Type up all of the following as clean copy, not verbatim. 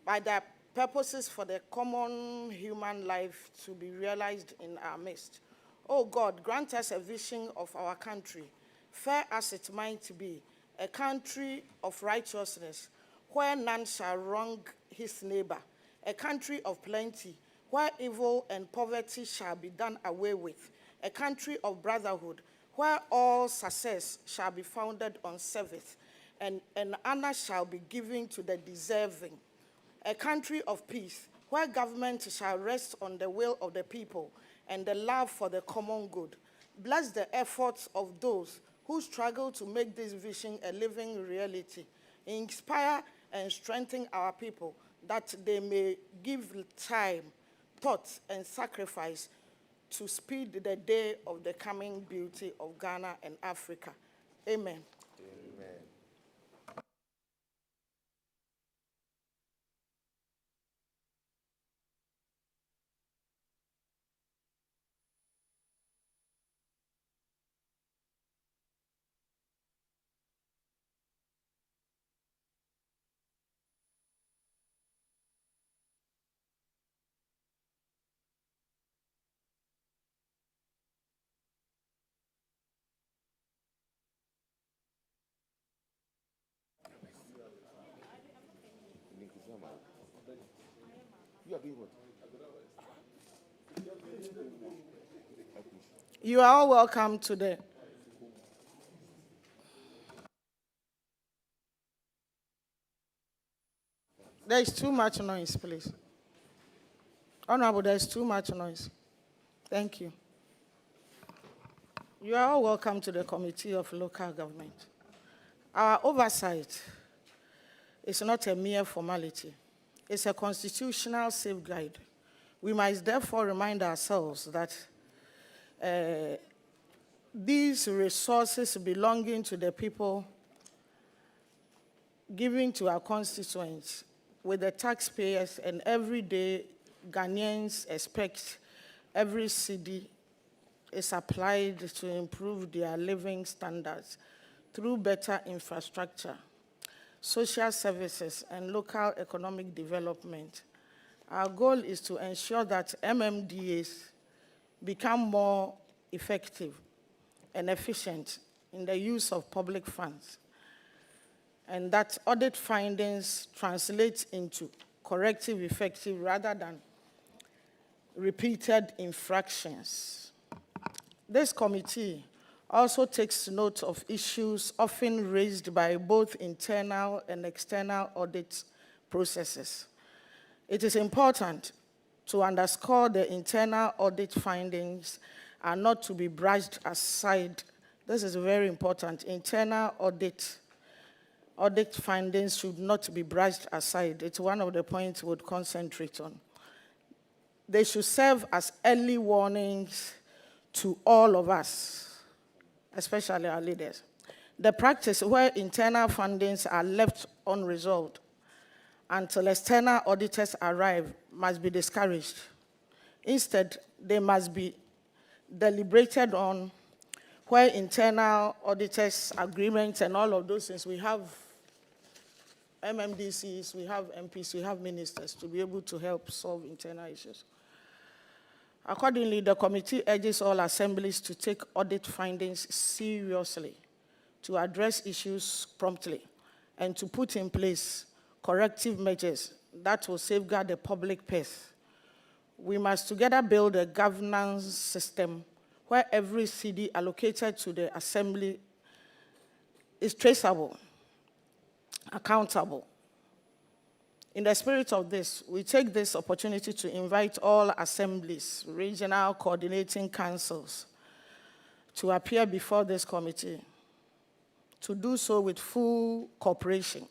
by the purposes for the common human life to be realized in our midst. Oh God, grant us a vision of our country, fair as it might be, a country of righteousness, where none shall wrong his neighbor, a country of plenty, where evil and poverty shall be done away with, a country of brotherhood, where all success shall be founded on service, and honor shall be given to the deserving, a country of peace, where government shall rest on the will of the people and the love for the common good. Bless the efforts of those who struggle to make this vision a living reality. Inspire and strengthen our people that they may give time, thought, and sacrifice to speed the day of the coming beauty of Ghana and Africa. Amen. Amen. You are doing what? You are all welcome to the There is too much noise, please. Honorable, there is too much noise. Thank you. You are all welcome to the Committee of Local Government. Our oversight is not a mere formality. It's a constitutional safeguard. We must therefore remind ourselves that these resources belonging to the people, given to our constituents, with the taxpayers and everyday Ghanaians expect every cedi is applied to improve their living standards through better infrastructure, social services, and local economic development. Our goal is to ensure that MMDA'S become more effective and efficient in the use of public funds, and that audit findings translate into corrective effective rather than repeated infractions. This committee also takes note of issues often raised by both internal and external audit processes. It is important to underscore the internal audit findings are not to be brushed aside. This is very important. Internal audit findings should not be brushed aside. It's one of the points we would concentrate on. They should serve as early warnings to all of us, especially our leaders. The practice where internal findings are left unresolved until external auditors arrive must be discouraged. Instead, they must be deliberated on, where internal auditors' agreements and all of those things. We have MMDA'S, we have MPs, we have ministers to be able to help solve internal issues. Accordingly, the committee urges all assemblies to take audit findings seriously, to address issues promptly, and to put in place corrective measures that will safeguard the public purse. We must together build a governance system where every cedi allocated to the assembly is traceable, accountable. In the spirit of this, we take this opportunity to invite all assemblies, regional coordinating councils, to appear before this committee, to do so with full cooperation,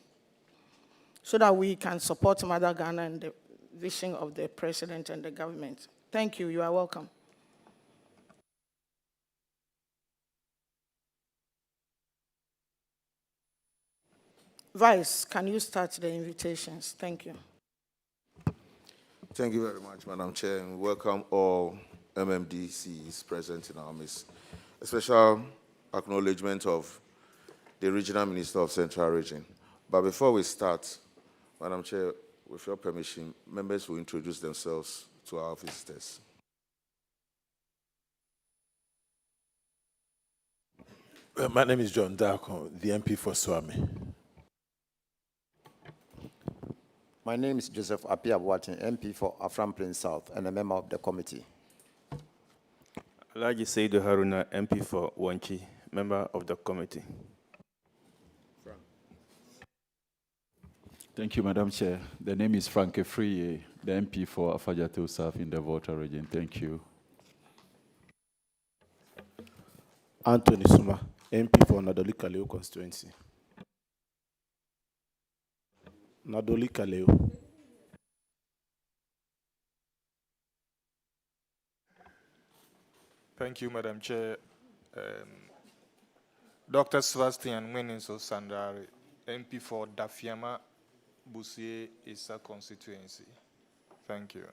so that we can support Mother Ghana and the vision of the president and the government. Thank you. You are welcome. Vice, can you start the invitations? Thank you. Thank you very much, Madam Chair, and welcome all MMDA'S present in our midst. A special acknowledgement of the Regional Minister of Central Region. But before we start, Madam Chair, With your permission, members will introduce themselves to our visitors. My name is John Darko, the MP for Swami. My name is Joseph Apia-Boateng, MP for Afram Plains South and a member of the committee. Alhaji Seidu Haruna, MP for Wanchi, member of the committee. Thank you, Madam Chair. The name is Frank Efriye, the MP for Afajato South in the Volta region. Thank you. Anthony Suma, MP for Nadoli Kaleo constituency. Nadoli Kaleo. Thank you, Madam Chair. Dr. Sebastian Wininso Sandari, MP for Dafiama, Busie Issa constituency. Thank you.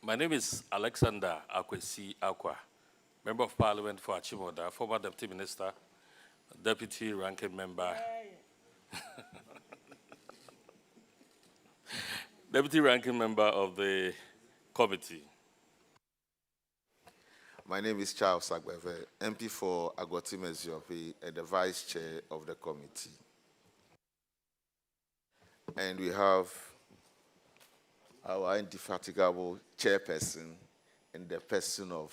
My name is Alexander Akwesi Akwa, Member of Parliament for Achimoda, former Deputy Minister, Deputy Ranking Member. Deputy Ranking Member of the committee. My name is Charles Agbeve, MP for Agoti Meziopi and the Vice Chair of the committee. And we have our indefatigable chairperson in the person of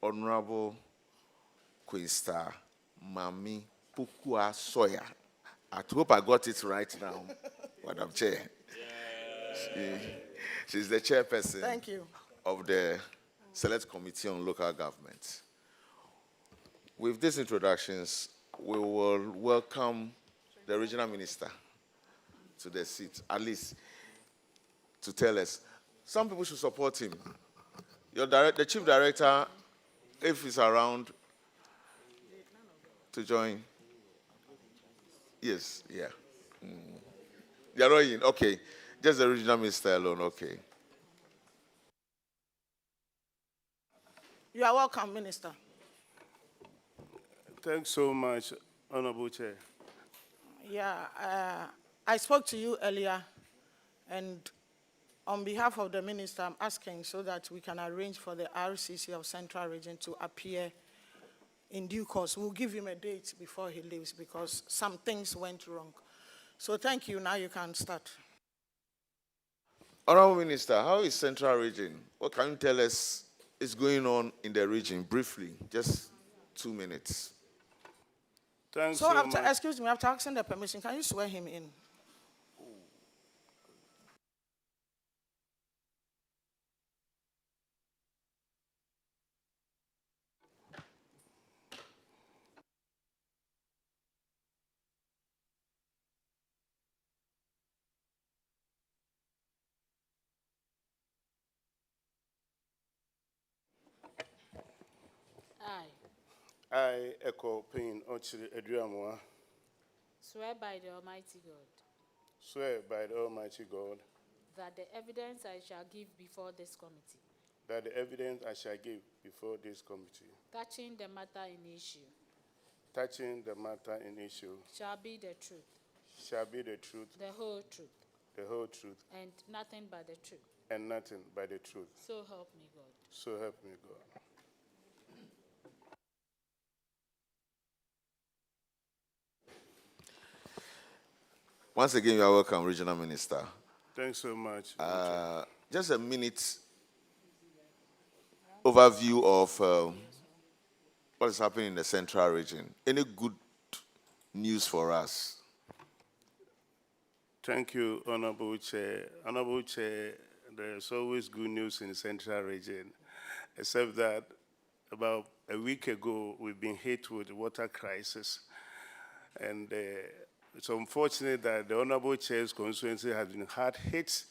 Honorable Queen Star Mami Pukua Soya. I hope I got it right now, Madam Chair. She's the chairperson Thank you. of the Select Committee on Local Government. With these introductions, we will welcome the regional minister to the seat, at least to tell us. Some people should support him. The chief director, if he's around to join. Yes, yeah. They're not in, okay. Just the regional minister alone, okay. You are welcome, Minister. Thanks so much, Honorable Chair. Yeah, I spoke to you earlier, and on behalf of the Minister, I'm asking so that we can arrange for the RCC of Central Region to appear in due course. We'll give him a date before he leaves because some things went wrong. So thank you. Now you can start. Honorable Minister, how is Central Region? What can you tell us is going on in the region briefly? Just 2 minutes. Thanks So so after, much. excuse me, after asking the permission, can you swear him in? I echo Pain Ochiri Edriamwa, Swear by the Almighty God swear by the Almighty God that the evidence I shall give before this committee, that the evidence I shall give before this committee, touching the matter in issue, touching the matter in issue, shall be the truth, shall be the truth, the whole truth, the whole truth, and nothing but the truth. and nothing but the truth. So help me God. So help me God. Once again, you are welcome, Regional Minister. Thanks so much. Just a minute overview of what is happening in the Central Region. Any good news for us? Thank you, Honorable Chair. Honorable Chair, there's always good news in the Central Region, except that about a week ago, we've been hit with the water crisis. And it's unfortunate that the Honorable Chair's constituency has been hard hit,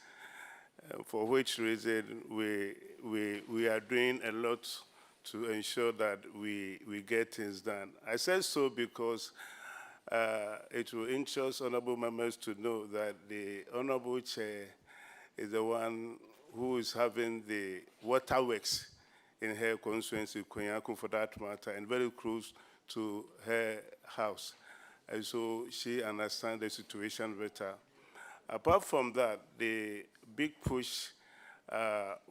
for which reason we are doing a lot to ensure that we get things done. I said so because it will interest honorable members to know that the Honorable Chair is the one who is having the waterworks in her constituency, Konyaku for that matter, and very close to her house. And so she understands the situation better. Apart from that, the big push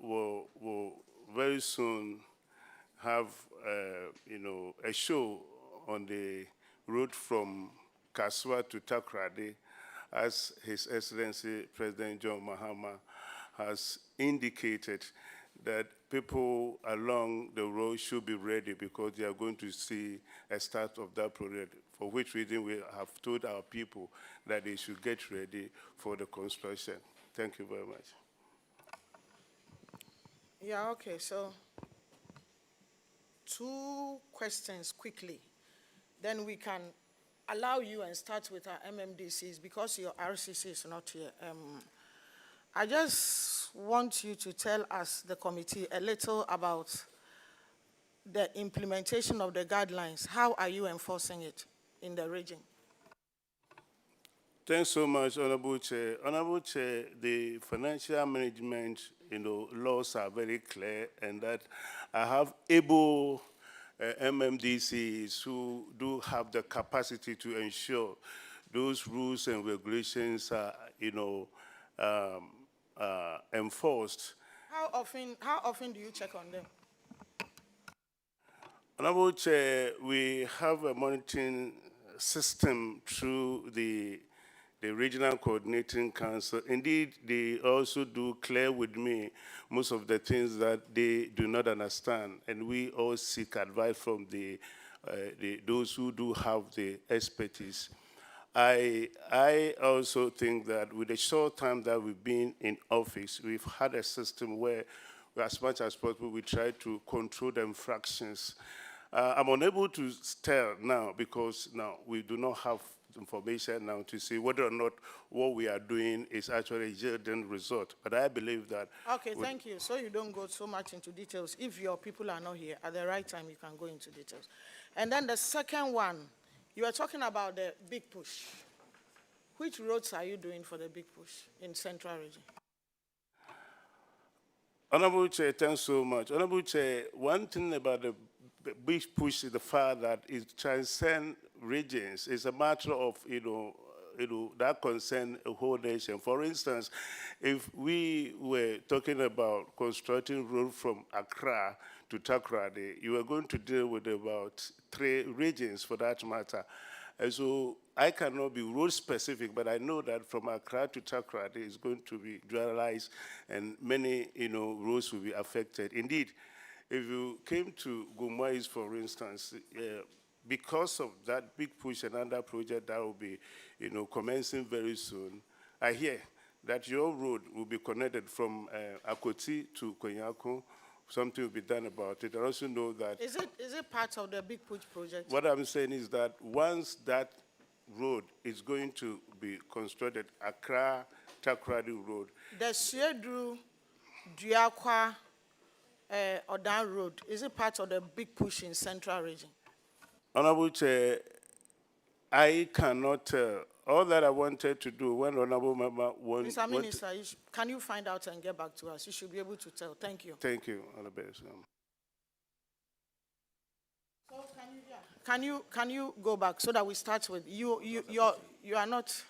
will very soon have, a show on the road from Kaswa to Takrady, as His Excellency President John Mahama has indicated that people along the road should be ready because they are going to see a start of that project, for which reason we have told our people that they should get ready for the construction. Thank you very much. Yeah, okay, so 2 questions quickly. Then we can allow you and start with our MMDCs because your RCC is not here. I just want you to tell us, the committee, a little about the implementation of the guidelines. How are you enforcing it in the region? Thanks so much, Honorable Chair. Honorable Chair, the financial management, laws are very clear, and that I have able MMDCs who do have the capacity to ensure those rules and regulations are, enforced. How often do you check on them? Honorable Chair, we have a monitoring system through the Regional Coordinating Council. Indeed, they also do clear with me most of the things that they do not understand, and we all seek advice from those who do have the expertise. I also think that with the short time that we've been in office, we've had a system where, as much as possible, we try to control the infractions. I'm unable to tell now because now we do not have information now to see whether or not what we are doing is actually yielding result. But I believe that. Okay, thank you. So you don't go so much into details. If your people are not here, at the right time, you can go into details. And then the second one, you are talking about the big push. Which roads are you doing for the big push in Central Region? Honorable Chair, thanks so much. Honorable Chair, one thing about the big push is the fact that it transcends regions. It's a matter of, that concern a whole nation. For instance, if we were talking about constructing road from Accra to Takrady, you are going to deal with about 3 regions for that matter. And so I cannot be road specific, but I know that from Accra to Takrady is going to be dualized, and many, roads will be affected. Indeed, if you came to Agona West, for instance, because of that big push and other project that will be, commencing very soon, I hear that your road will be connected from Akoti to Konyako. Something will be done about it. I also know that. Is it part of the big push project? What I'm saying is that once that road is going to be constructed, Accra Takrady Road. The Suedru Duakwa Odan Road, is it part of the big push in Central Region? Honorable Chair, I cannot tell. All that I wanted to do when Honorable Member wanted. Mr. Minister, can you find out and get back to us? You should be able to tell. Thank you. Thank you, Honorable. So can you go back so that we start with you? You are not.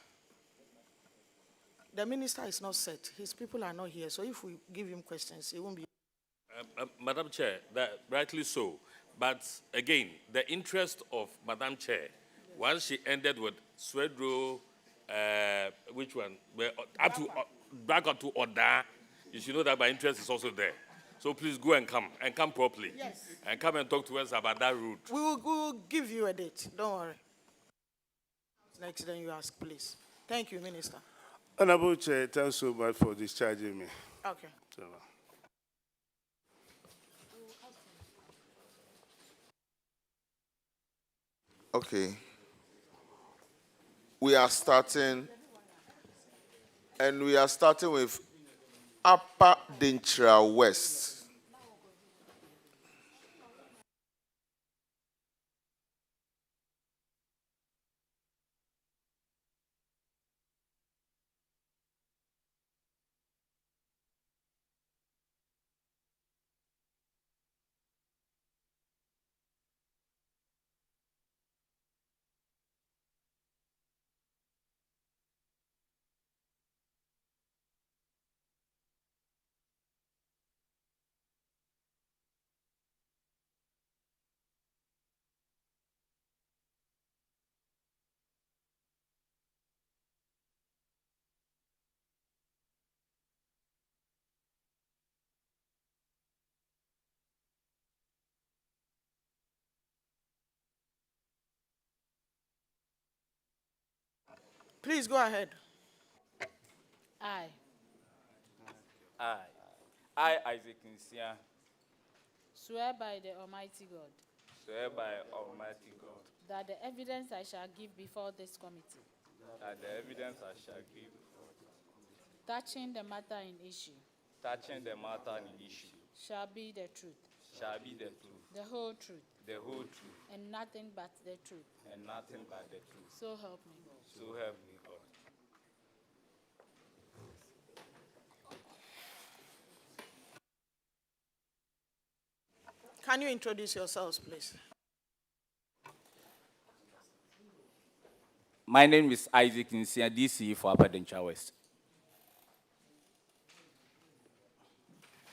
The minister is not set. His people are not here. So if we give him questions, he won't be. Madam Chair, that rightly so. But again, the interest of Madam Chair, once she ended with Swedro, which one? Up to back up to Oda, you should know that my interest is also there. So please go and come properly. Yes. And come and talk to us about that route. We will give you a date. Don't worry. Next, then you ask, please. Thank you, Minister. Honorable Chair, thanks so much for discharging me. Okay. So, Okay. We are starting with Upper Denkyira West. Please go ahead. I I, Isaac Nsia, swear by the Almighty God swear by Almighty God that the evidence I shall give before this committee that the evidence I shall give touching the matter in issue touching the matter in issue shall be the truth, shall be the truth, the whole truth, the whole truth, and nothing but the truth. and nothing but the truth. So help me God. So help me God. Can you introduce yourselves, please? My name is Isaac Nsia, DC for Denkyira West.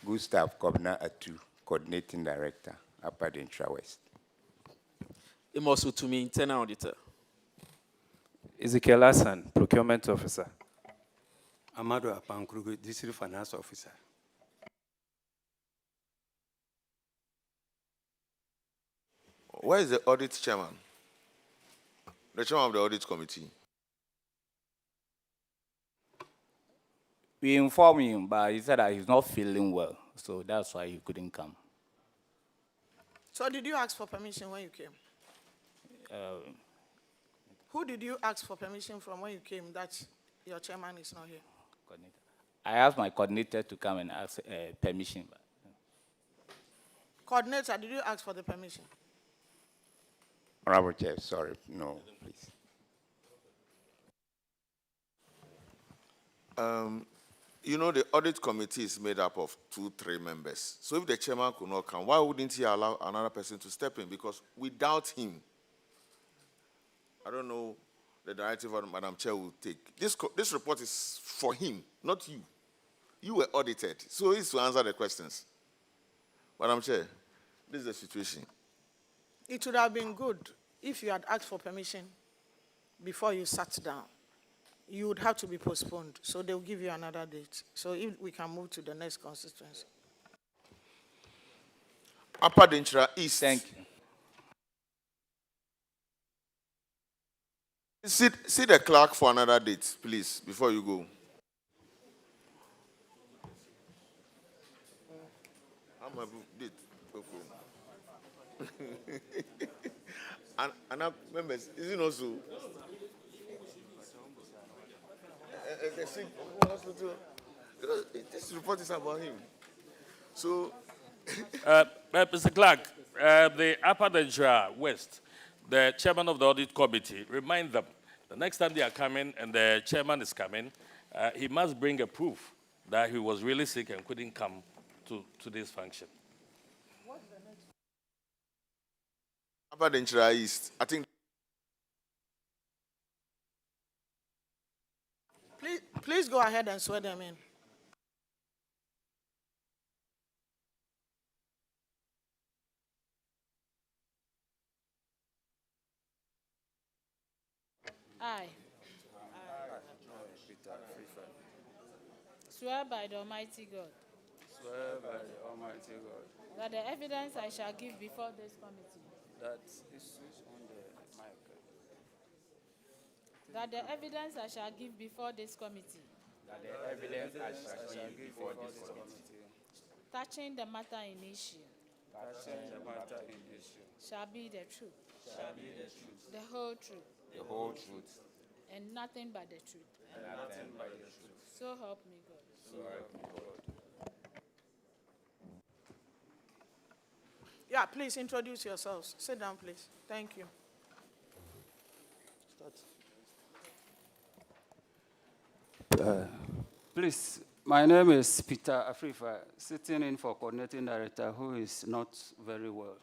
Gustav Kobna Atu, Coordinating Director, Denkyira West. Amos Utumi, Internal Auditor. Ezekiel Hassan, Procurement Officer. Amado Apankrugu, District Finance Officer. Where is the audit chairman? The chairman of the audit committee. We informed him, but he said that he's not feeling well, so that's why he couldn't come. So did you ask for permission when you came? Who did you ask for permission from when you came that your chairman is not here? Coordinator. I asked my coordinator to come and ask permission. But, Coordinator, did you ask for the permission? Honorable Chair, sorry, no, please. You know, the audit committee is made up of 2-3 members. So if the chairman could not come, why wouldn't he allow another person to step in? Because without him, I don't know the directive Madam Chair will take. This report is for him, not you. You were audited, so he's to answer the questions. Madam Chair, this is the situation. It would have been good if you had asked for permission before you sat down. You would have to be postponed, so they'll give you another date. So if we can move to the next constituency. Denkyira East. thank you. See the clerk for another date, please, before you go. I'm a date. And our members, is it not so? The sick hospital. This report is about him. So, Mr. Clark, the Upper Denkyira West, the chairman of the audit committee, remind them the next time they are coming and the chairman is coming, he must bring a proof that he was really sick and couldn't come to this function. Upper Denkyira East, I think. Please go ahead and swear them in. I swear by the Almighty God Swear by the Almighty God that the evidence I shall give before this committee that is on the mic. that the evidence I shall give before this committee That the evidence I shall give before this committee touching the matter in issue touching the matter in issue shall be the truth, shall be the truth, the whole truth, the whole truth, and nothing but the truth. and nothing but the truth. So help me God. So help me God. Yeah, please introduce yourselves. Sit down, please. Thank you. Please, my name is Peter Afrifa, sitting in for Coordinating Director, who is not very well.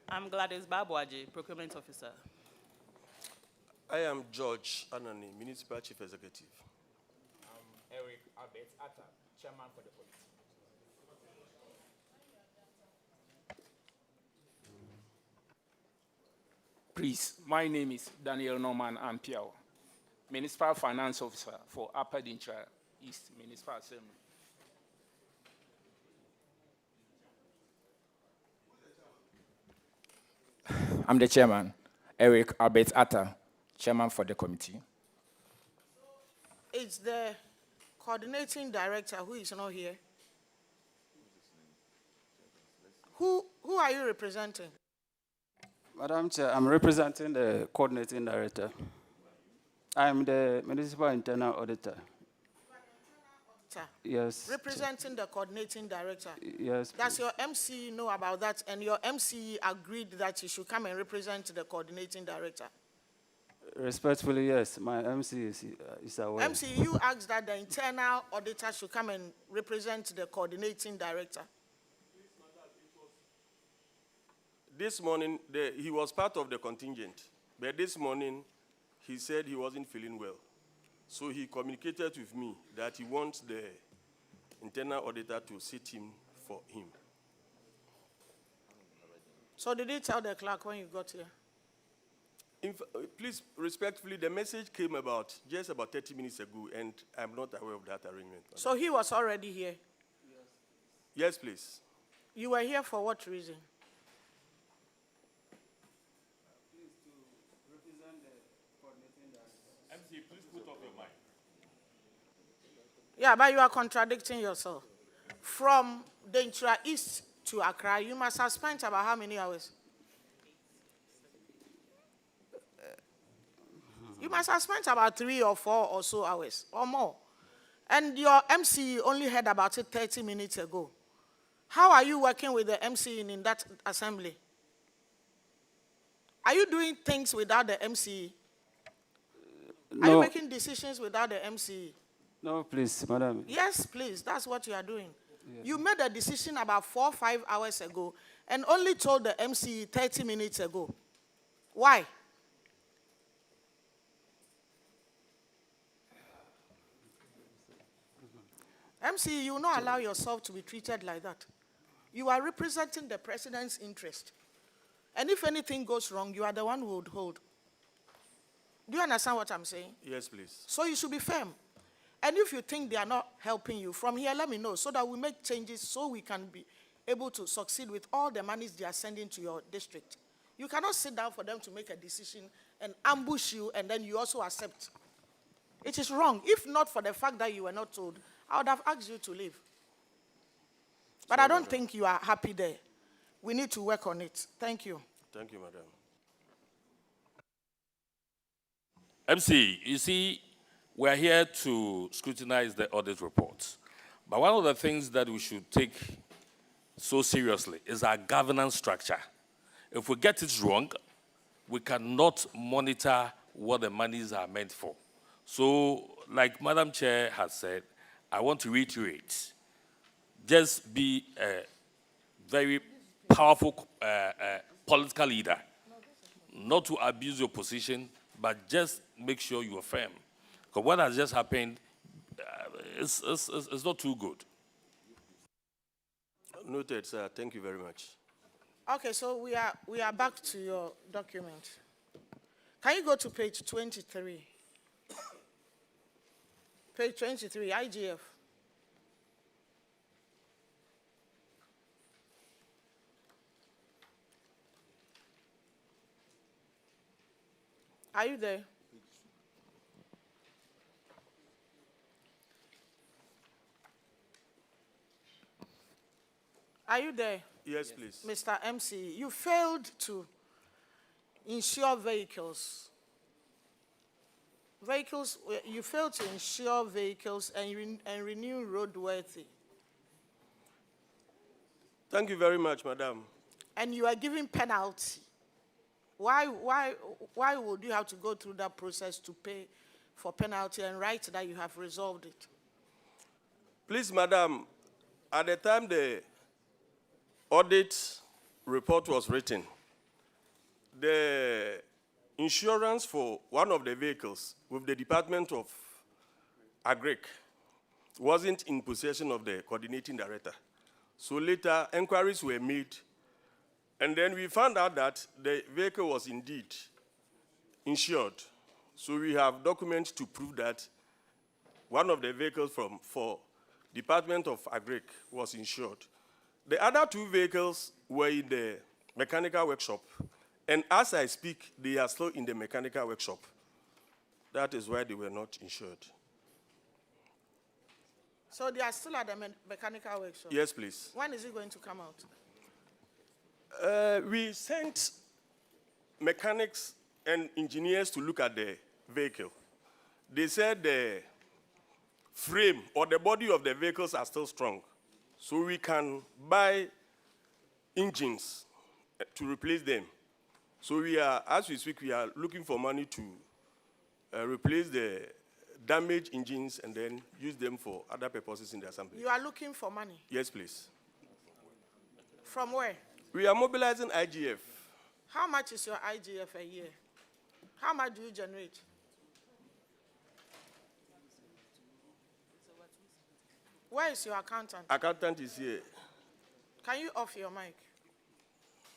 I'm Gladys Babwaji, Procurement Officer. I am George Anani, Municipal Chief Executive. I'm Eric Albert Atta, Chairman for the committee. Please, my name is Daniel Norman Ampiao, Municipal Finance Officer for Upper Denkyira East Municipal Assembly. I'm the chairman, Eric Albert Atta, chairman for the committee. It's the coordinating director who is not here. Who are you representing? Madam Chair, I'm representing the coordinating director. I'm the municipal internal auditor. Yes. Representing the coordinating director. Yes. Does your MC know about that? And your MC agreed that you should come and represent the coordinating director? Respectfully, yes. My MC is aware. MC, you asked that the internal auditor should come and represent the coordinating director. This morning, he was part of the contingent, but this morning, he said he wasn't feeling well. So he communicated with me that he wants the internal auditor to sit in for him. So did he tell the clerk when you got here? Please, respectfully, the message came just about 30 minutes ago, and I'm not aware of that arrangement. So he was already here? Yes, please. You were here for what reason? MC, please put off your mic. Yeah, but you are contradicting yourself. From Denkyira East to Accra, you must have spent about how many hours? You must have spent about 3 or 4 or so hours or more. And your MC only heard about it 30 minutes ago. How are you working with the MC in that assembly? Are you doing things without the MC? No. Are you making decisions without the MC? No, please, madam. Yes, please. That's what you are doing. Yes. You made a decision about 4 or 5 hours ago and only told the MC 30 minutes ago. Why? MC, you will not allow yourself to be treated like that. You are representing the president's interest. And if anything goes wrong, you are the one who would hold. Do you understand what I'm saying? Yes, please. So you should be firm. And if you think they are not helping you, from here, let me know so that we make changes so we can be able to succeed with all the monies they are sending to your district. You cannot sit down for them to make a decision and ambush you and then you also accept. It is wrong. If not for the fact that you were not told, I would have asked you to leave. But I don't think you are happy there. We need to work on it. Thank you. Thank you, madam. MC, you see, we're here to scrutinize the audit reports. But one of the things that we should take so seriously is our governance structure. If we get it wrong, we cannot monitor what the monies are meant for. So, like Madam Chair has said, I want to reiterate, just be a very powerful political leader, not to abuse your position, but just make sure you are firm. Because what has just happened is not too good. Noted, sir. Thank you very much. Okay, so we are back to your document. Can you go to page 23? Page 23, IGF. Are you there? Are you there? Yes, please. Mr. MC, you failed to insure vehicles. You failed to insure vehicles and renew roadworthy. Thank you very much, madam. And you are giving penalty. Why would you have to go through that process to pay for penalty and write that you have resolved it? Please, madam, at the time the audit report was written, the insurance for one of the vehicles with the Department of Agric wasn't in possession of the coordinating director. So later, inquiries were made, and then we found out that the vehicle was indeed insured. So we have documents to prove that one of the vehicles for Department of Agric was insured. The other 2 vehicles were in the mechanical workshop, And as I speak, they are still in the mechanical workshop. That is why they were not insured. So they are still at the mechanical workshop? Yes, please. When is it going to come out? We sent mechanics and engineers to look at the vehicle. They said the frame or the body of the vehicles are still strong. So we can buy engines to replace them. So we are, as we speak, we are looking for money to replace the damaged engines and then use them for other purposes in the assembly. You are looking for money? Yes, please. From where? We are mobilizing IGF. How much is your IGF a year? How much do you generate? Where is your accountant? Accountant is here. Can you off your mic?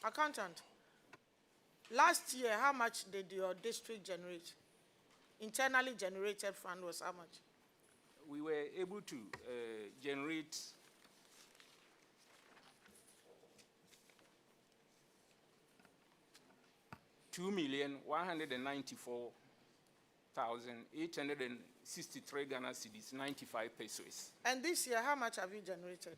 Accountant, last year, how much did your district generate? Internally generated fund was how much? We were able to generate $2,194,863 Ghana cedis, 95 pesos. And this year, how much have you generated?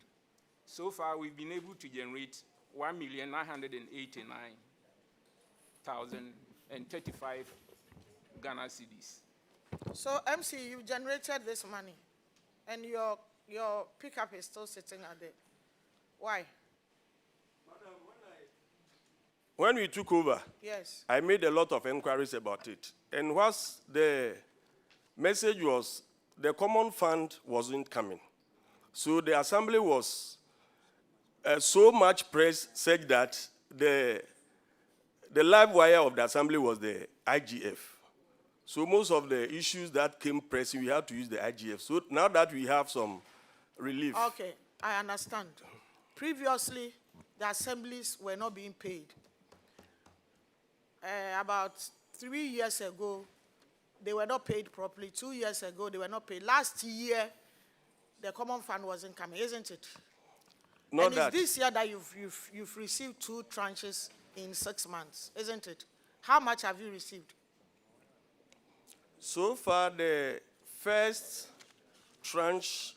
So far, we've been able to generate 1,989,035 Ghana cedis. So, MC, you generated this money, and your pickup is still sitting at there. Why? When we took over, yes, I made a lot of inquiries about it. And what the message was, the common fund wasn't coming. So the assembly was so much press such that the live wire of the assembly was the IGF. So most of the issues that came pressing, we had to use the IGF. So now that we have some relief. Okay, I understand. Previously, the assemblies were not being paid. About 3 years ago, they were not paid properly. 2 years ago, they were not paid. Last year, the common fund wasn't coming, isn't it? Not and that. It's this year that you've received 2 tranches in 6 months, isn't it? How much have you received? So far, the first tranche,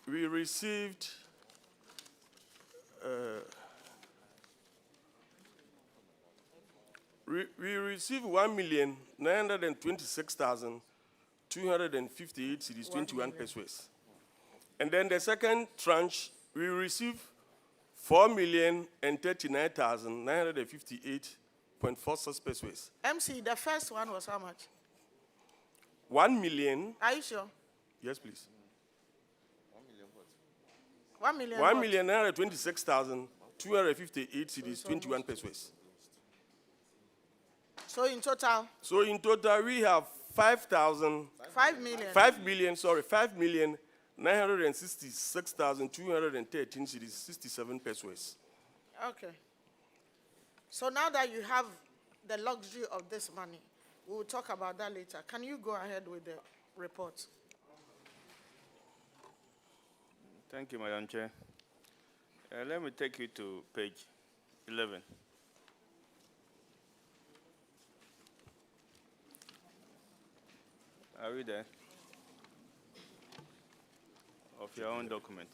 we received we received 1,926,258 cedis, 21 pesos. And then the second tranche, we received 4,039,958.46 pesos. MC, the first one was how much? 1 million. Are you sure? Yes, please. 1 million. 1,926,258 cedis, 21 pesos. So in total? So in total, we have 5,000. 5 million. 5,966,213 cedis, 67 pesos. Okay. So now that you have the luxury of this money, we will talk about that later. Can you go ahead with the report? Thank you, Madam Chair. Let me take you to page 11. Are we there? Of your own document.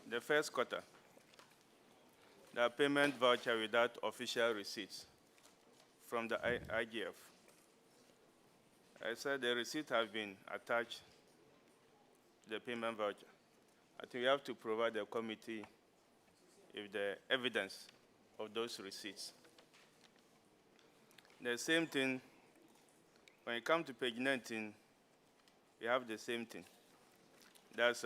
The first quarter, the payment voucher without official receipts from the IGF. I said the receipt has been attached to the payment voucher. I think we have to provide the committee with the evidence of those receipts. The same thing, when you come to page 19, we have the same thing. That's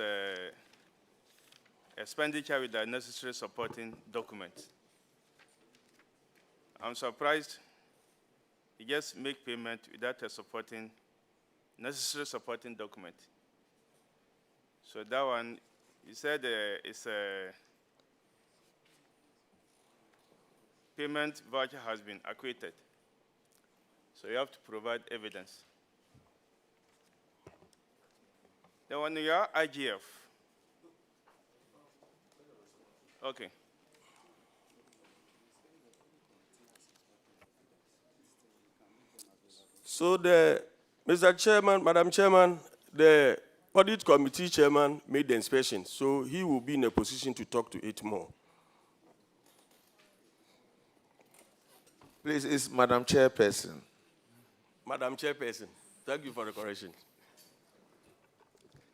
expenditure with the necessary supporting documents. I'm surprised you just make payment without a necessary supporting document. So that one, you said it's a payment voucher has been acquitted. So you have to provide evidence. The one you are IGF. Okay. So Mr. Chairman, Madam Chairman, the Audit Committee Chairman made the inspection, so he will be in a position to talk to it more. Please, is Madam Chairperson. Madam Chairperson, thank you for the correction.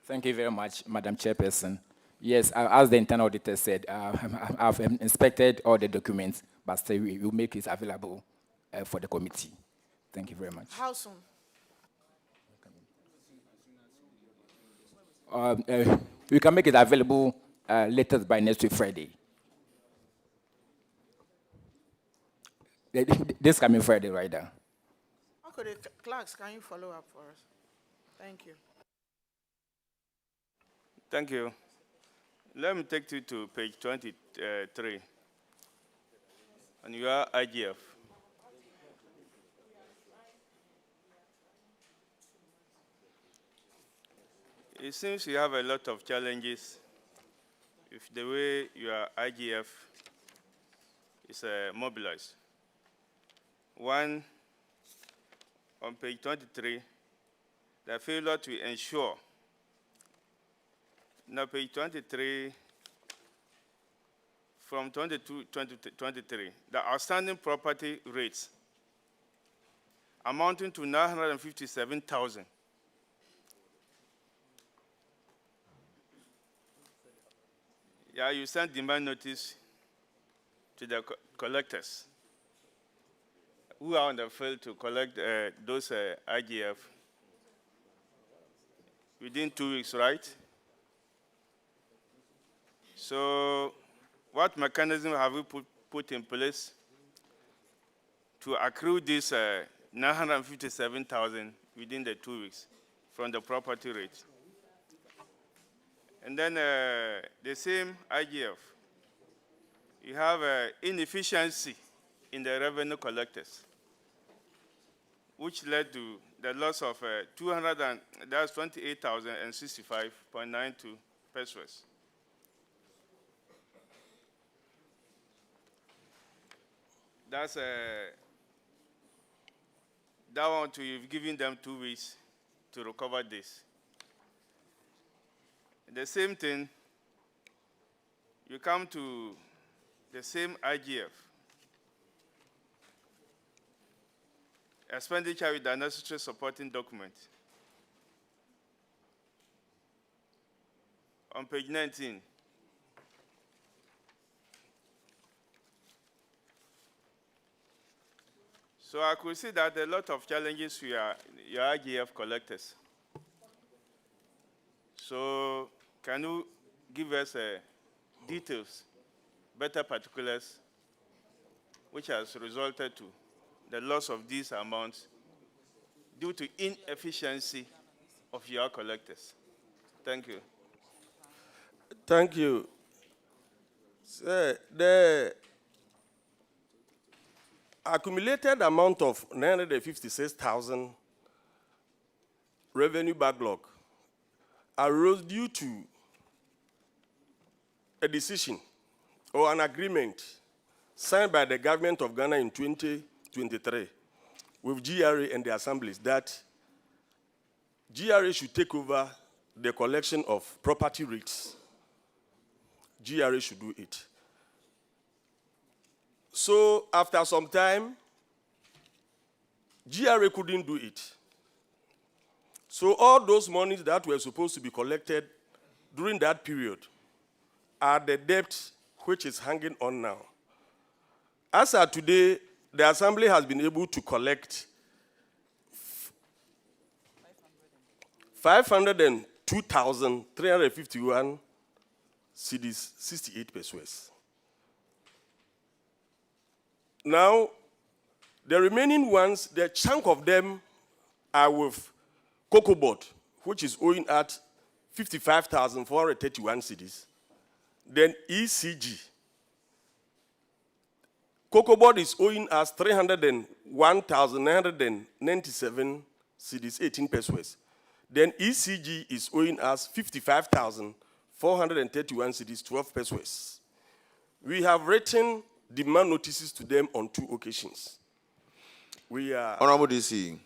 Thank you very much, Madam Chairperson. Yes, as the internal auditor said, I've inspected all the documents, but still we will make it available for the committee. Thank you very much. How soon? We can make it available latest by next week, Friday. This coming Friday, right there. Okay, the clerks, can you follow up for us? Thank you. Thank you. Let me take you to page 23. And you are IGF. It seems you have a lot of challenges with the way your IGF is mobilized. One, on page 23, the failure to ensure. Now, page 23, from 22-23, the outstanding property rates amounting to 957,000. Yeah, you sent demand notice to the collectors who are on the field to collect those IGF within 2 weeks, right? So what mechanism have we put in place to accrue this 957,000 within the 2 weeks from the property rate? And then the same IGF, you have inefficiency in the revenue collectors, which led to the loss of 28,065.92 pesos. That's that one too, you've given them 2 weeks to recover this. The same thing, you come to the same IGF, expenditure with the necessary supporting document. On page 19, so I could see that a lot of challenges with your IGF collectors. So can you give us details, better particulars, which has resulted to the loss of these amounts due to inefficiency of your collectors? Thank you. Thank you. The accumulated amount of 956,000 revenue backlog arose due to a decision or an agreement signed by the government of Ghana in 2023 with GRA and the assemblies that GRA should take over the collection of property rates. GRA should do it. So after some time, GRA couldn't do it. So all those monies that were supposed to be collected during that period are the debt which is hanging on now. As of today, the Assembly has been able to collect 502,351 cedis, 68 pesos. Now, the remaining ones, the chunk of them are with Cocoa Board, which is owing at 55,431 cedis. Then ECG. Cocoa Board is owing us 301,997 cedis, 18 pesos. Then ECG is owing us 55,431 cedis, 12 pesos. We have written demand notices to them on 2 occasions. We are... Honorable DC,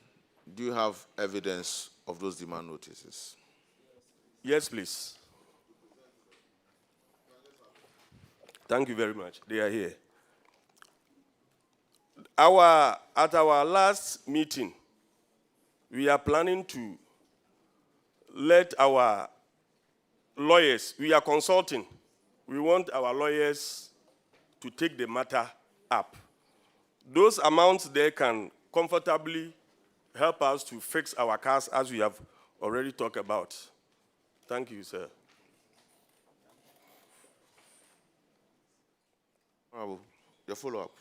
do you have evidence of those demand notices? Yes, please. Thank you very much. They are here. At our last meeting, we are planning to let our lawyers, we are consulting. We want our lawyers to take the matter up. Those amounts there can comfortably help us to fix our cars, as we have already talked about. Thank you, sir. Honorable, your follow-up.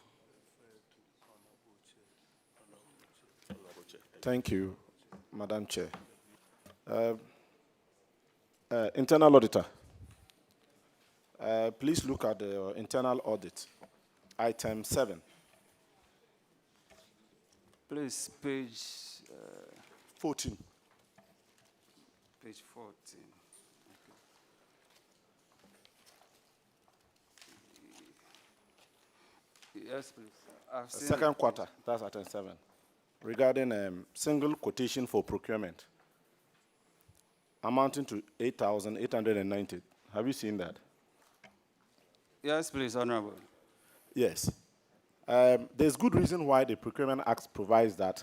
Thank you, Madam Chair. Internal Auditor, please look at the internal audit, item 7. Please, page 14. Page 14. Yes, please. I've seen Second it. quarter, that's item 7. Regarding single quotation for procurement, amounting to 8,890. Have you seen that? Yes, please, Honorable. Yes. There's good reason why the Procurement Act provides that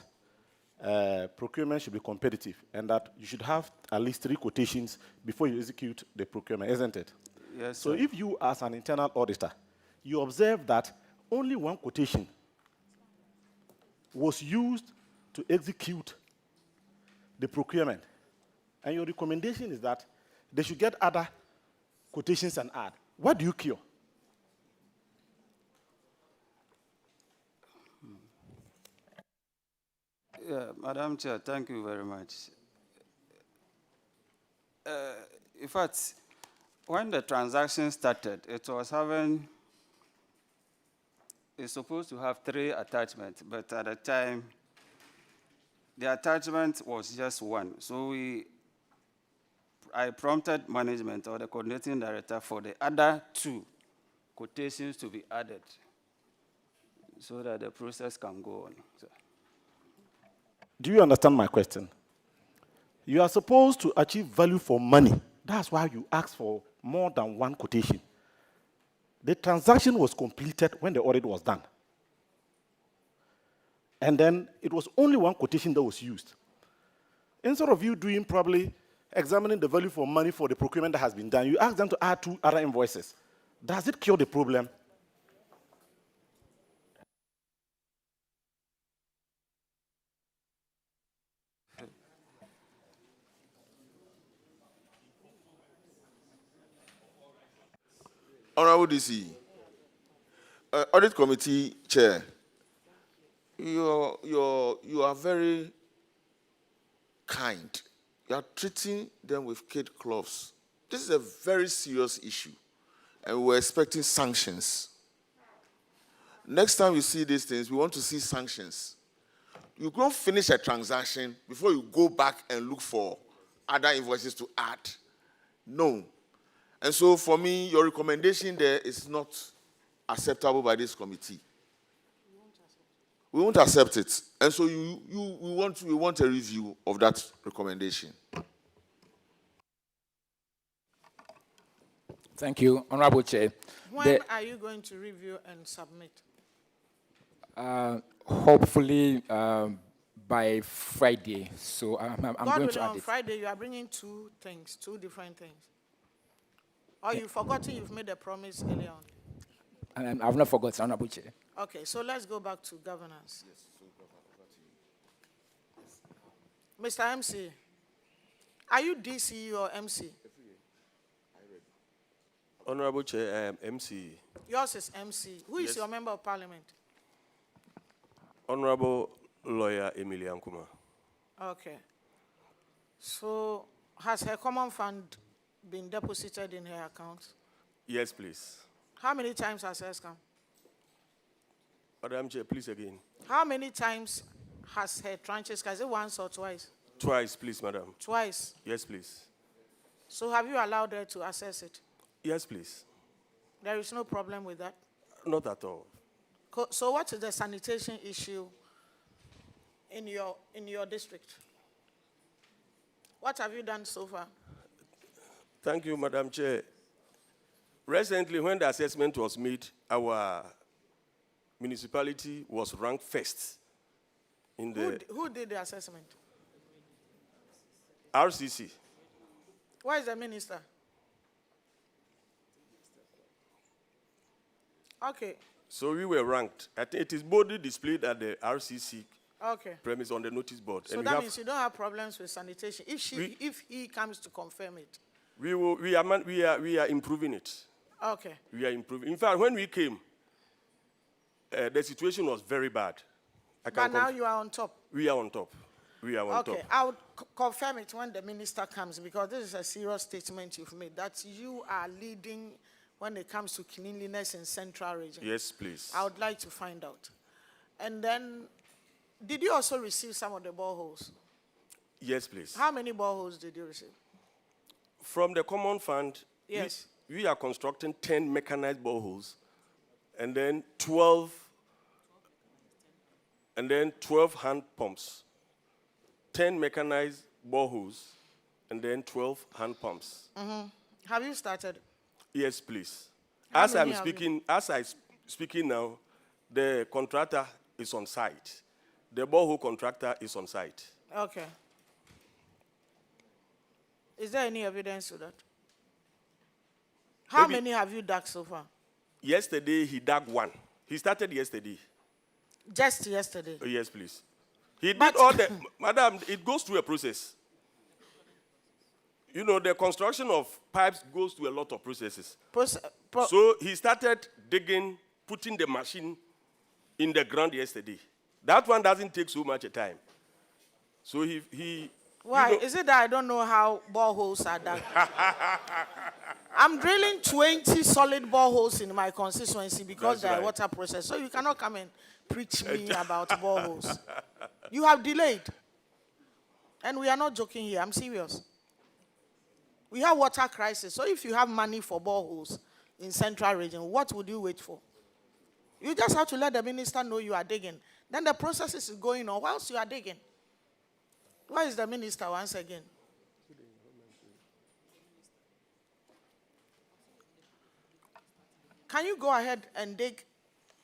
procurement should be competitive and that you should have at least 3 quotations before you execute the procurement, isn't it? Yes, So sir. if you, as an internal auditor, you observe that only 1 quotation was used to execute the procurement, and your recommendation is that they should get other quotations and add, what do you cure? Yeah, Madam Chair, thank you very much. In fact, when the transaction started, it's supposed to have 3 attachments, but at the time, the attachment was just 1. So I prompted management or the coordinating director for the other 2 quotations to be added so that the process can go on. So, Do you understand my question? You are supposed to achieve value for money. That's why you ask for more than 1 quotation. The transaction was completed when the audit was done. And then it was only 1 quotation that was used. Instead of you doing probably examining the value for money for the procurement that has been done, you ask them to add 2 other invoices. Does it cure the problem? Honorable DC, Audit Committee Chair, you are very kind. You are treating them with kid gloves. This is a very serious issue, and we're expecting sanctions. Next time you see these things, we want to see sanctions. You don't finish a transaction before you go back and look for other invoices to add. No. And so for me, your recommendation there is not acceptable by this committee. We won't accept it. And so we want a review of that recommendation. Thank you, Honorable Chair. When are you going to review and submit? Hopefully by Friday. So I'm God going willing, to add on it. Friday, you are bringing 2 things, 2 different things. Or you've forgotten you've made a promise earlier on? And I've not forgotten, Honorable Chair. Okay, so let's go back to governance. Mr. MC, are you DC or MC? Honorable Chair, I am MC. Yours is MC. Who is your member of parliament? Honorable Lawyer Emilian Kuma. Okay. So has her common fund been deposited in her account? Yes, please. How many times has hers come? Madam Chair, please again. How many times has her tranches come? Is it once or twice? Twice, please, madam. Twice. Yes, please. So have you allowed her to access it? Yes, please. There is no problem with that? Not at all. So what is the sanitation issue in your district? What have you done so far? Thank you, Madam Chair. Recently, when the assessment was made, our municipality was ranked first in the Who did the assessment? RCC. Where is the minister? Okay. So we were ranked. I think it is boldly displayed at the RCC premise on the notice board. So and that means you don't have problems with sanitation. If he comes to confirm it. We are improving it. Okay. We are improving. In fact, when we came, the situation was very bad. But now you are on top. We are on top. We are on top. Okay, I would confirm it when the minister comes, because this is a serious statement you've made, that you are leading when it comes to cleanliness in Central Region. Yes, please. I would like to find out. And then, did you also receive some of the boreholes? Yes, please. How many boreholes did you receive? From the common fund, yes, we are constructing 10 mechanized boreholes, and then 12 hand pumps. 10 mechanized boreholes, and then 12 hand pumps. Mm-hmm. Have you started? Yes, please. How As many I'm speaking now, the contractor is on site. The borehole contractor is on site. Okay. Is there any evidence to that? How many have you dug so far? Yesterday, he dug one. He started yesterday. Just yesterday? Oh, yes, please. He did all the... Madam, it goes through a process. You know, the construction of pipes goes through a lot of processes. So he started digging, putting the machine in the ground yesterday. That one doesn't take so much time. So he Why? You know, is it that I don't know how boreholes are dug? I'm drilling 20 solid boreholes in my constituency because they are water process. So you cannot come and preach me about boreholes. You have delayed. And we are not joking here. I'm serious. We have water crisis. So if you have money for boreholes in Central Region, what would you wait for? You just have to let the minister know you are digging. Then the process is going on whilst you are digging. Where is the minister once again? Can you go ahead and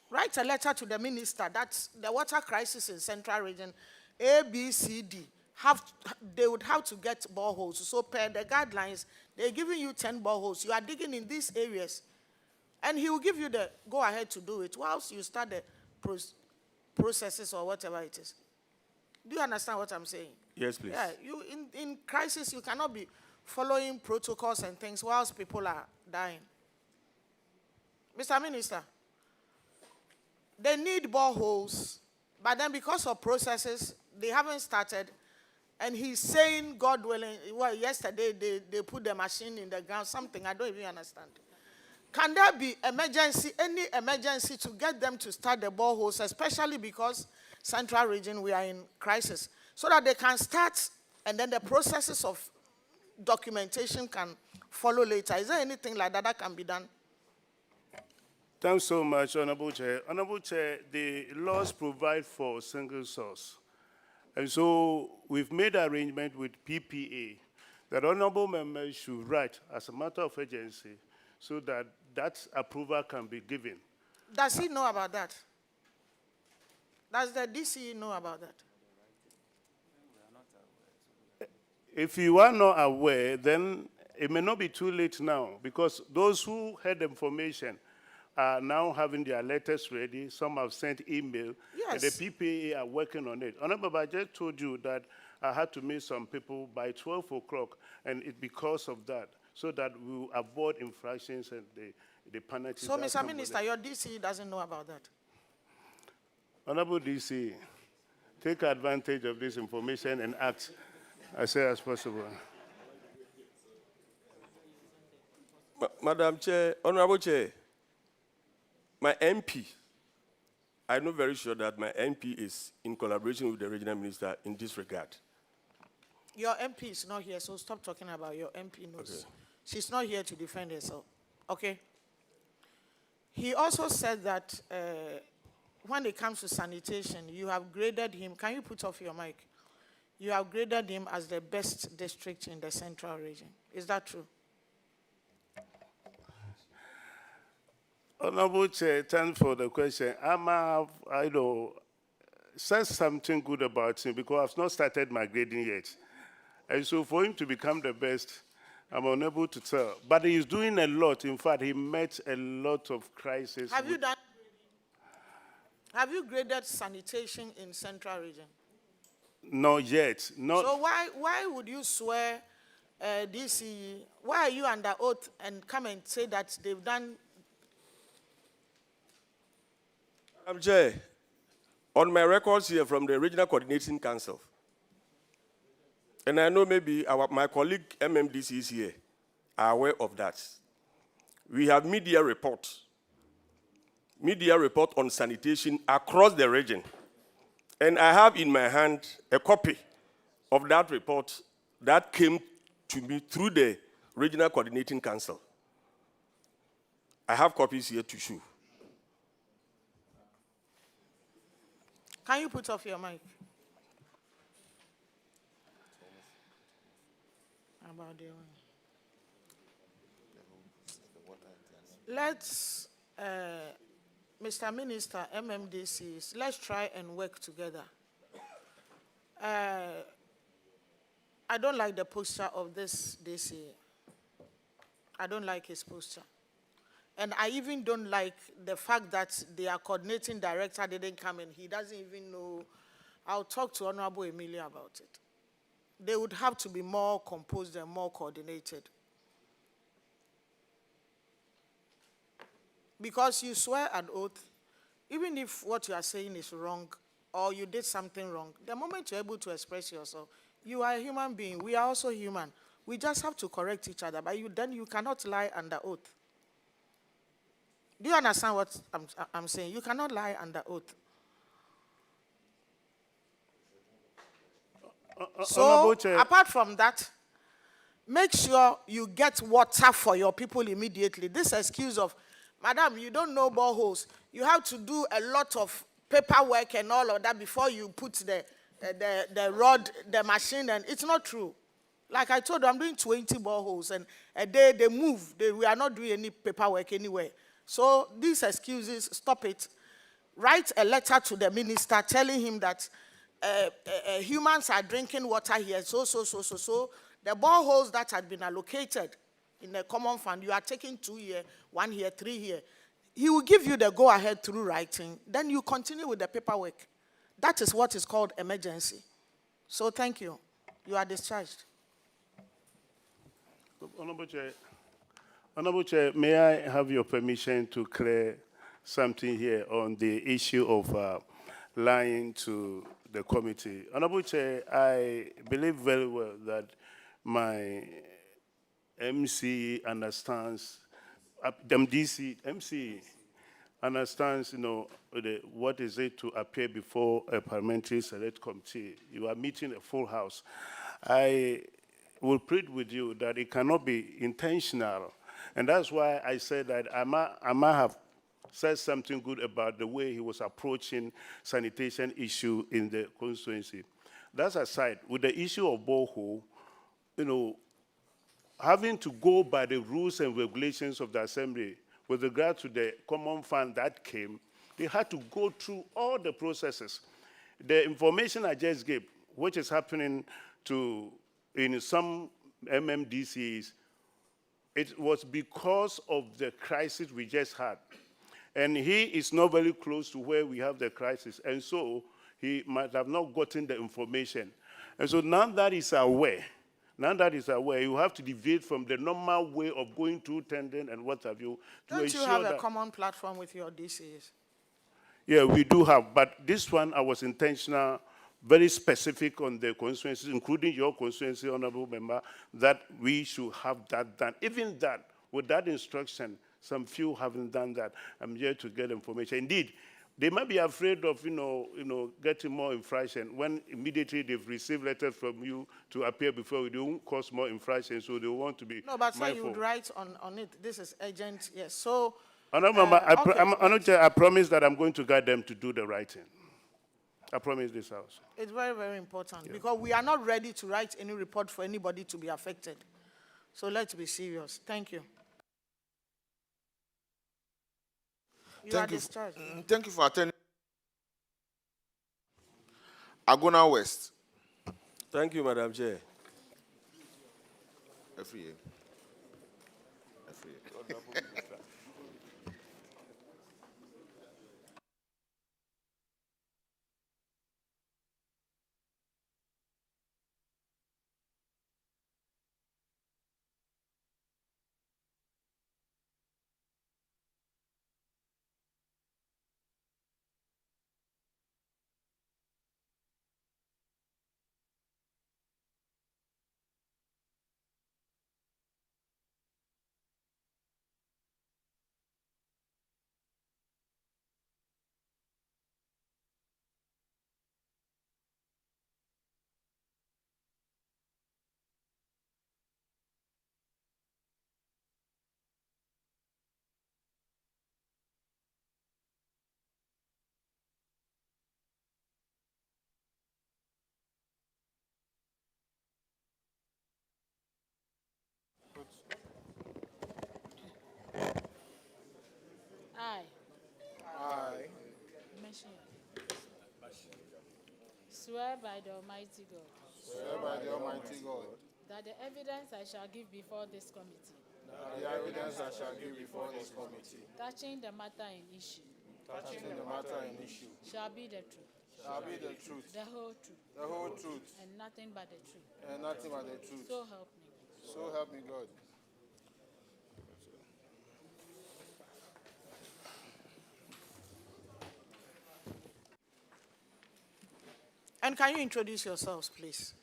write a letter to the minister that the water crisis in Central Region, A, B, C, D, they would have to get boreholes. So per the guidelines, they're giving you 10 boreholes. You are digging in these areas. And he will give you the go-ahead to do it whilst you start the processes or whatever it is. Do you understand what I'm saying? Yes, please. Yeah, in crisis, you cannot be following protocols and things whilst people are dying. Mr. Minister, they need boreholes, but then because of processes, they haven't started. And he's saying, God willing, well, yesterday they put the machine in the ground, something, I don't even understand. Can there be any emergency to get them to start the boreholes, especially because Central Region, we are in crisis, so that they can start and then the processes of documentation can follow later? Is there anything like that that can be done? Thanks so much, Honorable Chair. Honorable Chair, the laws provide for single source. And so we've made arrangement with PPA that honorable members should write as a matter of urgency so that that approval can be given. Does he know about that? Does the DCE know about that? If you are not aware, then it may not be too late now, because those who had the information are now having their letters ready. Some have sent email, and the PPA are working on it. Honorable, I just told you that I had to meet some people by 12 o'clock, and it's because of that, so that we will avoid infractions and the penalties. So, Mr. Minister, your DCE doesn't know about that? Honorable DC, take advantage of this information and act as soon as possible. Madam Chair, Honorable Chair, my MP, I know very sure that my MP is in collaboration with the regional minister in this regard. Your MP is not here, so stop talking about your MP knows. Okay. She's not here to defend herself. Okay? He also said that when it comes to sanitation, you have graded him. Can you put off your mic? You have graded him as the best district in the central region. Is that true? Honorable Chair, thanks for the question. I know, said something good about him because I've not started my grading yet. And so for him to become the best, I'm unable to tell. But he's doing a lot. In fact, he met a lot of crises. Have you graded sanitation in central region? Not yet. Not. So why would you swear DCE? Why are you under oath and come and say that they've done? Chair, on my records here from the Regional Coordinating Council, and I know maybe my colleague MMDA'S here are aware of that. We have media report on sanitation across the region. And I have in my hand a copy of that report that came to me through the Regional Coordinating Council. I have copies here to show. Can you put off your mic? About the Let's, Mr. Minister, MMDA'S, let's try and work together. I don't like the posture of this DC. I don't like his posture. And I even don't like the fact that their coordinating director didn't come in. He doesn't even know. I'll talk to Honorable Emilia about it. They would have to be more composed and more coordinated. Because you swear an oath, even if what you are saying is wrong or you did something wrong, the moment you're able to express yourself, you are a human being. We are also human. We just have to correct each other. But then you cannot lie under oath. Do you understand what I'm saying? You cannot lie under oath. So, apart from that, make sure you get water for your people immediately. This excuse of, Madam, you don't know boreholes. You have to do a lot of paperwork and all of that before you put the rod, the machine, and it's not true. Like I told you, I'm doing 20 boreholes, and a day they move. We are not doing any paperwork anywhere. So these excuses, stop it. Write a letter to the minister telling him that humans are drinking water here, so. The boreholes that had been allocated in the common fund, you are taking 2 here, 1 here, 3 here. He will give you the go-ahead through writing. Then you continue with the paperwork. That is what is called emergency. So thank you. You are discharged. Honorable Chair, may I have your permission to clear something here on the issue of lying to the committee? Honorable Chair, I believe very well that my MC understands, MC understands, what is it to appear before a parliamentary select committee. You are meeting a full house. I will plead with you that it cannot be intentional. And that's why I said that I might have said something good about the way he was approaching sanitation issue in the constituency. That's aside, with the issue of borehole, having to go by the rules and regulations of the Assembly with regard to the common fund that came, they had to go through all the processes. The information I just gave, which is happening in some MMDA'S, it was because of the crisis we just had. And he is not very close to where we have the crisis, and so he might have not gotten the information. And so now that he's aware, you have to deviate from the normal way of going through tendering and what have you. Don't you have a common platform with your DCs? Yeah, we do have, but this one I was intentional, very specific on the constituencies, including your constituency, Honorable Member, that we should have that done. Even that, with that instruction, some few haven't done that. I'm here to get information. Indeed, They might be afraid of, getting more infraction when immediately they've received letters from you to appear before you. They won't cause more infraction, so they want to be No, but sir, you mindful. would write on it. This is urgent, yes. So, I promise that I'm going to guide them to do the right thing. I promise this house. it's very, very important because we are not ready to write any report for anybody to be affected. So let's be serious. Thank you. You are discharged. Thank you for attending. Agona West. Thank you, Madam Chair. Every year. I swear by the Almighty God. Swear by the Almighty God. That the evidence I shall give before this committee. That the evidence I shall give before this committee. Touching the matter in issue. Touching the matter in issue. Shall be the truth. Shall be the truth. The whole truth. The whole truth. And nothing but the truth. And nothing but the truth. So help me. So help me God. And can you introduce yourselves, please?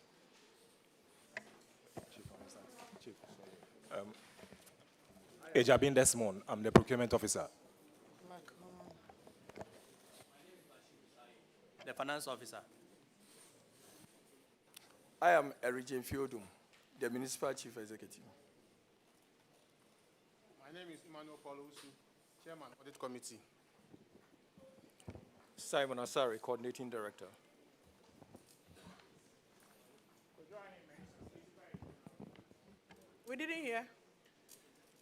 Ejabin Desmond, I'm the procurement officer. The finance officer. I am Erigen Fiodum, the municipal chief executive. My name is Emmanuel Paulusu, chairman audit committee. Simon Asari, coordinating director. We didn't hear.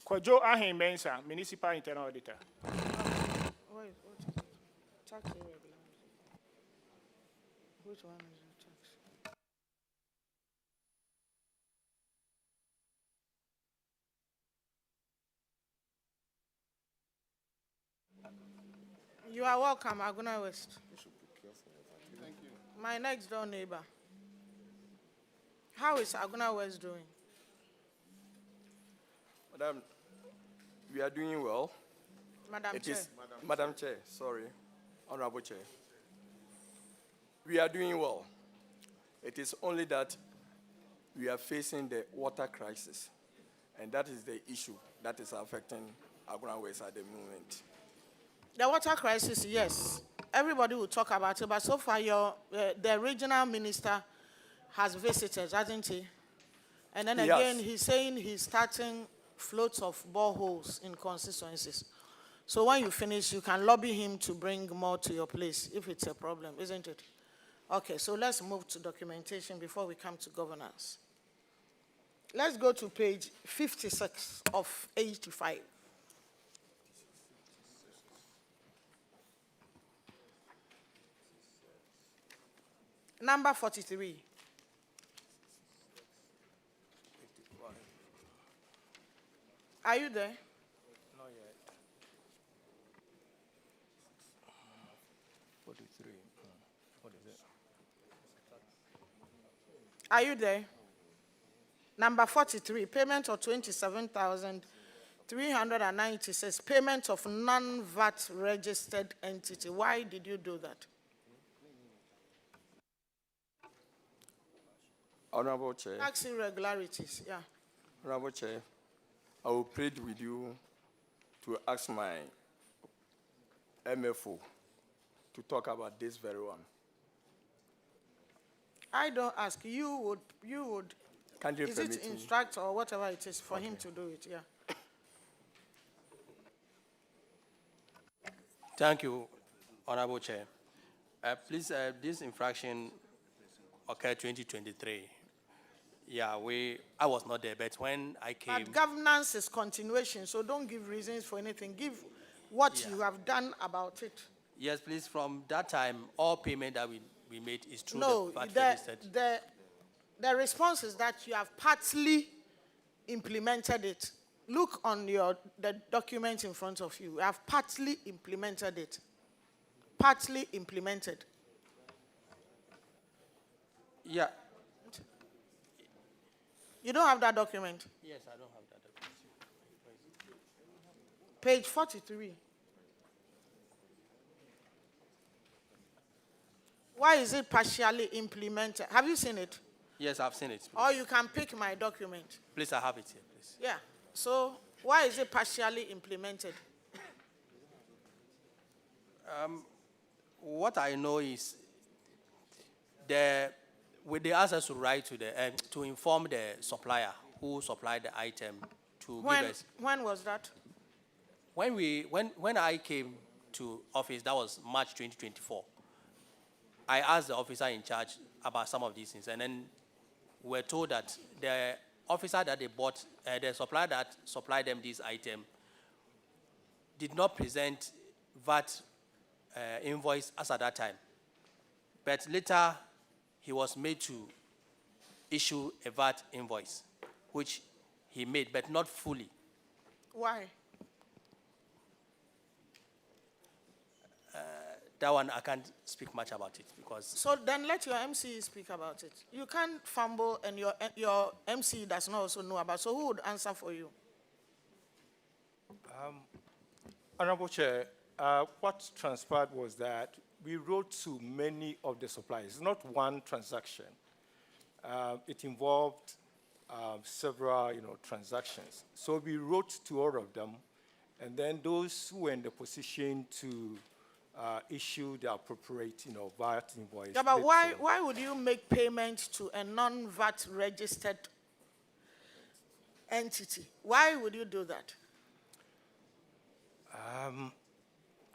Kwajo Ahin Mensa, municipal internal auditor. What is it? Tax irregularities. Which one is it? Tax. You are welcome, Agona West. Thank you. My next door neighbor. How is Agona West doing? Madam, we are doing well. Madam Chair. Madam Chair, sorry. Honorable Chair. We are doing well. It is only that we are facing the water crisis, and that is the issue that is affecting Agona West at the moment. The water crisis, yes. Everybody will talk about it, but so far the regional minister has visited, hasn't he? And then again, he's saying he's starting floats of boreholes in constituencies. So when you finish, you can lobby him to bring more to your place if it's a problem, isn't it? Okay, so let's move to documentation before we come to governance. Let's go to page 56 of 85. Number 43. Are you there? Not yet. 43. What is it? Are you there? Number 43, payment of 27,396, payment of non-VAT registered entity. Why did you do that? Honorable Chair. Tax irregularities, yeah. Honorable Chair, I will plead with you to ask my MFO to talk about this very one. I don't ask. You would. Can you is permit it me? instruct or whatever it is for him to do it? Yeah. Thank you, Honorable Chair. Please, this infraction occurred 2023. Yeah, I was not there, but when I came... But governance is continuation, so don't give reasons for anything. Give what you have done about it. Yes, please, from that time, all payment that we made is through No, the VAT registered. the response is that you have partly implemented it. Look on the document in front of you. You have partly implemented it. Partly implemented. Yeah. You don't have that document? Yes, I don't have that document. Page 43. Why is it partially implemented? Have you seen it? Yes, I've seen it. Please. Or you can pick my document. Please, I have it here, please. Yeah. So why is it partially implemented? What I know is with the access to write to to inform the supplier who supplied the item to give us. When was that? When I came to office, that was March 2024. I asked the officer in charge about some of these things, and then we were told that the officer that they bought, the supplier that supplied them this item, did not present VAT invoice as at that time. But later, he was made to issue a VAT invoice, which he made, but not fully. Why? That one, I can't speak much about it because... So then let your MC speak about it. You can't fumble and your MC does not also know about it. So who would answer for you? Honorable Chair, what transpired was that we wrote to many of the suppliers, not one transaction. It involved several, transactions. So we wrote to all of them, and then those who were in the position to issue the appropriate, VAT invoice. Yeah, but why would you make payment to a non-VAT registered entity? Why would you do that?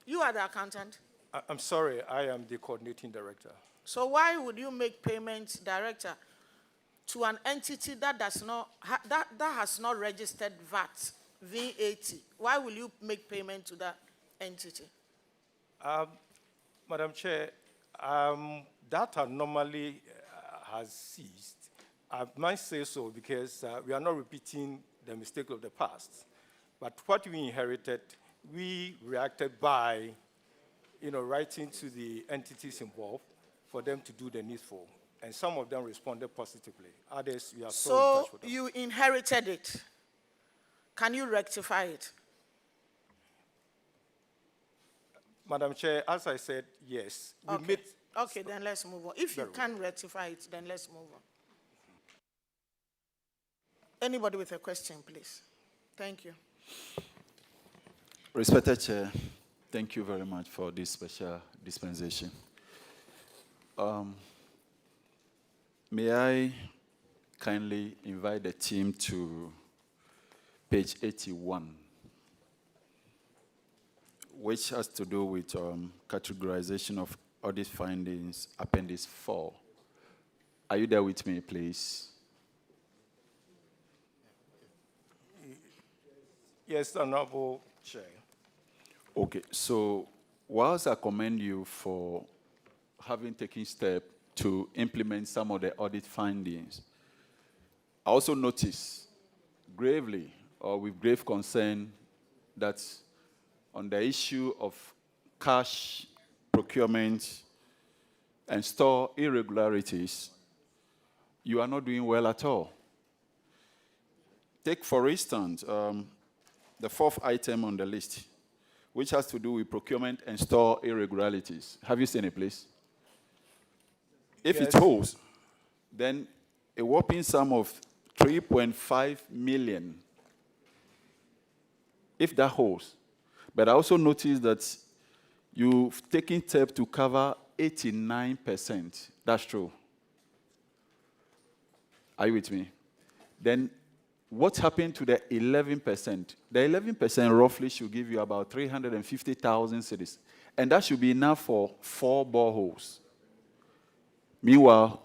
You are the accountant. I'm sorry, I am the coordinating director. So why would you make payments, director, to an entity that does not that has not registered VAT? Why will you make payment to that entity? Madam Chair, that normally has ceased. I might say so because we are not repeating the mistake of the past. But what we inherited, we reacted by, writing to the entities involved for them to do the needful. And some of them responded positively. Others, we are so in touch with them. So you inherited it. Can you rectify it? Madam Chair, as I said, yes. Okay, then let's move on. If you can rectify it, then let's move on. Anybody with a question, please? Thank you. Respected Chair, thank you very much for this special dispensation. May I kindly invite the team to page 81, which has to do with categorization of audit findings, Appendix 4. Are you there with me, please? Yes, Honorable Chair. Okay, so whilst I commend you for having taken steps to implement some of the audit findings, I also notice gravely, or with grave concern, that on the issue of cash procurement and store irregularities, you are not doing well at all. Take, for instance, the fourth item on the list, which has to do with procurement and store irregularities. Have you seen it, please? If it holds, then a whopping sum of 3.5 million, if that holds. But I also noticed that You've taken steps to cover 89%. That's true. Are you with me? Then what happened to the 11%? The 11% roughly should give you about 350,000 cedis. And that should be enough for 4 boreholes. Meanwhile,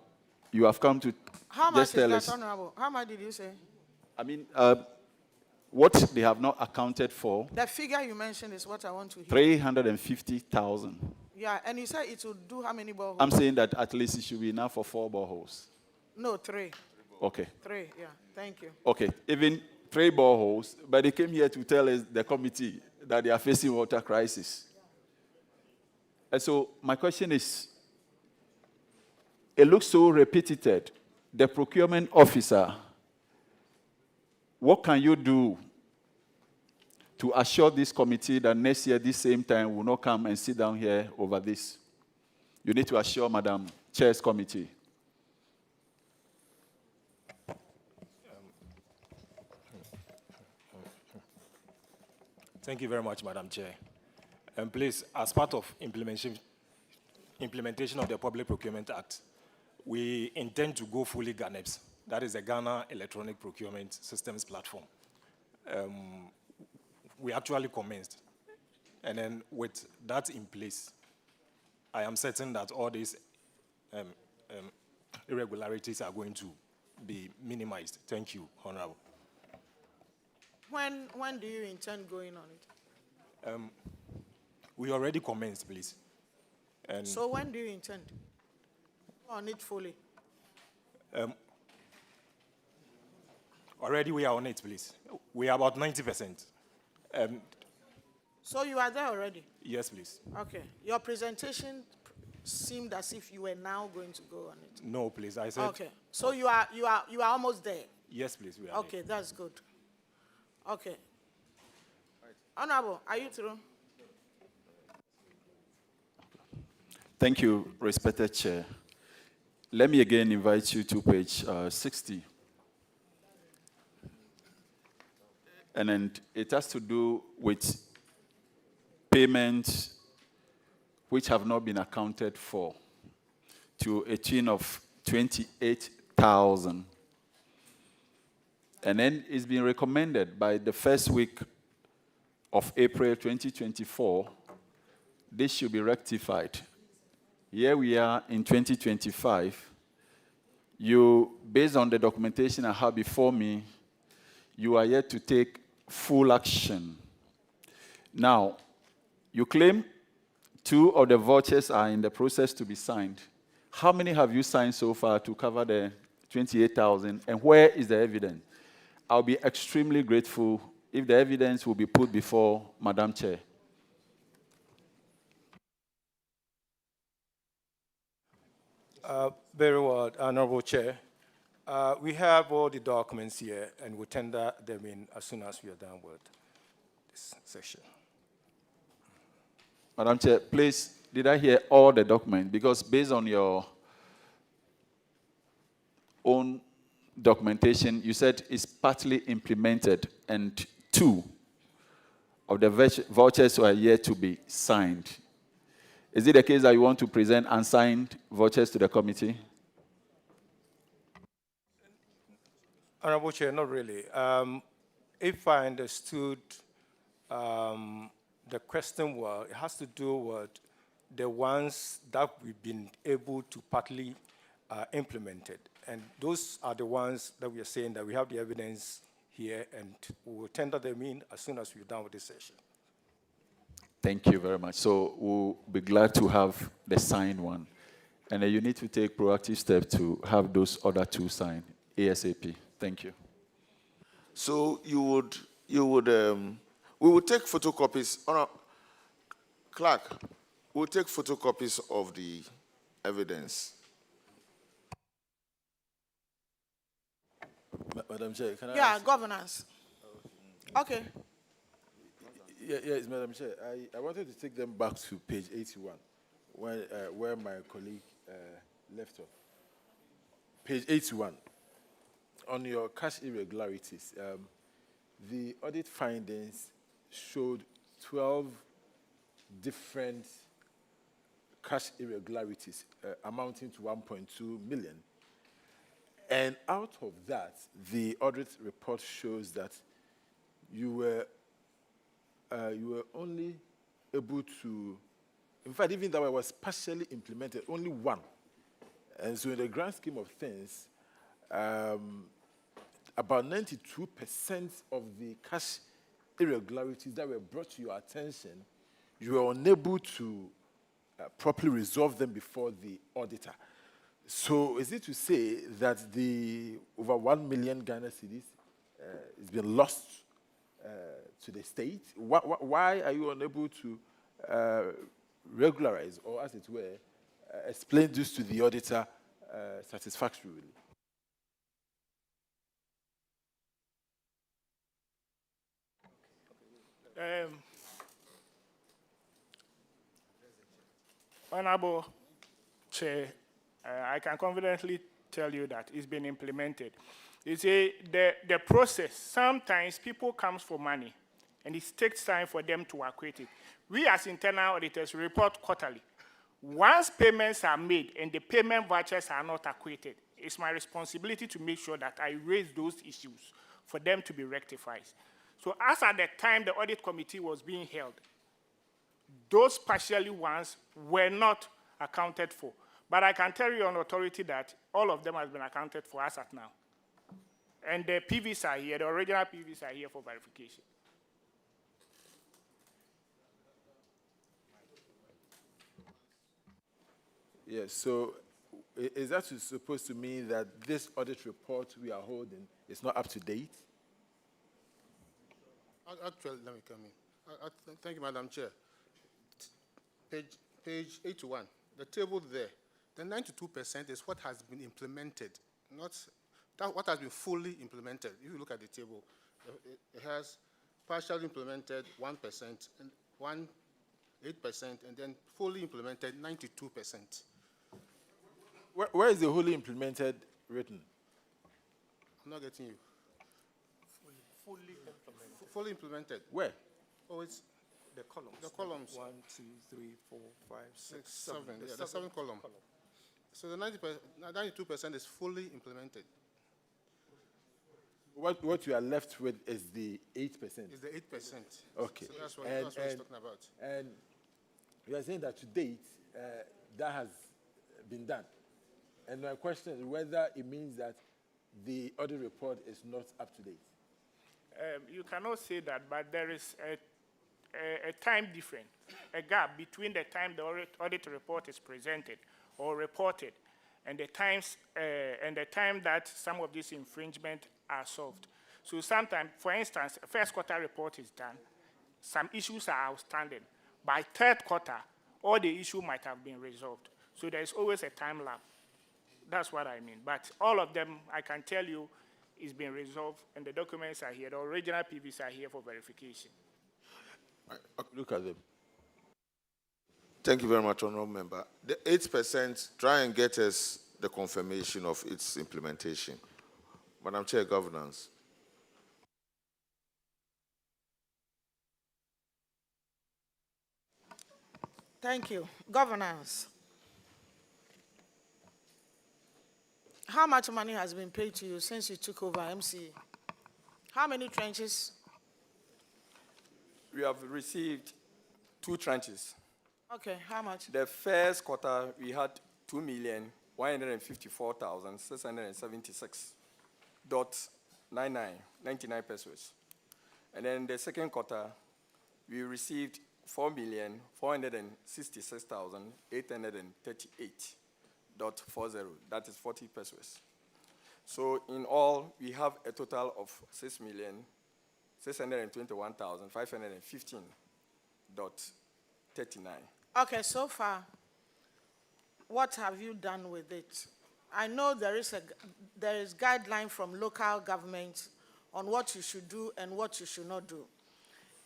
you have come to How much just tell is us. that, Honorable? How much did you say? I mean, what they have not accounted for, The figure you mentioned is what I want to hear. 350,000. Yeah, and you said it will do how many boreholes? I'm saying that at least it should be enough for 4 boreholes. No, 3. Okay. 3, yeah. Thank you. Okay, even 3 boreholes, but they came here to tell us, the committee, that they are facing water crisis. And so my question is, it looks so repeated. The procurement officer, what can you do to assure this committee that next year, this same time, will not come and sit down here over this? You need to assure Madam Chair's committee. Thank you very much, Madam Chair. And please, as part of implementation of the Public Procurement Act, we intend to go fully GANEPS. That is the Ghana Electronic Procurement Systems Platform. We actually commenced. And then with that in place, I am certain that all these irregularities are going to be minimized. Thank you, Honorable. When do you intend going on it? We already commenced, please. And So when do you intend? On it fully. already we are on it, please. We are about 90%. So you are there already? Yes, please. Okay. Your presentation seemed as if you were now going to go on it. No, please. I said. Okay. So you are almost there. Yes, please. We are. Okay, that's good. Okay. Honorable, are you through? Thank you, respected Chair. Let me again invite you to page 60. And then it has to do with payments which have not been accounted for to a tune of 28,000. And then it's been recommended by the first week of April 2024, this should be rectified. Here we are in 2025. You, based on the documentation I have before me, you are yet to take full action. Now, you claim 2 of the vouchers are in the process to be signed. How many have you signed so far to cover the 28,000, and where is the evidence? I'll be extremely grateful if the evidence will be put before Madam Chair. Very well, Honorable Chair. We have all the documents here, and we'll tender them in as soon as we are done with this session. Madam Chair, please, did I hear all the documents? Because based on your own documentation, you said it's partly implemented, and 2 of the vouchers were yet to be signed. Is it the case that you want to present unsigned vouchers to the committee? Honorable Chair, not really. If I understood the question well, it has to do with the ones that we've been able to partly implement it. And those are the ones that we are saying that we have the evidence here, and we will tender them in as soon as we're done with this session. Thank you very much. So we'll be glad to have the signed one. And you need to take proactive steps to have those other 2 signed ASAP. Thank you. So we would take photocopies. Clerk, we'll take photocopies of the evidence. Madam Chair, can I Yeah, governance. Okay. Yes, Madam Chair. I wanted to take them back to page 81, where my colleague left off. Page 81. On your cash irregularities, the audit findings showed 12 different cash irregularities amounting to 1.2 million. And out of that, the audit report shows that you were only able to, in fact, even though it was partially implemented, only one. And so in the grand scheme of things, about 92% of the cash irregularities that were brought to your attention, you were unable to properly resolve them before the auditor. So is it to say that the over 1 million Ghana cedis has been lost to the state? Why are you unable to regularize, or as it were, explain this to the auditor satisfactorily? Honorable Chair, I can confidently tell you that it's been implemented. You see, the process, sometimes people come for money, and it takes time for them to acquit it. We as internal auditors report quarterly. Once payments are made and the payment vouchers are not acquitted, it's my responsibility to make sure that I raise those issues for them to be rectified. So as at the time the audit committee was being held, those partially ones were not accounted for. But I can tell you on authority that all of them have been accounted for as at now. And the PVs are here, the original PVs are here for verification. Yes, so is that supposed to mean that this audit report we are holding is not up to date? Actually, let me come in. Thank you, Madam Chair. Page 81, the table there, the 92% is what has been implemented, not what has been fully implemented. If you look at the table, it has partially implemented 1% and 8%, and then fully implemented 92%. Where is the wholly implemented written? I'm not getting you. Fully implemented. Where? Oh, it's the columns. The columns. 1, 2, 3, 4, 5, 6, 7. 7. Yeah, the 7 column. So the 92% is fully implemented. What you are left with is the 8%. Is the 8%. Okay. So that's what he's talking about. And you are saying that to date, that has been done. And my question is whether it means that the audit report is not up to date. You cannot say that, but there is a time difference, a gap between the time the audit report is presented or reported and the time that some of these infringements are solved. So sometimes, for instance, first quarter report is done, some issues are outstanding. By third quarter, all the issue might have been resolved. So there is always a time lag. That's what I mean. But all of them, I can tell you, is being resolved, and the documents are here. The original PVs are here for verification. Look at them. Thank you very much, Honourable Member. The 8%, try and get us the confirmation of its implementation. Madam Chair, Governance. Thank you. Governance. How much money has been paid to you since you took over MCA? How many trenches? We have received 2 tranches. Okay, how much? The first quarter, we had 2,154,676.99 pesos. And then the second quarter, we received 4,466,838.40. That is 40 pesos. So in all, we have a total of 621,515.39. Okay, so far, what have you done with it? I know there is guideline from local government on what you should do and what you should not do.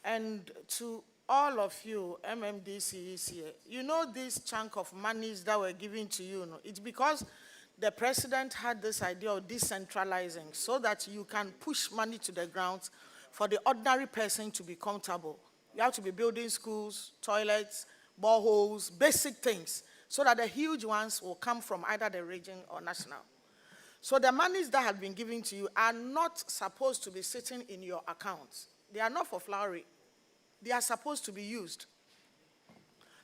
And to all of you, MMDA'S here, you know this chunk of monies that were given to you, it's because the president had this idea of decentralizing so that you can push money to the ground for the ordinary person to be comfortable. You have to be building schools, toilets, boreholes, basic things, so that the huge ones will come from either the region or national. So the monies that have been given to you are not supposed to be sitting in your accounts. They are not for flowery. They are supposed to be used.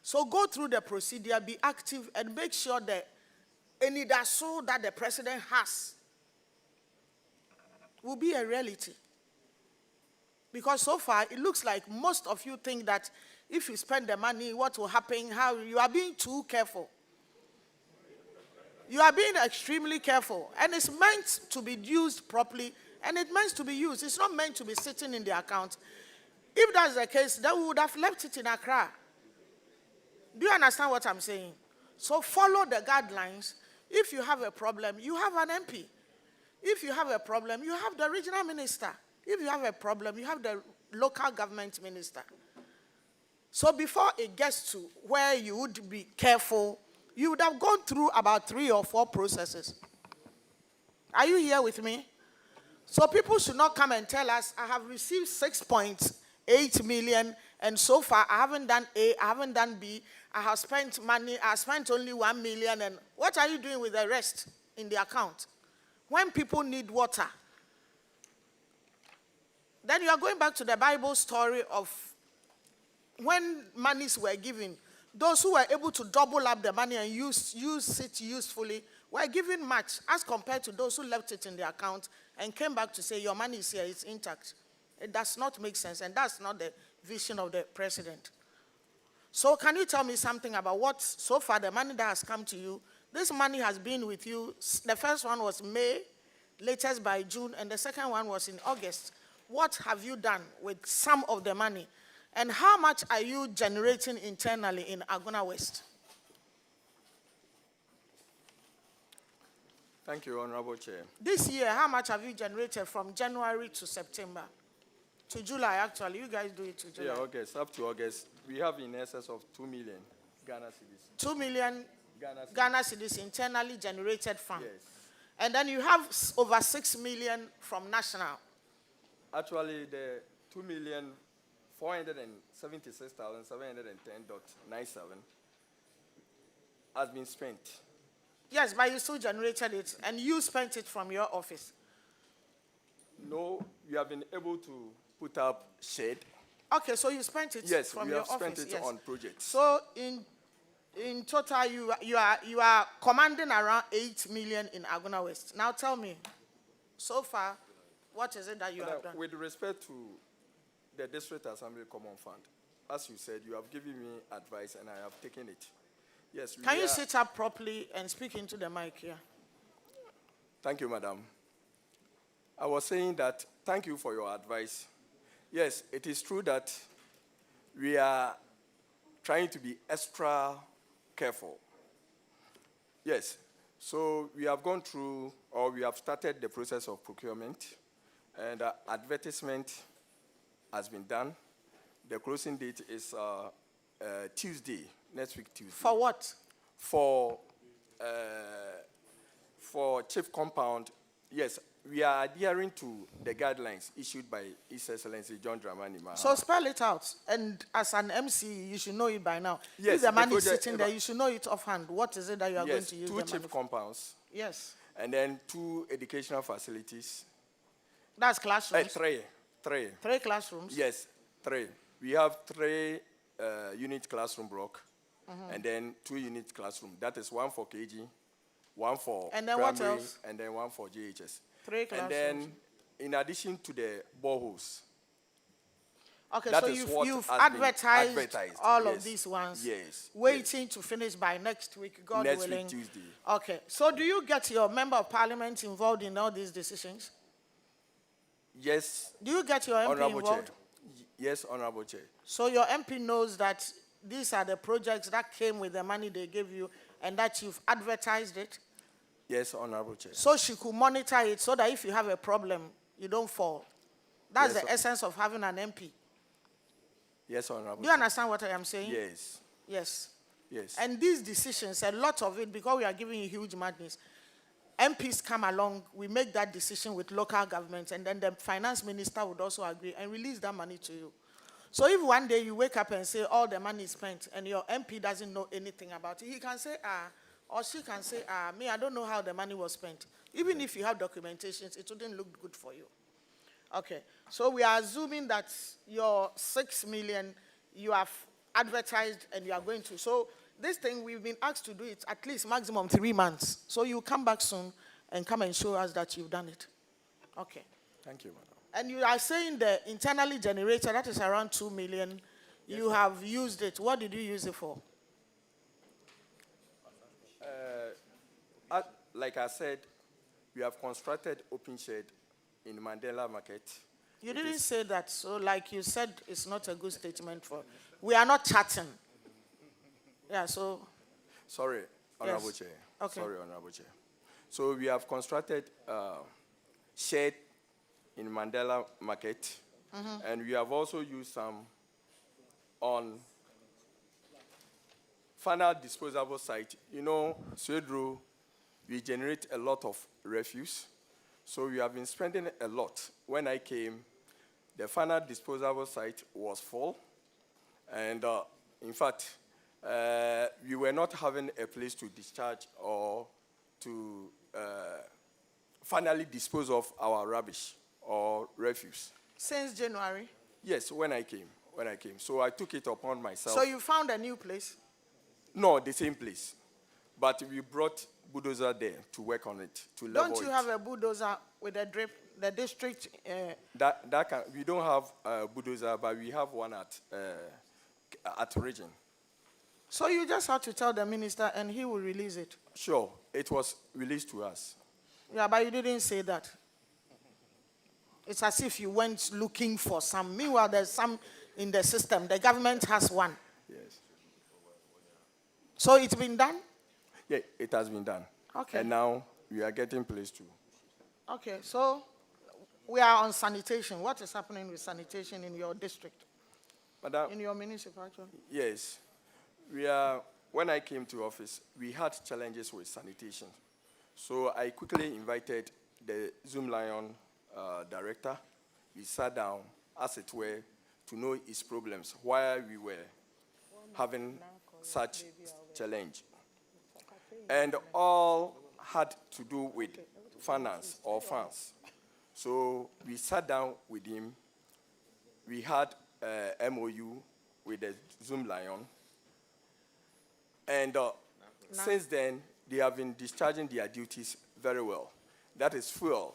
So go through the procedure, be active, and make sure that any soul that the president has will be a reality. Because so far, it looks like most of you think that if you spend the money, what will happen, how you are being too careful. You are being extremely careful. And it's meant to be used properly, and it's meant to be used. It's not meant to be sitting in the account. If that's the case, then we would have left it in Accra. Do you understand what I'm saying? So follow the guidelines. If you have a problem, you have an MP. If you have a problem, you have the regional minister. If you have a problem, you have the local government minister. So before it gets to where you would be careful, you would have gone through about 3 or 4 processes. Are you here with me? So people should not come and tell us, I have received 6.8 million, and so far I haven't done A, I haven't done B, I have spent money, I spent only 1 million, and what are you doing with the rest in the account? When people need water, then you are going back to the Bible story of when monies were given. Those who were able to double up the money and use it usefully were given much as compared to those who left it in the account and came back to say, your money is here, it's intact. It does not make sense, and that's not the vision of the president. So can you tell me something about what, so far, the money that has come to you? This money has been with you. The first one was May, latest by June, and the second one was in August. What have you done with some of the money? And how much are you generating internally in Agona West? Thank you, Honorable Chair. This year, how much have you generated from January to September? To July, actually. You guys do it to July. Yeah, August. Up to August, we have in excess of 2 million Ghana cedis. 2 million Ghana cedis internally generated fund. Yes. And then you have over 6 million from national. Actually, the 2,476,710.97 has been spent. Yes, but you still generated it, and you spent it from your office. No, we have been able to put up shed. Okay, so you spent it from your office. Yes, we have spent it on projects. So in total, you are commanding around 8 million in Agona West. Now tell me, so far, what is it that you have done? With respect to the District Assembly Common Fund, as you said, you have given me advice and I have taken it. Yes. Can you sit up properly and speak into the mic here? Thank you, Madam. I was saying that thank you for your advice. Yes, it is true that we are trying to be extra careful. Yes, so we have gone through, or we have started the process of procurement, and advertisement has been done. The closing date is Tuesday, next week Tuesday. For what? For chief compound, yes, we are adhering to the guidelines issued by His Excellency John Dramani Mahama. So spell it out, and as an MC, you should know it by now. Yes, if the money is sitting there, you should know it offhand. What is it that you are going to use? 2 chief compounds. Yes. And then 2 educational facilities. That's classrooms? 3. 3 classrooms? Yes, 3. We have 3 unit classroom block, and then 2 unit classroom. That is 1 for KG, 1 for and then primary, what else? and then 1 for JHS. 3 classrooms. And then, in addition to the boreholes. Okay, so you've advertised all of these ones. Yes. Waiting to finish by next week, God willing. Next week, Tuesday. Okay, so do you get your member of parliament involved in all these decisions? Yes. Do you get your MP Honorable involved? Chair. Yes, Honorable Chair. So your MP knows that these are the projects that came with the money they gave you and that you've advertised it? Yes, Honorable Chair. So she could monitor it so that if you have a problem, you don't fall. That's Yes, the essence of having an MP. Yes, Honorable Do you understand what I am saying? Yes. Yes. Yes. And these decisions, a lot of it, because we are giving you huge madness, MPs come along, we make that decision with local governments, and then the finance minister would also agree and release that money to you. So if one day you wake up and say all the money is spent and your MP doesn't know anything about it, he can say, or she can say, me, I don't know how the money was spent. Even if you have documentations, it wouldn't look good for you. Okay, so we are assuming that your 6 million, you have advertised and you are going to. So this thing, we've been asked to do it at least maximum 3 months. So you come back soon and come and show us that you've done it. Okay. Thank you, madam. And you are saying the internally generated, that is around 2 million. Yes, you have used it. What did you use it for? Like I said, we have constructed open shed in Mandela Market. You didn't say that, so like you said, it's not a good statement for. We are not chatting. Yeah, so. Sorry, Honorable Yes. Chair. Okay. Sorry, Honorable Chair. So we have constructed shed in Mandela Market, and we have also used some on final disposable site. You know, Swedro, we generate a lot of refuse. So we have been spending a lot. When I came, the final disposable site was full. And in fact, we were not having a place to discharge or to finally dispose of our rubbish or refuse. Since January? Yes, when I came. So I took it upon myself. So you found a new place? No, the same place. But we brought bulldozer there to work on it, to level it. Don't you have a bulldozer with a drip, the district? We don't have a bulldozer, but we have one at region. So you just have to tell the minister and he will release it? Sure, it was released to us. Yeah, but you didn't say that. It's as if you went looking for some. Meanwhile, there's some in the system. The government has one. Yes. So it's been done? Yeah, it has been done. Okay. And now we are getting place too. Okay, so we are on sanitation. What is happening with sanitation in your district? Madam, in your municipality? Yes. When I came to office, we had challenges with sanitation. So I quickly invited the Zoom Lion director. We sat down, as it were, to know his problems, why we were having such challenge. And all had to do with finance or funds. So we sat down with him. We had a MOU with the Zoom Lion. And since then, they have been discharging their duties very well. That is fuel.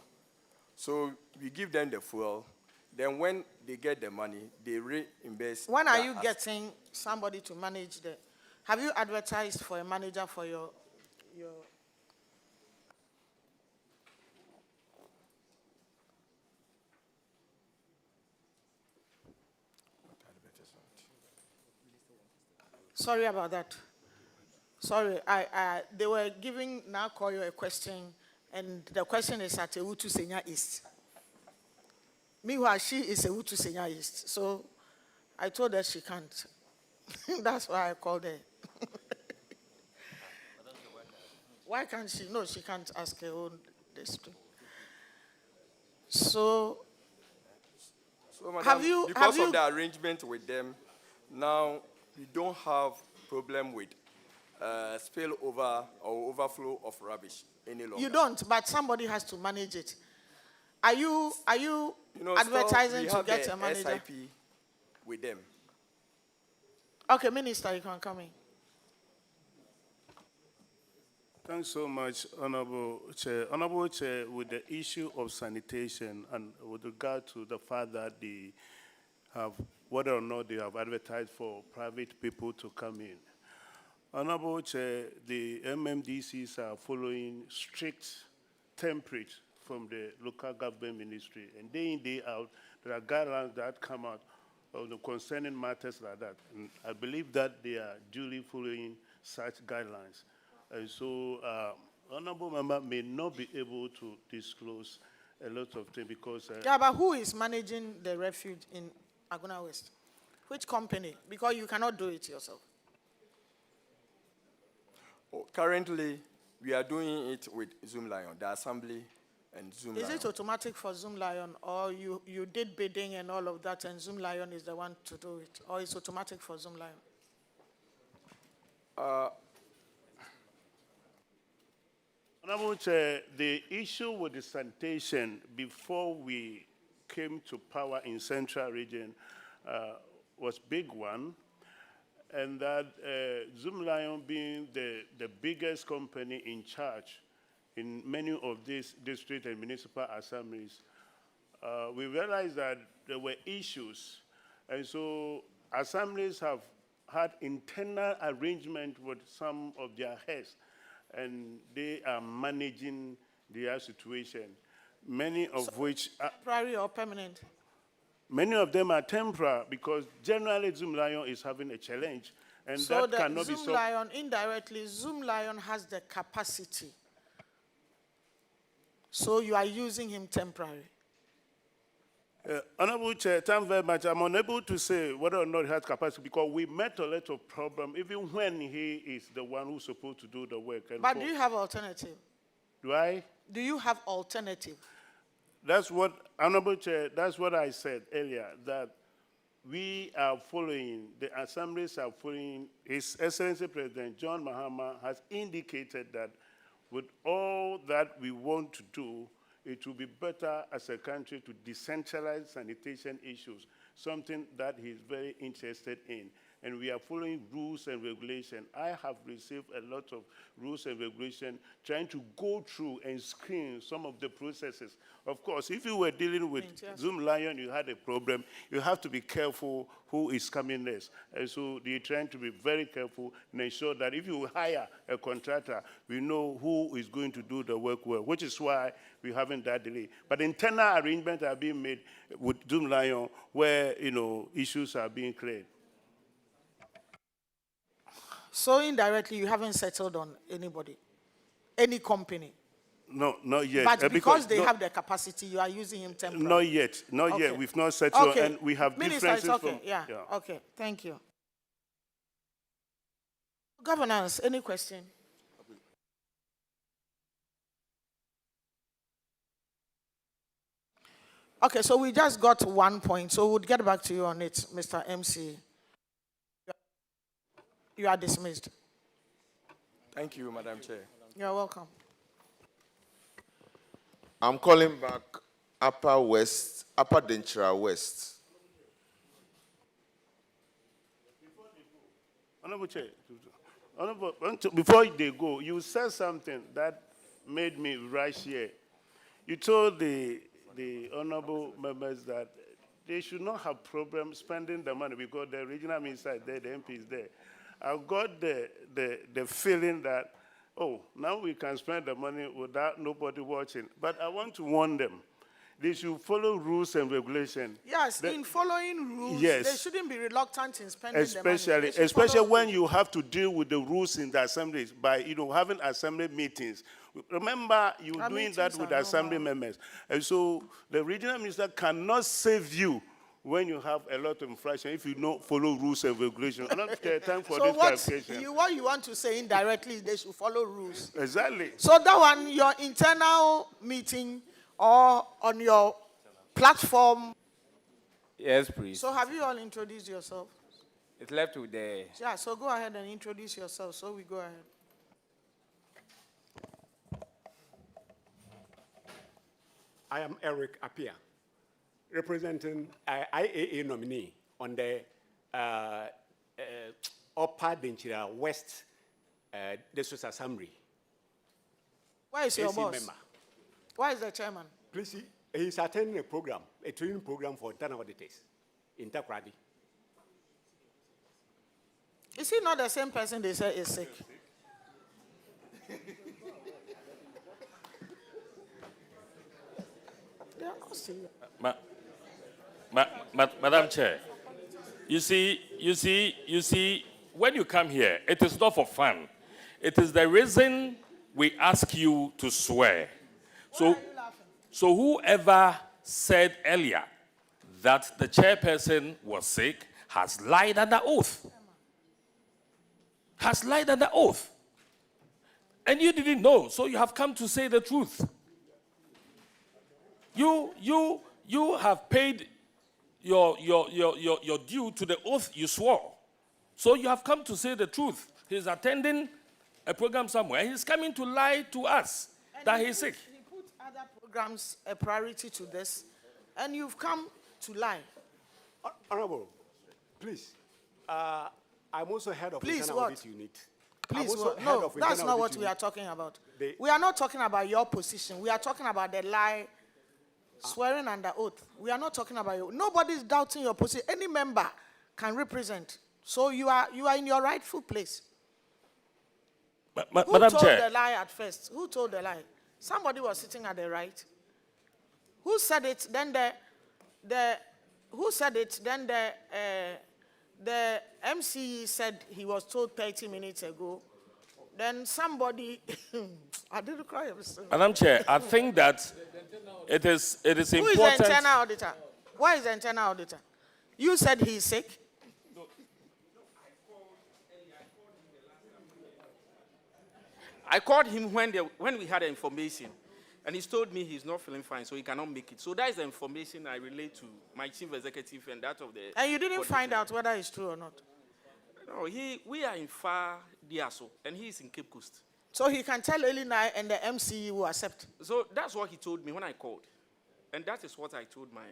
So we give them the fuel. Then when they get the money, they reimburse. When are you getting somebody to manage the... Have you advertised for a manager for your... Sorry about that. Sorry, they were giving now call you a question, and the question is at Ewutu Senior East. Meanwhile, she is Ewutu Senior East, so I told her she can't. That's why I called her. Why can't she? No, she can't ask her own district. So madam, because of the arrangement with them, now we don't have problem with spillover or overflow of rubbish any longer. You don't, but somebody has to manage it. Are you advertising to get a manager? SIP with them. Okay, Minister, you can come in. Thanks so much, Honorable Chair. Honorable Chair, with the issue of sanitation and with regard to the fact that they have, whether or not they have advertised for private people to come in. Honorable Chair, the MMDA'S are following strict template from the local government ministry, and day in, day out, there are guidelines that come out concerning matters like that. And I believe that they are duly following such guidelines. And so, Honorable Member may not be able to disclose a lot of things because... yeah, but who is managing the refuge in Agona West? Which company? Because you cannot do it yourself. Currently, we are doing it with Zoom Lion, the assembly and Zoom Is Lion. it automatic for Zoom Lion, or you did bidding and all of that, and Zoom Lion is the one to do it, or it's automatic for Zoom Lion? Honorable Chair, the issue with the sanitation before we came to power in Central Region was big one, and that Zoom Lion being the biggest company in charge in many of these district and municipal assemblies, we realized that there were issues, and so assemblies have had internal arrangement with some of their heads, and they are managing their situation, many of which are temporary or permanent? many of them are temporary because generally Zoom Lion is having a challenge, and So that cannot be Zoom solved. Lion, indirectly, Zoom Lion has the capacity. So you are using him temporarily. Honorable Chair, thank you very much. I'm unable to say whether or not he has capacity because we met a lot of problems even when he is the one who's supposed to do the work. And But do you have alternative? do I? Do you have alternative? That's what, Honorable Chair, that's what I said earlier, that we are following, the assemblies are following, His Excellency President John Mahama has indicated that with all that we want to do, it will be better as a country to decentralize sanitation issues, something that he's very interested in. And we are following rules and regulations. I have received a lot of rules and regulations trying to go through and screen some of the processes. Of course, if you were dealing with Zoom Lion, you had a problem, you have to be careful who is coming next. And so they're trying to be very careful and ensure that if you hire a contractor, we know who is going to do the work well, which is why we haven't that delay. But internal arrangements are being made with Zoom Lion where, issues are being cleared. So indirectly, you haven't settled on anybody, any company. No, not yet. But because they have the capacity, you are using him temporarily. Not yet. We've not settled, Okay. and we have Minister, differences it's okay. from. Yeah. Okay. Thank you. Governance, any question? Okay, so we just got 1 point, so we'll get back to you on it, Mr. MC. You are dismissed. Thank you, Madam Chair. You're welcome. I'm calling back Upper Denkyira West. Honorable Chair, before they go, you said something that made me rush here. You told the honorable members that they should not have problems spending the money because the regional minister is there, the MP is there. I've got the feeling that, now we can spend the money without nobody watching. But I want to warn them. They should follow rules and regulations. Yes, in following rules, yes, they shouldn't be reluctant in spending the money. Especially when you have to deal with the rules in the assemblies by having assembly meetings. Remember, you're doing that with assembly members. And so the regional minister cannot save you when you have a lot of infraction if you don't follow rules and regulations. I'm not time for this clarification. What you want to say indirectly is they should follow rules. Exactly. So that one, your internal meeting or on your platform. Yes, please. So have you all introduced yourself? It's left with the... Yeah, so go ahead and introduce yourself. So we go ahead. I am Eric Appiah, representing IAA nominee on the Upper Denkyira West District Assembly. Where is your AC boss? member. Where is the chairman? Please, he's attending a program, a training program for internal auditors in Takoradi. Is he not the same person they say is sick? They are not serious. Madam Chair, you see, when you come here, it is not for fun. It is the reason we ask you to swear. So whoever said earlier that the chairperson was sick has lied under oath. Has lied under oath. And you didn't know, so you have come to say the truth. You have paid your due to the oath you swore. So you have come to say the truth. He's attending a program somewhere. He's coming to lie to us that he's sick. He put other programs a priority to this, and you've come to lie. Honorable, please. I'm also head of Please, internal what? audit unit. Please, I'm also what? head No, of that's internal not audit what we unit. are talking about. They- We are not talking about your position. We are talking about the lie, swearing under oath. We are not talking about you. Nobody is doubting your position. Any member can represent. So you are in your rightful place. Who Madam told Chair. the lie at first? Who told the lie? Somebody was sitting at the right. Who said it? Then who said it? Then the MC said he was told 30 minutes ago. Then somebody, I didn't cry. Madam Chair, I think that it is Who is the important. internal auditor? Where is the internal auditor? You said he's sick. I called him when we had the information, and he told me he's not feeling fine, so he cannot make it. So that is the information I relate to my chief executive and that of the... And you didn't find out whether it's true or not? No, we are in Far Diaso, and he is in Cape Coast. So he can tell Elina and the MC will accept. So that's what he told me when I called. And that is what I told my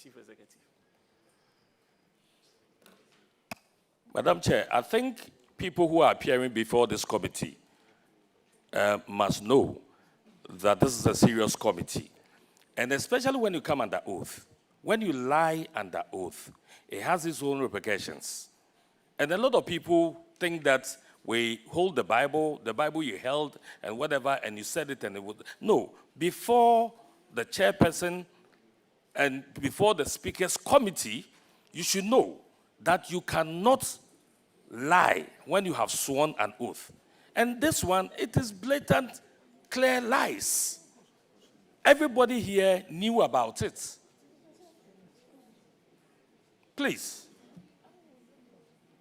chief executive. Madam Chair, I think people who are appearing before this committee must know that this is a serious committee. And especially when you come under oath. When you lie under oath, it has its own repercussions. And a lot of people think that we hold the Bible you held, and whatever, and you said it, and it would. No, before the chairperson and before the speaker's committee, you should know that you cannot lie when you have sworn an oath. And this one, it is blatant, clear lies. Everybody here knew about it. Please.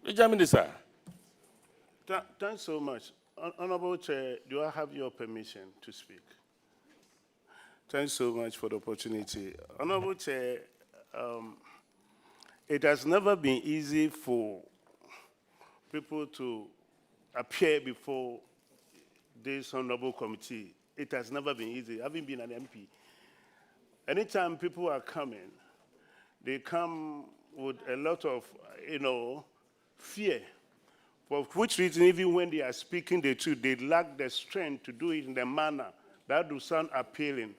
Mr. Minister. Thanks so much. Honorable Chair, do I have your permission to speak? Thanks so much for the opportunity. Honorable Chair, it has never been easy for people to appear before this honorable committee. It has never been easy, having been an MP. Anytime people are coming, they come with a lot of, fear. For which reason, even when they are speaking the truth, they lack the strength to do it in the manner that will sound appealing.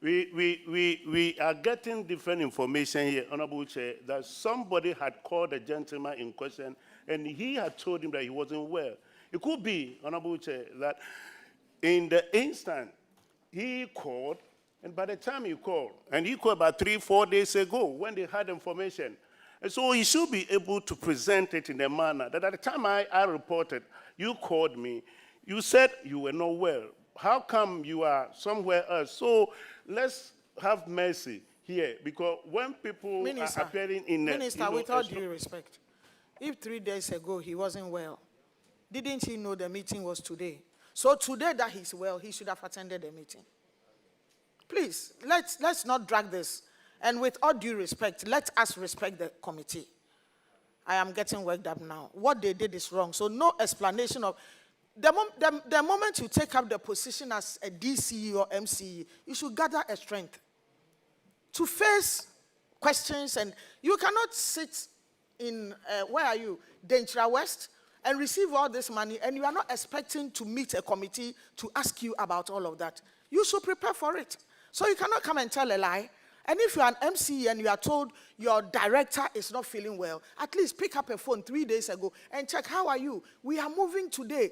We are getting different information here, Honorable Chair, that somebody had called the gentleman in question, and he had told him that he wasn't well. It could be, Honorable Chair, that in the instant he called, and by the time he called about 3-4 days ago when they had information. And so he should be able to present it in a manner that at the time I reported, you called me, you said you were not well. How come you are somewhere else? So let's have mercy here, because when people are appearing in a... Minister, with all due respect, if 3 days ago he wasn't well, didn't he know the meeting was today? So today that he's well, he should have attended the meeting. Please, let's not drag this. And with all due respect, let us respect the committee. I am getting worked up now. What they did is wrong. So no explanation of... The moment you take up the position as a DCE or MCE, you should gather a strength to face questions. And you cannot sit in, where are you, Denkyira West, and receive all this money, and you are not expecting to meet a committee to ask you about all of that. You should prepare for it. So you cannot come and tell a lie. And if you are an MCE and you are told your director is not feeling well, at least pick up a phone 3 days ago and check, how are you? We are moving today.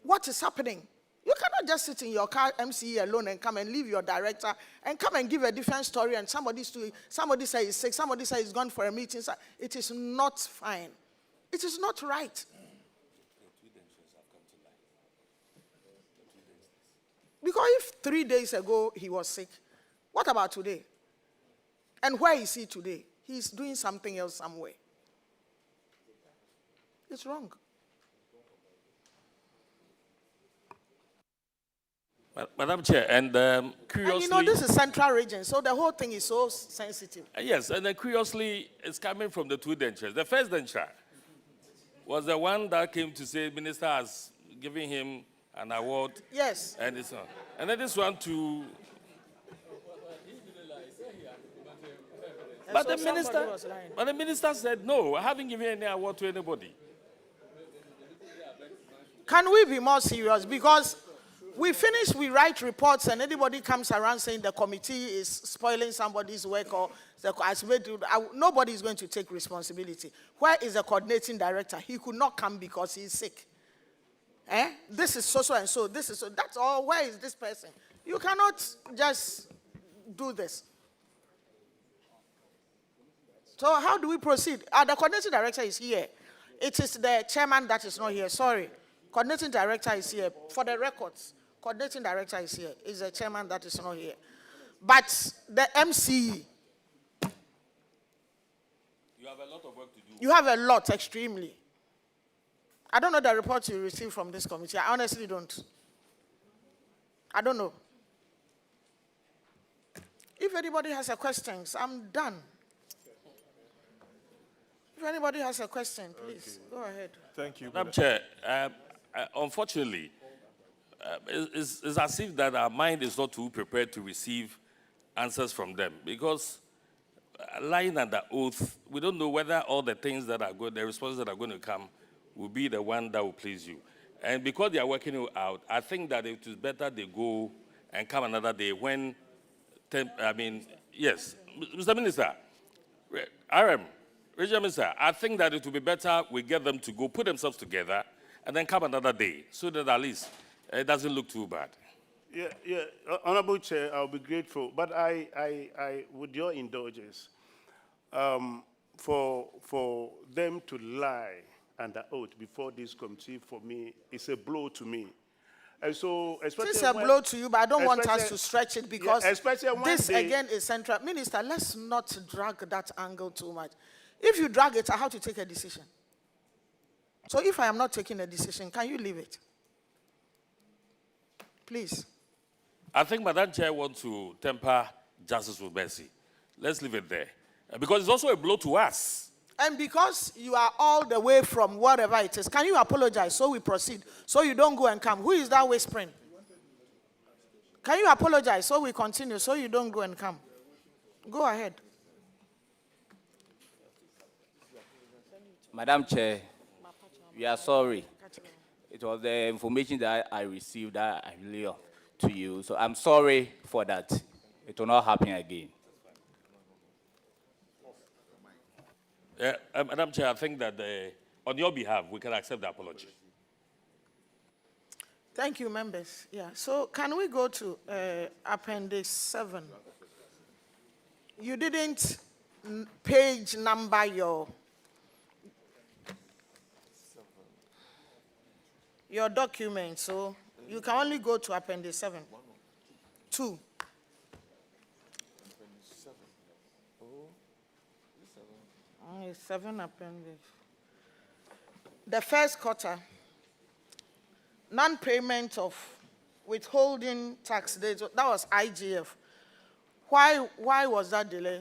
What is happening? You cannot just sit in your car, MCE alone, and come and leave your director and come and give a different story, and somebody says he's sick, somebody says he's gone for a meeting. It is not fine. It is not right. Because if 3 days ago he was sick, what about today? And where is he today? He's doing something else somewhere. It's wrong. Madam Chair, and curiously... And you know, this is central region, so the whole thing is so sensitive. Yes, and then curiously, it's coming from the two dentures. The first denture was the one that came to say minister has given him an award. Yes. And this one. And then this one too. But the minister said, no, I haven't given any award to anybody. Can we be more serious? Because we finish, we write reports, and anybody comes around saying the committee is spoiling somebody's work or nobody is going to take responsibility. Where is the coordinating director? He could not come because he's sick. This is so and so. This is so. That's all. Where is this person? You cannot just do this. So how do we proceed? The coordinating director is here. It is the chairman that is not here. Sorry. Coordinating director is here. For the records, coordinating director is here. It's the chairman that is not here. But the MCE. You have a lot of work to do. You have a lot, extremely. I don't know the report you received from this committee. I honestly don't. I don't know. If anybody has a question, I'm done. If anybody has a question, please, go ahead. Thank you. Madam Chair, unfortunately, it's as if that our mind is not too prepared to receive answers from them, because lying under oath, we don't know whether all the things that are good, the responses that are going to come, will be the one that will please you. And because they are working it out, I think that it is better they go and come another day when, yes, Mr. Minister, Regional Minister, I think that it will be better we get them to go put themselves together and then come another day, so that at least it doesn't look too bad. Yeah, Honorable Chair, I'll be grateful, but I with your indulgence, for them to lie under oath before this committee, for me, it's a blow to me. And so, especially it's a blow to you, but I don't want us to stretch it because this again is central. Minister, let's not drag that angle too much. If you drag it, I have to take a decision. So if I am not taking a decision, can you leave it? Please. I think Madam Chair wants to temper justice with mercy. Let's leave it there. Because it's also a blow to us. And because you are all the way from whatever it is, can you apologize so we proceed, so you don't go and come? Who is that whispering? Can you apologize so we continue, so you don't go and come? Go ahead. Madam Chair, we are sorry. It was the information that I received that I relayed to you. So I'm sorry for that. It will not happen again. Madam Chair, I think that on your behalf, we can accept the apology. Thank you, members. Yeah, so can we go to Appendix 7? You didn't page number your document, so you can only go to Appendix 7. 2. Only 7 appendix. The first quarter, non-payment of withholding tax, that was IGF. Why was that delay?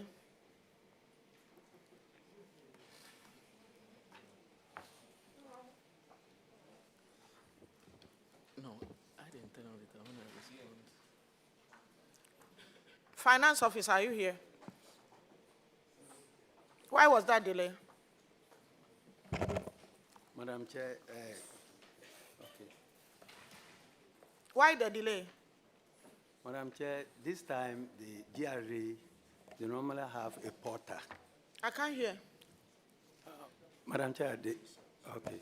No, I didn't tell it. I want to respond. Finance officer, are you here? Why was that delay? Madam Chair, okay. Why the delay? Madam Chair, this time the GRA, they normally have a porter. I can't hear. Madam Chair, okay.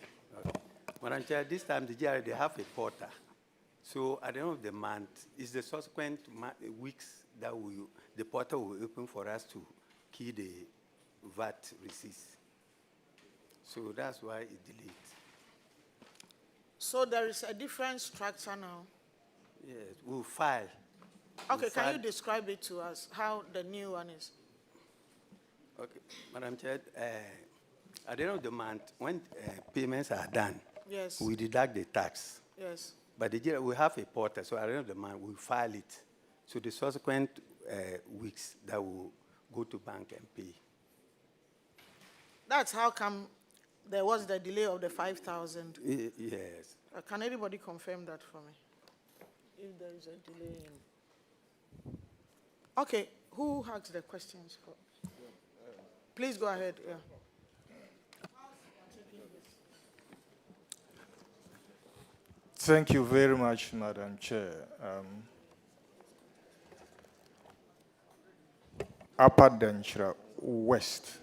Madam Chair, this time the GRA, they have a porter. So at the end of the month, it's the subsequent weeks that the portal will open for us to key the VAT receipts. So that's why it delayed. So there is a different structure now? Yes, we'll file. Okay, can you describe it to us, how the new one is? Okay, Madam Chair, at the end of the month, when payments are done, yes, we deduct the tax. Yes. But we have a portal, so at the end of the month, we file it. So the subsequent weeks, that will go to bank and pay. That's how come there was the delay of the 5,000. Yes. Can anybody confirm that for me? If there is a delay in... Okay, who has the questions? Please go ahead. Yeah. Thank you very much, Madam Chair. Upper Denkyira West.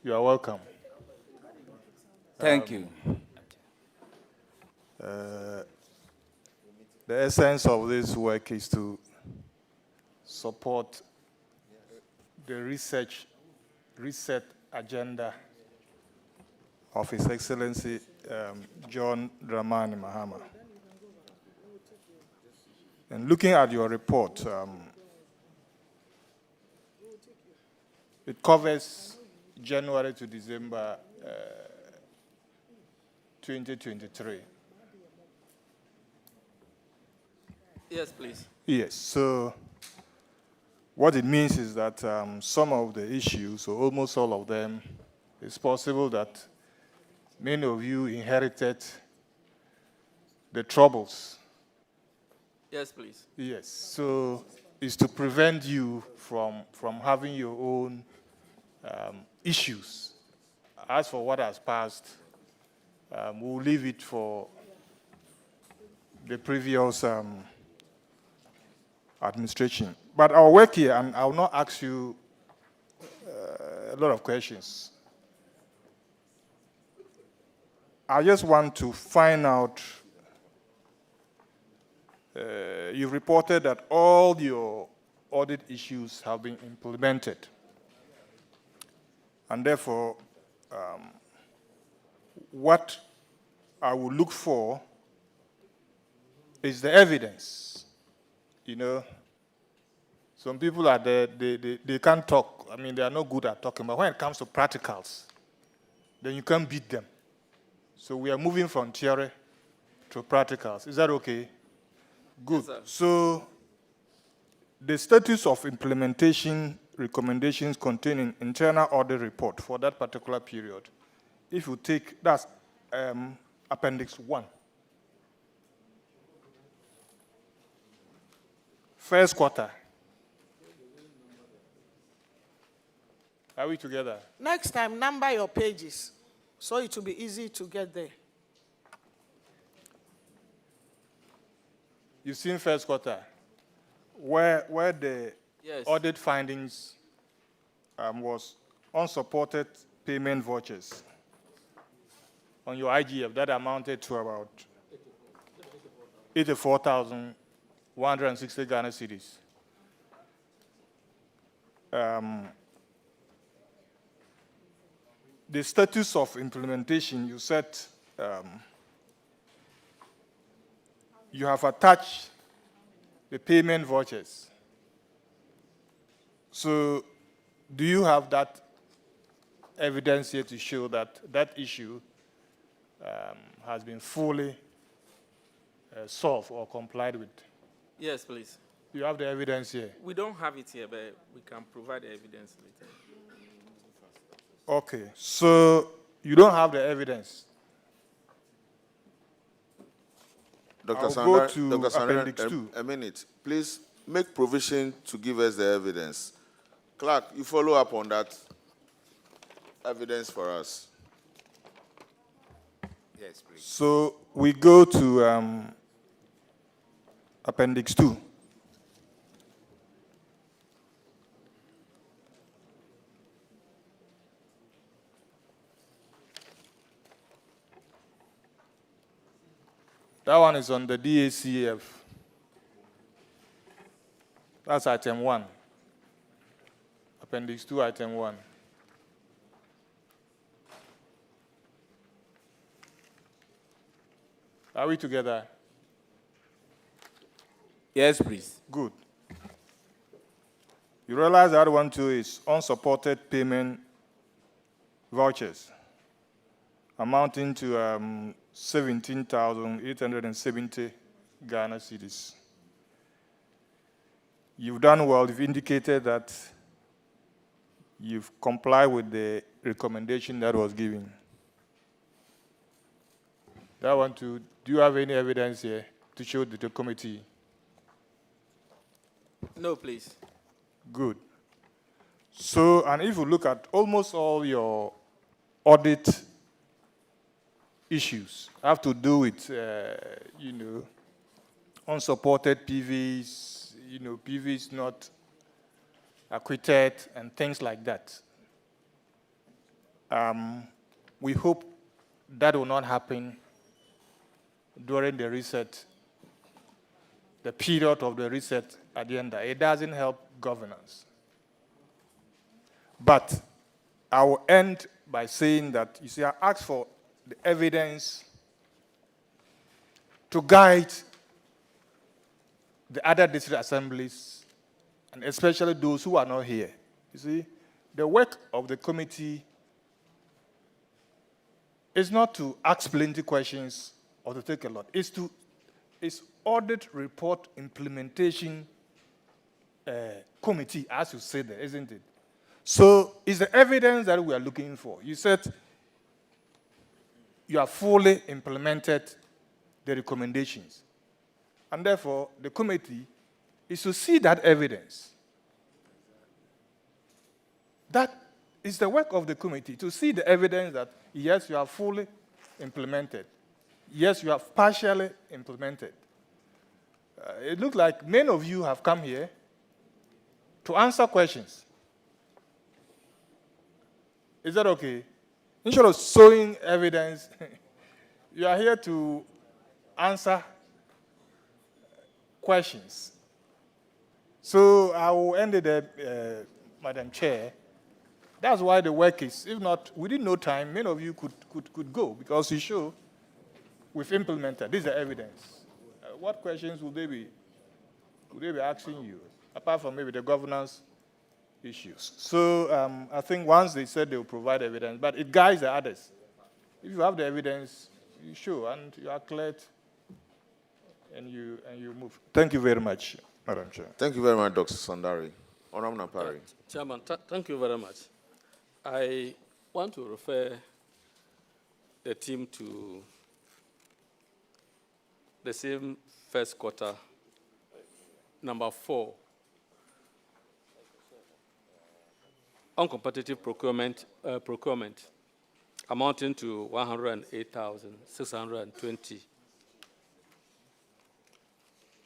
You are welcome. Thank you. The essence of this work is to support the reset agenda of His Excellency John Dramani Mahama. And looking at your report, it covers January to December 2023. Yes, please. Yes, so what it means is that some of the issues, or almost all of them, it's possible that many of you inherited the troubles. Yes, please. Yes, so it's to prevent you from having your own issues. As for what has passed, we'll leave it for the previous administration. But I'll work here, and I'll not ask you a lot of questions. I just want to find out, you reported that all your audit issues have been implemented. And therefore, what I will look for is the evidence. You know, some people are there, they can't talk. I mean, they are not good at talking. But when it comes to practicals, then you can't beat them. So we are moving from theory to practicals. Is that okay? Good. Yes, so the status of implementation recommendations contained in internal audit report for that particular period, if you take, that's Appendix 1. First quarter. Are we together? Next time, number your pages, so it will be easy to get there. You've seen first quarter, where the Yes. audit findings was unsupported payment vouchers on your IGF that amounted to about 84,160 Ghana cedis. The status of implementation, you said you have attached the payment vouchers. So do you have that evidence here to show that that issue has been fully solved or complied with? Yes, please. You have the evidence here? We don't have it here, but we can provide the evidence later. Okay, so you don't have the evidence. Dr. I'll Sandra, go to Dr. Sandra, Appendix 2. a minute. Please make provision to give us the evidence. Clerk, you follow up on that evidence for us. Yes, please. So we go to Appendix 2. That one is on the DACF. That's item 1. Appendix 2, item 1. Are we together? Yes, please. Good. You realize that one too is unsupported payment vouchers amounting to 17,870 Ghana cedis. You've done well. You've indicated that you've complied with the recommendation that was given. Do you have any evidence here to show to the committee? No, please. Good. So, and if you look at almost all your audit issues have to do with, unsupported PVs, PVs not acquitted and things like that. We hope that will not happen during the reset, the period of the reset agenda. It doesn't help governance. But I will end by saying that, you see, I asked for the evidence to guide the other district assemblies, and especially those who are not here. You see, the work of the committee is not to ask plenty questions or to take a lot. It's audit report implementation committee, as you said there, isn't it? So it's the evidence that we are looking for. You said you have fully implemented the recommendations. And therefore, the committee is to see that evidence. That is the work of the committee, to see the evidence that, yes, you have fully implemented. Yes, you have partially implemented. It looks like many of you have come here to answer questions. Is that okay? Instead of showing evidence, you are here to answer questions. So I will end it there, Madam Chair. That's why the work is, if not, within no time, many of you could go, because you show we've implemented. This is the evidence. What questions would they be asking you, apart from maybe the governance issues? So I think once they said they will provide evidence, but it guides the others. If you have the evidence, you show, and you are cleared, and you move. Thank you very much, Madam Chair. Thank you very much, Dr. Sandari. Honorable Nampari. Chairman, thank you very much. I want to refer the team to the same first quarter, number 4, uncompetitive procurement amounting to 108,620.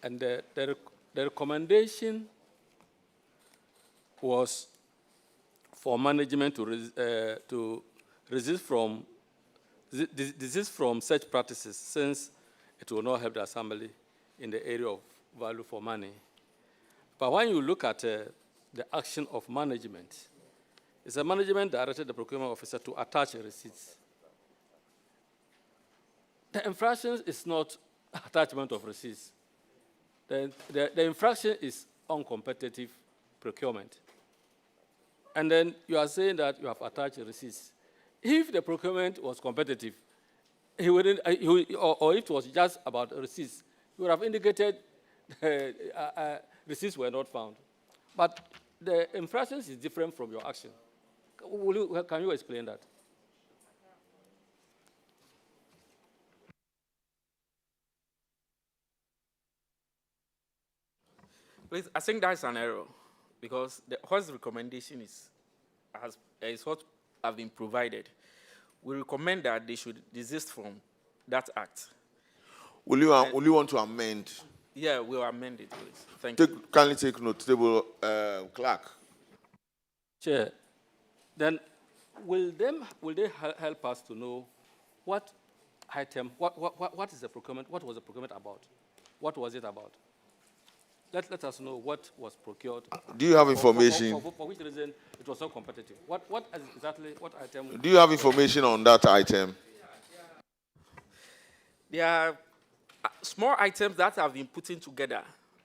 And the recommendation was for management to resist from such practices, since it will not help the assembly in the area of value for money. But when you look at the action of management, it's the management directed the procurement officer to attach receipts. The infraction is not attachment of receipts. The infraction is uncompetitive procurement. And then you are saying that you have attached receipts. If the procurement was competitive, he wouldn't, or if it was just about receipts, he would have indicated receipts were not found. But the infraction is different from your action. Can you explain that? Please, I think that's an error, because the HOS recommendation is what have been provided. We recommend that they should desist from that act. Will you want to amend? Yeah, we'll amend it, please. Thank you. Kindly take note, table clerk. Chair, then will they help us to know what item, what is the procurement, what was the procurement about? What was it about? Let us know what was procured. Do you have information? For which reason it was so competitive? What item? Do you have information on that item? There are small items that have been put in together.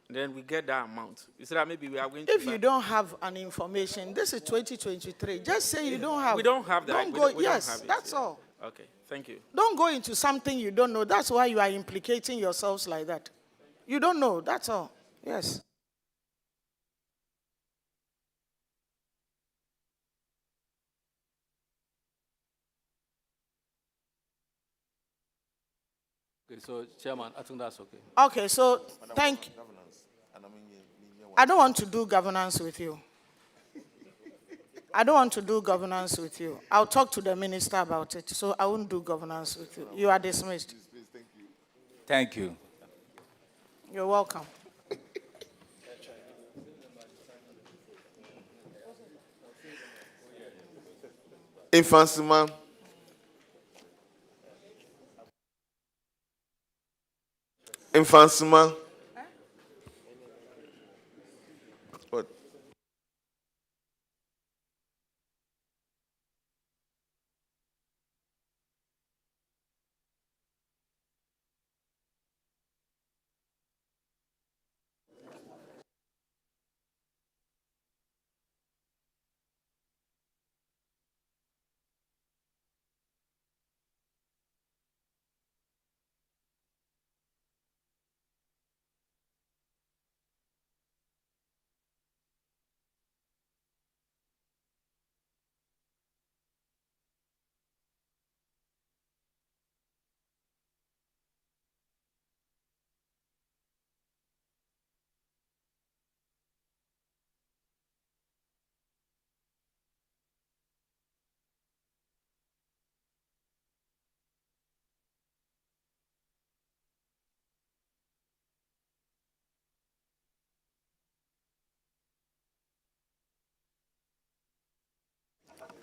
Then we get that amount. You see that maybe we are going to... If you don't have an information, this is 2023. Just say you don't have. We don't have that. Don't go. Yes, that's all. Okay, thank you. Don't go into something you don't know. That's why you are implicating yourselves like that. You don't know, that's all. Yes. Okay, so Chairman, I think that's okay. Okay, so thank. I don't want to do governance with you. I don't want to do governance with you. I'll talk to the minister about it, so I won't do governance with you. You are dismissed. Thank you. You're welcome. Infansima. Infansima. What?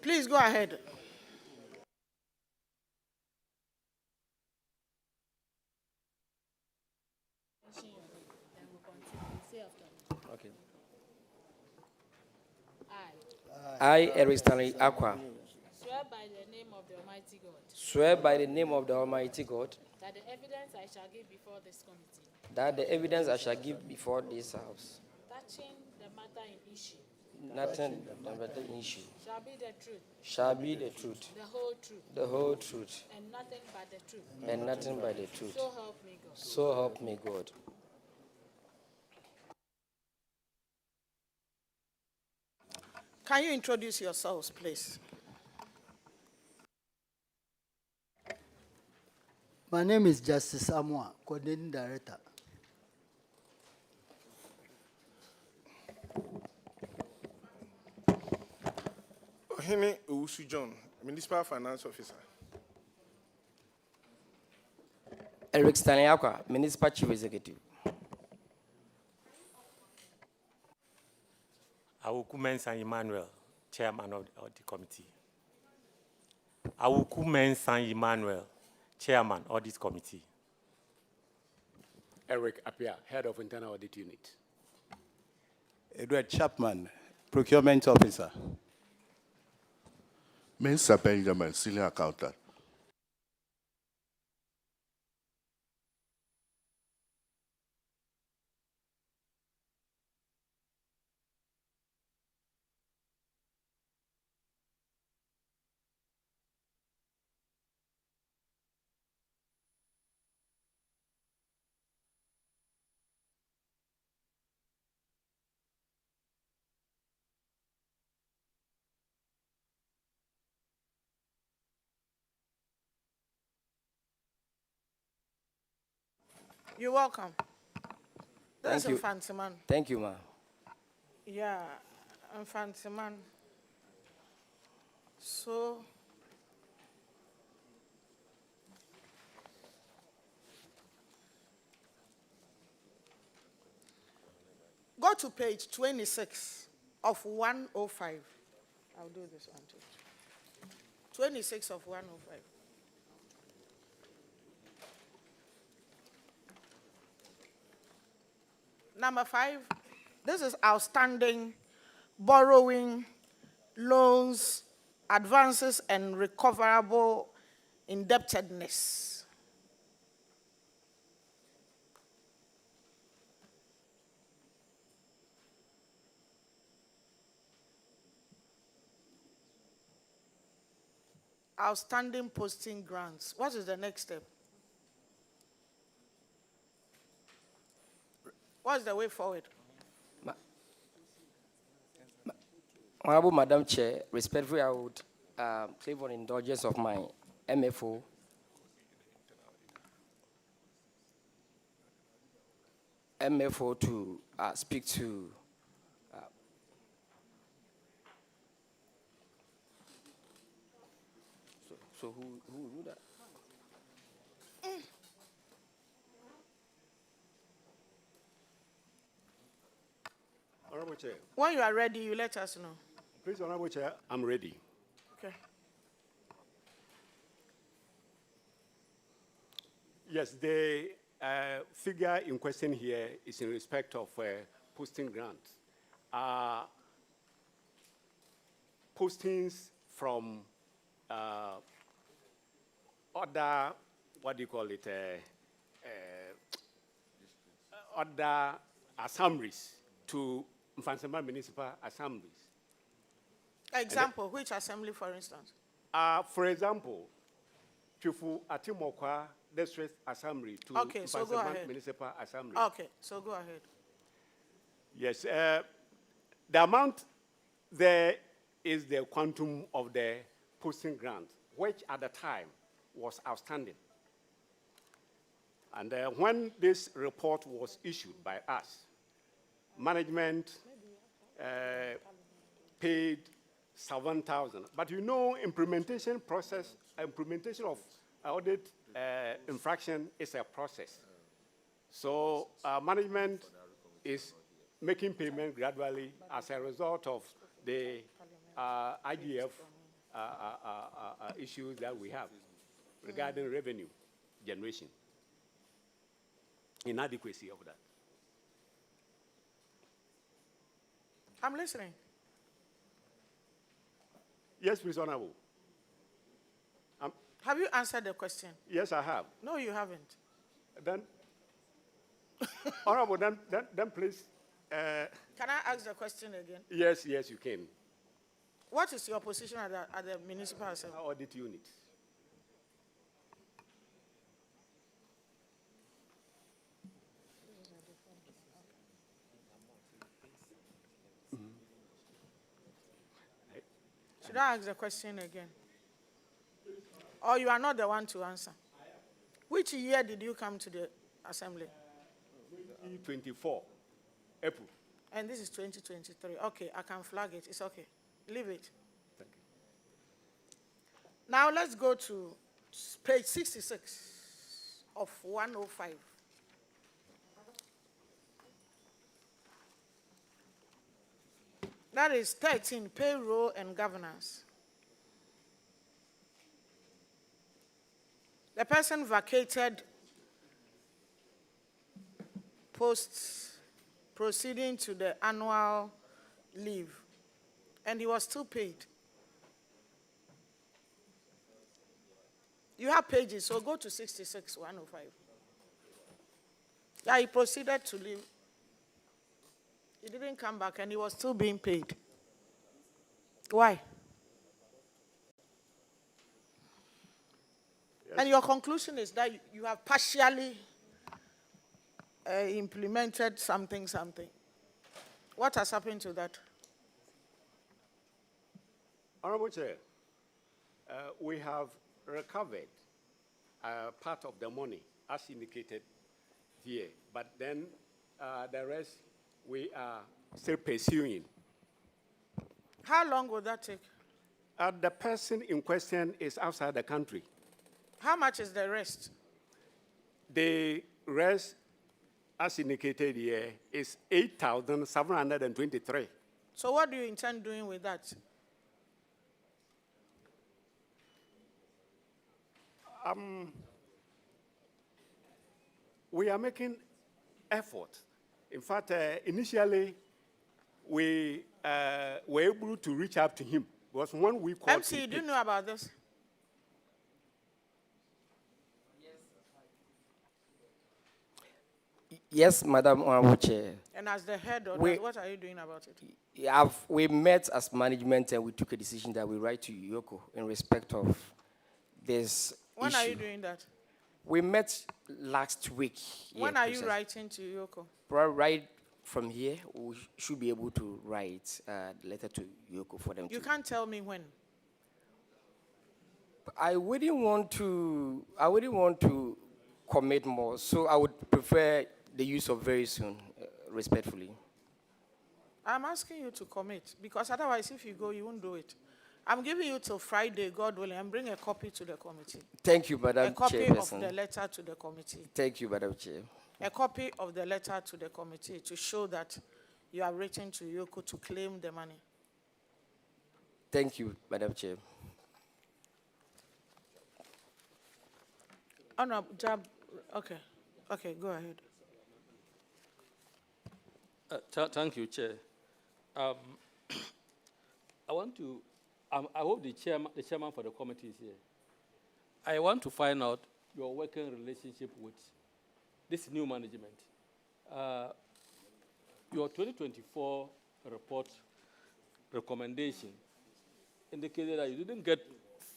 Please go ahead. Okay. I, Eric Stanley Aqua, Swear by the name of the Almighty God swear by the name of the Almighty God that the evidence I shall give before this committee that the evidence I shall give before this house, touching the matter in issue nothing but the issue, shall be the truth, shall be the truth, the whole truth, the whole truth, and nothing but the truth. and nothing but the truth. So help me God. So help me God. Can you introduce yourselves, please? My name is Justice Amwa, Coordinating Director. Ohene Owusu John, Municipal Finance Officer. Eric Stanley Aqua, Municipal Chief Executive. Awukumen Emmanuel, Chairman of the committee. Awukumen Emmanuel, Chairman Audit Committee. Eric Apia, Head of Internal Audit Unit. Edward Chapman, Procurement Officer. Mr. Benjamin, Senior Accountant. You're welcome. That's Thank you. Infantiman. Thank you, ma'am. Yeah, Infantiman. So, go to page 26 of 105. I'll do this one too. 26 of 105. Number 5, this is outstanding borrowing, loans, advances, and recoverable indebtedness. outstanding posting grants. What is the next step? What is the way forward? Honorable Madam Chair, respectfully, I would claim on indulgence of my MFO. MFO to speak to so who will do that? Honorable Chair. When you are ready, you let us know. Please, Honorable Chair, I'm ready. Okay. Yes, the figure in question here is in respect of posting grants. Postings from other, what do you call it, other assemblies to Mfansema Municipal Assemblies. Example, which assembly, for instance? For example, Chufu Atimokwa District Assembly to Okay, so go Mfansema ahead. Municipal Assembly. Okay, so go ahead. Yes, the amount there is the quantum of the posting grant, which at the time was outstanding. And when this report was issued by us, management paid 7,000. But you know, implementation of audit infraction is a process. So management is making payment gradually as a result of the IGF issues that we have regarding revenue generation, inadequacy of that. I'm listening. Yes, please, Honorable. Have you answered the question? Yes, I have. No, you haven't. Then, Honorable, then please. Can I ask the question again? Yes, you can. What is your position at the municipal assembly? Audit unit. Should I ask the question again? Or you are not the one to answer? Which year did you come to the assembly? 2024, April. And this is 2023. Okay, I can flag it. It's okay. Leave it. Thank you. Now let's go to page 66 of 105. That is 13, payroll and governance. The person vacated posts proceeding to the annual leave, and he was still paid. You have pages, so go to 66, 105. Yeah, he proceeded to leave. He didn't come back, and he was still being paid. Why? Yes. And your conclusion is that you have partially implemented something. What has happened to that? Honorable Chair, we have recovered part of the money as indicated here, but then the rest we are still pursuing. How long will that take? The person in question is outside the country. How much is the rest? The rest, as indicated here, is 8,723. So what do you intend doing with that? We are making effort. In fact, initially, we were able to reach out to him. It was one we called. MC, do you know about this? Yes, Madam Honorable Chair. And as the head of that, what are you doing about it? We met as management and we took a decision that we write to Yoko in respect of this When issue. are you doing that? We met last week. When here, are you precisely. writing to Yoko? Right from here, we should be able to write the letter to Yoko for them You to. can't tell me when. I wouldn't want to commit more, so I would prefer the use of very soon, respectfully. I'm asking you to commit, because otherwise if you go, you won't do it. I'm giving you till Friday, God willing, and bring a copy to the committee. Thank you, Madam A copy Chairperson. of the letter to the committee. Thank you, Madam Chair. A copy of the letter to the committee to show that you are written to Yoko to claim the money. Thank you, Madam Chair. Honorable Jab, okay. Okay, go ahead. Thank you, Chair. I want to, I hope the chairman for the committee is here. I want to find out your working relationship with this new management. Your 2024 report recommendation indicated that you didn't get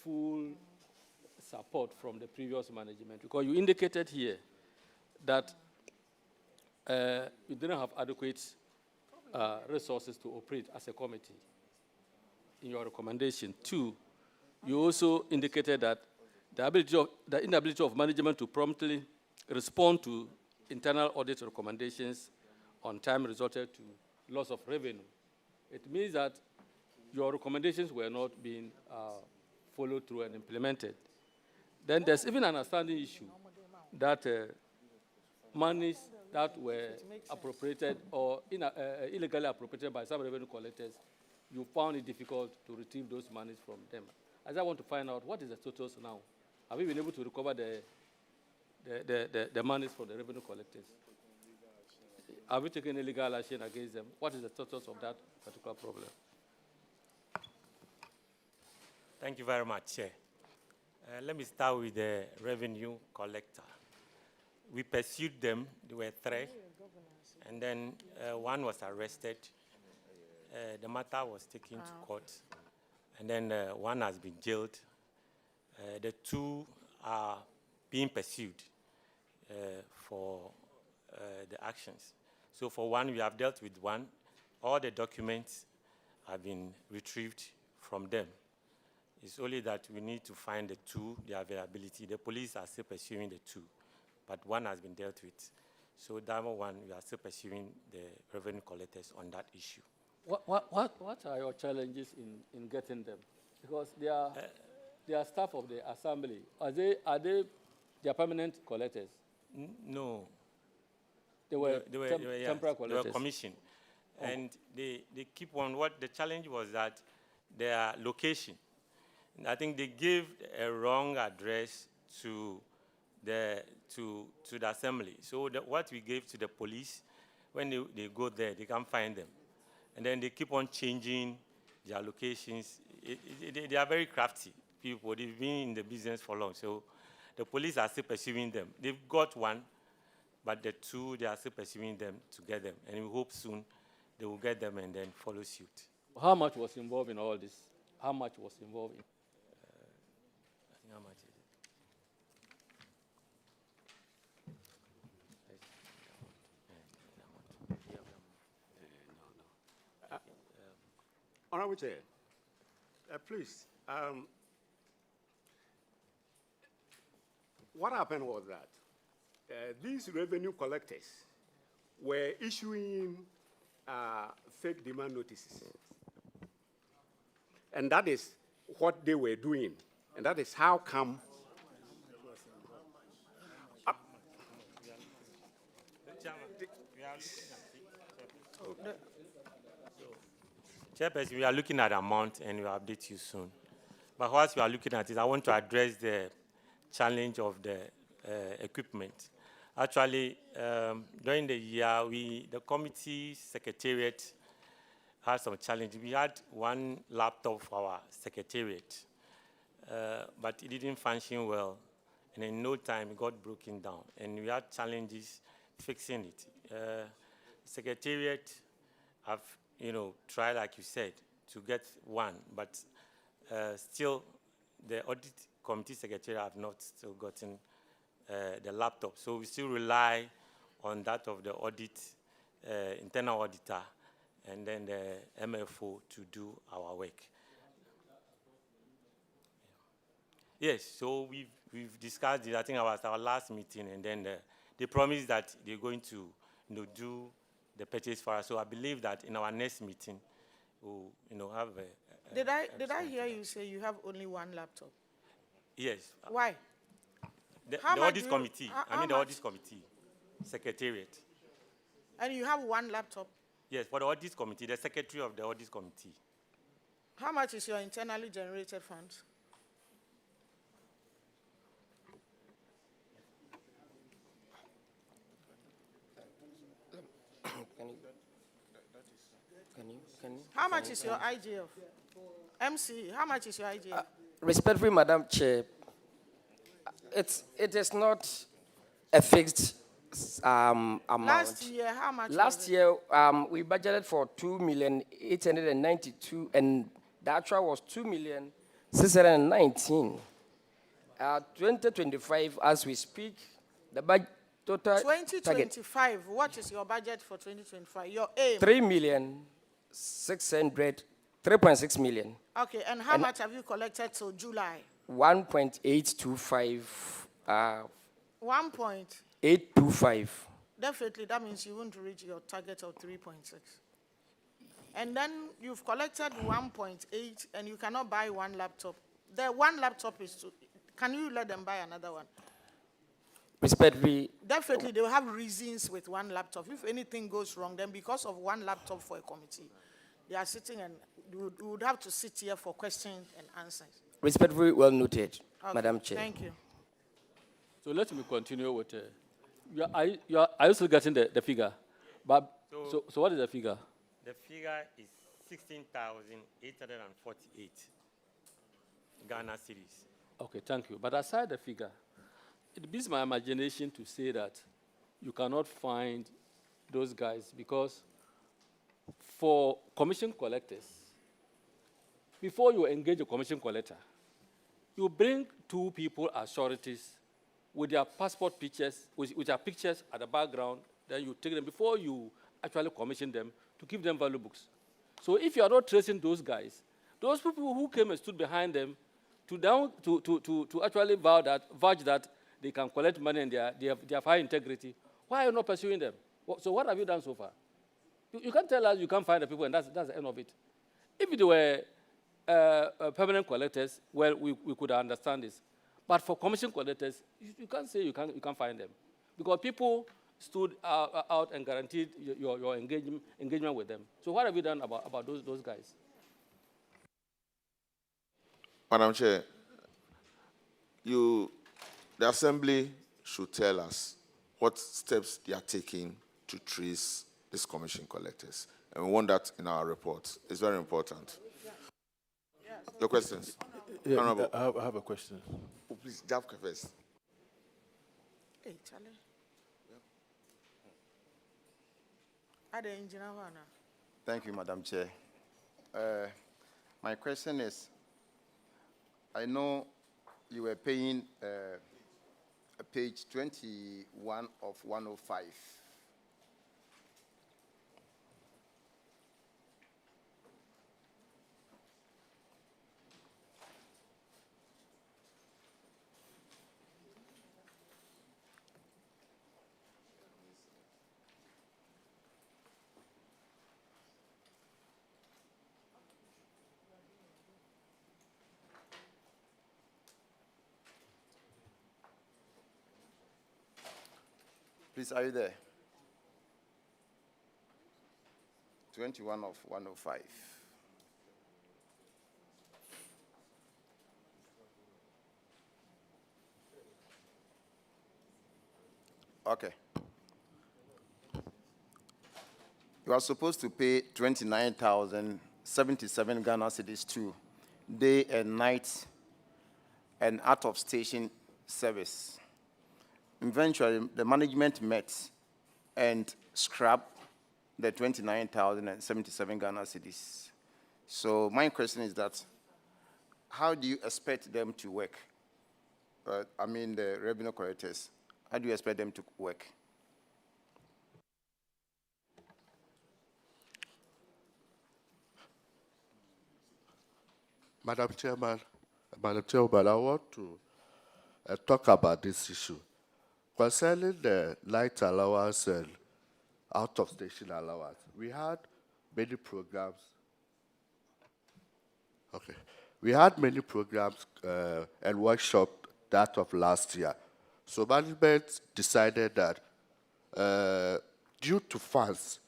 full support from the previous management, because you indicated here that you didn't have adequate resources to operate as a committee in your recommendation. Two, you also indicated that the inability of management to promptly respond to internal audit recommendations on time resulted to loss of revenue. It means that your recommendations were not being followed through and implemented. Then there's even an outstanding issue that monies that were appropriated or illegally appropriated by some revenue collectors, you found it difficult to retrieve those monies from them. As I want to find out, what is the totals now? Have we been able to recover the monies from the revenue collectors? Have we taken illegal action against them? What is the totals of that particular problem? Thank you very much, Chair. Let me start with the revenue collector. We pursued them. There were three. And then one was arrested. The matter was taken to court. And then one has been jailed. The two are being pursued for the actions. So for one, we have dealt with one. All the documents have been retrieved from them. It's only that we need to find the two, the availability. The police are still pursuing the two, but one has been dealt with. So that one, we are still pursuing the revenue collectors on that issue. What are your challenges in getting them? Because they are staff of the assembly. Are they permanent collectors? No. They were temporary collectors. They were commissioned. Oh. And they keep on, what the challenge was that their location, I think they gave a wrong address to the assembly. So what we gave to the police, when they go there, they can't find them. And then they keep on changing their locations. They are very crafty people. They've been in the business for long. So the police are still pursuing them. They've got one, but the two, they are still pursuing them to get them. And we hope soon they will get them and then follow suit. How much was involved in all this? How much was involved in? How much is it? Honorable Chair, please, what happened was that these revenue collectors were issuing fake demand notices. And that is what they were doing. And that is how come. Chairperson, we are looking at amount and we will update you soon. But whilst we are looking at it, I want to address the challenge of the equipment. Actually, during the year, the committee secretariat had some challenge. We had one laptop for our secretariat, but it didn't function well. And in no time, it got broken down. And we had challenges fixing it. Secretariat have, tried, like you said, to get one, but still the audit committee secretary have not still gotten the laptop. So we still rely on that of the audit, internal auditor, and then the MFO to do our work. Yes, so we've discussed it. I think it was our last meeting, and then they promised that they're going to do the purchase for us. So I believe that in our next meeting, we'll have a Did I hear you say you have only one laptop? yes. Why? The How much audit do you- committee, how- I how mean the much? audit committee, secretariat. And you have one laptop. Yes, for the audit committee, the secretary of the audit committee. How much is your internally generated funds? Can you? How much is your IGF? MC, how much is your IGF? Respectfully, Madam Chair, it is not a fixed amount. Last year, how much? Last year, we budgeted for 2,892,000, and the actual was 2,619,000. 2025, as we speak, the budget total target 2025, what is your budget for 2025? Your aim? 3.6 million. Okay, and how much have you collected till July? 1.825. 1.825. 825. Definitely, that means you won't reach your target of 3.6. And then you've collected 1.8, and you cannot buy one laptop. The one laptop is to, can you let them buy another one? Respectfully, Definitely, they will have reasons with one laptop. If anything goes wrong, then because of one laptop for a committee, they are sitting and you would have to sit here for questions and answers. respectfully well noted, Okay, Madam Chair. Thank you. So let me continue with, are you still getting the figure? But, so what is the figure? The figure is 16,848 Ghana cedis. Okay, thank you. But aside the figure, it beats my imagination to say that you cannot find those guys because for commission collectors, before you engage a commission collector, you bring two people as sureties with their passport pictures, with their pictures at the background, then you take them before you actually commission them to give them value books. So if you are not tracing those guys, those people who came and stood behind them to actually vouch that they can collect money and they have high integrity, why are you not pursuing them? So what have you done so far? You can't tell us you can't find the people and that's the end of it. If they were permanent collectors, well, we could understand this. But for commission collectors, you can't say you can't find them. Because people stood out and guaranteed your engagement with them. So what have you done about those guys? Madam Chair, the Assembly should tell us what steps they are taking to trace these commission collectors. And we want that in our report. It's very important. Your questions? Yeah, Honorable. I have a question. Oh, please, Javka first. Hey, Charlie. Are the engineer now? Thank you, Madam Chair. My question is, I know you were paying page 21 of 105. Please, are you there? 21 of 105. Okay. You are supposed to pay 29,077 Ghana cedis to day and night and out-of-station service. Eventually, the management met and scrapped the 29,077 Ghana cedis. So my question is that, how do you expect them to work? the revenue collectors, how do you expect them to work? Madam Chairman, I want to talk about this issue. Concerning the night allowance and out-of-station allowance, we had many programs. Okay. We had many programs and workshops that of last year. So management decided that due to funds,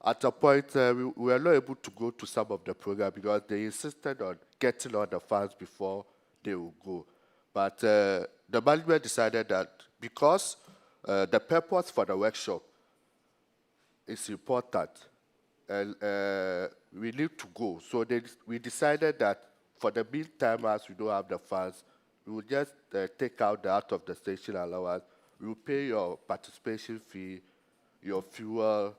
at a point, we were not able to go to some of the programs because they insisted on getting all the funds before they would go. But the management decided that because the purpose for the workshop is important and we need to go, so we decided that for the meantime, as we don't have the funds, we will just take out the out-of-the-station allowance. We will pay your participation fee, your fuel,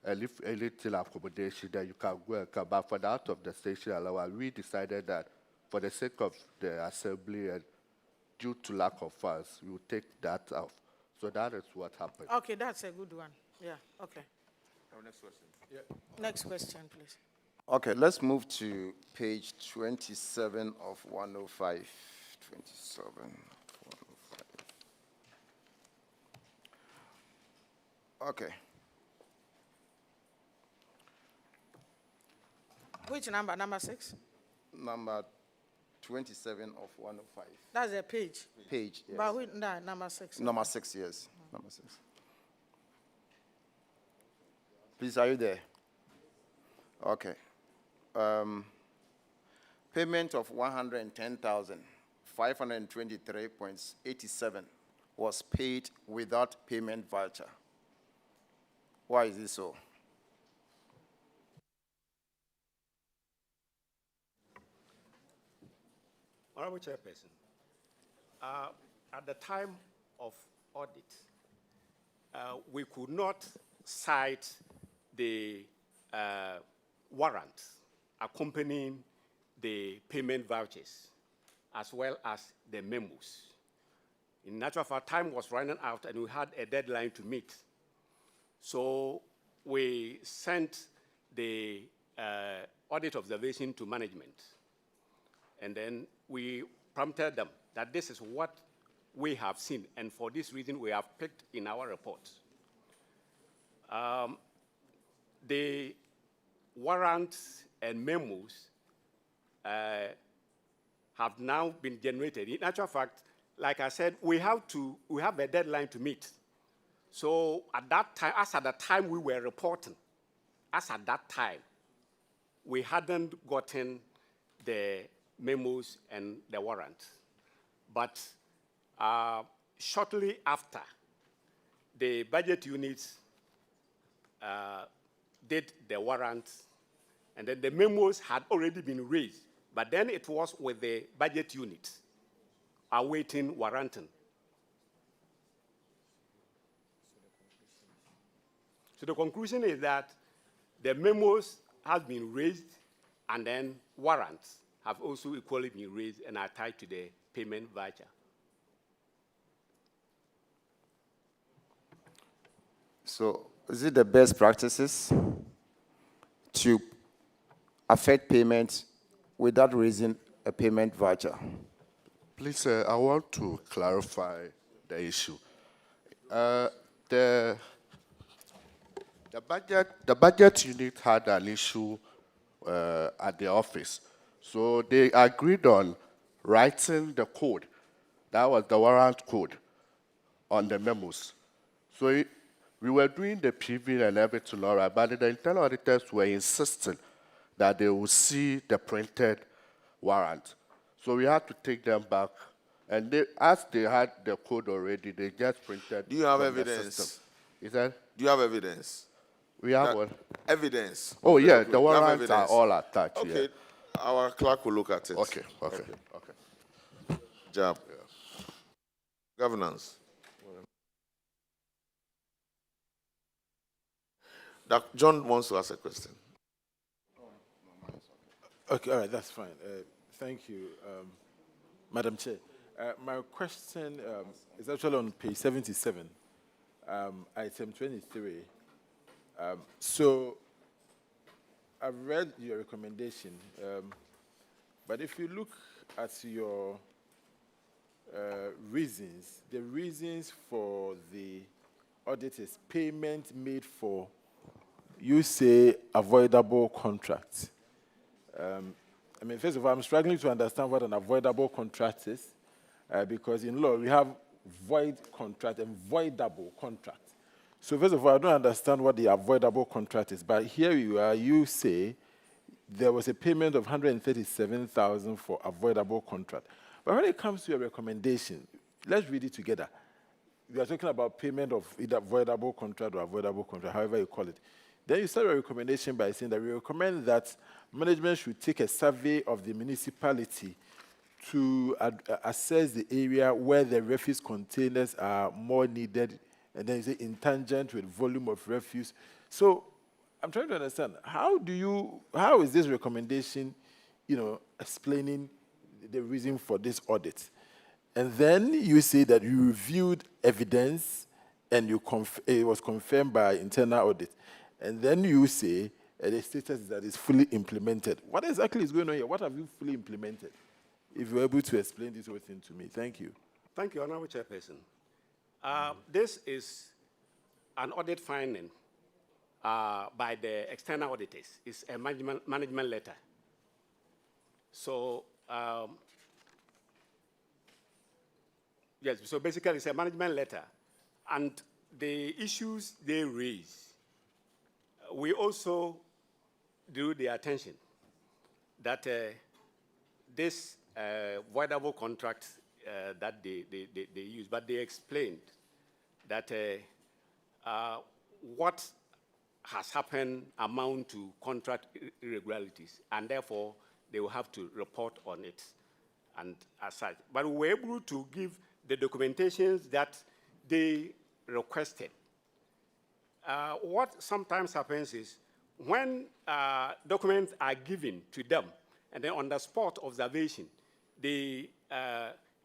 and if anything accommodation, then you can go and come back. For the out-of-the-station allowance, we decided that for the sake of the assembly and due to lack of funds, we will take that off. So that is what happened. Okay, that's a good one. Yeah, okay. Our next question. Yeah. Next question, please. Okay, let's move to page 27 of 105. 27 of 105. Okay. Which number? Number 6? Number 27 of 105. That's a page. Page, yes. But which, no, number 6. Number 6, yes. Number 6. Please, are you there? Okay. Payment of 110,523.87 was paid without payment voucher. Why is this so? Honorable Chairperson, at the time of audit, we could not cite the warrant accompanying the payment vouchers as well as the memos. In natural fact, time was running out and we had a deadline to meet. So we sent the audit observation to management. And then we prompted them that this is what we have seen, and for this reason we have picked in our report. The warrants and memos have now been generated. In actual fact, like I said, we have a deadline to meet. So at that time, as at the time we were reporting, as at that time, we hadn't gotten the memos and the warrant. But shortly after, the budget units did the warrant, and then the memos had already been raised. But then it was with the budget unit awaiting warranting. So the conclusion is that the memos have been raised, and then warrants have also equally been raised and are tied to the payment voucher. So is it the best practices to affect payment without raising a payment voucher? Please, I want to clarify the issue. The budget unit had an issue at the office. So they agreed on writing the code. That was the warrant code on the memos. So we were doing the PV and everything all right, but the internal auditors were insisting that they would see the printed warrant. So we had to take them back. And as they had the code already, they just printed. Do you have from evidence? the system. Is that? Do you have evidence? We have one. Evidence. Oh, yeah, Okay, the you have warrants are evidence. all attached. Okay, Yeah. our clerk will look at it. Okay. Job. Governance. John wants to ask a question. Okay, all right, that's fine. Thank you, Madam Chair. My question is actually on page 77, item 23. So I've read your recommendation, but if you look at your reasons, the reasons for the audit is payment made for, you say, avoidable contracts. I mean, first of all, I'm struggling to understand what an avoidable contract is, because in law, we have void contract and voidable contract. So first of all, I don't understand what the avoidable contract is, but here you are, you say there was a payment of 137,000 for avoidable contract. But when it comes to your recommendation, let's read it together. We are talking about payment of either voidable contract or avoidable contract, however you call it. Then you start your recommendation by saying that we recommend that management should take a survey of the municipality to assess the area where the refuse containers are more needed, and then you say in tangent with volume of refuse. So I'm trying to understand, how is this recommendation, explaining the reason for this audit? And then you say that you reviewed evidence and it was confirmed by internal audit. And then you say the status is that it's fully implemented. What exactly is going on here? What have you fully implemented? If you're able to explain this whole thing to me. Thank you. Thank you, Honorable Chairperson. This is an audit finding by the external auditors. It's a management letter. So, yes, so basically it's a management letter. And the issues they raise, we also drew the attention that this voidable contract that they use, but they explained that what has happened amount to contract irregularities, and therefore they will have to report on it and as such. But we were able to give the documentations that they requested. What sometimes happens is when documents are given to them, and then on the spot observation, they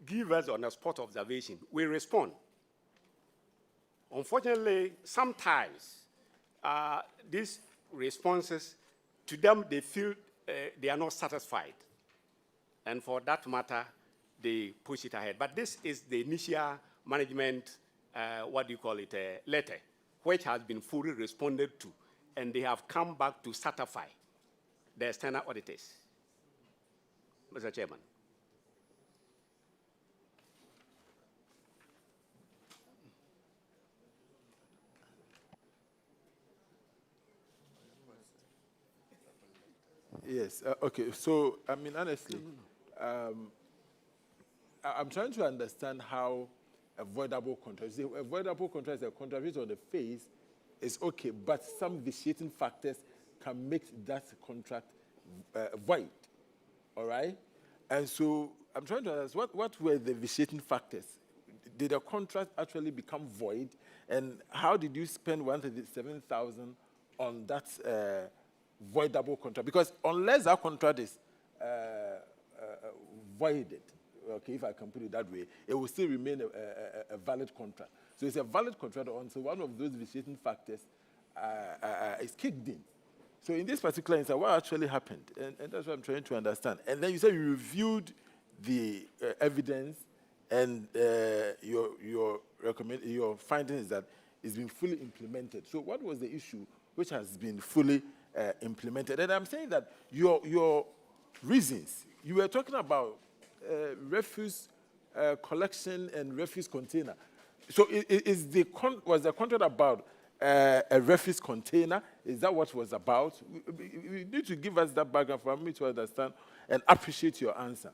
give us on the spot observation, we respond. Unfortunately, sometimes these responses, to them, they feel they are not satisfied. And for that matter, they push it ahead. But this is the initial management, letter, which has been fully responded to, and they have come back to certify the external auditors. Mr. Chairman. Yes, okay, so, I mean, honestly, I'm trying to understand how avoidable contract, avoidable contract is a contract which on the face is okay, but some vitiating factors can make that contract void, all right? And so I'm trying to understand, what were the vitiating factors? Did the contract actually become void? And how did you spend 137,000 on that voidable contract? Because unless that contract is voided, okay, if I can put it that way, it will still remain a valid contract. So it's a valid contract until one of those vitiating factors is kicked in. So in this particular instance, what actually happened? And that's what I'm trying to understand. And then you said you reviewed the evidence, and your finding is that it's been fully implemented. So what was the issue which has been fully implemented? And I'm saying that your reasons, you were talking about refuse collection and refuse container. So was the contract about a refuse container? Is that what it was about? You need to give us that background for me to understand and appreciate your answer.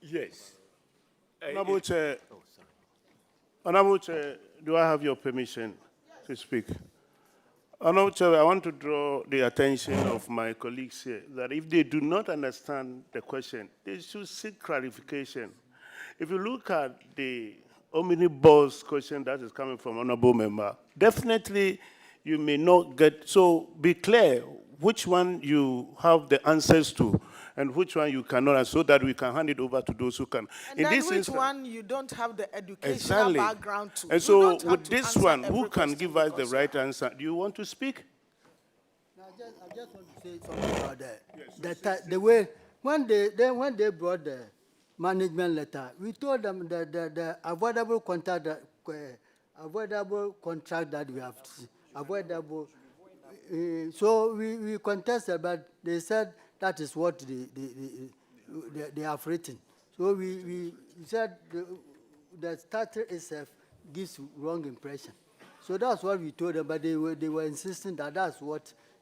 Yes. Honorable Chair, Honorable Chair, do I have your permission to speak? Honorable Chair, I want to draw the attention of my colleagues here that if they do not understand the question, they should seek clarification. If you look at the omnibus question that is coming from Honorable Member, definitely you may not get, so be clear which one you have the answers to, and which one you cannot, and so that we can hand it over to those who can. And In then this which instance, one you don't have the educational exactly. background to. And You so don't have with to this answer one, every who can question give us the because- right answer? Do you want to speak? I just want to say something about the way when they brought the management letter, we told them that the avoidable contract that we have, avoidable. So we contested, but they said that is what they have written. So we said the starter itself gives wrong impression. So that's what we told them, but they were insisting that that's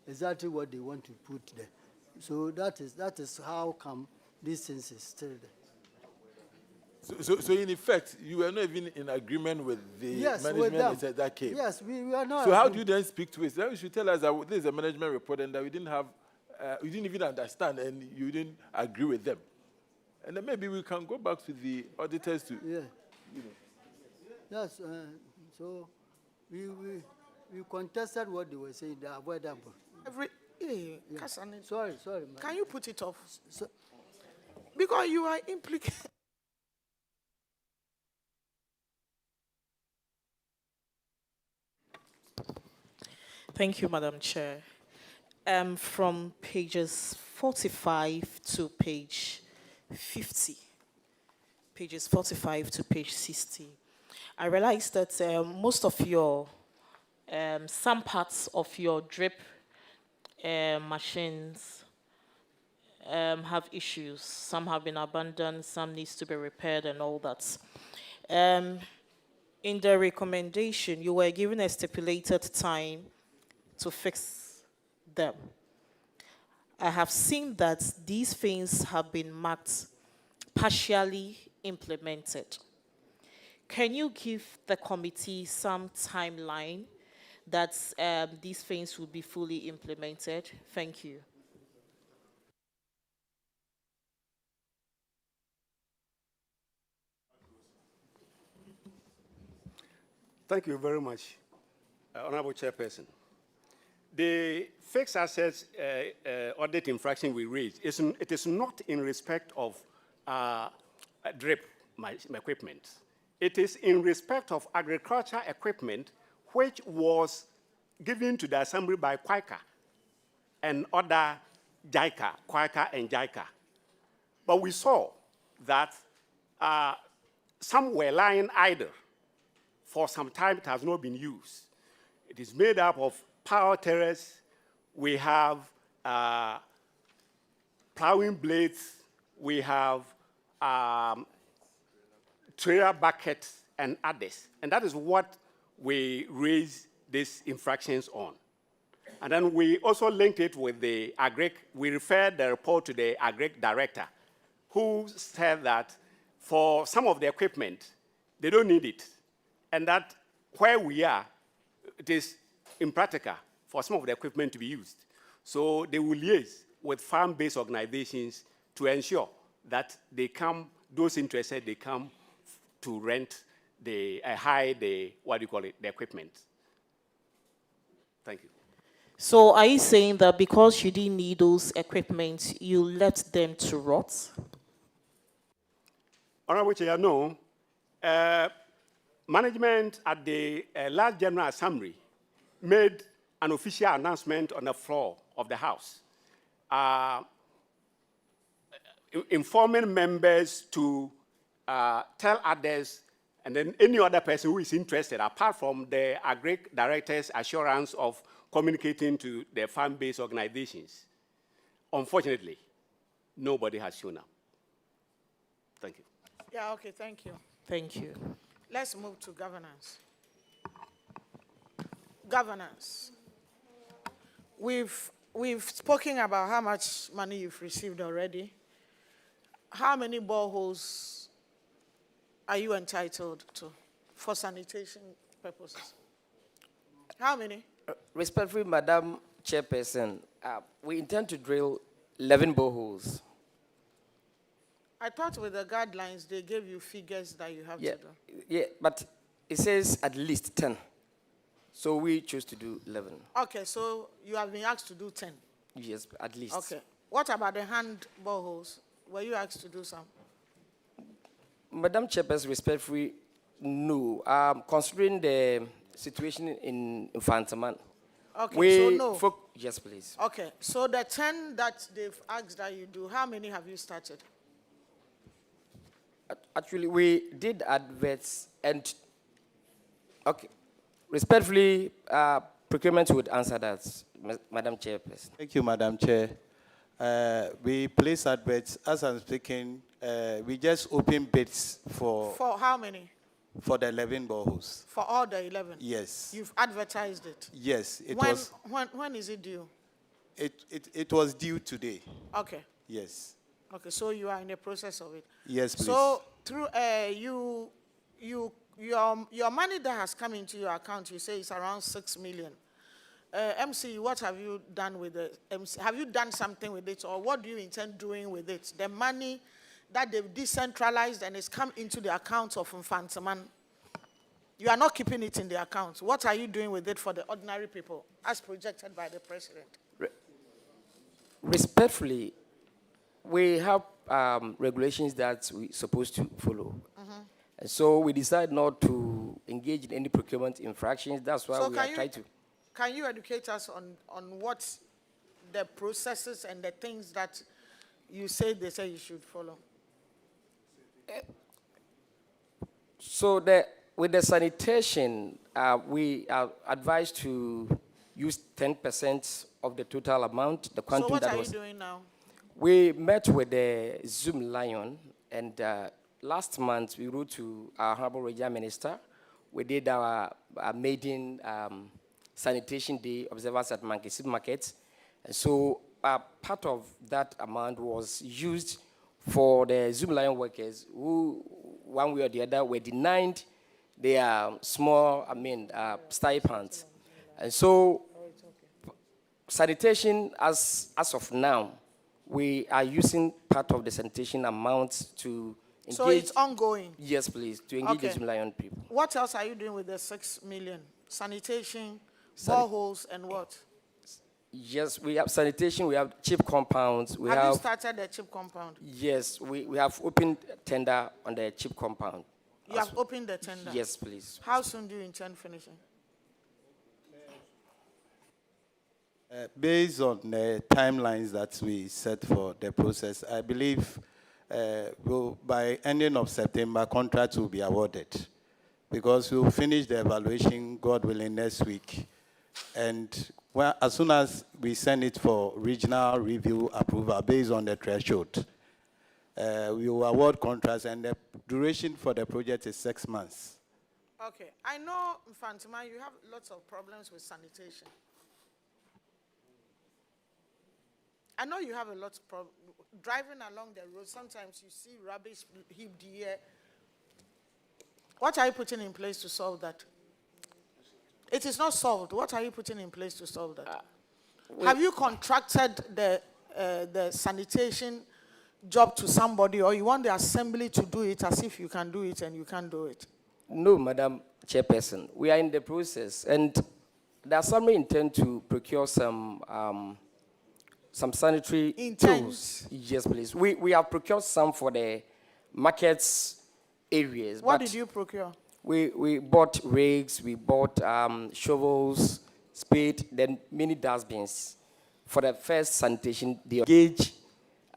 exactly what they want to put there. So that is how come these things is still there. So in effect, you were not even in agreement with the management that came. Yes, we are not. So how do you then speak to it? Then you should tell us that this is a management report and that we didn't have, you didn't even understand and you didn't agree with them. And then maybe we can go back to the auditors to. Yeah. Yes. So we contested what they were saying. The avoidable. Sorry. Can you put it off? Because you are implicated. Thank you, Madam Chair. From pages 45 to page 50, pages 45 to page 60, I realized that most of your, some parts of your drip machines have issues. Some have been abandoned, some needs to be repaired and all that. In the recommendation, you were given a stipulated time to fix them. I have seen that these things have been marked partially implemented. Can you give the committee some timeline that these things will be fully implemented? Thank you. Thank you very much, Honorable Chairperson. The fixed assets audit infraction we raised, it is not in respect of drip equipment. It is in respect of agriculture equipment which was given to the Assembly by Quaker and other JICA, Quaker and JICA. But we saw that some were lying idle. For some time, it has not been used. It is made up of power tillers. We have plowing blades. We have trailer buckets and others. And that is what we raise these infractions on. And then we also linked it with the agric. We referred the report to the agric director, who said that for some of the equipment, they don't need it. And that where we are, it is impractical for some of the equipment to be used. So they will liaise with farm-based organizations to ensure that they come, those interested, they come to rent the, the equipment. Thank you. So are you saying that because you didn't need those equipment, you left them to rot? Honorable Chair, no. Management at the last General Assembly made an official announcement on the floor of the House, informing members to tell others and then any other person who is interested, apart from the agric director's assurance of communicating to the farm-based organizations. Unfortunately, nobody has shown up. Thank you. Yeah, okay, thank you. Thank you. Let's move to governance. Governance. We've spoken about how much money you've received already. How many boreholes are you entitled to for sanitation purposes? How many? Respectfully, Madam Chairperson, we intend to drill 11 boreholes. I thought with the guidelines, they gave you figures that you have to do. Yeah, but it says at least 10. So we choose to do 11. Okay, so you have been asked to do 10. Yes, at least. Okay, What about the hand boreholes? Were you asked to do some? Madam Chairperson, respectfully, no. Considering the situation in Infantaman, Okay, so no. Yes, please. Okay, so the 10 that they've asked that you do, how many have you started? Actually, we did adverts and, okay, respectfully, procurement would answer that, Madam Chairperson. Thank you, Madam Chair. We place adverts. As I'm speaking, we just open bids for how many? For the 11 boreholes. For all the 11? Yes. You've advertised it? Yes, it when, was. When is it due? It was due today. Okay. Yes. Okay, so you are in the process of it. Yes, please. So through your money that has come into your account, you say it's around 6 million. MC, what have you done with it? MC, have you done something with it, or what do you intend doing with it? The money that they've decentralized and it's come into the account of Infantaman, you are not keeping it in the account. What are you doing with it for the ordinary people, as projected by the president? Respectfully, we have regulations that we're supposed to follow. And so we decide not to engage in any procurement infractions. That's why we are trying to. Can you educate us on what the processes and the things that you say they say you should follow? So with the sanitation, we are advised to use 10% of the total amount, the quantum so that what was. are you doing now? We met with the Zoom Lion, and last month we wrote to our Honorable Regional Minister. We did our maiden Sanitation Day observance at Mankisit Market. And so part of that amount was used for the Zoom Lion workers who, one way or the other, were denied their small, stipends. And so sanitation, as of now, we are using part of the sanitation amount to engage. So it's ongoing? Yes, please, to engage the Zoom Lion people. What else are you doing with the 6 million? Sanitation, boreholes, and what? Yes, we have sanitation, we have chip compounds. Have you started the chip compound? Yes, we have opened tender on the chip compound. You have opened the tender? Yes, please. How soon do you intend finishing? Based on the timelines that we set for the process, I believe by ending of September, contracts will be awarded, because we'll finish the evaluation, God willing, next week. And as soon as we send it for regional review approval based on the threshold, we will award contracts, and the duration for the project is 6 months. Okay. I know, Infantaman, you have lots of problems with sanitation. I know you have a lot of problems. Driving along the road, sometimes you see rubbish heaped here. What are you putting in place to solve that? It is not solved. What are you putting in place to solve that? Have you contracted the sanitation job to somebody, or you want the assembly to do it as if you can do it and you can't do it? No, Madam Chairperson. We are in the process, and the assembly intend to procure some sanitary tools. Yes, please. We have procured some for the markets areas. What did you procure? We bought rigs, we bought shovels, spade, then mini dustbins. For the first sanitation, they engage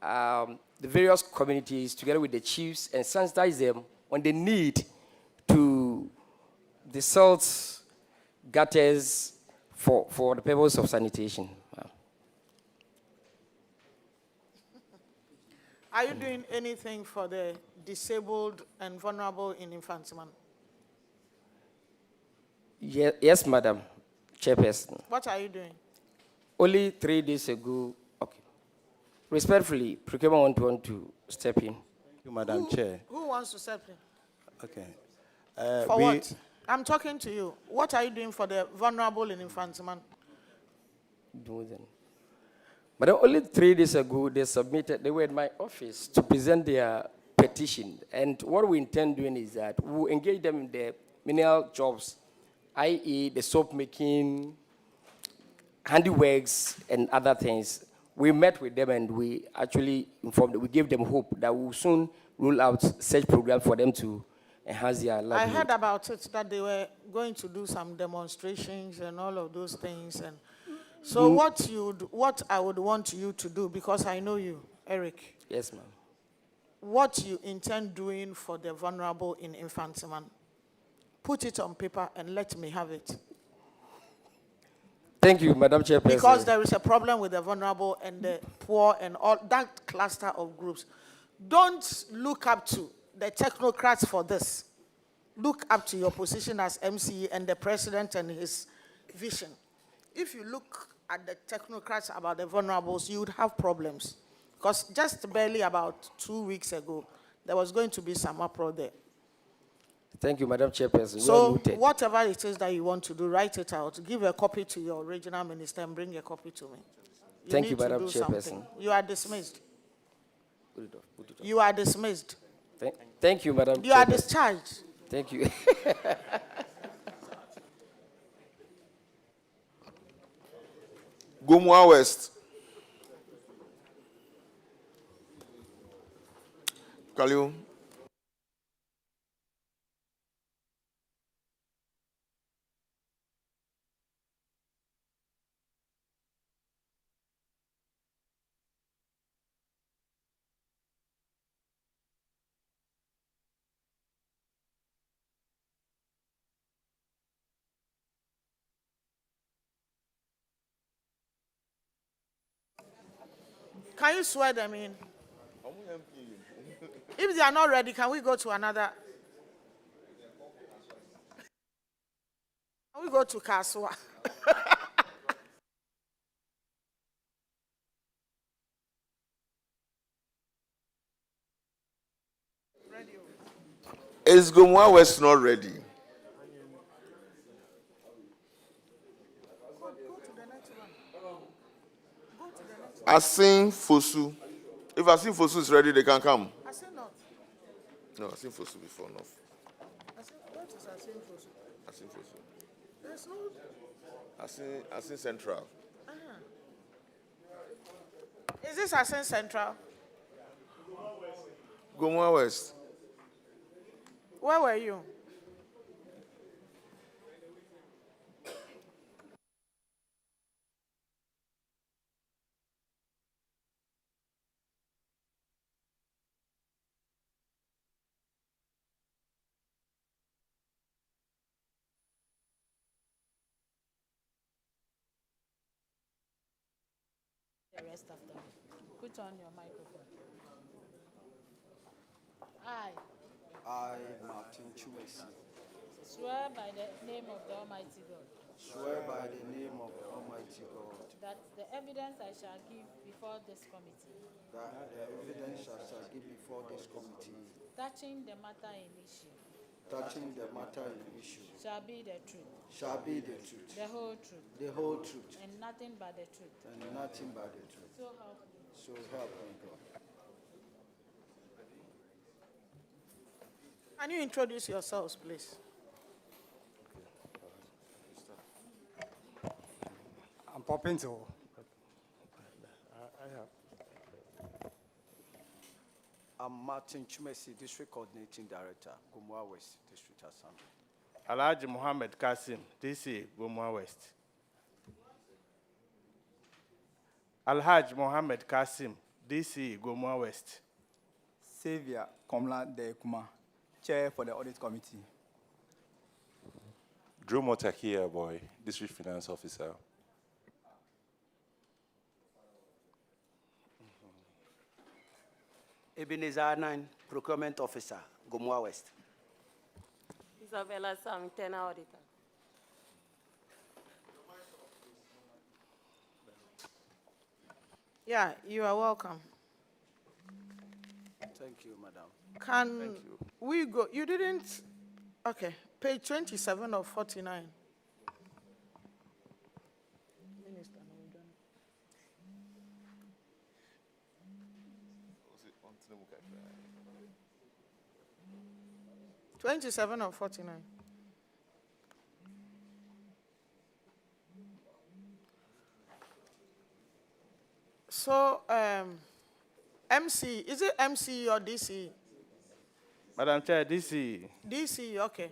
the various communities together with the chiefs and sensitize them on the need to the salt gutters for the purpose of sanitation. Are you doing anything for the disabled and vulnerable in Infantaman? Yes, Madam Chairperson. What are you doing? Only 3 days ago, okay. Respectfully, procurement want to step in. Thank you, Madam Chair. Who wants to step in? Okay. For what? I'm talking to you. What are you doing for the vulnerable in Infantaman? But only 3 days ago, they were in my office to present their petition. And what we intend doing is that we'll engage them in the menial jobs, i.e. the soap making, handiworks, and other things. We met with them and we actually informed them, we gave them hope that we will soon roll out such programs for them to enhance their I livelihood. heard about it, that they were going to do some demonstrations and all of those things. And so what I would want you to do, because I know you, Eric. Yes, ma'am. What you intend doing for the vulnerable in Infantiman, put it on paper and let me have it. Thank you, Madam Chairperson. Because there is a problem with the vulnerable and the poor and all that cluster of groups. Don't look up to the technocrats for this. Look up to your position as MCE and the president and his vision. If you look at the technocrats about the vulnerables, you would have problems. Because just barely about 2 weeks ago, there was going to be some uproar there. Thank you, Madam Chairperson. So whatever it is that you want to do, write it out. Give a copy to your regional minister and bring a copy to me. Thank you, Madam Chairperson. You are dismissed. Put it off, put it off. You are dismissed. Thank you, Madam Chairperson. You are discharged. Thank you. Agona West. Kalio. Can you swear them in? If they are not ready, can we go to another? Can we go to Kaswa? Is Agona West not ready? Asin Fosu. If Asin Fosu is ready, they can come. Asin not. No, Asin Fosu before enough. What is Asin Fosu? Asin Fosu. There's no. Asin Central. Is this Asin Central? Agona West. Where were you? The rest of them. Put on your microphone. I Martin Chumesi, swear by the name of the Almighty God. swear by the name of the Almighty God That the evidence I shall give before this committee, that the evidence I shall give before this committee touching the matter in issue, shall be the truth, the whole truth, and nothing but the truth. So help me. So help me God. Can you introduce yourselves, please? I'm popping to. I'm Martin Chumesi, District Coordinating Director, Agona West District Assembly. Alhaji Mohammed Kasim, DC, Agona West. Alhaji Mohammed Kasim, DC, Agona West. Xavier Komla Dekuma, Chair for the Audit Committee. Drew Motakia Boy, District Finance Officer. Ebenezer 9, Procurement Officer, Agona West. Isabella Sam, Internal Auditor. Yeah, you are welcome. Thank you, madam. Can we go? You didn't? Okay, page 27 of 49. Minister, 27 of 49. So, MC, is it MC or DC? Madam Chair, DC. DC, okay.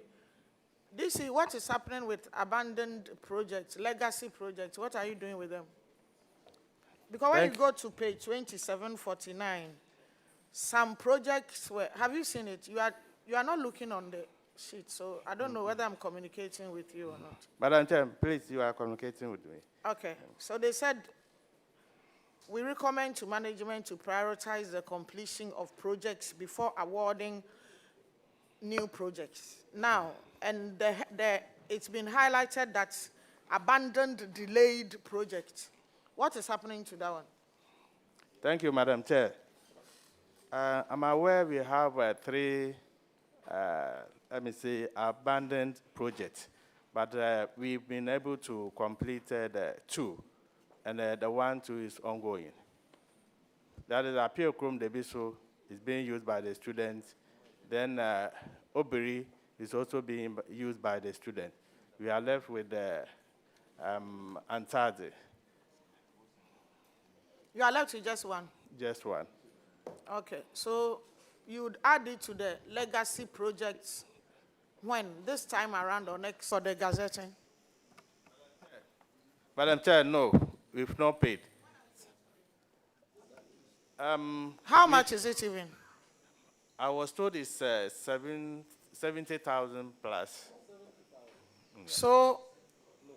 DC, what is happening with abandoned projects, legacy projects? What are you doing with them? Because when you go to page 2749, some projects were, have you seen it? You are not looking on the sheet, so I don't know whether I'm communicating with you or not. Madam Chair, please, you are communicating with me. Okay, so they said, we recommend to management to prioritize the completion of projects before awarding new projects. Now, and it's been highlighted that abandoned, delayed projects. What is happening to that one? Thank you, Madam Chair. I'm aware we have three, let me say, abandoned projects, but we've been able to complete two, and the 1, 2 is ongoing. That is Appeal Chrome Debiso is being used by the students. Then Obiri is also being used by the students. We are left with Antade. You are left with just one? Just one. Okay, so you would add it to the legacy projects when? This time around or next for the gazetting? Madam Chair, no, we've not paid. How much is it even? I was told it's 70,000 plus. So,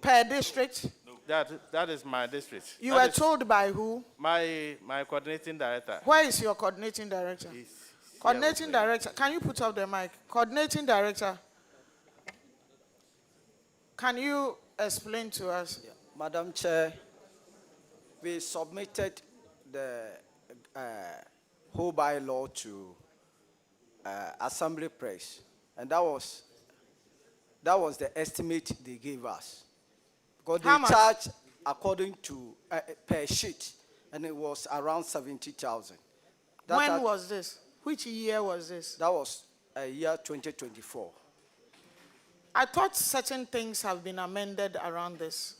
per district? That is my district. You were told by who? My coordinating director. Where is your coordinating director? Coordinating director, can you put up the mic? Coordinating director, can you explain to us? Yeah. Madam Chair, we submitted the whole bylaw to Assembly Press, and that was the estimate they gave us. Because they charged according to per sheet, and it was around 70,000. When was this? Which year was this? That was year 2024. I thought certain things have been amended around this.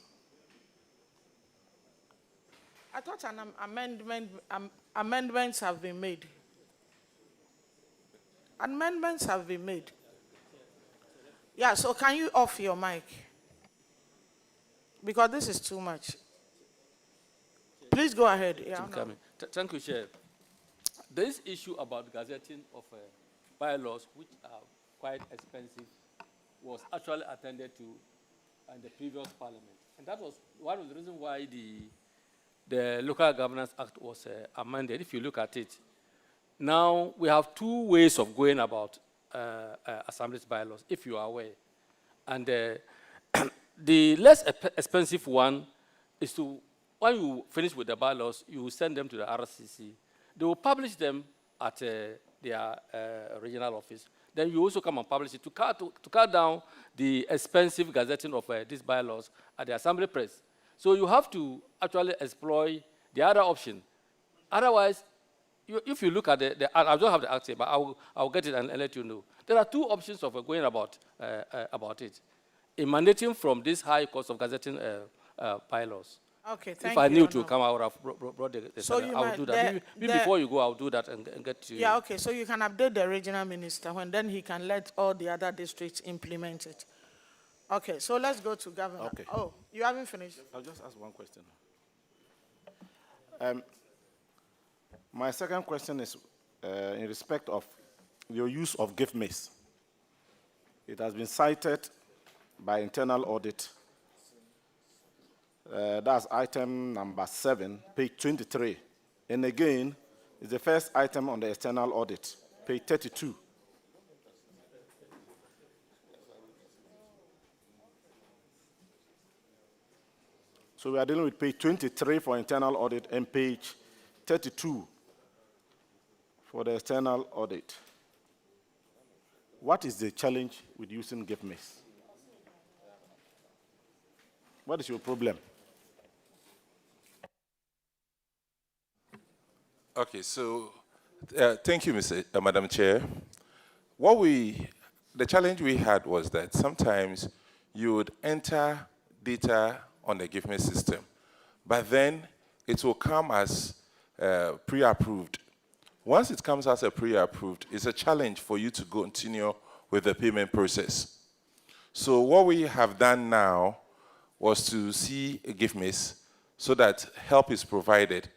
I thought an amendments have been made. Amendments have been made. Yeah, so can you off your mic? Because this is too much. Please go ahead. Yeah, Thank you, Chair. There is issue about gazetting of bylaws, which are quite expensive, was actually attended to in the previous parliament. And that was one of the reasons why the Local Governance Act was amended. If you look at it, now we have two ways of going about Assembly's bylaws, if you are aware. And the less expensive one is to, when you finish with the bylaws, you send them to the RCC. They will publish them at their regional office. Then you also come and publish it to cut down the expensive gazetting of these bylaws at the Assembly Press. So you have to actually exploit the other option. Otherwise, if you look at I don't have the act here, but I'll get it and let you know. There are two options of going about it. Emanating from this high cost of gazetting bylaws. Okay, thank you. If I knew to come, I would have brought the so I will do that. Before you go, I'll do that and get to you. Yeah, okay, so you can update the regional minister when then he can let all the other districts implement it. Okay, so let's go to Governor. Okay. Oh, you haven't finished? I'll just ask one question. My second question is in respect of your use of gift maize. It has been cited by internal audit. That's item number 7, page 23. And again, it's the first item on the external audit, page 32. So we are dealing with page 23 for internal audit and page 32 for the external audit. What is the challenge with using gift maize? What is your problem? Okay, so thank you, Madam Chair. The challenge we had was that sometimes you would enter data on the gift maize system, but then it will come as pre-approved. Once it comes as a pre-approved, it's a challenge for you to continue with the payment process. So what we have done now was to see a gift miss so that help is provided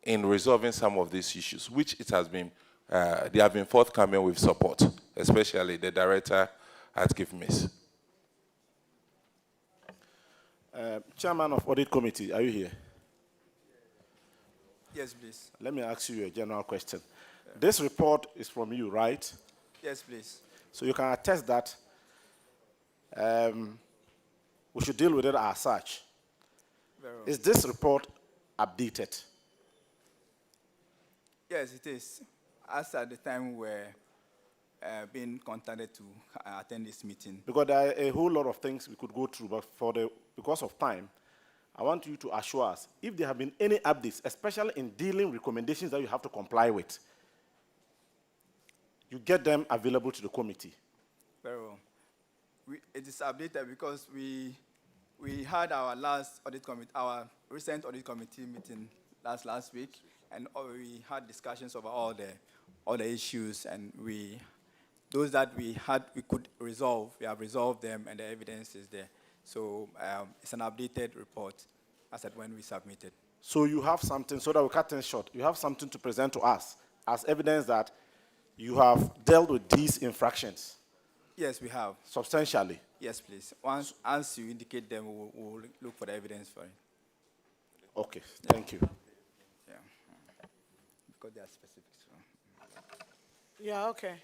in resolving some of these issues, which it has been, they have been forthcoming with support, especially the director at gift miss. Chairman of Audit Committee, are you here? Yes, please. Let me ask you a general question. This report is from you, right? Yes, please. So you can attest that we should deal with it as such. Very well. Is this report updated? Yes, it is. As at the time we're being contacted to attend this meeting. Because there are a whole lot of things we could go through, but because of time, I want you to assure us if there have been any updates, especially in dealing recommendations that you have to comply with, you get them available to the committee. Very well. It is updated because we had our last audit committee, our recent audit committee meeting last week, and we had discussions over all the issues, and those that we could resolve, we have resolved them, and the evidence is there. So it's an updated report as at when we submitted. So you have something, so that we cut things short, you have something to present to us as evidence that you have dealt with these infractions? Yes, we have. Substantially? Yes, please. Once you indicate them, we'll look for the evidence for it. Okay, thank you. Yeah. Because they are specifics. Yeah, okay.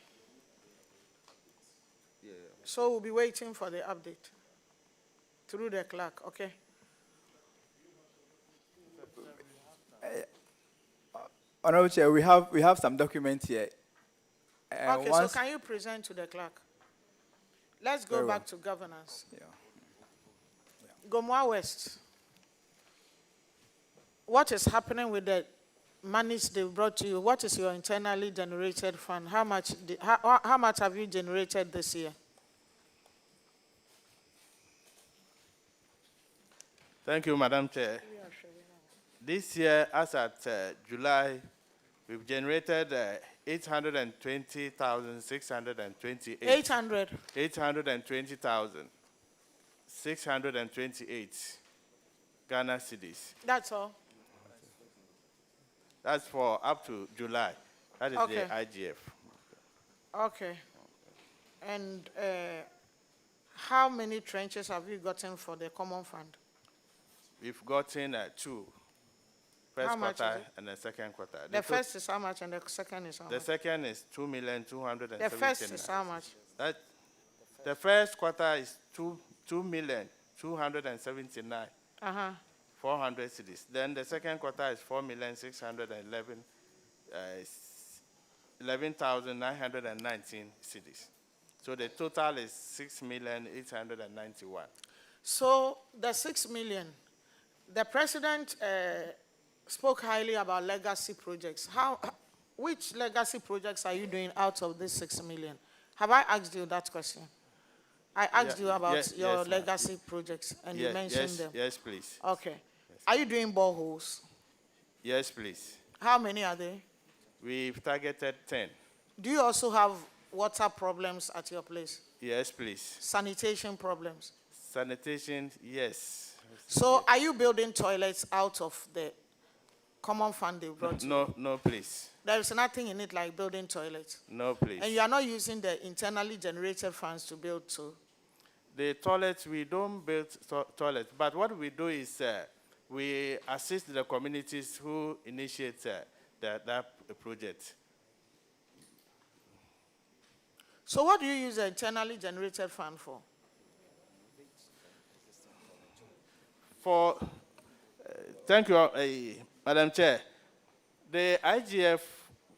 So we'll be waiting for the update through the clerk, okay? Honorable Chair, we have some documents here. Okay, so can you present to the clerk? Let's go Very back well. to governance. Yeah. Agona West. What is happening with the monies they brought to you? What is your internally generated fund? How much have you generated this year? Thank you, Madam Chair. This year, as at July, we've generated 820,628. 800? 820,628 Ghana cedis. That's all? That's for up to July. That is Okay. the IGF. Okay. And how many trenches have you gotten for the common fund? We've gotten two. First How much quarter is it? and the second quarter. The first is how much and the second is how The much? second is 2,279,000. The first is how much? The first quarter is 2,279,400 Uh-huh. cedis. Then the second quarter is 4,611,919 cedis. So the total is 6,891. So the 6 million, the president spoke highly about legacy projects. Which legacy projects are you doing out of this 6 million? Have I asked you that question? I asked you about your legacy projects, and you mentioned them. Yes, please. Okay. Are you doing boreholes? Yes, please. How many are there? We've targeted 10. Do you also have water problems at your place? Yes, please. Sanitation problems? Sanitation, yes. So are you building toilets out of the common fund they brought you? No, please. There is nothing in it like building toilets? No, please. And you are not using the internally generated funds to build too? The toilets, we don't build toilets, but what we do is we assist the communities who initiate that project. So what do you use the internally generated fund for? Thank you, Madam Chair. The IGF,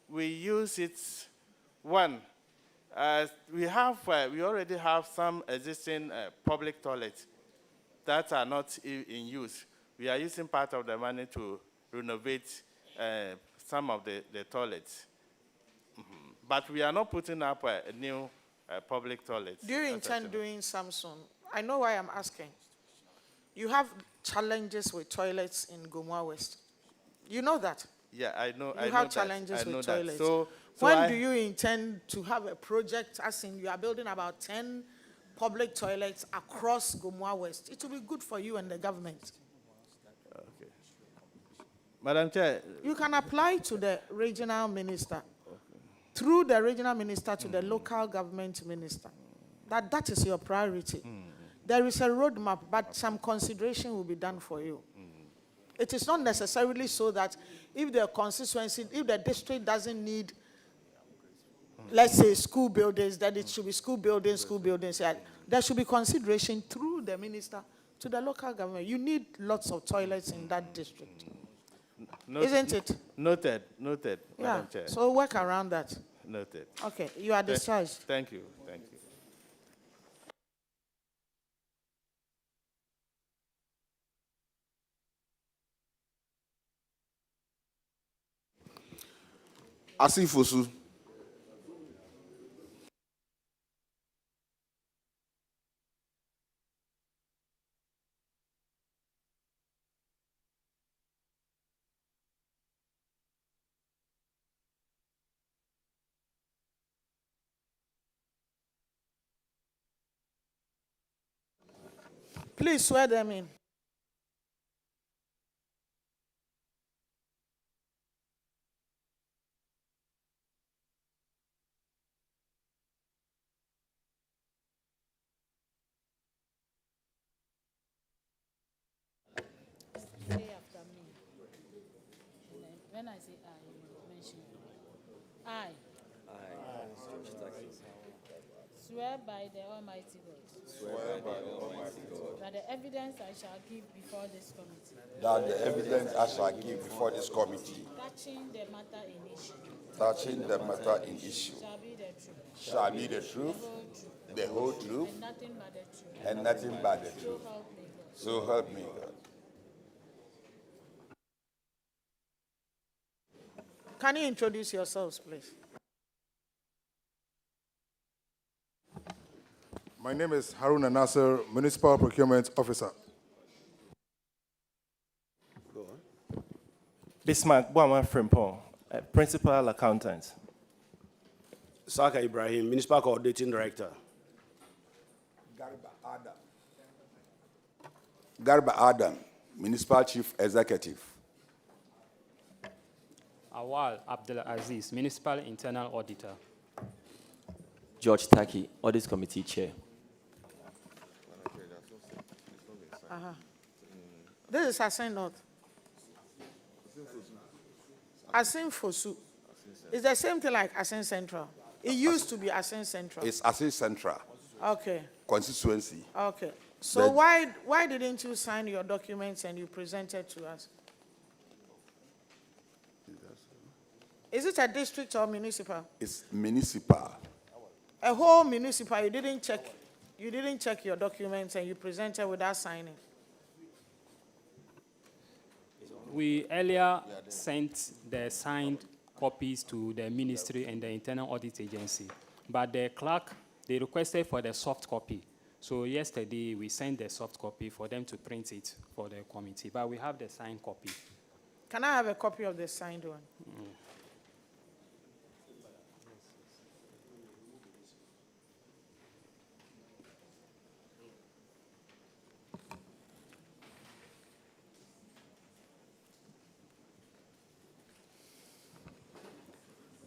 we use it, one, we already have some existing public toilets that are not in use. We are using part of the money to renovate some of the toilets. Mm-hmm. But we are not putting up a new public toilet. Do you intend doing some soon? I know why I'm asking. You have challenges with toilets in Agona West. You know that? Yeah, I know. You have challenges I know with that. toilets. So When do you intend to have a project, as in you are building about 10 public toilets across Agona West? It will be good for you and the government. Okay. Madam Chair. You can apply to the regional minister, through the regional minister to the local government minister. That is your priority. There is a roadmap, but some consideration will be done for you. It is not necessarily so that if the constituency, if the district doesn't need, let's say, school buildings, then it should be school buildings. Yeah. There should be consideration through the minister to the local government. You need lots of toilets in that district. Isn't it? Noted, Yeah. Madam Chair. So work around that. Noted. Okay, you are discharged. Thank you. Asifosu. Please swear them in. Say after me. And then when I say I, you mention I. Swear by the Almighty God. Swear by the Almighty God. That the evidence I shall give before this committee. That the evidence I shall give before this committee. Touching the matter in issue. Touching the matter in issue. Shall be the truth. Shall be the truth. The whole truth. And nothing but the truth. And nothing but the truth. So help me God. Can you introduce yourselves, please? My name is Haruna Nasser, Municipal Procurement Officer. Go on. Bismarck Boama Frimpong, Principal Accountant. Saka Ibrahim, Municipal Coordinating Director. Garba Adam, Municipal Chief Executive. Awal Abdul Aziz, Municipal Internal Auditor. George Taki, Audit Committee Chair. This is Asin North. Asin Fosu. It's the same thing like Asin Central. It used to be Asin Central. It's Asin Central. Okay. Constituency. Okay. So why didn't you sign your documents and you presented to us? Is it a district or municipal? It's municipal. A whole municipal, you didn't check your documents and you presented without signing. We earlier sent the signed copies to the ministry and the internal audit agency, but the clerk, they requested for the soft copy. So yesterday we sent the soft copy for them to print it for the committee, but we have the signed copy. Can I have a copy of the signed one?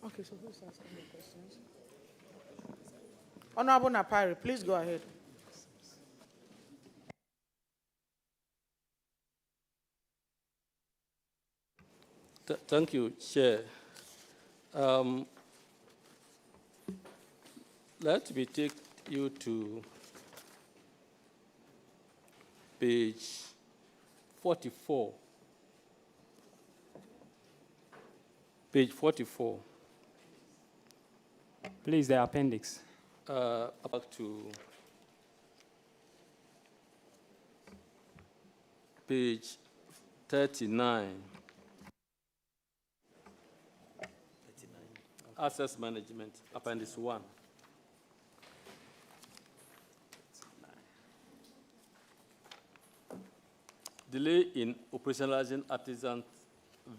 Okay, so who's asking the questions? Honorable Napari, please go ahead. Thank you, Chair. Let me take you to page 44. Page 44. Please, the appendix. Up to page 39. Access Management, Appendix 1. Delay in operationalizing artisan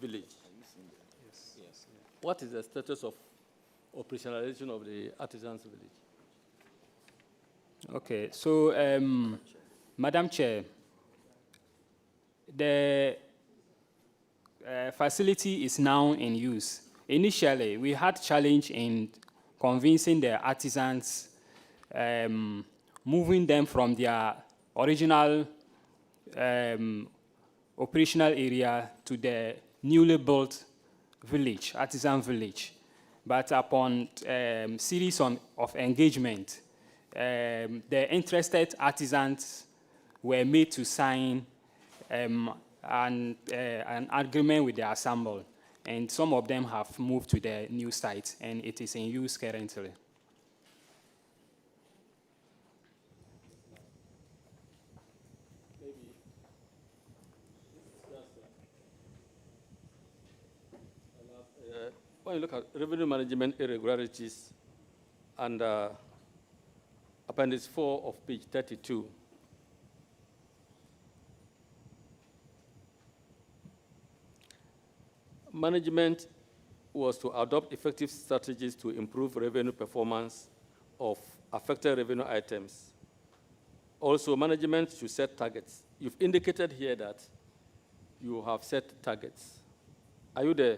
village. what is the status of operationalization of the artisans village? Okay, so, Madam Chair, the facility is now in use. Initially, we had challenge in convincing the artisans, moving them from their original operational area to the newly built village, artisan village. But upon series of engagement, the interested artisans were made to sign an agreement with the ensemble, and some of them have moved to the new site, and it is in use currently. When you look at revenue management irregularities under Appendix 4 of page 32, management was to adopt effective strategies to improve revenue performance of affected revenue items. Also, management should set targets. You've indicated here that you have set targets. Are you there?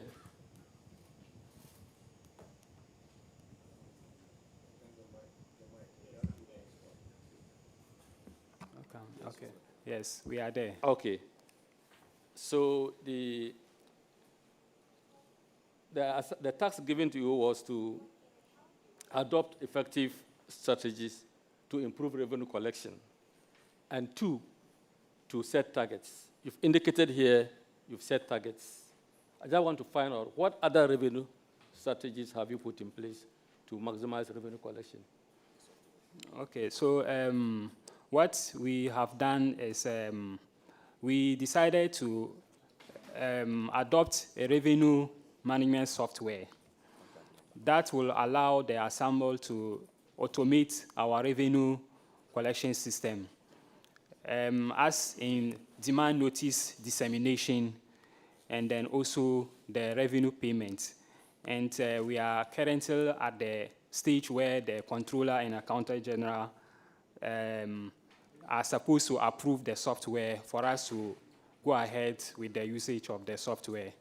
Okay. Yes, we are there. Okay. So the task given to you was to adopt effective strategies to improve revenue collection, and 2, to set targets. You've indicated here you've set targets. I just want to find out what other revenue strategies have you put in place to maximize revenue collection? Okay, so what we have done is we decided to adopt a revenue management software that will allow the ensemble to automate our revenue collection system, as in demand notice dissemination, and then also the revenue payment. And we are currently at the stage where the controller and accountant general are supposed to approve the software for us to go ahead with the usage of the software.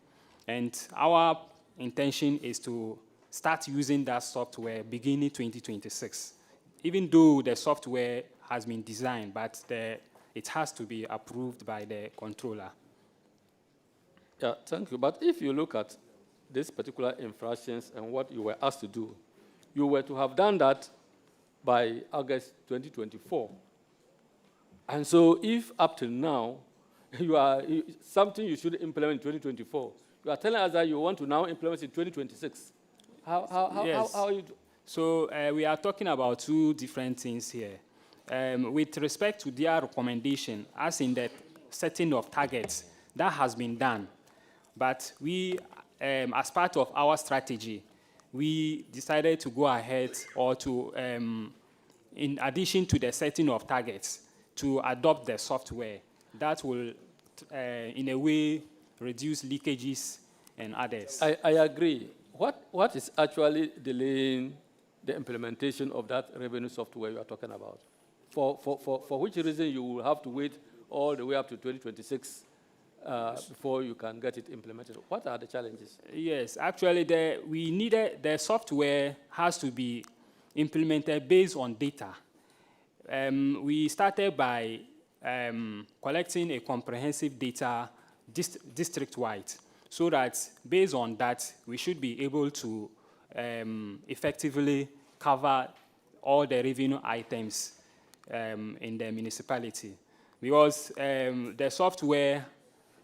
And our intention is to start using that software beginning 2026, even though the software has been designed, but it has to be approved by the controller. Yeah, thank you. But if you look at this particular infractions and what you were asked to do, you were to have done that by August 2024. And so if up till now, something you should implement in 2024, you are telling us that you want to now implement in 2026. Yes. How you do? So we are talking about 2 different things here. With respect to their recommendation, as in the setting of targets, that has been done. But we, as part of our strategy, we decided to go ahead or to, in addition to the setting of targets, to adopt the software that will, in a way, reduce leakages and others. I agree. What is actually delaying the implementation of that revenue software you are talking about? For which reason you will have to wait all the way up to 2026 before you can get it implemented? What are the challenges? Yes, actually, the software has to be implemented based on data. We started by collecting a comprehensive data district-wide, so that based on that, we should be able to effectively cover all the revenue items in the municipality. Because the software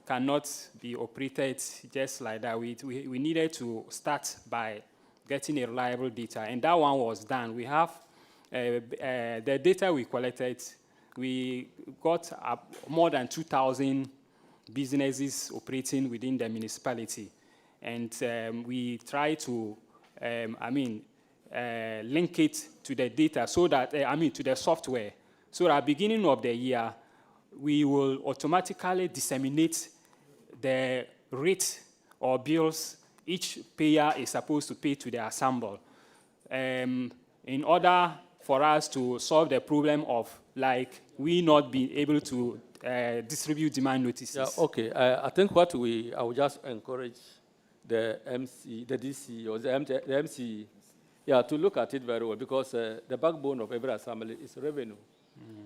cannot be operated just like that. We needed to start by getting a reliable data, and that one was done. We have the data we collected. We got more than 2,000 businesses operating within the municipality, and we try to, link it to the data so that, to the software, so that at the beginning of the year, we will automatically disseminate the rate or bills each payer is supposed to pay to the ensemble. In order for us to solve the problem of like we not being able to distribute demand notices. Yeah, okay. I think what I would just encourage the MC, the DC, or the MC, yeah, to look at it very well, because the backbone of every assembly is revenue.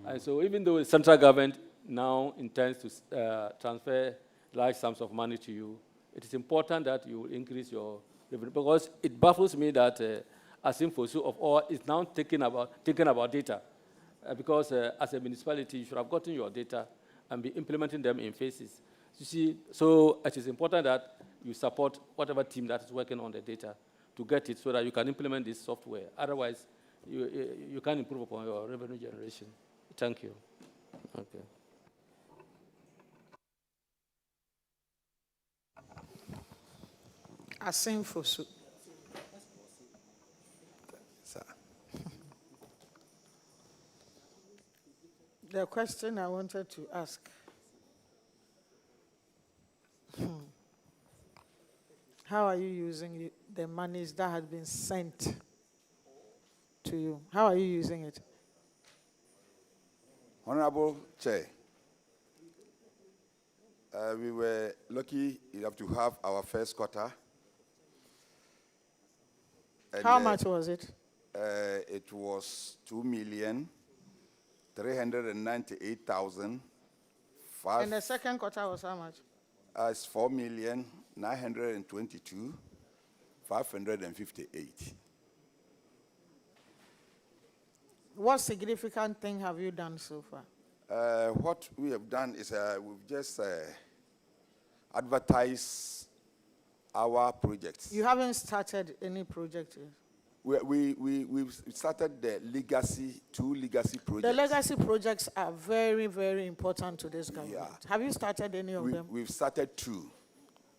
And so even though the central government now intends to transfer large sums of money to you, it is important that you increase your revenue, because it baffles me that Asimfosu of all is now thinking about data, because as a municipality, you should have gotten your data and be implementing them in phases. You see, so it is important that you support whatever team that is working on the data to get it so that you can implement this software. Otherwise, you can't improve upon your revenue generation. Thank you. Okay. Asimfosu. The question I wanted to ask. How are you using the monies that had been sent to you? How are you using it? Honorable Chair, we were lucky enough to have our first quarter. And, how much was it? It was 2,398,000. And the second quarter was how much? It's 4,922,558. What significant thing have you done so far? What we have done is we've just advertised our projects. You haven't started any project yet? We've started the two legacy projects. The legacy projects are very, very important to this government. Yeah. Have you started any of them? We've started two.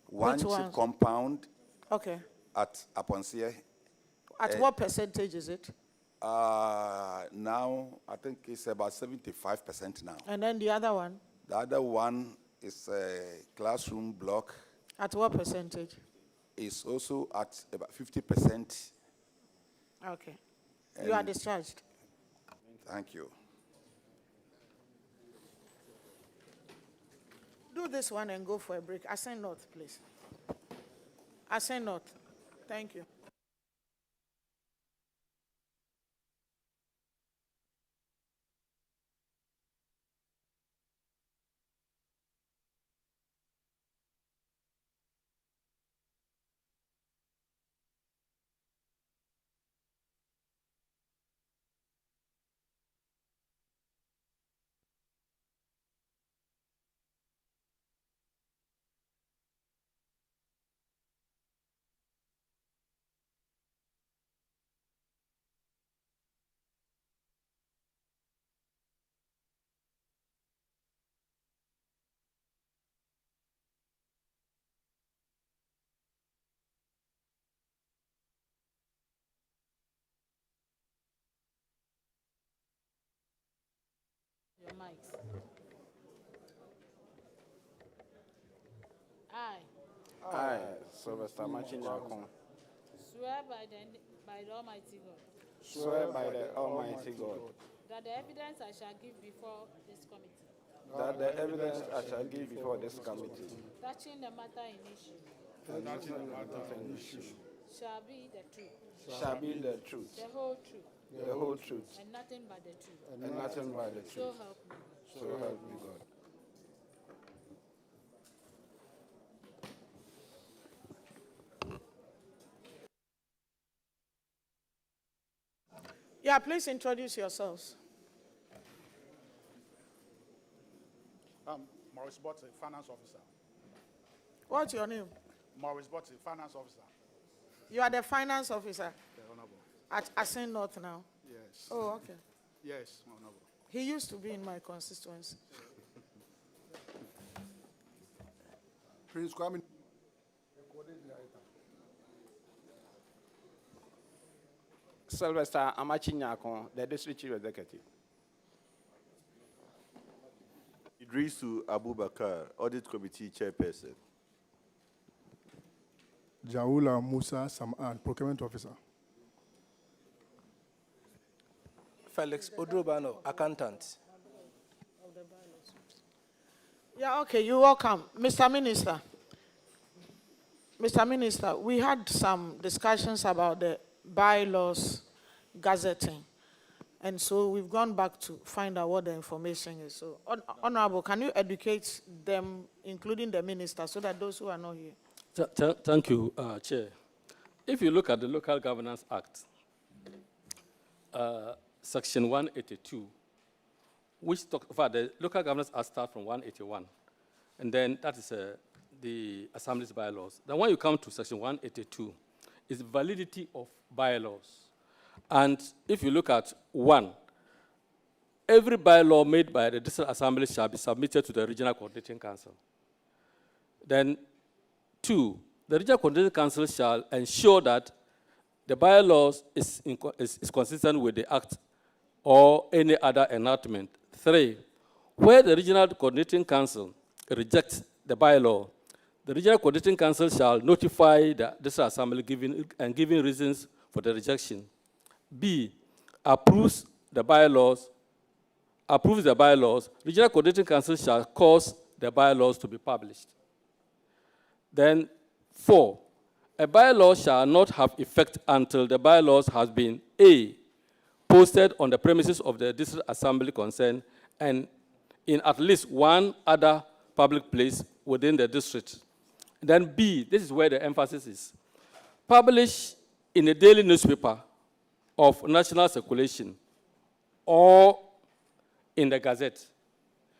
One ones? compound okay. At Aponsia. At what percentage is it? Now, I think it's about 75% now. And then the other one? The other one is a classroom block. At what percentage? It's also at about 50%. Okay. You are discharged. Thank you. Do this one and go for a break. Ascend north, please. Ascend north. Thank you. Your mics. I, Sylvester Machin-Yakon, swear by the Almighty God. Swear by the Almighty God. That the evidence I shall give before this committee. That the evidence I shall give before this committee. Touching the matter in issue. Shall be the truth. Shall be the truth. The whole truth. The whole truth. And nothing but the truth. And nothing but the truth. So help me God. So help me God. Yeah, please introduce yourselves. Maurice Botte, Finance Officer. What's your name? Maurice Botte, Finance Officer. You are the Finance Officer? The Honorable. At Ascend North now? Yes. Oh, okay. Yes, Honorable. He used to be in my constituency. Prince Kwame. Sylvester Amachin-Yakon, the District Chief Executive. Idrisu Abubakar, Audit Committee Chairperson. Jaula Musa Sam'an, Procurement Officer. Felix Odrobano, Accountant. Yeah, okay, you're welcome. Mr. Minister. Mr. Minister, we had some discussions about the bylaws gazetting. And so we've gone back to find out what the information is. So, Honorable, can you educate them, including the minister, so that those who are not here? Thank you, Chair. If you look at the Local Governance Act, Section 182, which talks about the Local Governance Act starts from 181, and then that is the Assembly's bylaws. Then when you come to Section 182, is validity of bylaws. And if you look at 1, every bylaw made by the District Assembly shall be submitted to the Regional Coordinating Council. Then 2, the Regional Coordinating Council shall ensure that the bylaws is consistent with the Act or any other enactment. 3, where the Regional Coordinating Council rejects the bylaw, the Regional Coordinating Council shall notify the District Assembly giving reasons for the rejection. B, approves the bylaws, Regional Coordinating Council shall cause the bylaws to be published. Then 4, a bylaw shall not have effect until the bylaws has been A, posted on the premises of the District Assembly concerned and in at least one other public place within the district. Then B, this is where the emphasis is, published in a daily newspaper of national circulation or in the Gazette.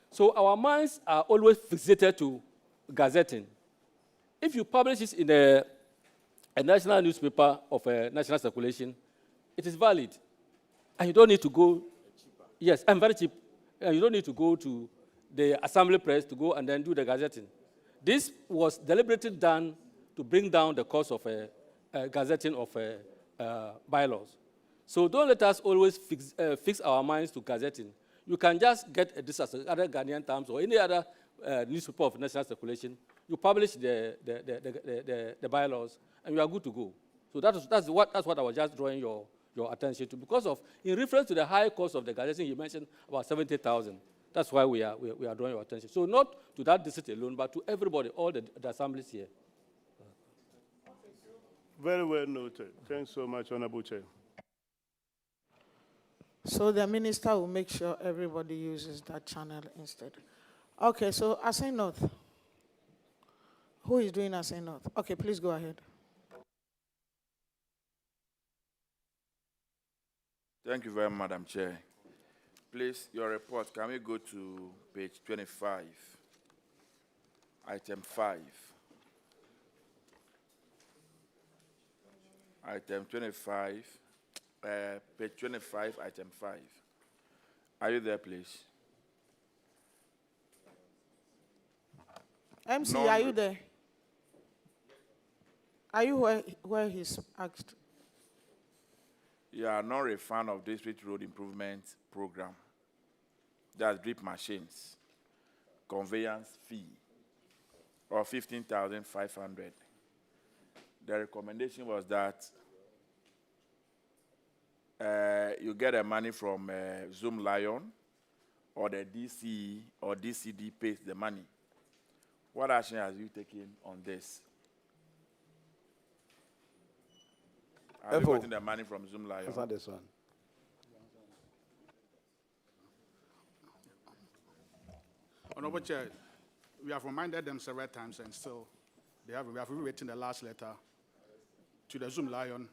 So our minds are always fixated to gazetting. If you publish it in a national newspaper of a national circulation, it is valid. And you don't need to go, yes, and very cheap. And you don't need to go to the Assembly Press to go and then do the gazetting. This was deliberately done to bring down the cost of gazetting of bylaws. So don't let us always fix our minds to gazetting. You can just get other Ghanaian Times or any other newspaper of national circulation. You publish the bylaws, and you are good to go. So that's what I was just drawing your attention to. Because of, in reference to the high cost of the gazetting, you mentioned about 70,000. That's why we are drawing your attention. So not to that district alone, but to everybody, all the assemblies here. Very well noted. Thanks so much, Honorable Chair. So the minister will make sure everybody uses that channel instead. Okay, so Assin North. Who is doing Assin North? Okay, please go ahead. Thank you very much, Madam Chair. Please, your report, can we go to page 25, item 5. Item 25, page 25, item 5. Are you there, please? MC, are you there? Are you where he's asked? You are not a fan of district road improvement program. That's drip machines, conveyance fee, or 15,500. The recommendation was that you get the money from Zoom Lion, or the DC or DCD pays the money. What action have you taken on this? Have you gotten the money from Zoom Lion? That's not this one. Honorable Chair, we have reminded them several times, and still we have written the last letter to the Zoom Lion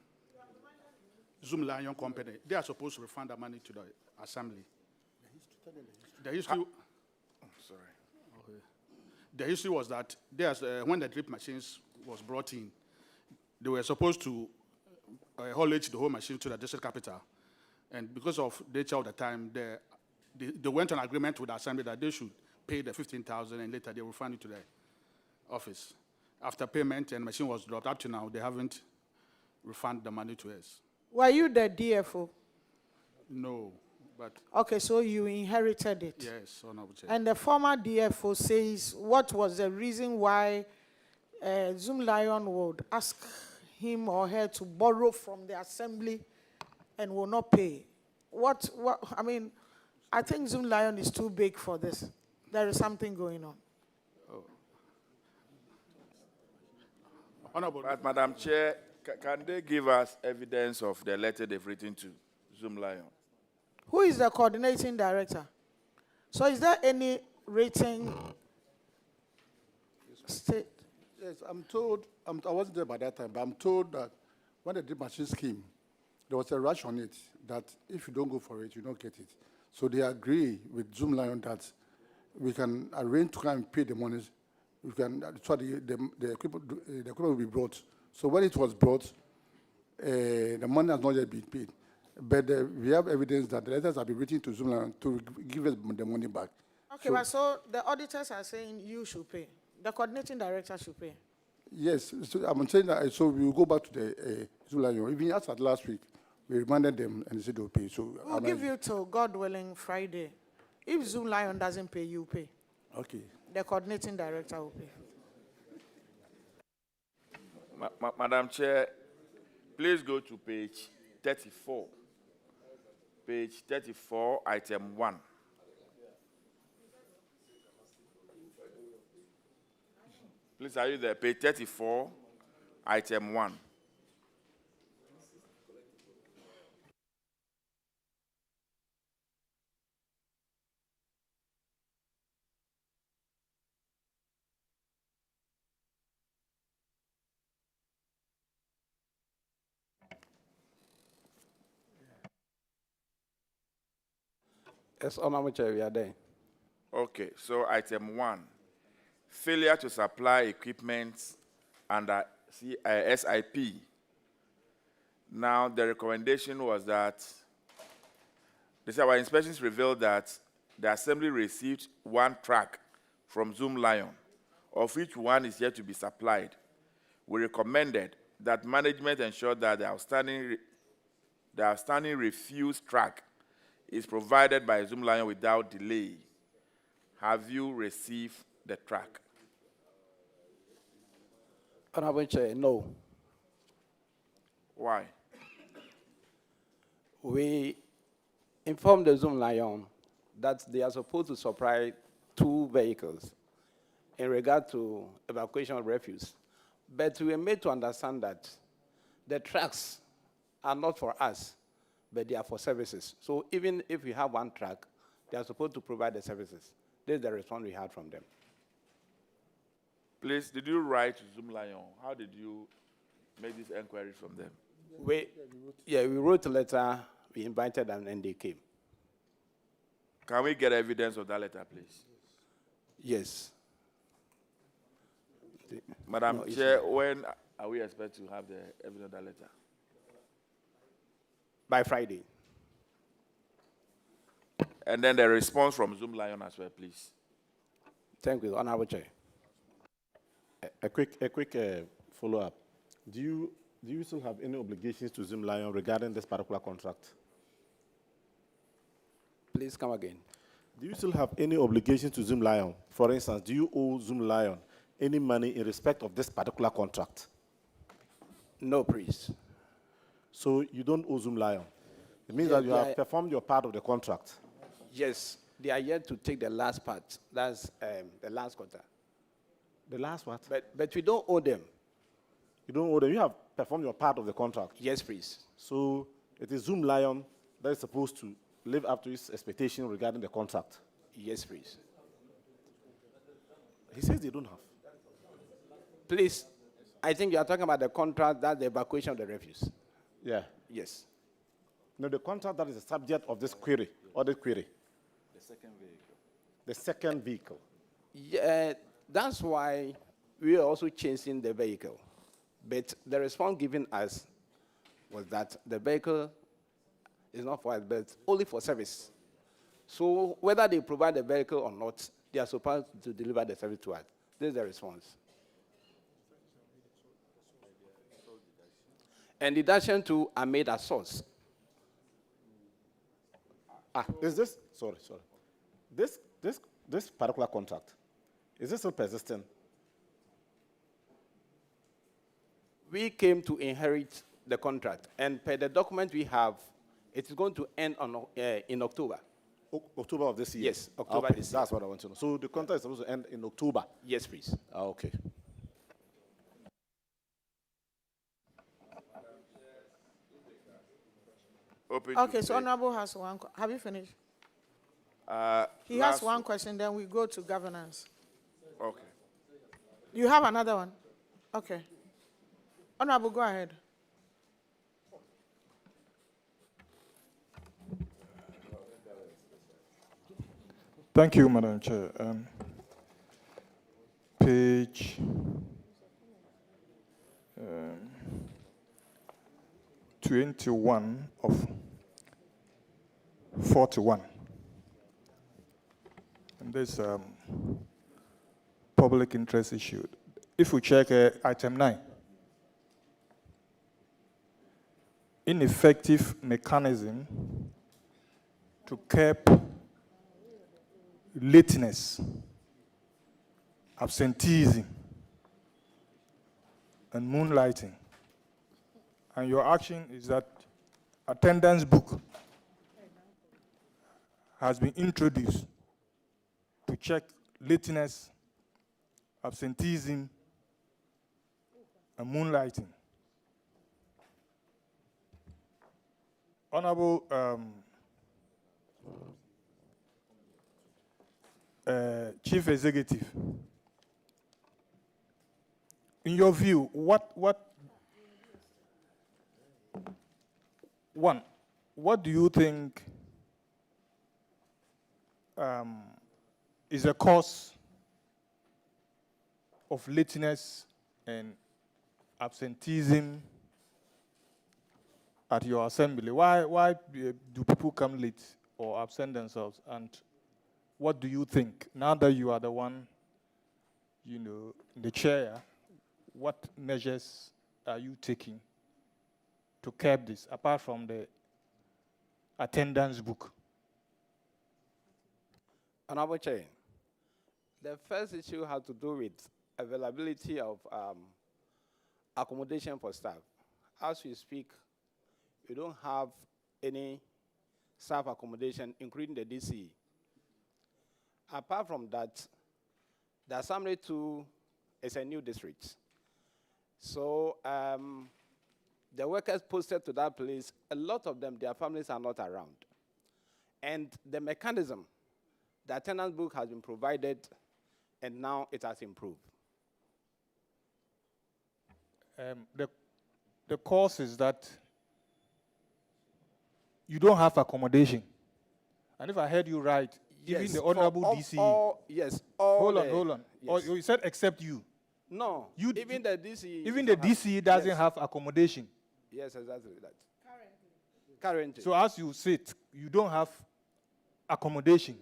company. They are supposed to refund the money to the assembly. The history. Sorry. Okay. The history was that when the drip machines was brought in, they were supposed to haulage the whole machine to the district capital, and because of the nature of the time, they went on agreement with the assembly that they should pay the 15,000, and later they refund it to the office. After payment and machine was dropped, up to now they haven't refunded the money to us. Were you the DFO? No, but okay, so you inherited it. Yes, Honorable Chair. And the former DFO says what was the reason why Zoom Lion would ask him or her to borrow from the assembly and will not pay. I mean, I think Zoom Lion is too big for this. There is something going on. Honorable. But Madam Chair, can they give us evidence of the letter they've written to Zoom Lion? Who is the coordinating director? So is there any rating state? Yes, I'm told, I wasn't there by that time, but I'm told that when the drip machines came, there was a rush on it that if you don't go for it, you don't get it. So they agree with Zoom Lion that we can arrange to come and pay the money. We can, so the equipment will be brought. So when it was brought, the money has not yet been paid. But we have evidence that the letters have been written to Zoom Lion to give us the money back. Okay, but so the auditors are saying you should pay. The coordinating director should pay. Yes, so I'm saying that, so we will go back to the Zoom Lion. Even as at last week, we reminded them and they said they'll pay. So we'll give you till, God willing, Friday. If Zoom Lion doesn't pay, you pay. Okay. The coordinating director will pay. Madam Chair, please go to page 34. Page 34, item 1. Please, are you there? Page 34, item 1. Yes, Honorable Chair, we are there. Okay, so item 1, failure to supply equipment under SIP. Now, the recommendation was that our inspections revealed that the assembly received 1 track from Zoom Lion, of which 1 is yet to be supplied. We recommended that management ensure that the outstanding refused track is provided by Zoom Lion without delay. Have you received the track? Honorable Chair, no. Why? We informed the Zoom Lion that they are supposed to supply 2 vehicles in regard to evacuation of refuse. But we were made to understand that the trucks are not for us, but they are for services. So even if we have 1 truck, they are supposed to provide the services. This is the response we had from them. Please, did you write to Zoom Lion? How did you make this inquiry from them? We wrote a letter, we invited them, and they came. Can we get evidence of that letter, please? Yes. Madam Chair, when are we expected to have the evidence of that letter? By Friday. And then the response from Zoom Lion as well, please. Thank you, Honorable Chair. A quick follow-up. Do you still have any obligations to Zoom Lion regarding this particular contract? Please come again. Do you still have any obligations to Zoom Lion? For instance, do you owe Zoom Lion any money in respect of this particular contract? No, please. So you don't owe Zoom Lion? It means that you have performed your part of the contract? Yes, they are yet to take the last part. That's the last quarter. The last what? But we don't owe them. You don't owe them? You have performed your part of the contract? Yes, please. So it is Zoom Lion that is supposed to live up to his expectation regarding the contract? Yes, please. He says they don't have. Please, I think you are talking about the contract, that's the evacuation of the refuse. Yeah. Yes. No, the contract that is the subject of this query, audit query. The second vehicle. The second vehicle. Yeah, that's why we are also changing the vehicle. But the response given us was that the vehicle is not for us, but only for service. So whether they provide the vehicle or not, they are supposed to deliver the service to us. This is the response. And deduction to are made at source. Is this, sorry. This particular contract, is this still persistent? we came to inherit the contract, and per the document we have, it is going to end on, in October. October of this year? Yes, October Okay, this year. that's what I want to know. So the contract is supposed to end in October? Yes, please. Okay. Okay, so Honorable has one. Have you finished? He has one question, then we go to governance. Okay. You have another one? Okay. Honorable, go ahead. Thank you, Madam Chair. Page 21 of 41. And this public interest issue. If we check item 9, ineffective mechanism to curb lateness, absenteeism, and moonlighting. And your action is that attendance book has been introduced to check lateness, absenteeism, and moonlighting. Honorable Chief Executive, in your view, what do you think is the cause of lateness and absenteeism at your assembly? Why do people come late or absent themselves? And what do you think, now that you are the one, the chair, what measures are you taking to curb this, apart from the attendance book? Honorable Chair, the first issue has to do with availability of accommodation for staff. As we speak, we don't have any staff accommodation, including the DCE. Apart from that, the Assembly 2 is a new district. So the workers posted to that place, a lot of them, their families are not around. And the mechanism, the attendance book has been provided, and now it has improved. The cause is that you don't have accommodation. And if I heard you right, Yes, even the Honorable DC. Yes. Hold on. Yes. You said except you. No, even the DC. Even the DC doesn't have accommodation. Yes, exactly that. Currently. So as you sit, you don't have accommodation.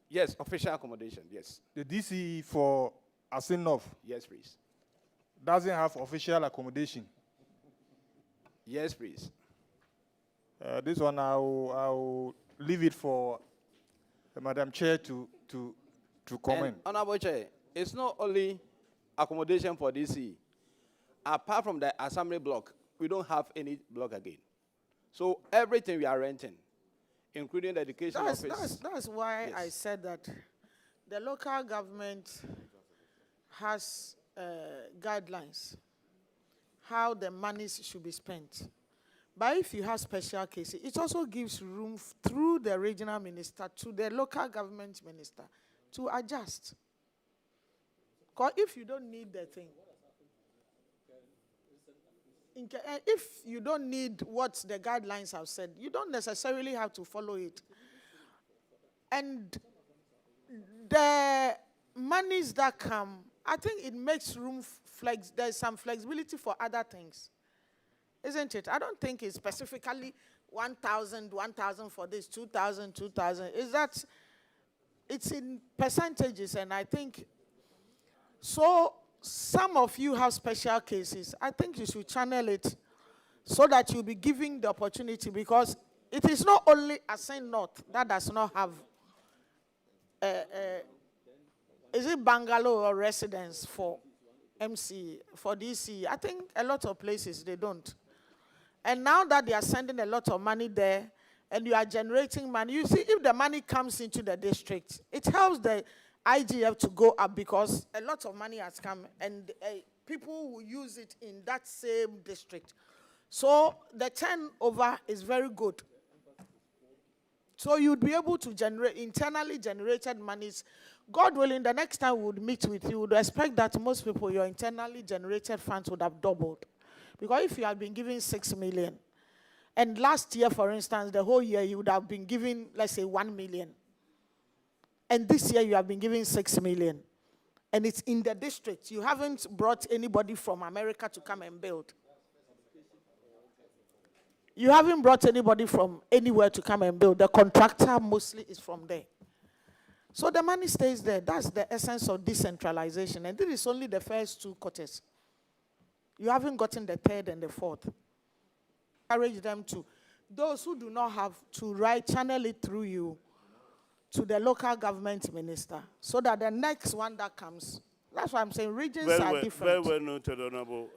Yes, official accommodation, yes. The DC for Asinov. Yes, please. Doesn't have official accommodation. Yes, please. This one I will leave it for Madam Chair to comment. And, Honorable Chair, it's not only accommodation for DC. Apart from the assembly block, we don't have any block again. So everything we are renting, including the education office. That's why Yes. I said that the local government has guidelines how the monies should be spent. But if you have special cases, it also gives room through the regional minister to the local government minister to adjust. Because if you don't need the thing, if you don't need what the guidelines have said, you don't necessarily have to follow it. And the monies that come, I think it makes room, there's some flexibility for other things. Isn't it? I don't think it's specifically 1,000 for this, 2,000, 2,000. Is that, it's in percentages, and I think, so some of you have special cases. I think you should channel it so that you'll be giving the opportunity, because it is not only Asin North that does not have, is it bungalow or residence for MC, for DC. I think a lot of places, they don't. And now that they are sending a lot of money there, and you are generating money, you see, if the money comes into the district, it helps the IGF to go up because a lot of money has come, and people will use it in that same district. So the turnover is very good. So you'd be able to generate internally generated monies. God willing, the next time we would meet with you, would expect that most people, your internally generated funds would have doubled. Because if you have been giving 6 million, and last year, for instance, the whole year, you would have been giving, let's say, 1 million. And this year, you have been giving 6 million. And it's in the district. You haven't brought anybody from America to come and build. You haven't brought anybody from anywhere to come and build. The contractor mostly is from there. So the money stays there. That's the essence of decentralization. And this is only the first 2 quarters. You haven't gotten the third and the fourth. Encourage them to, those who do not have to channel it through you to the local government minister, so that the next one that comes, that's why I'm saying regions are different. Very well noted, Honorable.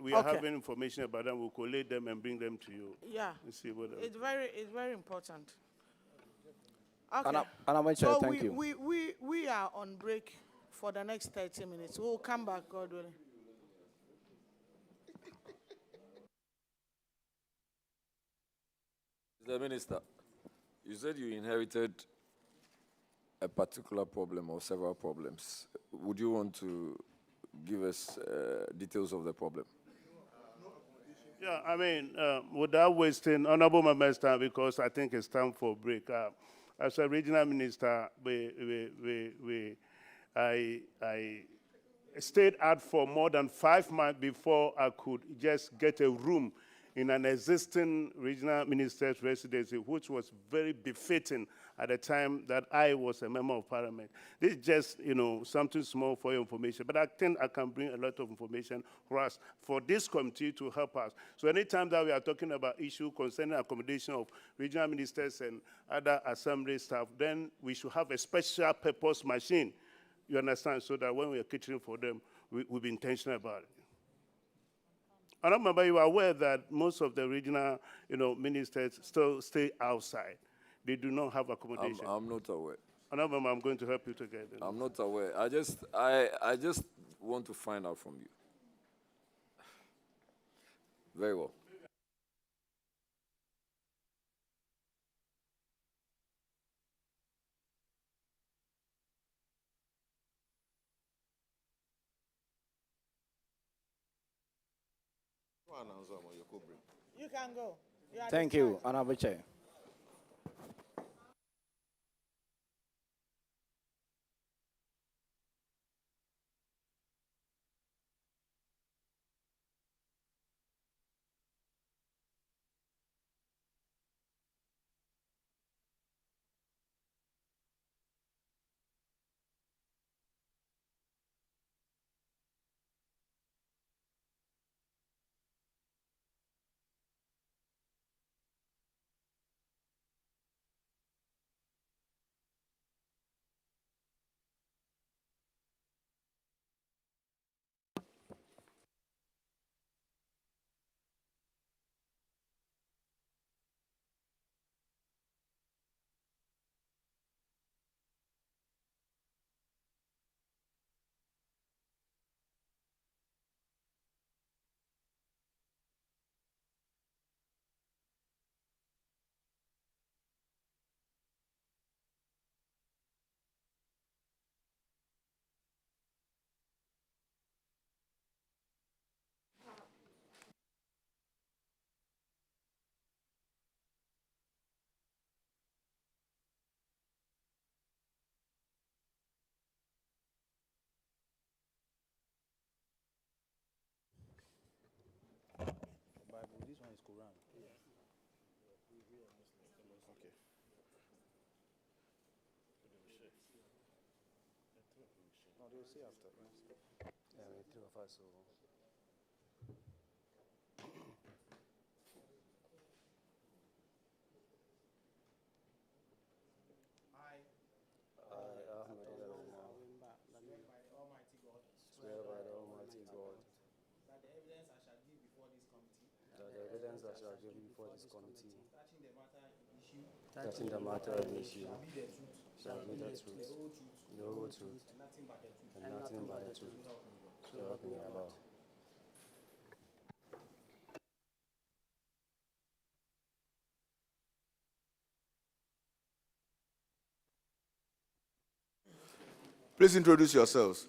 We are having information about them. We'll collate them and bring them to you. Yeah. See what it's very important. Okay. So thank you. We are on break for the next 30 minutes. We'll come back, God willing. Mr. Minister, you said you inherited a particular problem or several problems. Would you want to give us details of the problem? Yeah, I mean, without wasting Honorable Member's time, because I think it's time for a break. As a regional minister, I stayed out for more than 5 months before I could just get a room in an existing regional minister's residency, which was very befitting at the time that I was a member of parliament. This is just, something small for your information, but I think I can bring a lot of information for us, for this committee to help us. So anytime that we are talking about issues concerning accommodation of regional ministers and other assembly staff, then we should have a special purpose machine, you understand, so that when we are catering for them, we'll be intentional about it. And I remember you are aware that most of the regional, ministers still stay outside. They do not have accommodation. I'm not aware. And I remember I'm going to help you to get them. I'm not aware. I just want to find out from you. Very well. You can go. Thank you, Honorable Chair. This one is Quran. Okay. No, they will say after. Yeah, the 3 of us. Swear by the Almighty before this committee, touching the matter of issue, shall be the truth, the whole truth, and nothing but the truth. So help me Allah. Please introduce yourselves.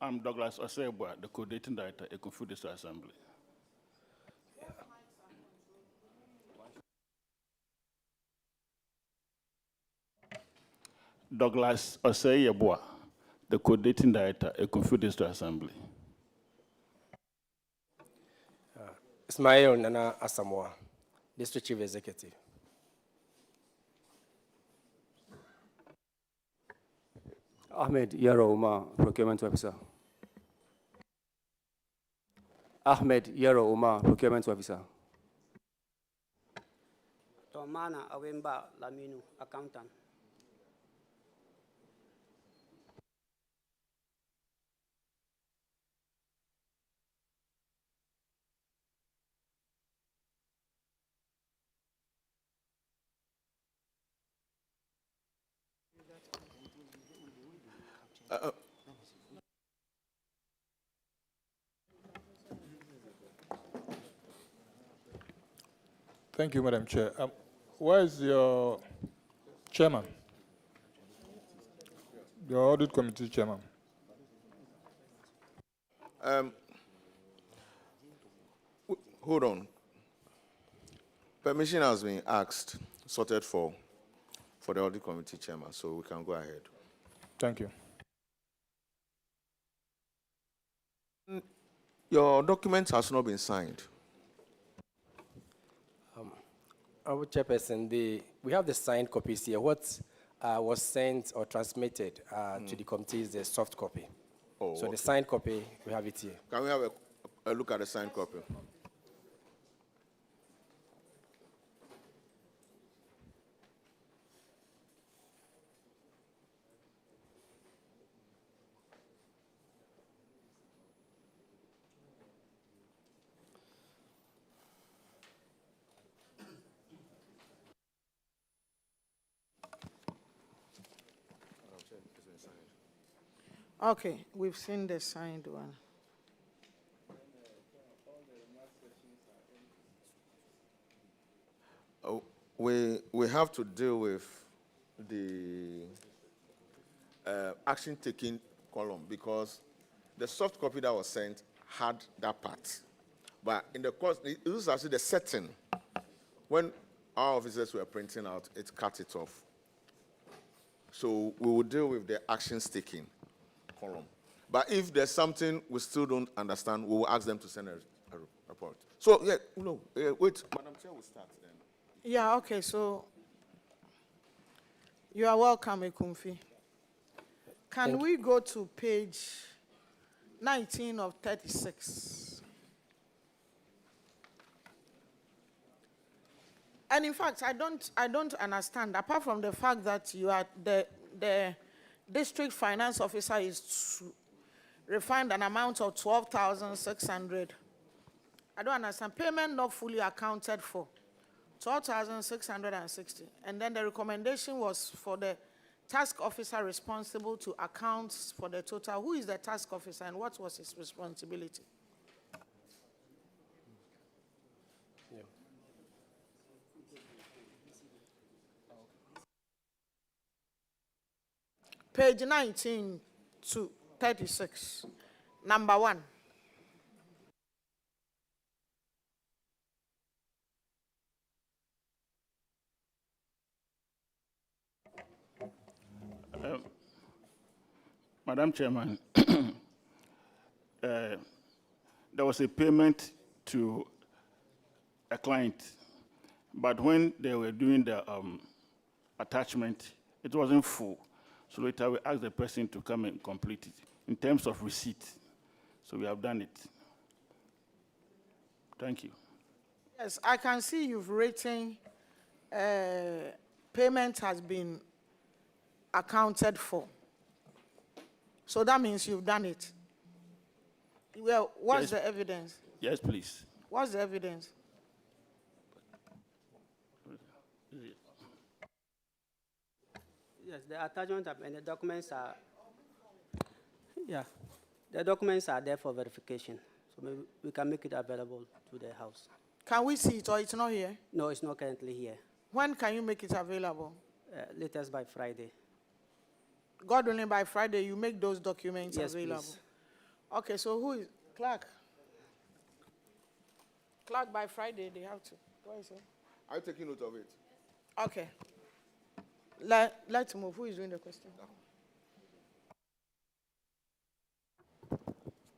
I'm Douglas Osebwa, the coordinating director, Ecofood District Assembly. Douglas Osebwa, the coordinating director, Ecofood District Assembly. Ismail Nana Asamoah, District Chief Executive. Ahmed Yaro Umar, Procurement Officer. Ahmed Yaro Umar, Procurement Officer. Tomana Awemba Laminu, Accountant. Thank you, Madam Chair. Where is your chairman? Your audit committee chairman. Hold on. Permission has been asked, sorted for the audit committee chairman, so we can go ahead. Thank you. Your document has not been signed. Our chairperson, we have the signed copies here. What was sent or transmitted to the committee is the soft copy. Oh, so okay. the signed copy, we have it here. Can we have a look at the signed copy? Okay, we've seen the signed one. We have to deal with the action taking column because the soft copy that was sent had that part. But in the course, it was actually the setting. When our officers were printing out, it cut it off. So we will deal with the actions taken column. But if there's something we still don't understand, we will ask them to send a report. So, yeah, no, wait, Madam Chair will start then. Yeah, okay, so you are welcome, Ekumfi. Can we go to page 19 of 36? And in fact, I don't understand, apart from the fact that you are the district finance officer is to refund an amount of 12,600. I don't understand. Payment not fully accounted for, 12,660. And then the recommendation was for the task officer responsible to account for the total. Who is the task officer and what was his responsibility? Page 19 to 36, number 1. Madam Chairman, there was a payment to a client, but when they were doing the attachment, it wasn't full. So later we asked the person to come and complete it in terms of receipt. So we have done it. Thank you. Yes, I can see you've written payment has been accounted for. So that means you've done it. Well, what's Yes. the evidence? Yes, please. What's the evidence? Yes, the attachment and the documents are, yeah, the documents are there for verification. So maybe we can make it available to the House. Can we see it or it's not here? No, it's not currently here. When can you make it available? Latest by Friday. God willing, by Friday, you make those documents Yes, available. please. Okay, so who is Clark? Clark, by Friday, they have to. What is it? Are you taking note of it? Okay. Let's move. Who is doing the question?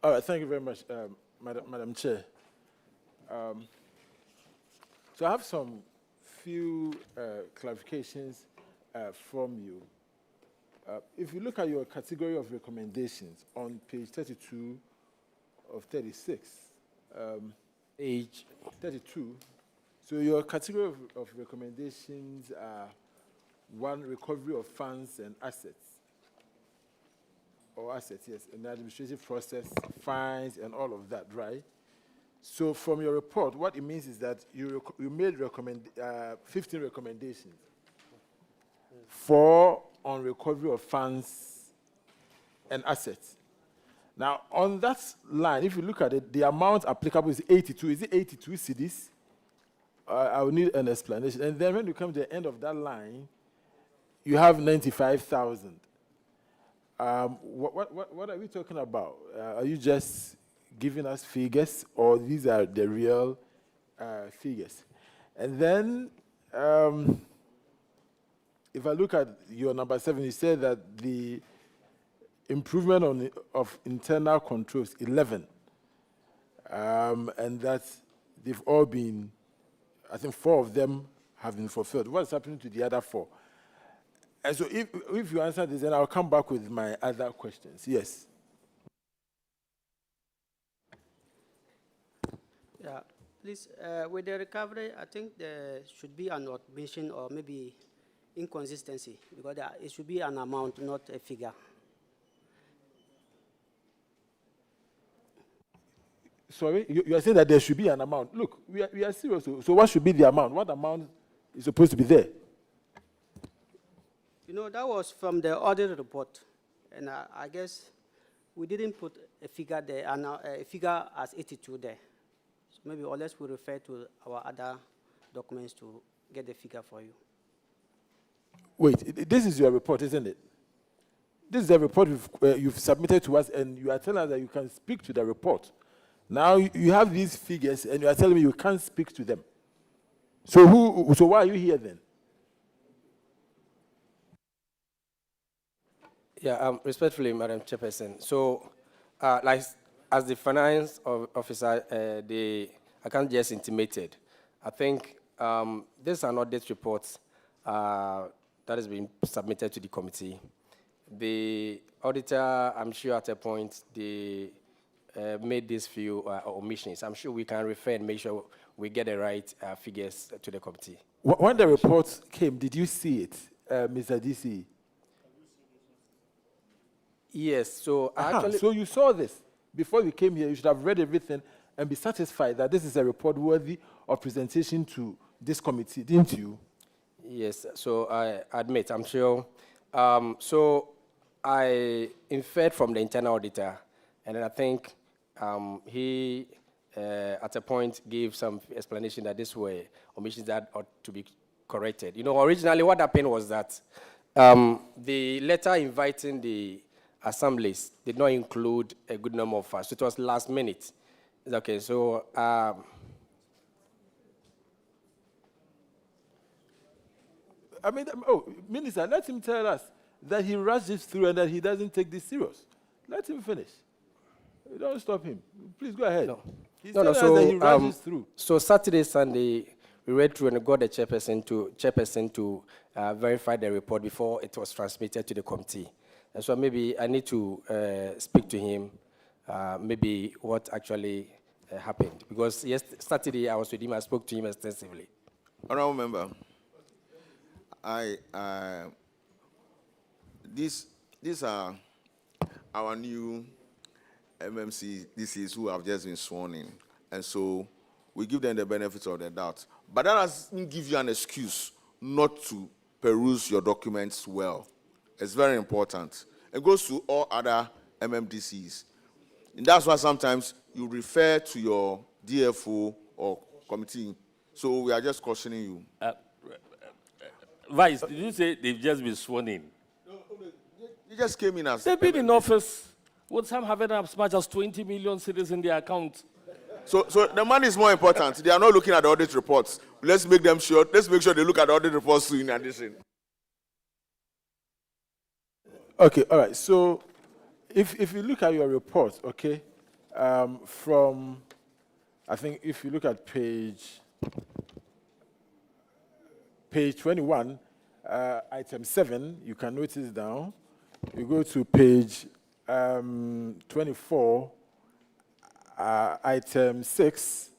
All right, thank you very much, Madam Chair. So I have some few clarifications from you. If you look at your category of recommendations on page 32 of 36, Page 32, so your category of recommendations are 1, recovery of funds and assets. Or assets, yes, an administrative process, fines, and all of that, right? So from your report, what it means is that you made 15 recommendations. 4 on recovery of funds and assets. Now, on that line, if you look at it, the amount applicable is 82. Is it 82 cedis? I will need an explanation. And then when you come to the end of that line, you have 95,000. What are we talking about? Are you just giving us figures, or these are the real figures? And then, if I look at your number 7, you said that the improvement of internal controls, 11, and that they've all been, I think 4 of them have been fulfilled. What's happening to the other 4? And so if you answer this, then I'll come back with my other questions. Yes. Yeah, please, with the recovery, I think there should be an omission or maybe inconsistency, because it should be an amount, not a figure. Sorry, you are saying that there should be an amount. Look, we are serious. So what should be the amount? What amount is supposed to be there? You know, that was from the audit report, and I guess we didn't put a figure there, and a figure as 82 there. So maybe, unless we refer to our other documents to get the figure for you. Wait, this is your report, isn't it? This is the report you've submitted to us, and you are telling us that you can speak to the report. Now you have these figures, and you are telling me you can't speak to them. So why are you here then? Yeah, respectfully, Madam Chairperson. So, like as the finance officer, I can't just intimated. I think this is an audit report that has been submitted to the committee. The auditor, I'm sure at a point, they made these few omissions. I'm sure we can refer and make sure we get the right figures to the committee. When the report came, did you see it, Mr. DC? Yes, so actually... So you saw this. Before you came here, you should have read everything and be satisfied that this is a report worthy of presentation to this committee, didn't you? Yes, so I admit, I'm sure. So I inferred from the internal auditor, and then I think he, at a point, gave some explanation that this were omissions that ought to be corrected. You know, originally what happened was that the letter inviting the assemblies did not include a good number of us. So it was last minute. Okay, so I mean, Minister, let him tell us that he rushed this through and that he doesn't take this serious. Let him finish. Don't stop him. Please go ahead. No. He's No, telling us that he rushed this through. So Saturday, Sunday, we read through and got the chairperson to verify the report before it was transmitted to the committee. And so maybe I need to speak to him, maybe what actually happened. Because Saturday I was with him, I spoke to him extensively. Honourable Member, these are our new MMDA'S who have just been sworn in. And so we give them the benefit of the doubt. But that doesn't give you an excuse not to peruse your documents well. It's very important. It goes to all other MMDA'S. And that's why sometimes you refer to your DFO or committee. So we are just cautioning you. Vice, did you say they've just been sworn in? You just came in as... They've been in office with some having as much as 20 million cedis in their account. So the money is more important. They are not looking at the audit reports. Let's make sure they look at the audit reports too in addition. Okay, all right. So if you look at your report, okay, from, I think if you look at page 21, item 7, you can notice down. You go to page 24, item 6,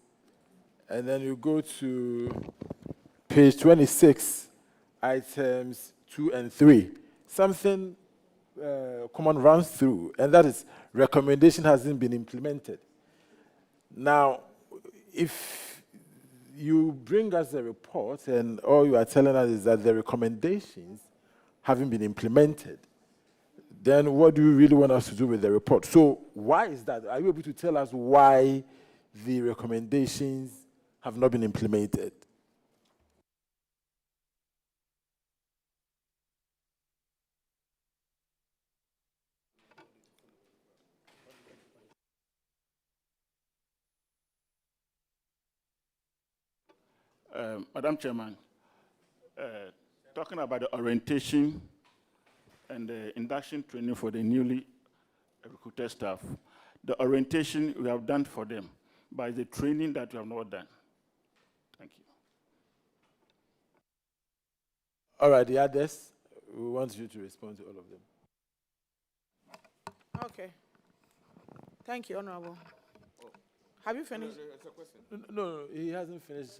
and then you go to page 26, items 2 and 3. Something common runs through, and that is recommendation hasn't been implemented. Now, if you bring us a report and all you are telling us is that the recommendations haven't been implemented, then what do you really want us to do with the report? So why is that? Are you able to tell us why the recommendations have not been implemented? Madam Chairman, talking about the orientation and the induction training for the newly recruited staff, the orientation we have done for them, by the training that we have not done. Thank you. All right, the others, we want you to respond to all of them. Okay. Thank you, Honorable. Have you finished? No, he hasn't finished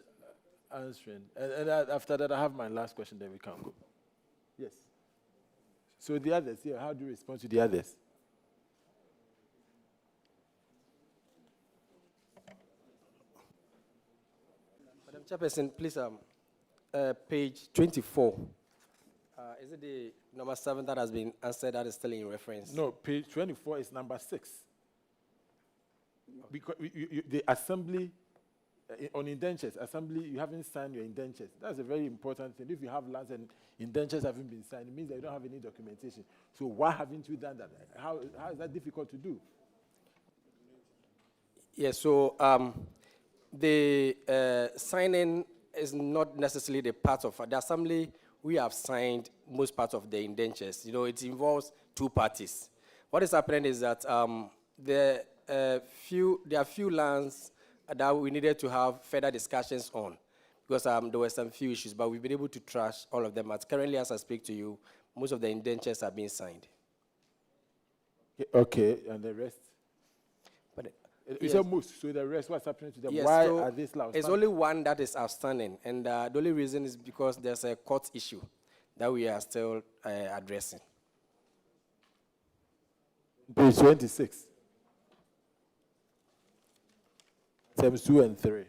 answering. And after that, I have my last question, then we can go. Yes. So the others, yeah, how do you respond to the others? Madam Chairperson, please, page 24. Is it the number 7 that has been answered that is still in reference? No, page 24 is number 6. Because the assembly, on indentures, assembly, you haven't signed your indentures. That's a very important thing. If you have lands and indentures haven't been signed, it means that you don't have any documentation. So why haven't you done that? How is that difficult to do? Yes, so the signing is not necessarily the part of the assembly. We have signed most parts of the indentures. You know, it involves 2 parties. What is happening is that there are few lands that we needed to have further discussions on because there were some few issues, but we've been able to trash all of them. But currently, as I speak to you, most of the indentures are being signed. Okay, and the rest? But it's a most, so the rest, what's happening to them? Yes, Why so are these outstanding? it's only one that is outstanding, and the only reason is because there's a court issue that we are still addressing. Page 26. Items 2 and 3.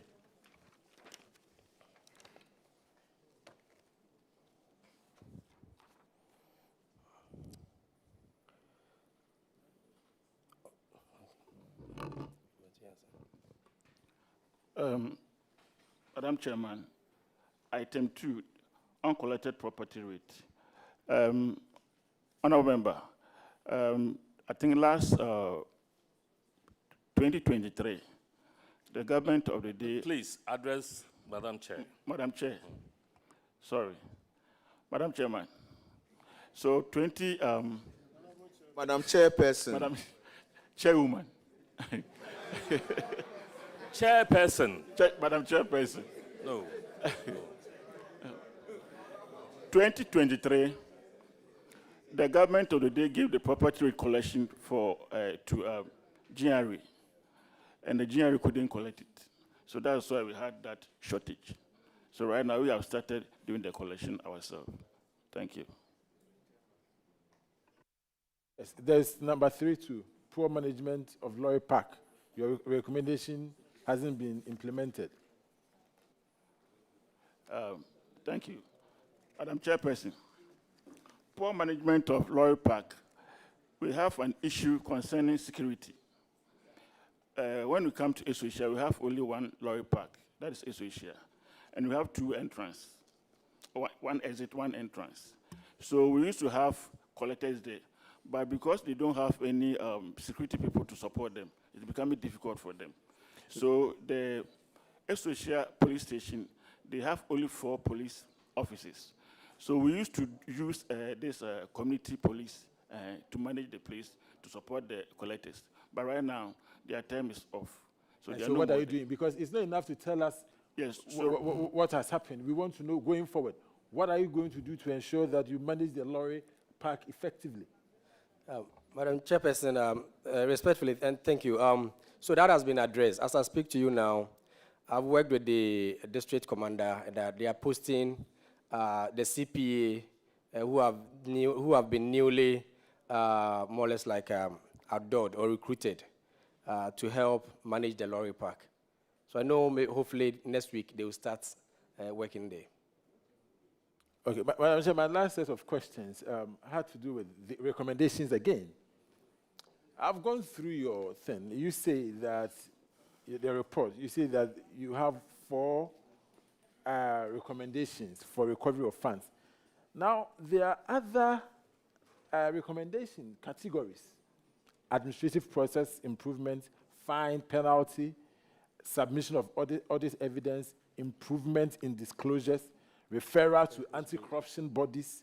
Madam Chairman, item 2, uncollected property rate. Honorable Member, I think last 2023, the government of the day... Please, address Madam Chair. Madam Chair, sorry. Madam Chairman, so Madam Chairperson. Madam Chairwoman. Chairperson. Madam Chairperson. No. 2023, the government of the day gave the property rate collection to GRA, and the GRA couldn't collect it. So that's why we had that shortage. So right now we have started doing the collection ourselves. Thank you. Yes, there's number 3 too, poor management of Lorry Park. Your recommendation hasn't been implemented. Thank you. Madam Chairperson, poor management of Lorry Park. We have an issue concerning security. When we come to Esoisia, we have only one Lorry Park, that is Esoisia. And we have 2 entrances, one exit, one entrance. So we used to have collectors there. But because they don't have any security people to support them, it's becoming difficult for them. So the Esoisia police station, they have only 4 police officers. So we used to use this community police to manage the place, to support the collectors. But right now, their time is off. So what are you doing? Because it's not enough to tell us what has happened. We want to know going forward. What are you going to do to ensure that you manage the Lorry Park effectively? Madam Chairperson, respectfully, and thank you. So that has been addressed. As I speak to you now, I've worked with the district commander that they are posting the CPA who have been newly, more or less like outdoored or recruited to help manage the Lorry Park. So I know hopefully next week they will start working there. Okay, my last set of questions had to do with the recommendations again. I've gone through your thing. You say that, the report, you say that you have 4 recommendations for recovery of funds. Now, there are other recommendation categories: administrative process improvement, fine, penalty, submission of audit evidence, improvement in disclosures, referral to anti-corruption bodies,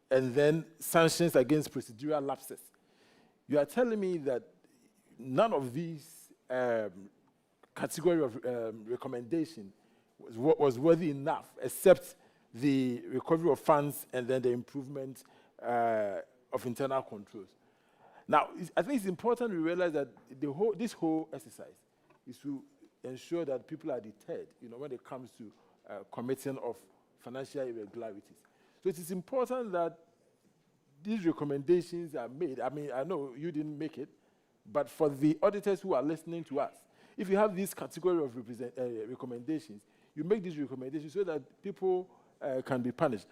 and then sanctions against procedural lapses. You are telling me that none of these category of recommendation was worthy enough, except the recovery of funds and then the improvement of internal controls. Now, I think it's important we realize that this whole exercise is to ensure that people are deterred, when it comes to committing of financial irregularities. So it is important that these recommendations are made. I mean, I know you didn't make it, but for the auditors who are listening to us, if you have this category of recommendations, you make these recommendations so that people can be punished.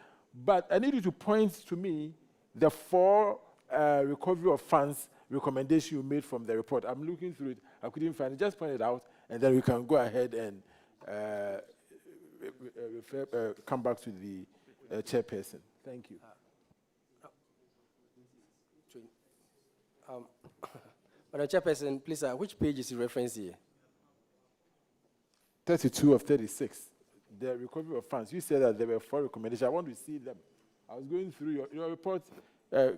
But I need you to point to me the 4 recovery of funds recommendations you made from the report. I'm looking through it. I couldn't find it. Just point it out, and then we can go ahead and come back to the chairperson. Thank you. Madam Chairperson, please, which page is the reference here? 32 of 36. The recovery of funds. You said that there were 4 recommendations. I want to see them. I was going through your report.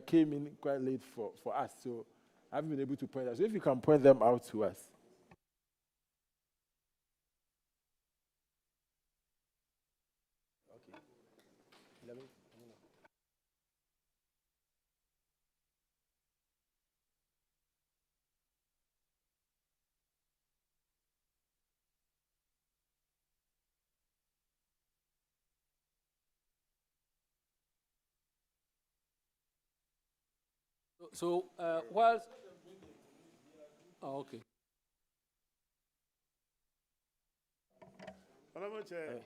Came in quite late for us, so I haven't been able to point out. So if you can point them out to us. Okay. So, whilst... Oh, okay. Honorable Chair,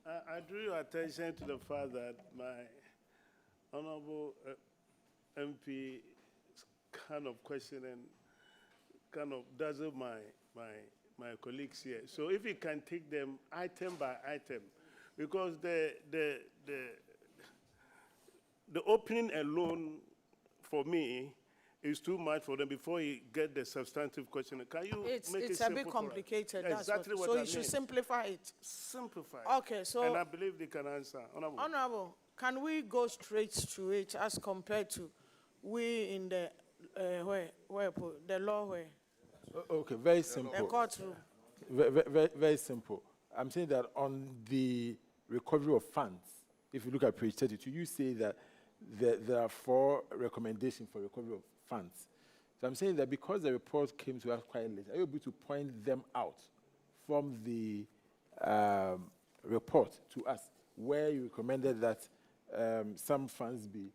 I drew your attention to the fact that my honorable MP kind of questioning kind of dazzle my colleagues here. So if you can take them item by item, because the opening alone for me is too much for them before you get the substantive question. Can you make it It's simple a bit complicated. That's exactly what so I you should mean. simplify it. Simplify. Okay, so and I believe they can answer. Honorable, can we go straight to it as compared to we in the the law where? Okay, very simple. The courtroom. Very simple. I'm saying that on the recovery of funds, if you look at page 32, you say that there are 4 recommendations for recovery of funds. So I'm saying that because the report came to us quite late, are you able to point them out from the report to us where you recommended that some funds be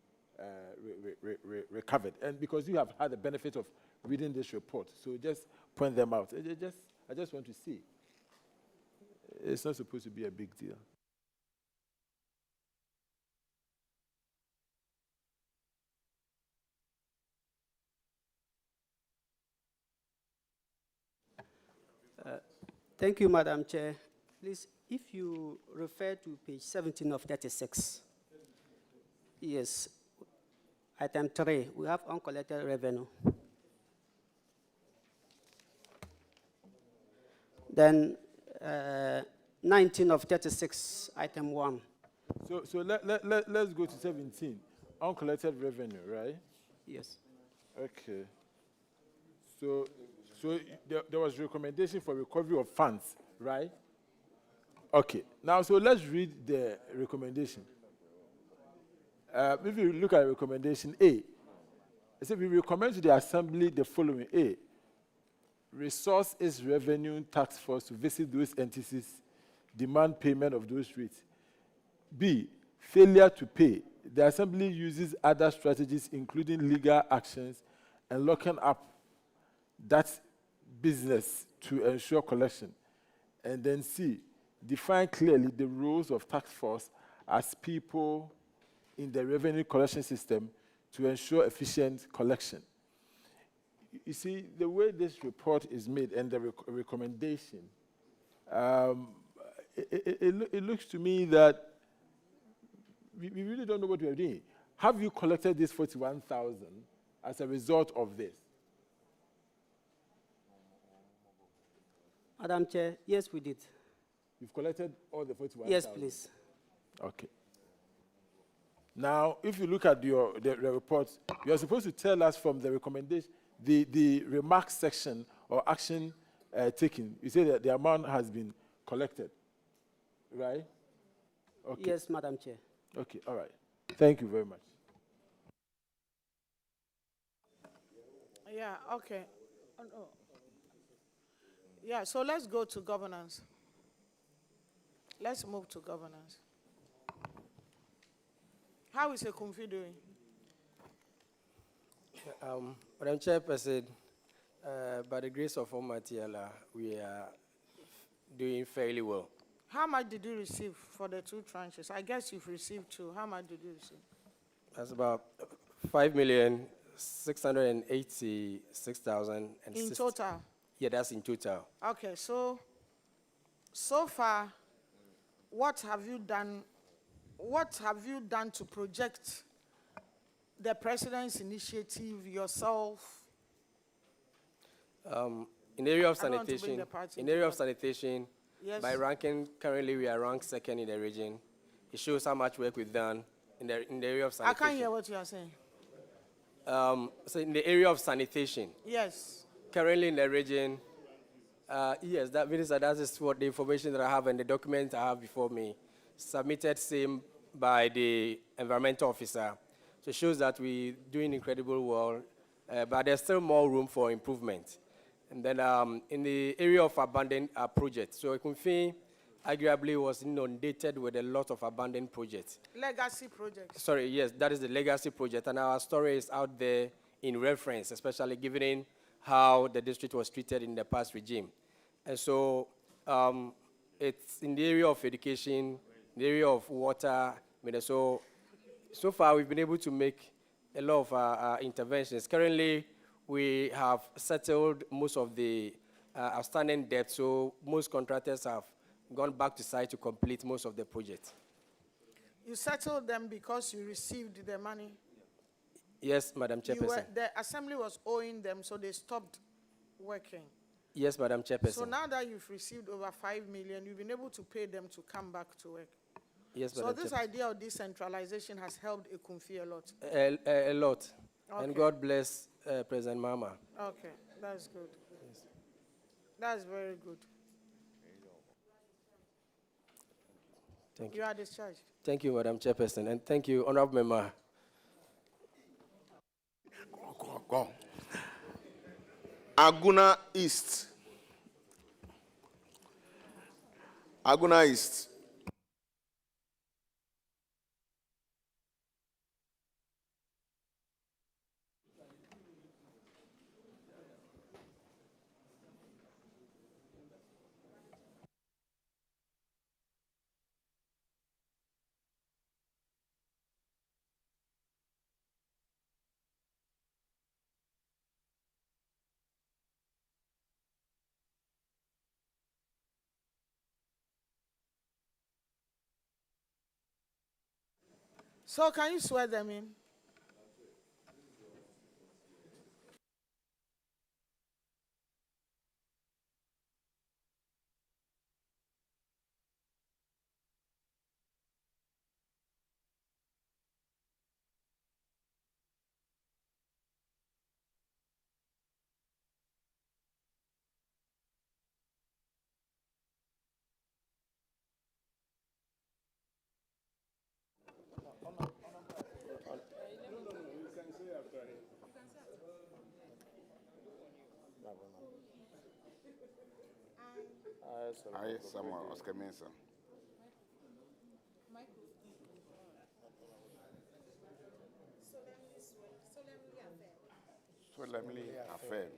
recovered. And because you have had the benefit of reading this report, so just point them out. I just want to see. It's not supposed to be a big deal. Thank you, Madam Chair. Please, if you refer to page 17 of 36, yes, item 3, we have uncollected revenue. Then 19 of 36, item 1. So let's go to 17. Uncollected revenue, right? Yes. Okay. So there was recommendation for recovery of funds, right? Okay. Now, so let's read the recommendation. If you look at recommendation A, it says we recommend to the Assembly the following. A, resource its revenue task force to visit those entities, demand payment of those rates. B, failure to pay. The Assembly uses other strategies, including legal actions and locking up that business to ensure collection. And then C, define clearly the roles of task force as people in the revenue collection system to ensure efficient collection. You see, the way this report is made and the recommendation, it looks to me that we really don't know what we are doing. Have you collected this 41,000 as a result of this? Madam Chair, yes, we did. You've collected all the 41,000? Yes, please. Okay. Now, if you look at the report, you are supposed to tell us from the recommendation, the remarks section or action taken. You say that the amount has been collected, right? Okay. Yes, Madam Chair. Okay, all right. Thank you very much. Yeah, okay. Oh, no. Yeah, so let's go to governance. Let's move to governance. How is Ekumfi doing? Madam Chairperson, by the grace of Almighty Allah, we are doing fairly well. How much did you receive for the 2 tranches? I guess you've received 2. How much did you receive? That's about 5,686,000. In total? Yeah, that's in total. Okay, so far, what have you done? What have you done to project the president's initiative, yourself? In the area of sanitation, yes. By ranking, currently we are ranked 2nd in the region. It shows how much work we've done in the area of sanitation. I can't hear what you are saying. So in the area of sanitation. Yes. Currently in the region, yes, that is what the information that I have and the document I have before me, submitted same by the environmental officer. So it shows that we're doing incredible well, but there's still more room for improvement. And then in the area of abandoned projects, so Ekumfi arguably was inundated with a lot of abandoned projects. Legacy projects. Sorry, yes, that is the legacy project, and our story is out there in reference, especially given how the district was treated in the past regime. And so it's in the area of education, in the area of water. So far we've been able to make a lot of interventions. Currently, we have settled most of the outstanding debt, so most contractors have gone back to site to complete most of the projects. You settled them because you received the money? Yes, Madam Chairperson. The assembly was owing them, so they stopped working. Yes, Madam Chairperson. So now that you've received over 5 million, you've been able to pay them to come back to work. Yes, so Madam this Chairperson. idea of decentralization has helped Ekumfi a lot. A lot. Okay. And God bless President Mama. Okay, that's good. Yes. That's very good. Thank you. You are discharged. Thank you, Madam Chairperson, and thank you, Honorable Member. Go. Agona East. Agona East. So can you swear them in? I, Samuel Oscar Mensah, solemnly affirm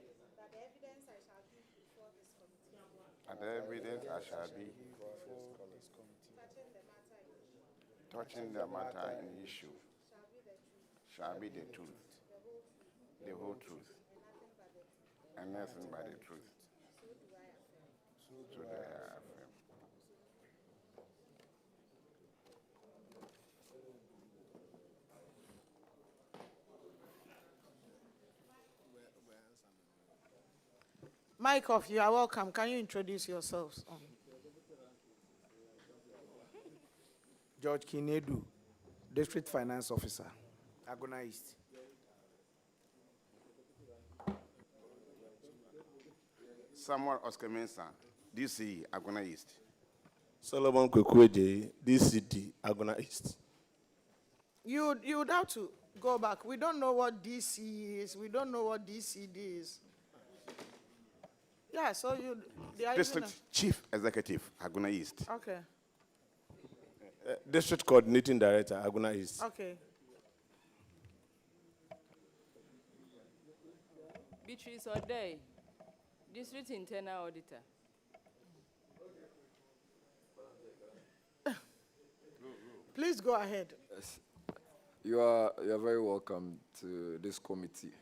that the evidence I shall be touching the matter in issue shall be the truth, the whole truth, and nothing but the truth. So do I affirm. Mike off, you are welcome. Can you introduce yourselves? George Kinedu, District Finance Officer, Agona East. Samuel Oscar Mensah, DC, Agona East. Solomon Kwekweje, DCD, Agona East. You would have to go back. We don't know what DC is. We don't know what DCD is. Yeah, so District Chief Executive, Agona East. Okay. District Coordinating Director, Agona East. Okay. Beatrice O'Day, District Internal Auditor. Please go ahead. Yes. You are very welcome to this committee.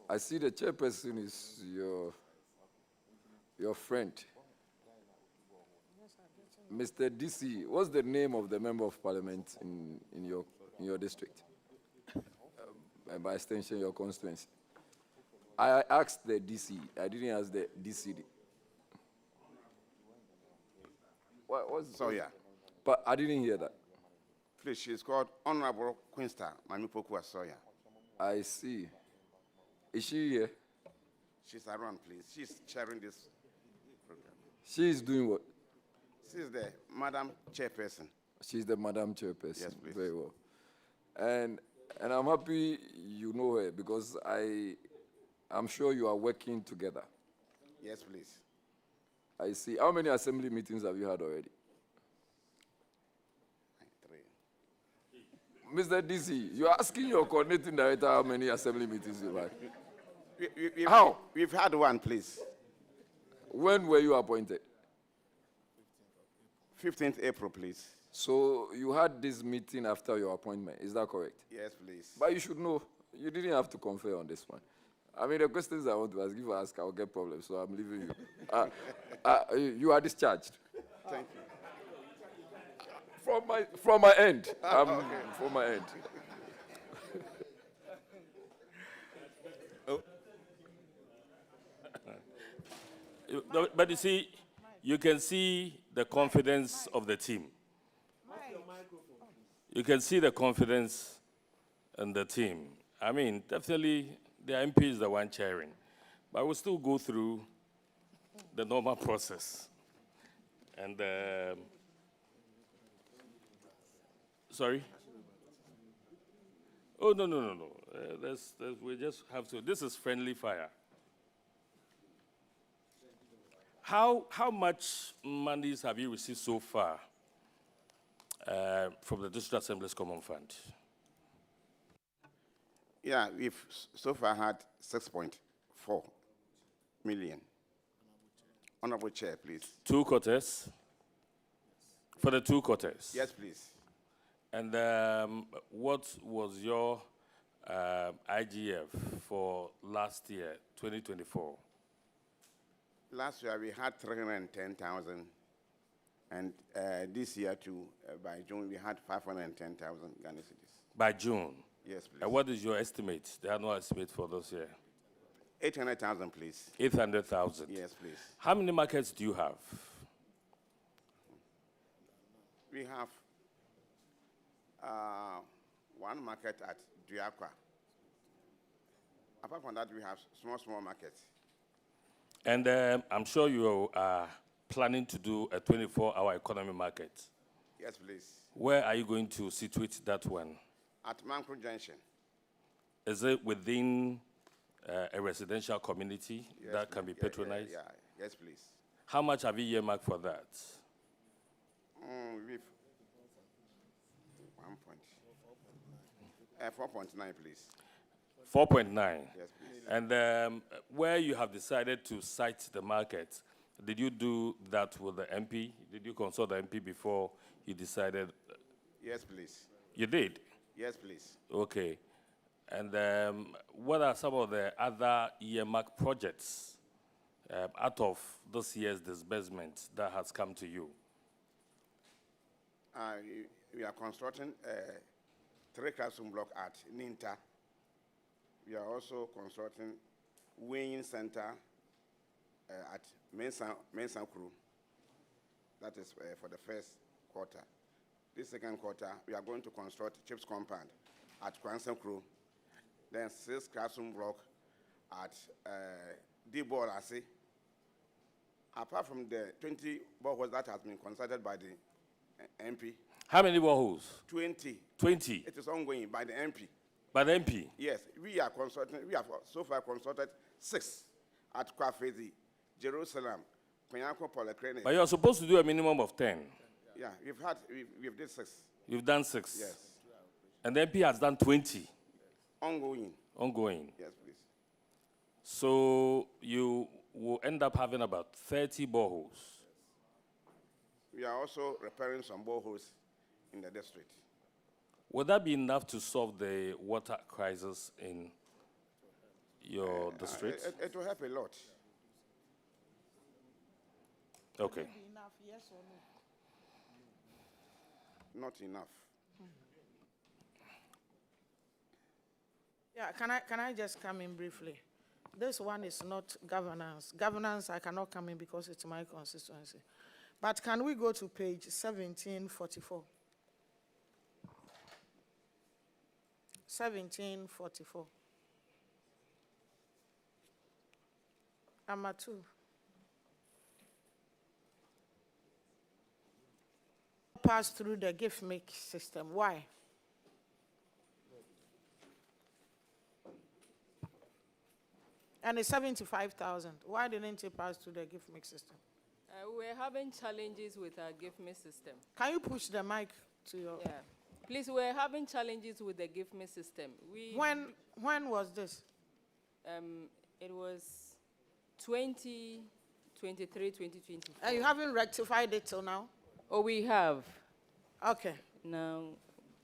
I see the chairperson is your friend. Mr. DC, what's the name of the member of parliament in your district? And by extension, your constituency. I asked the DC, I didn't ask the DCD. What's Sawyer. But I didn't hear that. Please, she's called Honorable Queensta Mamipokua Sawyer. I see. Is she here? She's around, please. She's chairing this program. She is doing what? She's the Madam Chairperson. She's the Madam Chairperson. Yes, please. Very well. And I'm happy you know her because I'm sure you are working together. Yes, please. I see. How many assembly meetings have you had already? 3. Mr. DC, you're asking your coordinating director how many assembly meetings you've had. How? We've had one, please. When were you appointed? 15th April, please. So you had this meeting after your appointment, is that correct? Yes, please. But you should know, you didn't have to confer on this one. I mean, the questions I want to ask, if I ask, I'll get problems, so I'm leaving you. You are discharged. Thank you. From my end. Okay. From my end. But you see, you can see the confidence of the team. You can see the confidence in the team. I mean, definitely the MP is the one chairing, but we'll still go through the normal process. And sorry? Oh, no. We just have to. This is friendly fire. How much monies have you received so far from the District Assembly's Common Fund? Yeah, we've so far had 6.4 million. Honorable Chair, please. 2 quarters? For the 2 quarters? Yes, please. And what was your IGF for last year, 2024? Last year we had 310,000, And this year too, by June, we had 510,000 Ghana cedis. By June? Yes, please. And what is your estimate, the annual estimate for this year? 800,000, please. 800,000? Yes, please. How many markets do you have? We have one market at Duakwa. Apart from that, we have small markets. And I'm sure you are planning to do a 24-hour economy market. Yes, please. Where are you going to situate that one? At Mankru Junction. Is it within a residential community that can be patronized? Yeah. Yes, please. How much have you earmarked for that? With 4.9, please. 4.9? Yes, please. And where you have decided to site the market, did you do that with the MP? Did you consult the MP before you decided? Yes, please. You did? Yes, please. Okay. And what are some of the other earmark projects out of this year's disbursement that has come to you? We are constructing a 3-classroom block at Ninta. We are also constructing weighing center at Mensankru. That is for the first quarter. This second quarter, we are going to construct Chips Compound at Kwansankru. Then 6-classroom block at Diborasi. Apart from the 20 boreholes that has been consulted by the MP. How many boreholes? 20. 20? It is ongoing by the MP. By the MP? Yes, we have so far consulted 6 at Kwafezi, Jerusalem, Konyako Polyclinic. But you're supposed to do a minimum of 10. Yeah, we've did 6. You've done 6? Yes. And the MP has done 20? Ongoing. Ongoing? Yes, please. So you will end up having about 30 boreholes? We are also repairing some boreholes in the district. Would that be enough to solve the water crisis in your district? It will help a lot. Okay. Will it be enough, yes or no? Not enough. Yeah, can I just come in briefly? This one is not governance. Governance, I cannot come in because it's my constituency. But can we go to page 1744? 1744. Number 2. Pass through the gift make system. Why? And it's 75,000. Why didn't it pass through the gift make system? We're having challenges with our gift me system. Can you push the mic to your... Yeah. Please, we're having challenges with the gift me system. When was this? It was 2023, 2024. You haven't rectified it till now? Oh, we have. Okay. Now,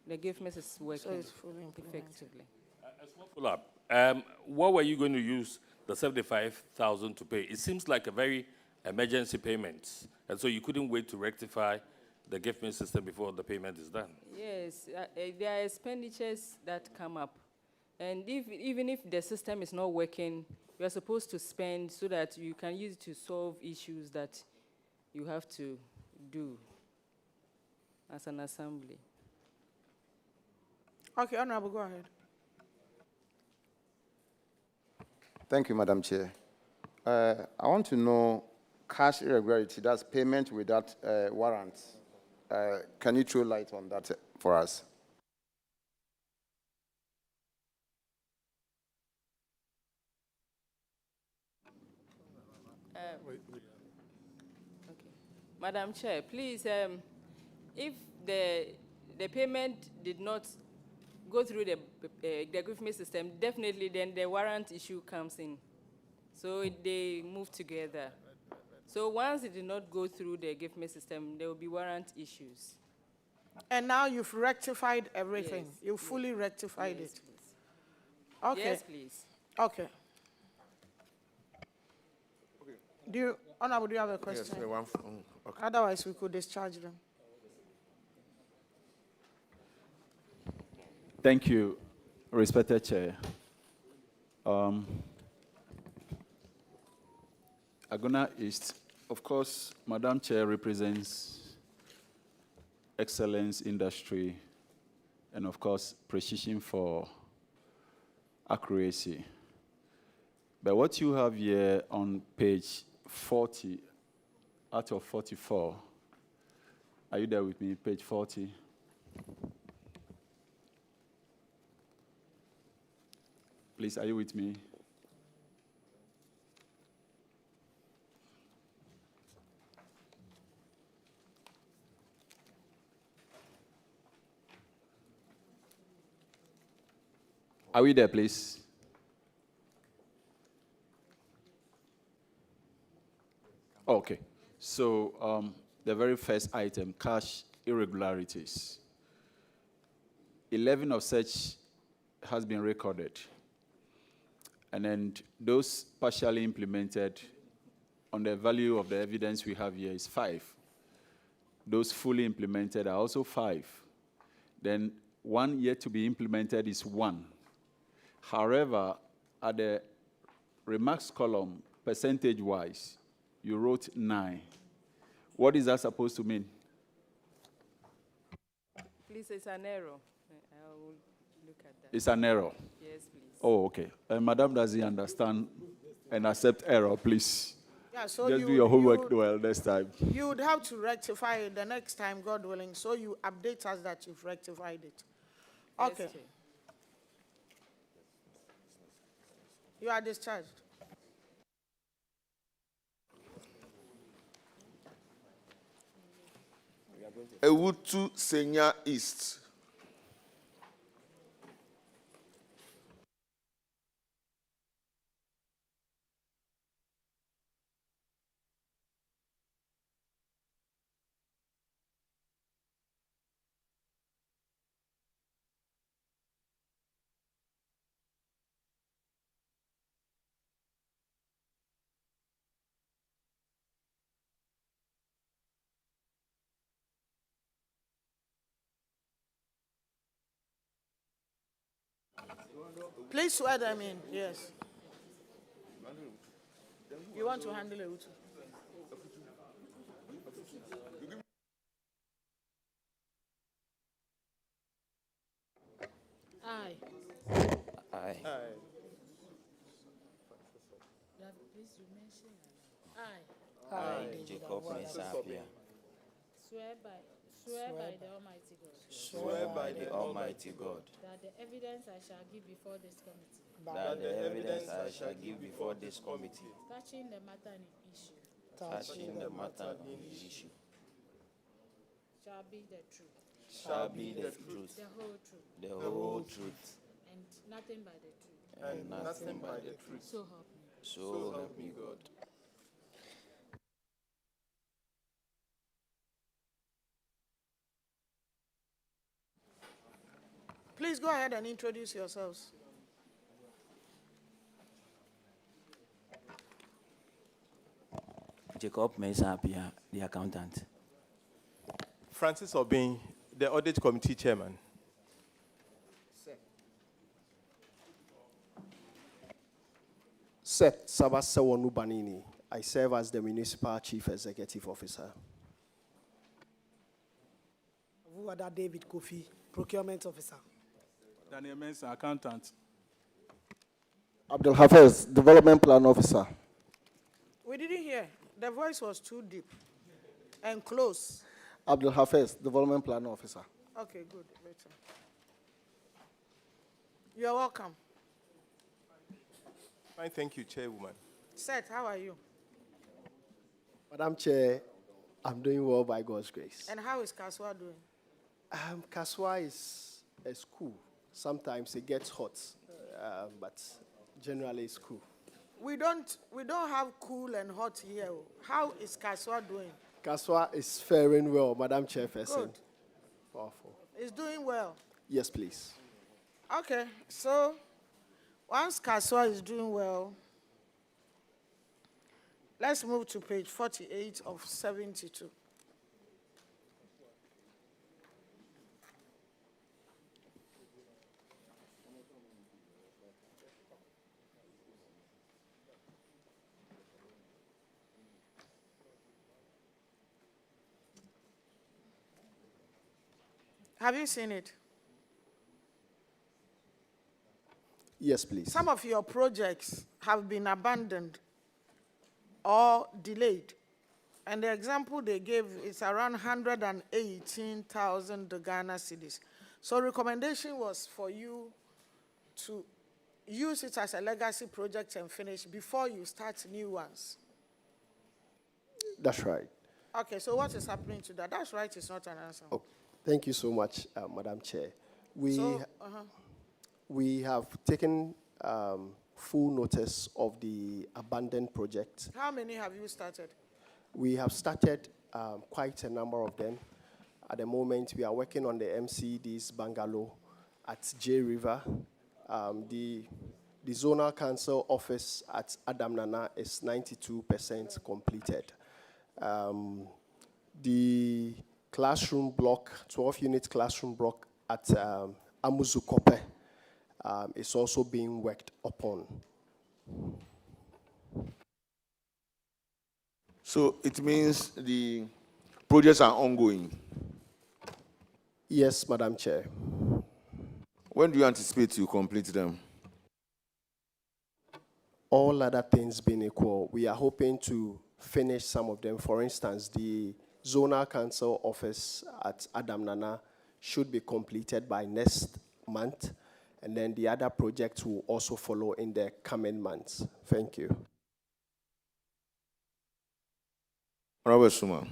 the gift me is working So it's fully implemented. effectively. A small follow-up. What were you going to use the 75,000 to pay? It seems like a very emergency payment, and so you couldn't wait to rectify the gift me system before the payment is done. Yes, there are expenditures that come up. And even if the system is not working, you are supposed to spend so that you can use it to solve issues that you have to do as an assembly. Okay, Honorable, go ahead. Thank you, Madam Chair. I want to know cash irregularity, that's payment without warrants. Can you throw light on that for us? Okay. Madam Chair, please, if the payment did not go through the gift me system, definitely then the warrant issue comes in. So they move together. So once it did not go through the gift me system, there will be warrant issues. And now you've rectified everything. Yes. You fully rectified Yes, it. please. Okay. Yes, please. Okay. Honorable, do you have a question? Yes, Okay. Otherwise, we could discharge them. Thank you, respected Chair. Agona East, of course, Madam Chair represents excellence industry and, of course, precision for accuracy. But what you have here on page 40 out of 44, are you there with me? Page 40. Please, are you with me? Are we there, please? Okay. So the very first item, cash irregularities. 11 of such has been recorded. And then those partially implemented on the value of the evidence we have here is 5. Those fully implemented are also 5. Then one yet to be implemented is 1. However, at the remarks column, percentage-wise, you wrote 9. What is that supposed to mean? Please, it's an error. I will look at that. It's an error? Yes, please. Oh, okay. Madam, does he understand and accept error, please? Yeah, so just do your homework well next time. You would have to rectify it the next time, God willing, so you update us that you've rectified it. Okay. Yes, Chair. You are discharged. Ewutu Senya East. Please swear them in, yes. You want to handle it? Aye. Aye. Please, you mention aye. Aye. Jacob Mensapia. Swear by the Almighty God. Swear by the Almighty God. That the evidence I shall give before this committee. That the evidence I shall give before this committee. Touching the matter in issue. Touching the matter in issue. Shall be the truth. Shall be the truth. The whole truth. The whole truth. And nothing but the truth. And nothing but the truth. So help me. So help me God. Please go ahead and introduce yourselves. Jacob Mensapia, the accountant. Francis Obin, the Audit Committee Chairman. Seth Sabasawonu Banini. I serve as the Municipal Chief Executive Officer. Vuada David Kofi, Procurement Officer. Daniel Mensah, Accountant. Abdul Hafez, Development Plan Officer. We didn't hear. The voice was too deep and close. Abdul Hafez, Development Plan Officer. Okay, good. Better. You're welcome. Fine, thank you, Chairwoman. Seth, how are you? Madam Chair, I'm doing well by God's grace. And how is Kaswa doing? Kaswa is a school. Sometimes it gets hot, but generally it's cool. We don't have cool and hot here. How is Kaswa doing? Kaswa is faring well, Madam Chairperson. Good. Powerful. It's doing well. Yes, please. Okay, so once Kaswa is doing well, let's move to page 48 of 72. Have you seen it? Yes, please. Some of your projects have been abandoned or delayed. And the example they gave is around 118,000 Ghana cedis. So recommendation was for you to use it as a legacy project and finish before you start new ones. That's right. Okay, so what is happening to that? That's right, it's not an answer. Oh, thank you so much, Madam Chair. We have taken full notice of the abandoned project. How many have you started? We have started quite a number of them. At the moment, we are working on the MCD's bungalow at J River. The zonal council office at Adam Nana is 92% completed. The classroom block, 12-unit classroom block at Amuzukope is also being worked upon. So it means the projects are ongoing? Yes, Madam Chair. When do you anticipate to complete them? All other things being equal, we are hoping to finish some of them. For instance, the zonal council office at Adam Nana should be completed by next month, and then the other projects will also follow in the coming months. Thank you. Honorable Suma.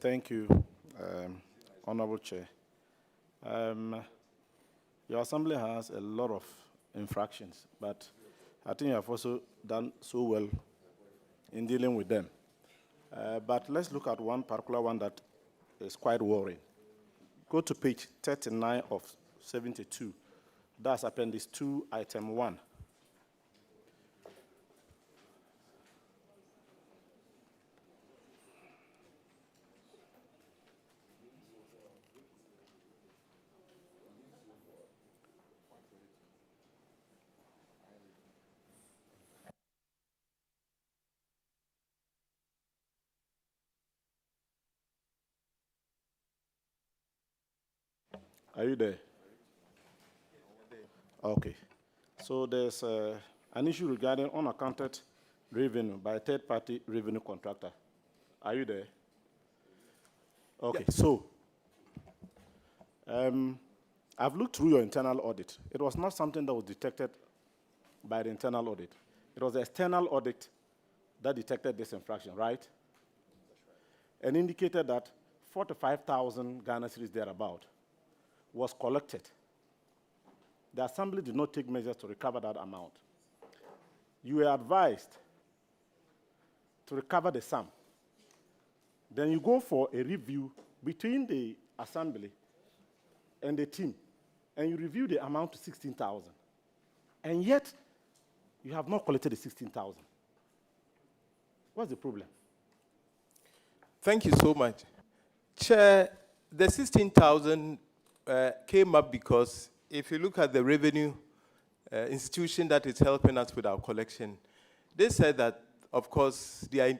Thank you, Honorable Chair. Your Assembly has a lot of infractions, but I think you have also done so well in dealing with them. But let's look at one particular one that is quite worrying. Go to page 39 of 72. That's Appendix 2, Item 1. Are you there? Okay. So there's an issue regarding unaccounted revenue by a third-party revenue contractor. Are you there? Okay. Yeah. So I've looked through your internal audit. It was not something that was detected by the internal audit. It was the external audit that detected this infraction, right? And indicated that 45,000 Ghana cedis thereabout was collected. The Assembly did not take measures to recover that amount. You were advised to recover the sum. Then you go for a review between the Assembly and the team, and you review the amount to 16,000. And yet, you have not collected the 16,000. What's the problem? Thank you so much. Chair, the 16,000 came up because if you look at the revenue institution that is helping us with our collection, they said that, of course, the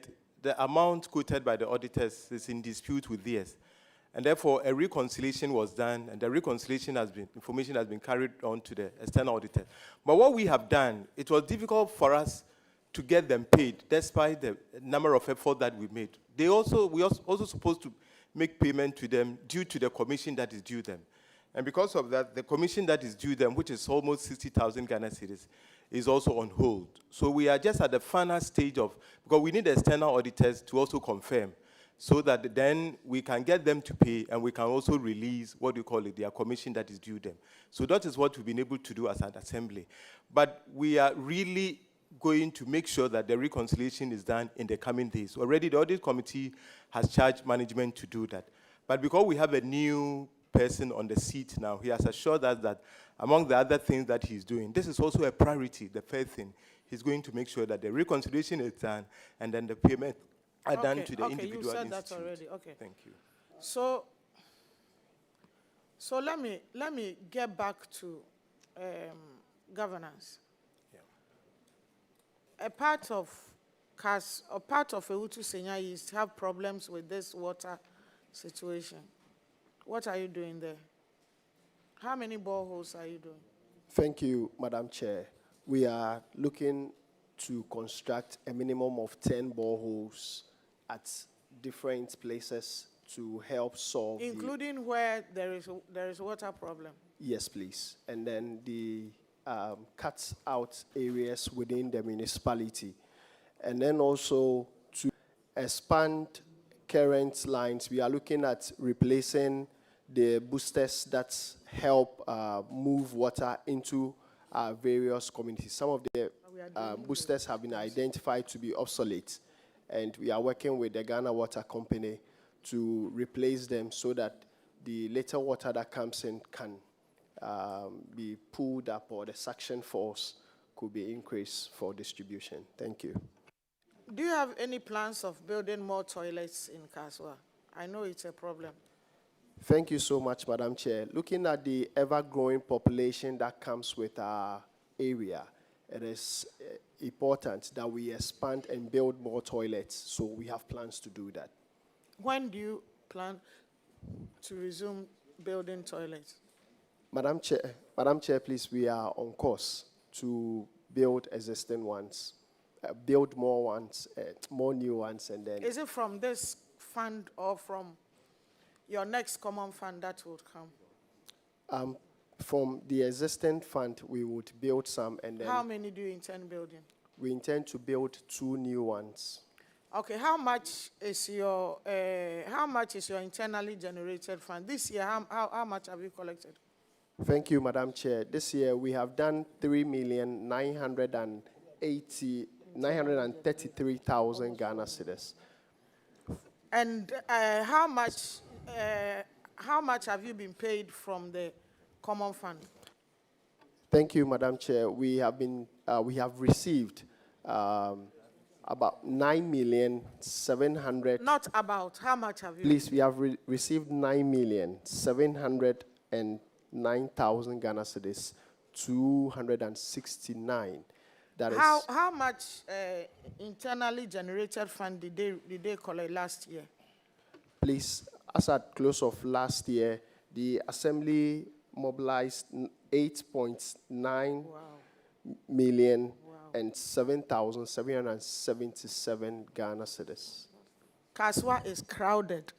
amount quoted by the auditors is in dispute with theirs. And therefore, a reconciliation was done, and the reconciliation information has been carried on to the external auditor. But what we have done, it was difficult for us to get them paid, despite the number of effort that we made. We also supposed to make payment to them due to the commission that is due them. And because of that, the commission that is due them, which is almost 60,000 Ghana cedis, is also on hold. So we are just at the final stage of, because we need external auditors to also confirm, so that then we can get them to pay, and we can also release what you call it, their commission that is due them. So that is what we've been able to do as an assembly. But we are really going to make sure that the reconciliation is done in the coming days. Already the audit committee has charged management to do that. But because we have a new person on the seat now, he has assured us that among the other things that he's doing, this is also a priority, the first thing. He's going to make sure that the reconciliation is done, and then the payment are done to the individual you said institute. that already. Okay. Thank you. So let me get back to governance. Yeah. A part of Ewutu Senior East have problems with this water situation. What are you doing there? How many boreholes are you doing? Thank you, Madam Chair. We are looking to construct a minimum of 10 boreholes at different places to help solve Including where there is a water problem? Yes, please. And then the cut out areas within the municipality. And then also to expand current lines, we are looking at replacing the boosters that help move water into various communities. Some of the boosters have been identified to be obsolete, and we are working with the Ghana Water Company to replace them so that the little water that comes in can be pulled up, or the suction force could be increased for distribution. Thank you. Do you have any plans of building more toilets in Kaswa? I know it's a problem. Thank you so much, Madam Chair. Looking at the ever-growing population that comes with our area, it is important that we expand and build more toilets, so we have plans to do that. When do you plan to resume building toilets? Madam Chair, please, we are on course to build existing ones, build more ones, more new ones, and then... Is it from this fund or from your next common fund that would come? From the existing fund, we would build some, and then... How many do you intend building? We intend to build 2 new ones. Okay, how much is your internally generated fund? This year, how much have you collected? Thank you, Madam Chair. This year, we have done 3,933,000 Ghana cedis. And how much have you been paid from the common fund? Thank you, Madam Chair. We have received about 9,700,000. Not about. How much have you? Please, we have received 9,709,000 Ghana cedis, 269. That is. How much internally generated fund did they collect last year? Please, as at close of last year, the Assembly mobilized 8.9 million and 7,777 Ghana cedis. Kaswa is crowded,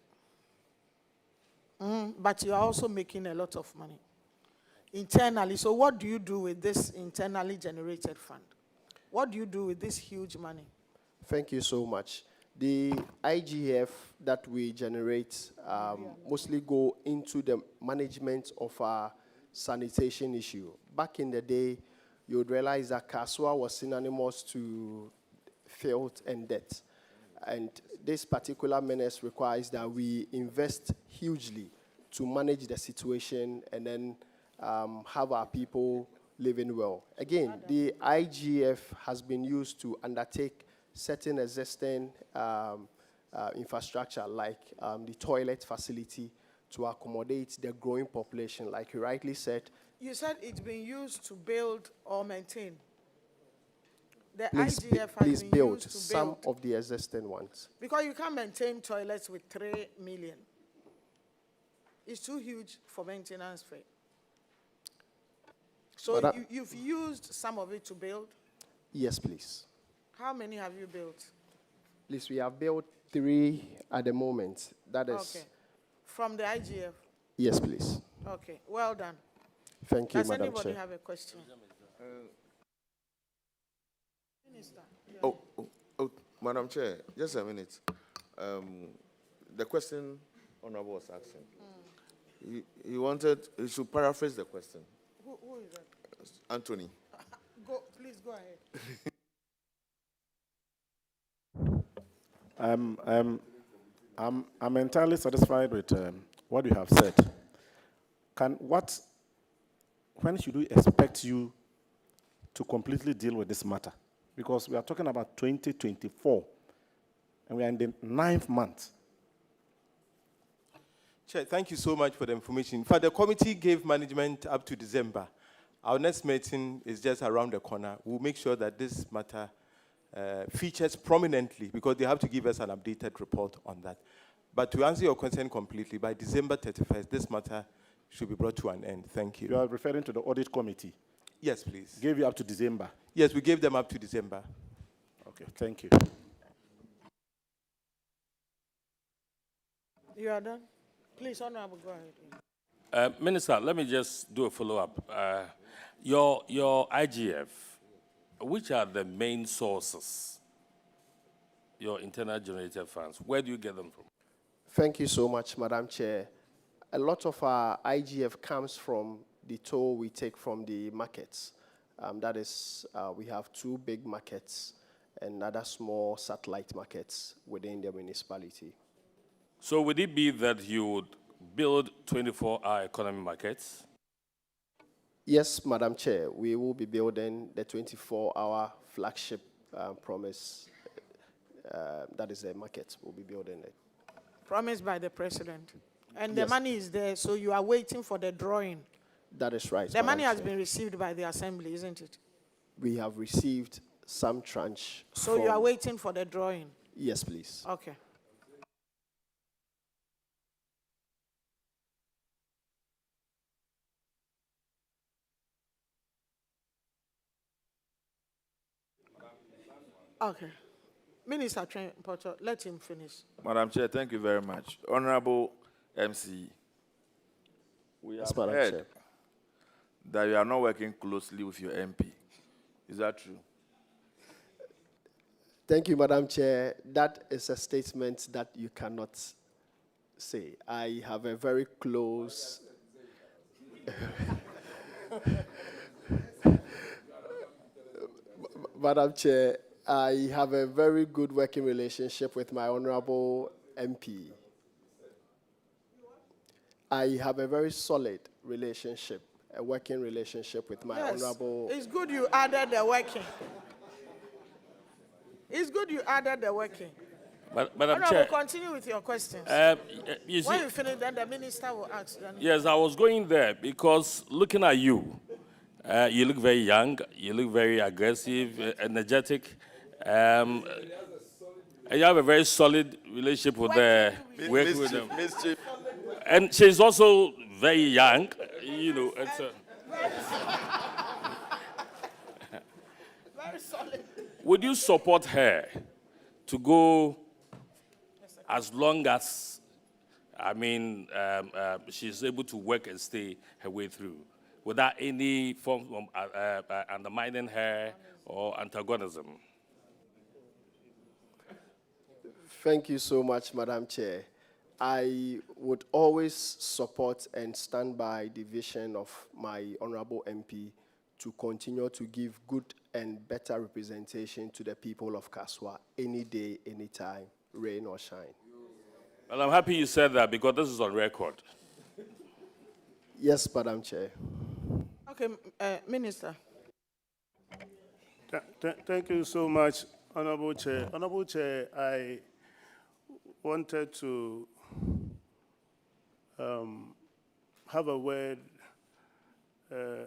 but you are also making a lot of money internally. So what do you do with this internally generated fund? What do you do with this huge money? Thank you so much. The IGF that we generate mostly go into the management of our sanitation issue. Back in the day, you would realize that Kaswa was synonymous to filth and debt. And this particular menace requires that we invest hugely to manage the situation and then have our people living well. Again, the IGF has been used to undertake certain existing infrastructure, like the toilet facility, to accommodate the growing population, like you rightly said. You said it's been used to build or maintain. The Please, IGF please has been build used to some of the existing ones. Because you can't maintain toilets with 3 million. It's too huge for maintenance fee. So you've used some of it to build? Yes, please. How many have you built? Please, we have built 3 at the moment. That is... Okay. From the IGF? Yes, please. Okay, well done. Thank you, Does Madam anybody Chair. have a question? Minister. Madam Chair, just a minute. The question Honorable was asking, he wanted, he should paraphrase the question. Who is that? Anthony. Please go ahead. I'm entirely satisfied with what you have said. When should we expect you to completely deal with this matter? Because we are talking about 2024, and we are in the 9th month. Chair, thank you so much for the information. In fact, the committee gave management up to December. Our next meeting is just around the corner. We'll make sure that this matter features prominently, because they have to give us an updated report on that. But to answer your question completely, by December 31st, this matter should be brought to an end. Thank you. You are referring to the audit committee? Yes, please. Gave you up to December? Yes, we gave them up to December. Okay, thank you. You are done? Please, Honorable, go ahead. Minister, let me just do a follow-up. Your IGF, which are the main sources, your internal generated funds? Where do you get them from? Thank you so much, Madam Chair. A lot of our IGF comes from the toll we take from the markets. That is, we have 2 big markets and other small satellite markets within the municipality. So would it be that you would build 24-hour economy markets? Yes, Madam Chair, we will be building the 24-hour flagship promise. That is the market. We'll be building it. Promised by the president. And Yes. the money is there, so you are waiting for the drawing. That is right. The money Madam has Chair. been received by the assembly, isn't it? We have received some tranche. So you are waiting for the drawing? Yes, please. Okay. Okay. Minister Trent Porter, let him finish. Madam Chair, thank you very much. Honorable MC, we Yes, have Madam heard Chair. that you are not working closely with your MP. Is that true? Thank you, Madam Chair. That is a statement that you cannot say. I have a very close... Madam Chair, I have a very good working relationship with my honorable MP. I have a very solid relationship, a working relationship with my Yes, honorable... it's good you added the working. It's good you added the working. Madam Honorable, Chair, continue with your questions. you When see, you finish, then the minister will ask. yes, I was going there because looking at you, you look very young, you look very aggressive, energetic, and you have a very solid relationship with the working with them. And she's also very young, you know. Very solid. Would you support her to go as long as, I mean, she's able to work and stay her way through without any form of undermining her or antagonism? Thank you so much, Madam Chair. I would always support and stand by the vision of my honorable MP to continue to give good and better representation to the people of Kaswa any day, any time, rain or shine. Well, I'm happy you said that because this is on record. Yes, Madam Chair. Okay, Minister. Thank you so much, Honorable Chair. Honorable Chair, I wanted to have a word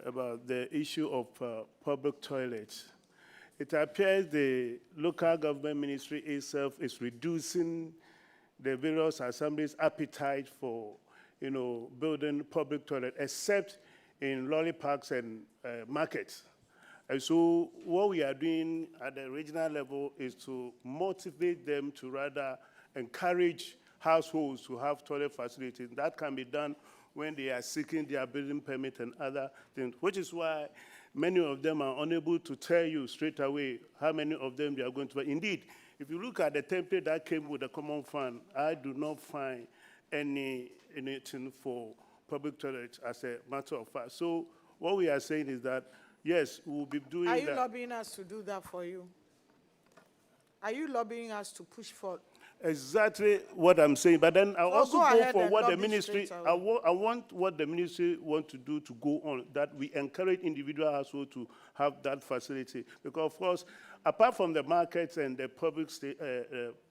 about the issue of public toilets. It appears the local government ministry itself is reducing the various assemblies' appetite for, building public toilets, except in lorry parks and markets. And so what we are doing at the regional level is to motivate them to rather encourage households to have toilet facilities. That can be done when they are seeking their building permit and other things, which is why many of them are unable to tell you straight away how many of them they are going to buy. Indeed, if you look at the template that came with the common fund, I do not find anything for public toilets as a matter of fact. So what we are saying is that, yes, we will be doing that. Are you lobbying us to do that for you? Are you lobbying us to push for? Exactly what I'm saying, but then I also go for what the ministry, I want what the ministry want to do to go on, that we encourage individual households to have that facility. Because of course, apart from the markets and the public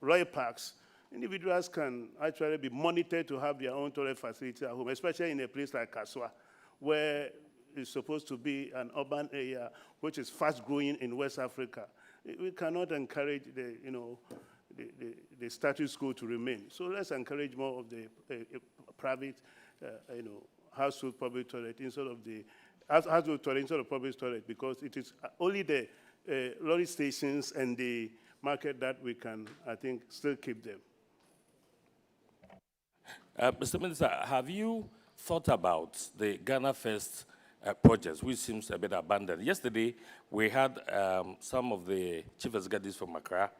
royal parks, individuals can actually be monitored to have their own toilet facility at home, especially in a place like Kaswa, where it's supposed to be an urban area, which is fast growing in West Africa. We cannot encourage the the status quo to remain. So let's encourage more of the private, household public toilet instead of the household toilet instead of public toilet, because it is only the lorry stations and the market that we can, I think, still keep them. Mr. Minister, have you thought about the Ghana First projects, which seems a bit abandoned? Yesterday, we had some of the chief executives from Accra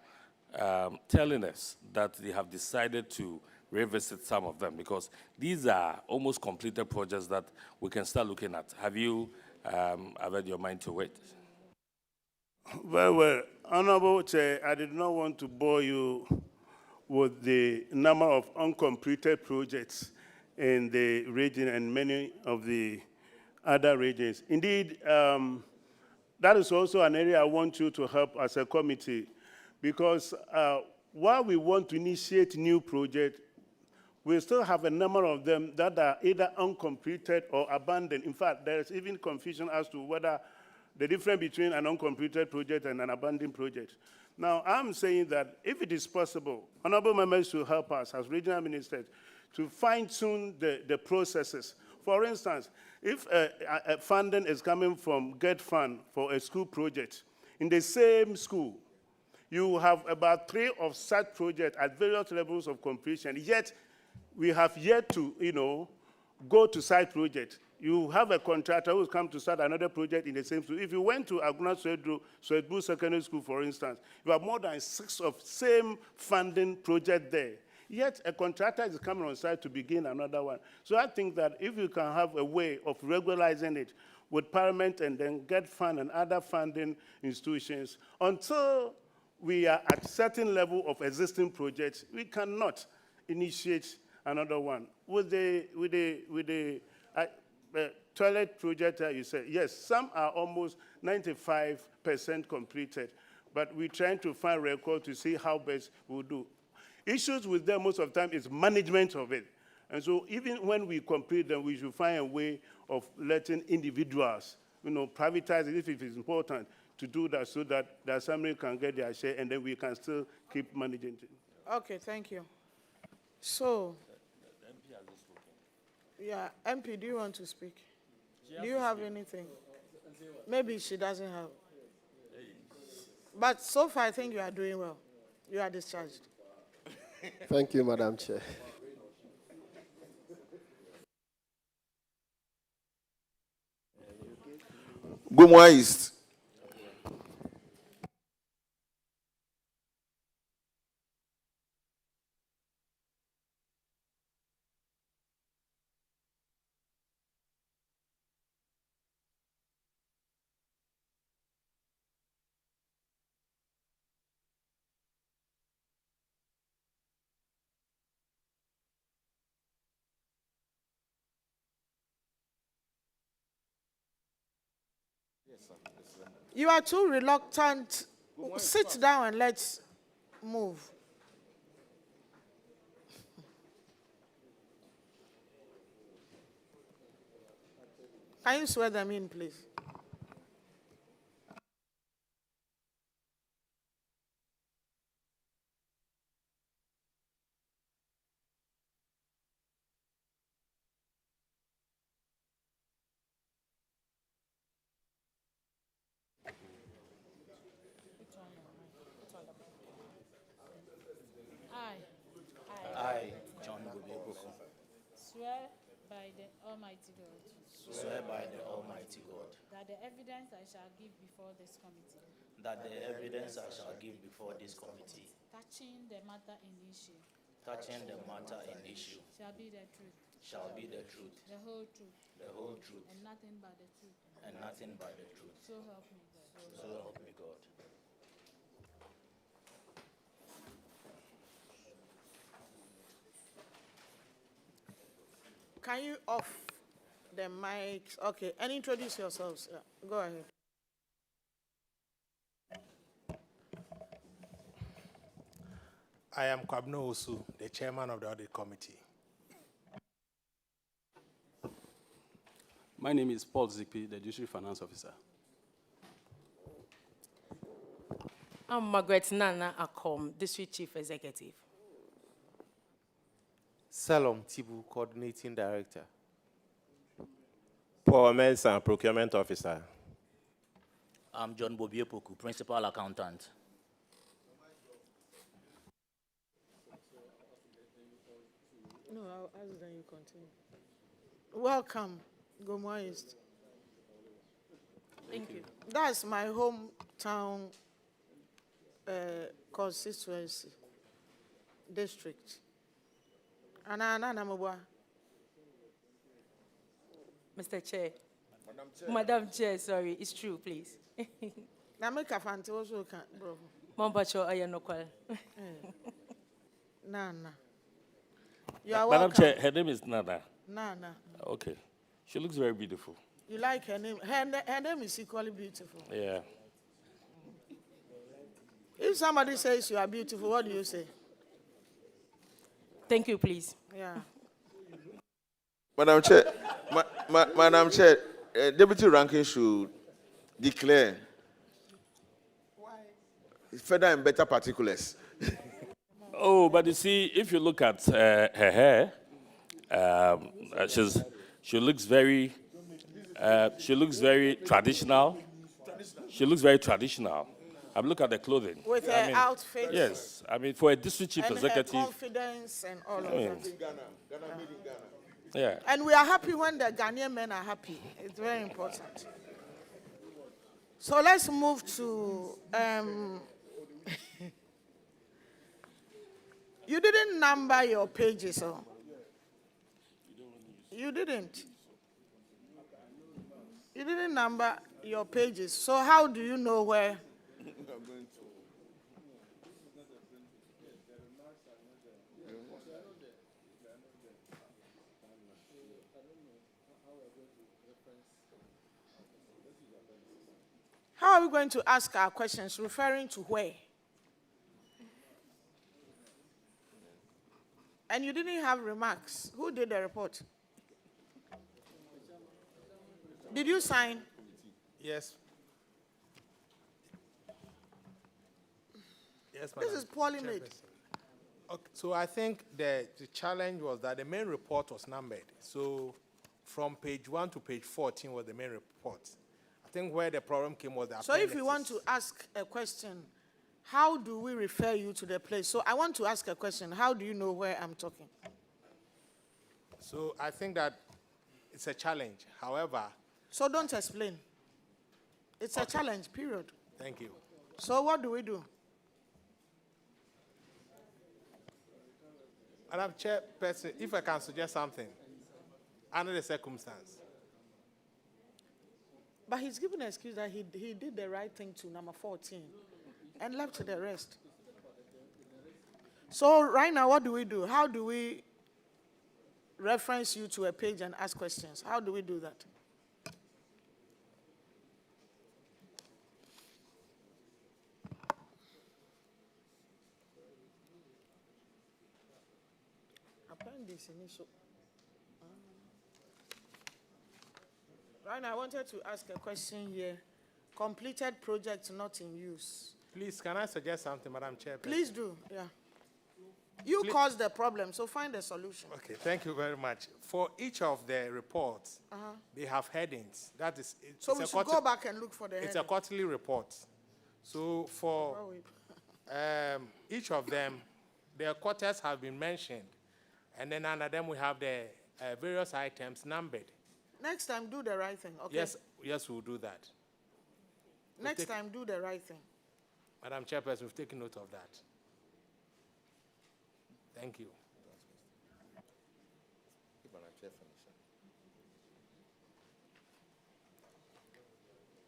telling us that they have decided to revisit some of them because these are almost completed projects that we can start looking at. Have you averted your mind to it? Well, Honorable Chair, I did not want to bore you with the number of uncompleted projects in the region and many of the other regions. Indeed, that is also an area I want you to help as a committee, because while we want to initiate new projects, we still have a number of them that are either uncompleted or abandoned. In fact, there is even confusion as to whether the difference between an uncompleted project and an abandoned project. Now, I'm saying that if it is possible, honorable members should help us as regional ministers to fine-tune the processes. For instance, if funding is coming from GET Fund for a school project, in the same school, you have about 3 of such projects at various levels of completion, yet we have yet to, go to site project. You have a contractor who's come to start another project in the same school. If you went to Agona West Secondary School, for instance, you have more than 6 of same funding project there. Yet a contractor is coming on site to begin another one. So I think that if you can have a way of regularizing it with Parliament and then GET Fund and other funding institutions, until we are at a certain level of existing projects, we cannot initiate another one. With the toilet project, you said, yes, some are almost 95% completed, but we're trying to find record to see how best we'll do. Issues with them most of the time is management of it. And so even when we complete them, we should find a way of letting individuals, privatize it if it is important to do that so that the assembly can get their share and then we can still keep managing it. Okay, thank you. So, yeah, MP, do you want to speak? Do you have anything? Maybe she doesn't have. But so far, I think you are doing well. You are discharged. Thank you, Madam Chair. Agona East. You are too reluctant. Sit down and let's move. Can you swear them in, please? I, John Gobekoko, Swear by the Almighty God. Swear by the Almighty God That the evidence I shall give before this committee. that the evidence I shall give before this committee Touching the matter in issue. touching the matter in issue Shall be the truth. shall be the truth, The whole truth. the whole truth, And nothing but the truth. and nothing but the truth. So help me God. So help me God. Can you off the mics? Okay, and introduce yourselves. Yeah, go ahead. I am Kwabno Osu, the chairman of the Audit Committee. My name is Paul Zikpi, the District Finance Officer. I'm Margaret Nana Akom, District Chief Executive. Salom Tibu, Coordinating Director. Paul Mensah, Procurement Officer. I'm John Bobiepoku, Principal Accountant. No, I'll ask then you continue. Welcome, Agona West. Thank you. That's my hometown constituency, district. Mr. Chair. Madam Chair, sorry, it's true, please. Now make a fancy also can, bro. Mambacho Ayanokal. Nana. You are Madam welcome. Chair, her name is Nana. Nana. Okay. She looks very beautiful. You like her name? Her name is equally beautiful. Yeah. If somebody says you are beautiful, what do you say? Thank you, please. Yeah. Madam Chair, Madam Chair, Deputy Ranking should declare further and better particulars. Oh, but you see, if you look at her hair, she looks very traditional. She looks very traditional. I'm looking at the clothing. With her outfit. Yes, I mean, for a district chief and executive. her confidence and all of that. Yeah. And we are happy when the Ghanaian men are happy. It's very important. So let's move to, you didn't number your pages, huh? You didn't. You didn't number your pages. So how do you know where? How are we going to ask our questions referring to where? And you didn't have remarks. Who did the report? Did you sign? Yes. Yes, Madam This is poorly made. Okay, so I think the challenge was that the main report was numbered. So from page 1 to page 14 was the main report. I think where the problem came was that. So if you want to ask a question, how do we refer you to the place? So I want to ask a question. How do you know where I'm talking? So I think that it's a challenge. However. So don't explain. It's a challenge, period. Thank you. So what do we do? Madam Chairperson, if I can suggest something, under the circumstance. But he's given an excuse that he did the right thing to number 14 and left to the rest. So right now, what do we do? How do we reference you to a page and ask questions? How do we do that? Appendix initial. Right now, I wanted to ask a question here. Completed project not in use. Please, can I suggest something, Madam Chairperson? Please do, yeah. You caused the problem, so find a solution. Okay, thank you very much. For each of the reports, they have headings. That is, so we should go back and look for the It's a quarterly report. So for each of them, their quarters have been mentioned. And then under them, we have the various items numbered. Next time, do the right thing, okay? Yes, we'll do that. Next time, do the right thing. Madam Chairperson, we've taken note of that. Thank you.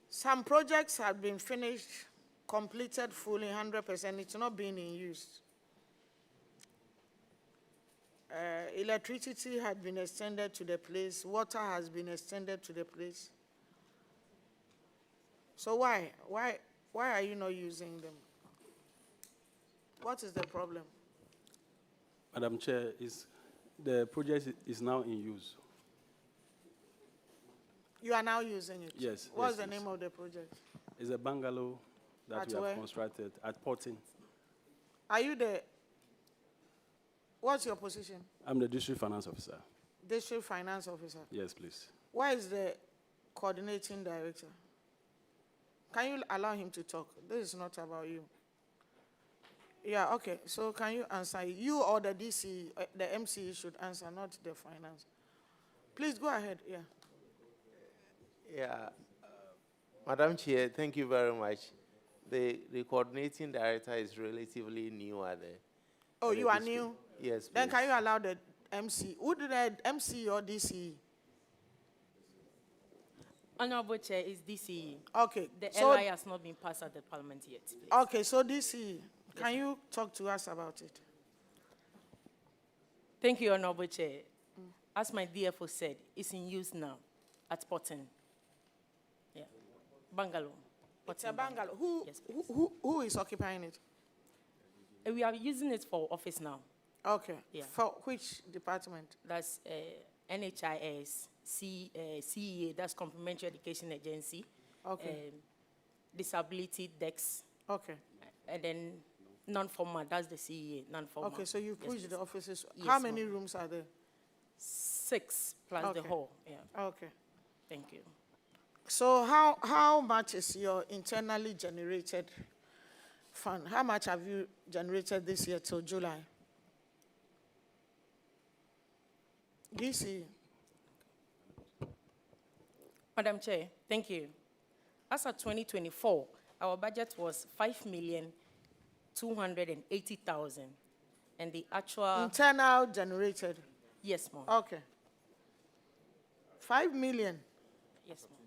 Some projects have been finished, completed fully, 100%. It's not being in use. Electricity had been extended to the place. Water has been extended to the place. So why are you not using them? What is the problem? Madam Chair, the project is now in use. You are now using it? Yes. What's the name of the project? It's a bungalow that At we have where? constructed at Porting. Are you the, what's your position? I'm the district finance officer. District Finance Officer. Yes, please. Where is the coordinating director? Can you allow him to talk? This is not about you. Yeah, okay. So can you answer? You or the DC, the MC should answer, not the finance. Please go ahead, yeah. Yeah, Madam Chair, thank you very much. The coordinating director is relatively new at the. Oh, at the you are district. new? Yes, Then please. can you allow the MC? Who did the MC or DC? Honorable Chair, is DCE. Okay. The so- LI has not been passed at the Parliament yet, please. Okay, so DC, can you talk to us about it? Thank you, Honorable Chair. As my DFO said, it's in use now at Porting. Yeah. Bungalow. It's a bungalow. Yes, Who is occupying it? We are using it for office now. Okay. Yeah. For which department? That's NHIS, CEA, that's Complementary Education Agency. Okay. Disability DEX. Okay. And then non-formal, that's the CEA, non-formal. Okay, so you Yes, pushed the please. offices. Yes, How many ma'am. rooms are there? 6 plus the Okay. hall. Yeah. Okay. Thank you. So how much is your internally generated fund? How much have you generated this year till July? DC. Madam Chair, thank you. As of 2024, our budget was 5,280,000, and the actual Internal generated. yes, ma'am. Okay. 5 million. Yes, ma'am.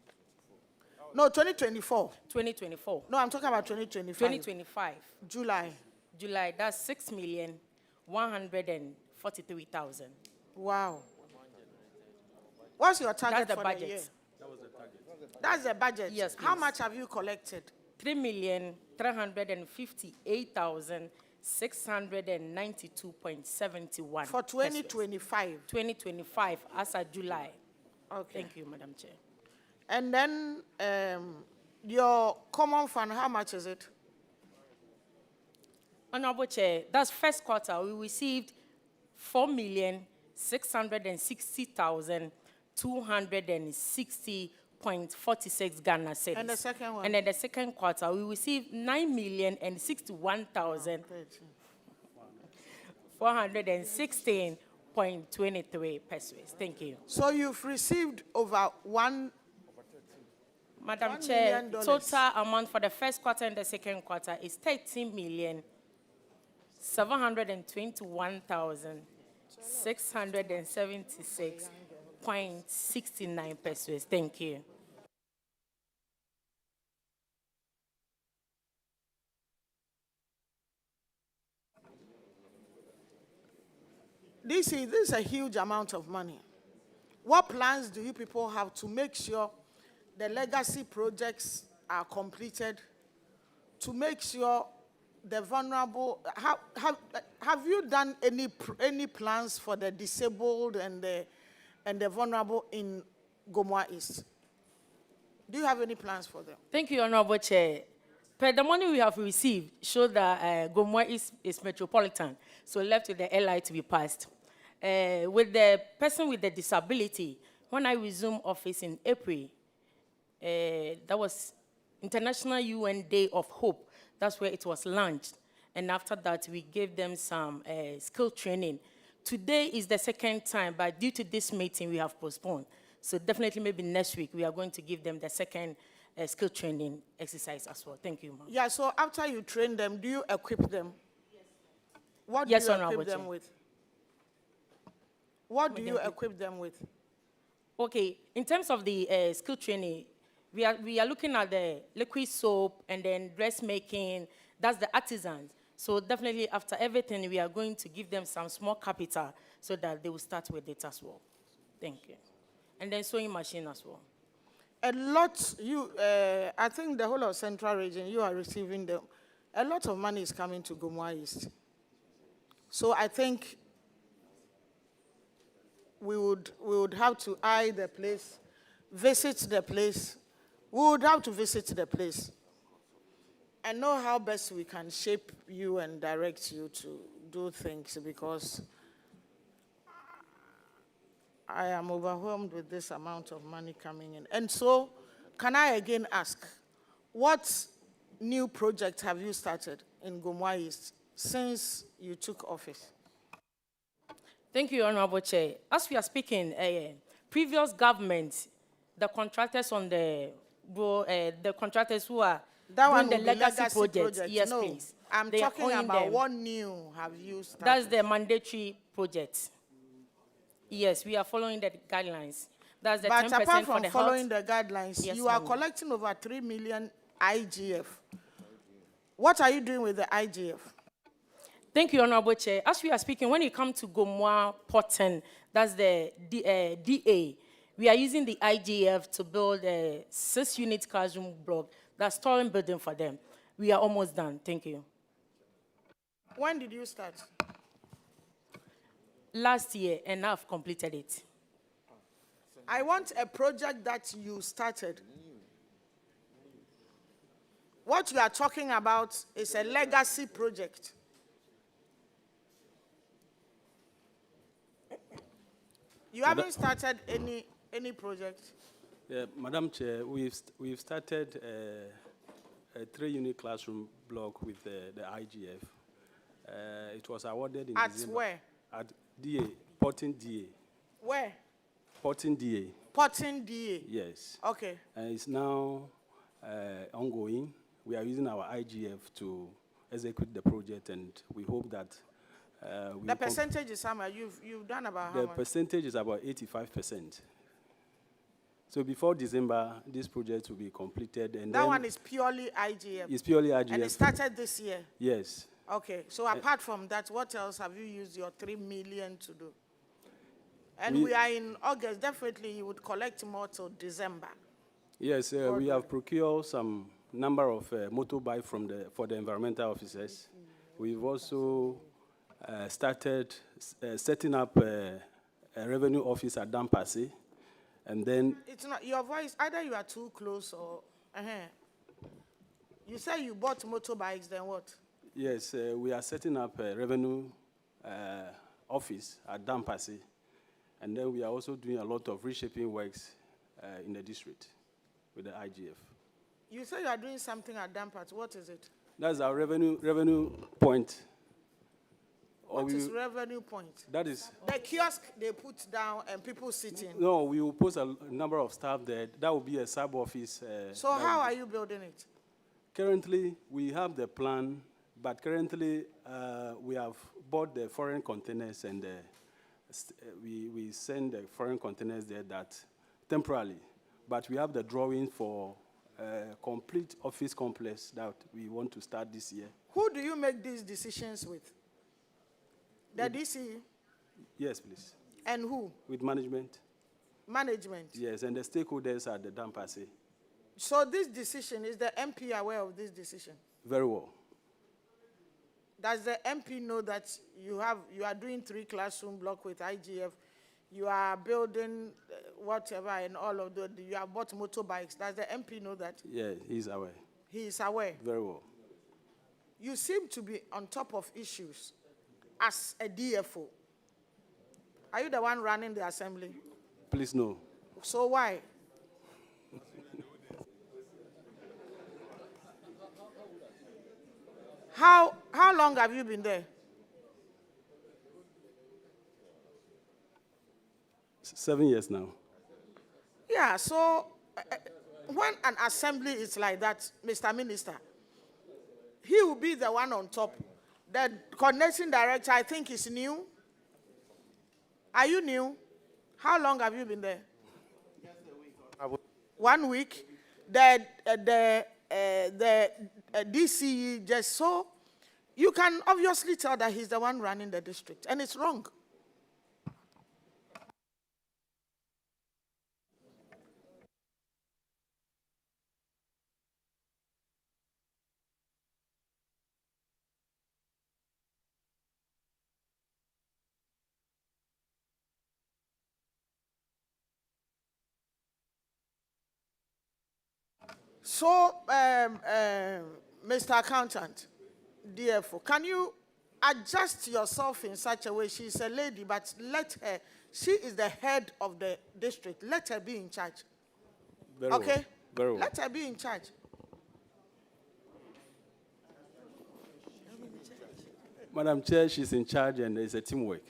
No, 2024. 2024. No, I'm talking about 2025. 2025. July. July. That's 6,143,000. Wow. What's your target That's the for budget. the year? That's the budget. Yes, How please. much have you collected? 3,358,692.71. For 2025. 2025 as of July. Okay. Thank you, Madam Chair. And then your common fund, how much is it? Honorable Chair, that's first quarter. We received 4,660,260.46 Ghana cedis. And the second one? And then the second quarter, we received 9,061,416.23 pesos. Thank you. So you've received over Madam $1 Chair, million. total amount for the first quarter and the second quarter is 13,721,676.69 pesos. Thank you. This is a huge amount of money. What plans do you people have to make sure the legacy projects are completed, to make sure the vulnerable, have you done any plans for the disabled and the vulnerable in Agona East? Do you have any plans for them? Thank you, Honorable Chair. Per the money we have received show that Agona East is metropolitan, so left with the LI to be passed. With the person with the disability, when I resumed office in April, that was International UN Day of Hope. That's where it was launched. And after that, we gave them some skill training. Today is the second time, but due to this meeting, we have postponed. So definitely maybe next week, we are going to give them the second skill training exercise as well. Thank you, ma'am. Yeah, so after you train them, do you equip them? What Yes, do you Honorable equip them Chair. with? What do you equip them with? Okay, in terms of the skill training, we are looking at the liquid soap and then dressmaking. That's the artisans. So definitely after everything, we are going to give them some small capital so that they will start with it as well. Thank you. And then sewing machine as well. A lot, I think the whole of Central Region, you are receiving them. A lot of money is coming to Agona East. So I think we would have to eye the place, visit the place. We would have to visit the place and know how best we can shape you and direct you to do things, because I am overwhelmed with this amount of money coming in. And so, can I again ask, what new project have you started in Agona East since you took office? Thank you, Honorable Chair. As we are speaking, previous government, the contractors on the contractors who are That doing one the will be legacy projects, yes, no, please. I'm They are talking owing about them. what new have you started? That's the mandatory project. Yes, we are following the guidelines. That's the But 10% apart for from the following health. the guidelines, Yes, you are ma'am. collecting over 3 million IGF. What are you doing with the IGF? Thank you, Honorable Chair. As we are speaking, when it comes to Gomwa Porten, that's the DA, we are using the IGF to build a 6-unit classroom block, that's storing building for them. We are almost done. Thank you. When did you start? Last year, and now I've completed it. I want a project that you started. What you are talking about is a legacy project. You haven't started any project? Yeah, Madam Chair, we've started a 3-unit classroom block with the IGF. It was awarded in At December. where? At DA, Porting DA. Where? Porting DA. Porting DA? Yes. Okay. And it's now ongoing. We are using our IGF to execute the project, and we hope that the percentage is how much? You've done about how the much? percentage is about 85%. So before December, this project will be completed, and that then one is purely IGF? It's purely IGF. And it started this year? Yes. Okay. So apart from that, what else have you used your 3 million to do? And we are in August. Definitely, you would collect more till December. Yes, we have procured some number of motorbikes for the environmental officers. We've also started setting up a revenue office at Dampasi, and then It's not your voice. Either you are too close or. You say you bought motorbikes. Then what? yes, we are setting up a revenue office at Dampasi, and then we are also doing a lot of reshaping works in the district with the IGF. You say you are doing something at Dampasi. What is it? That's our revenue point. What is revenue point? That is. The kiosk they put down and people sitting. No, we will post a number of staff there. That will be a sub-office. So how are you building it? Currently, we have the plan, but currently we have bought the foreign containers, and we send the foreign containers there that temporarily. But we have the drawing for a complete office complex that we want to start this year. Who do you make these decisions with? The DC? Yes, please. And who? With management. Management? Yes, and the stakeholders at the Dampasi. So this decision, is the MP aware of this decision? Very well. Does the MP know that you are doing 3 classroom block with IGF, you are building whatever and all of that, you have bought motorbikes? Does the MP know that? Yeah, he's aware. He is aware? Very well. You seem to be on top of issues as a DFO. Are you the one running the assembly? Please no. So why? How long have you been there? 7 years now. Yeah, so when an assembly is like that, Mr. Minister, he will be the one on top. The coordinating director, I think, is new. Are you new? How long have you been there? 1 week. The DCE just so. You can obviously tell that he's the one running the district, and it's wrong. So, Mr. Accountant, DFO, can you adjust yourself in such a way? She's a lady, but let her, she is the head of the district. Let her be in charge. Very Okay? well. Very well. Let her be in charge. Madam Chair, she's in charge and it's a teamwork.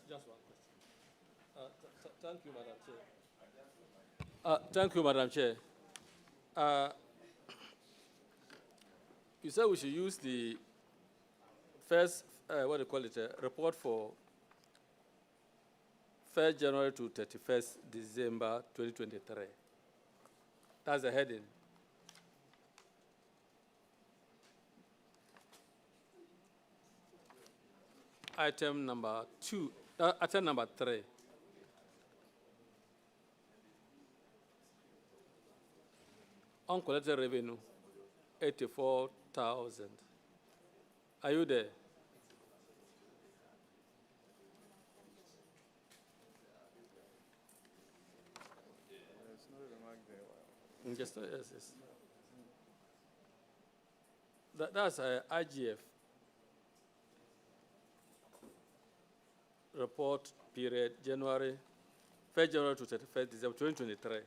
Just one question. Thank you, Madam Chair. Thank you, Madam Chair. You said we should use the first, what do you call it, report for 1st January to 31st December 2023. That's the heading. Item number 2, item number 3. Uncollected revenue, 84,000. Are you there? Yes, yes. That's IGF. Report period January, 1st January to 31st December 2023.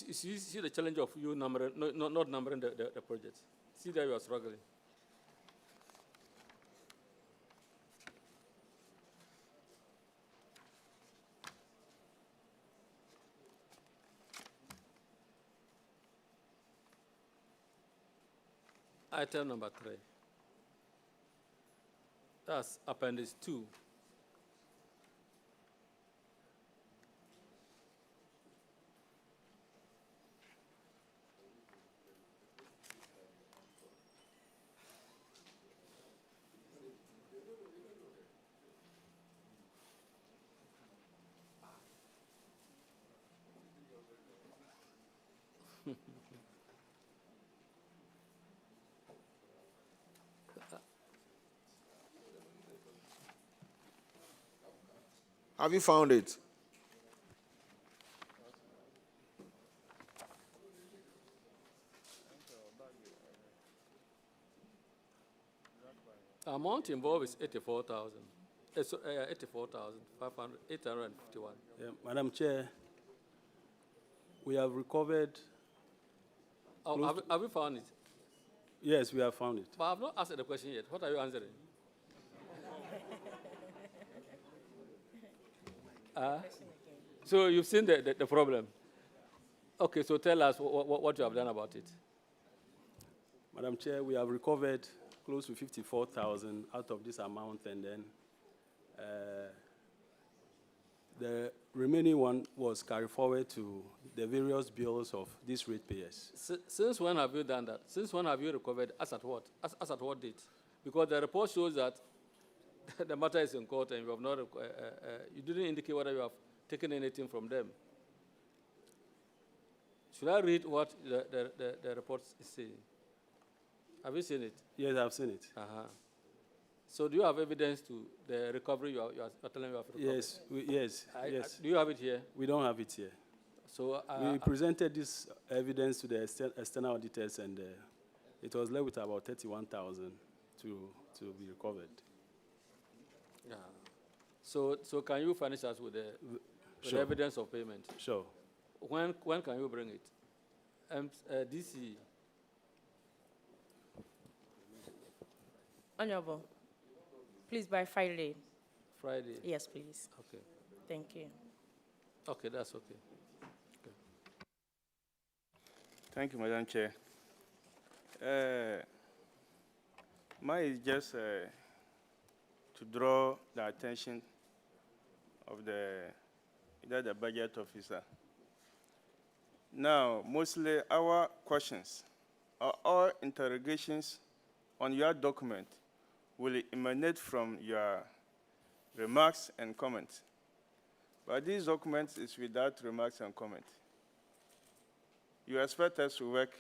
You see the challenge of you numbering, not numbering the projects. See that you are struggling. Item number 3. That's appendix 2. Have you found it? Amount involved is 84,000. 84,851. Yeah, Madam Chair, we have recovered. Have you found it? Yes, we have found it. But I have not answered the question yet. What are you answering? So you've seen the problem. Okay, so tell us what you have done about it. Madam Chair, we have recovered close to 54,000 out of this amount, and then the remaining one was carried forward to the various bills of these ratepayers. Since when have you done that? Since when have you recovered? As at what? As at what date? Because the report shows that the matter is in court and you have not, you didn't indicate whether you have taken anything from them. Should I read what the report is saying? Have you seen it? Yes, I've seen it. So do you have evidence to the recovery you are telling you have recovered? Yes, yes. Do you have it here? We don't have it here. So we presented this evidence to the external auditors, and it was left with about 31,000 to be recovered. Yeah. So can you furnish us with the evidence of payment? Sure. When can you bring it? DC. Honorable, please by Friday. Friday? Yes, please. Okay. Thank you. Okay, that's okay. Thank you, Madam Chair. Mine is just to draw the attention of the budget officer. Now, mostly our questions or all interrogations on your document will emanate from your remarks and comments. But this document is without remarks and comments. You expect us to work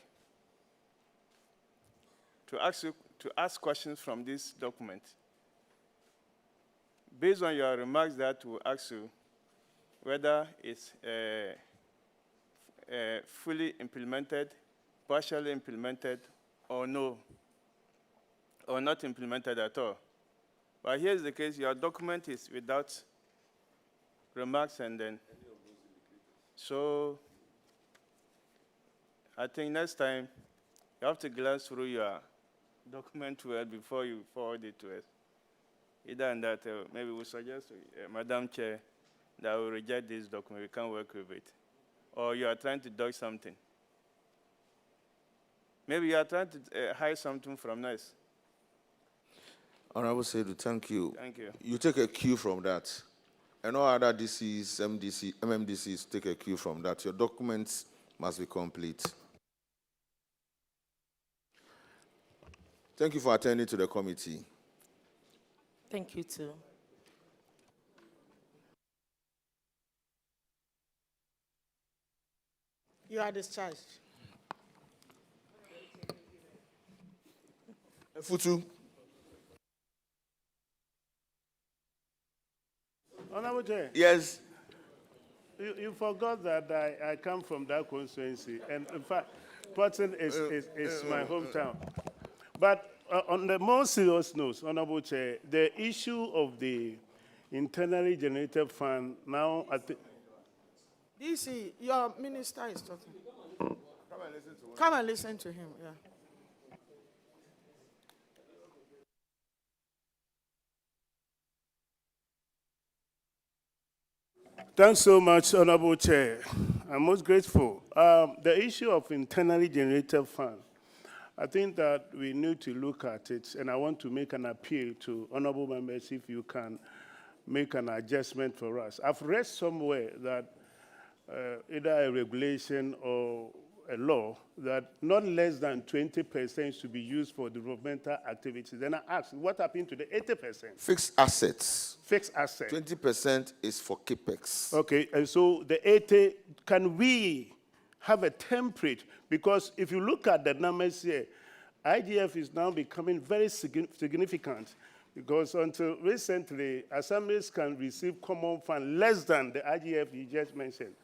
to ask questions from this document. Based on your remarks that we'll ask you whether it's fully implemented, partially implemented, or no, or not implemented at all. But here's the case, your document is without remarks and then. So I think next time you have to glance through your document well before you forward it to us. Either in that, maybe we suggest, Madam Chair, that we reject this document, we can't work with it. Or you are trying to dodge something. Maybe you are trying to hide something from us. Honorable Saidu, thank you. Thank you. You take a cue from that. And all other DCs, MMDCs take a cue from that. Your documents must be complete. Thank you for attending to the committee. Thank you, too. You are discharged. Futu. Honorable Chair. Yes. You forgot that I come from that constituency, and in fact, Potton is my hometown. But on the more serious note, Honorable Chair, the issue of the internally generated fund now at the DC, your minister is talking. Come and listen to him, yeah. Thanks so much, Honorable Chair. I'm most grateful. The issue of internally generated fund, I think that we need to look at it, and I want to make an appeal to honorable members if you can make an adjustment for us. I've read somewhere that either a regulation or a law that not less than 20% should be used for developmental activities. Then I asked, what happened to the 80%? Fixed assets. Fixed assets. 20% is for capex. Okay, and so the 80, can we have a template? Because if you look at the numbers here, IGF is now becoming very significant, because until recently, assemblies can receive common fund less than the IGF you just mentioned,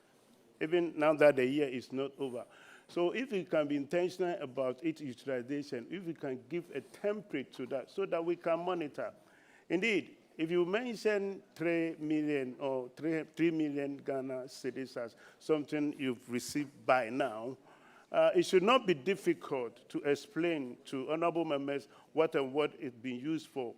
even now that the year is not over. So if we can be intentional about its utilization, if we can give a template to that so that we can monitor. Indeed, if you mention 3 million or 3 million Ghana cedis as something you've received by now, it should not be difficult to explain to honorable members what and what it's being used for.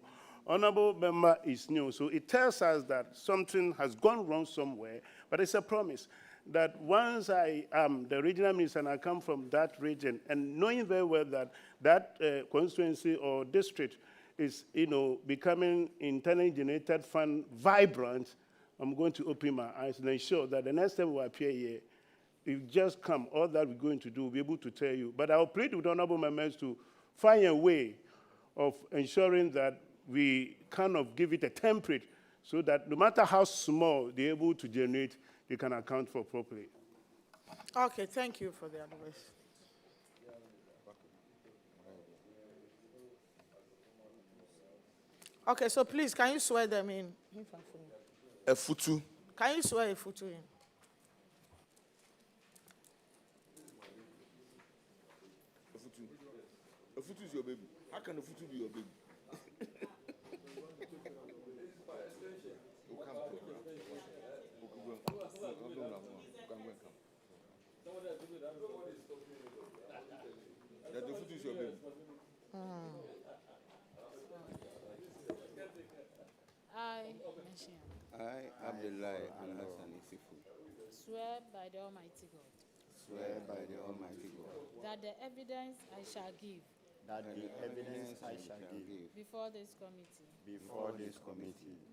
Honorable member is new, so it tells us that something has gone wrong somewhere, but it's a promise that once I am the regional minister and I come from that region, and knowing very well that that constituency or district is, becoming internally generated fund vibrant, I'm going to open my eyes and ensure that the next time we appear here, if just come, all that we're going to do, we'll be able to tell you. But I'll plead with honorable members to find a way of ensuring that we kind of give it a template so that no matter how small they're able to generate, they can account for properly. Okay, thank you for the advice. Okay, so please, can you swear them in? A futu. Can you swear a futu in? A futu is your baby. How can a futu be your baby? The futu is your baby. I, Abdullahi Al-Hassan Isifu, swear by the Almighty God swear by the Almighty God that the evidence I shall give that the evidence I shall give before this committee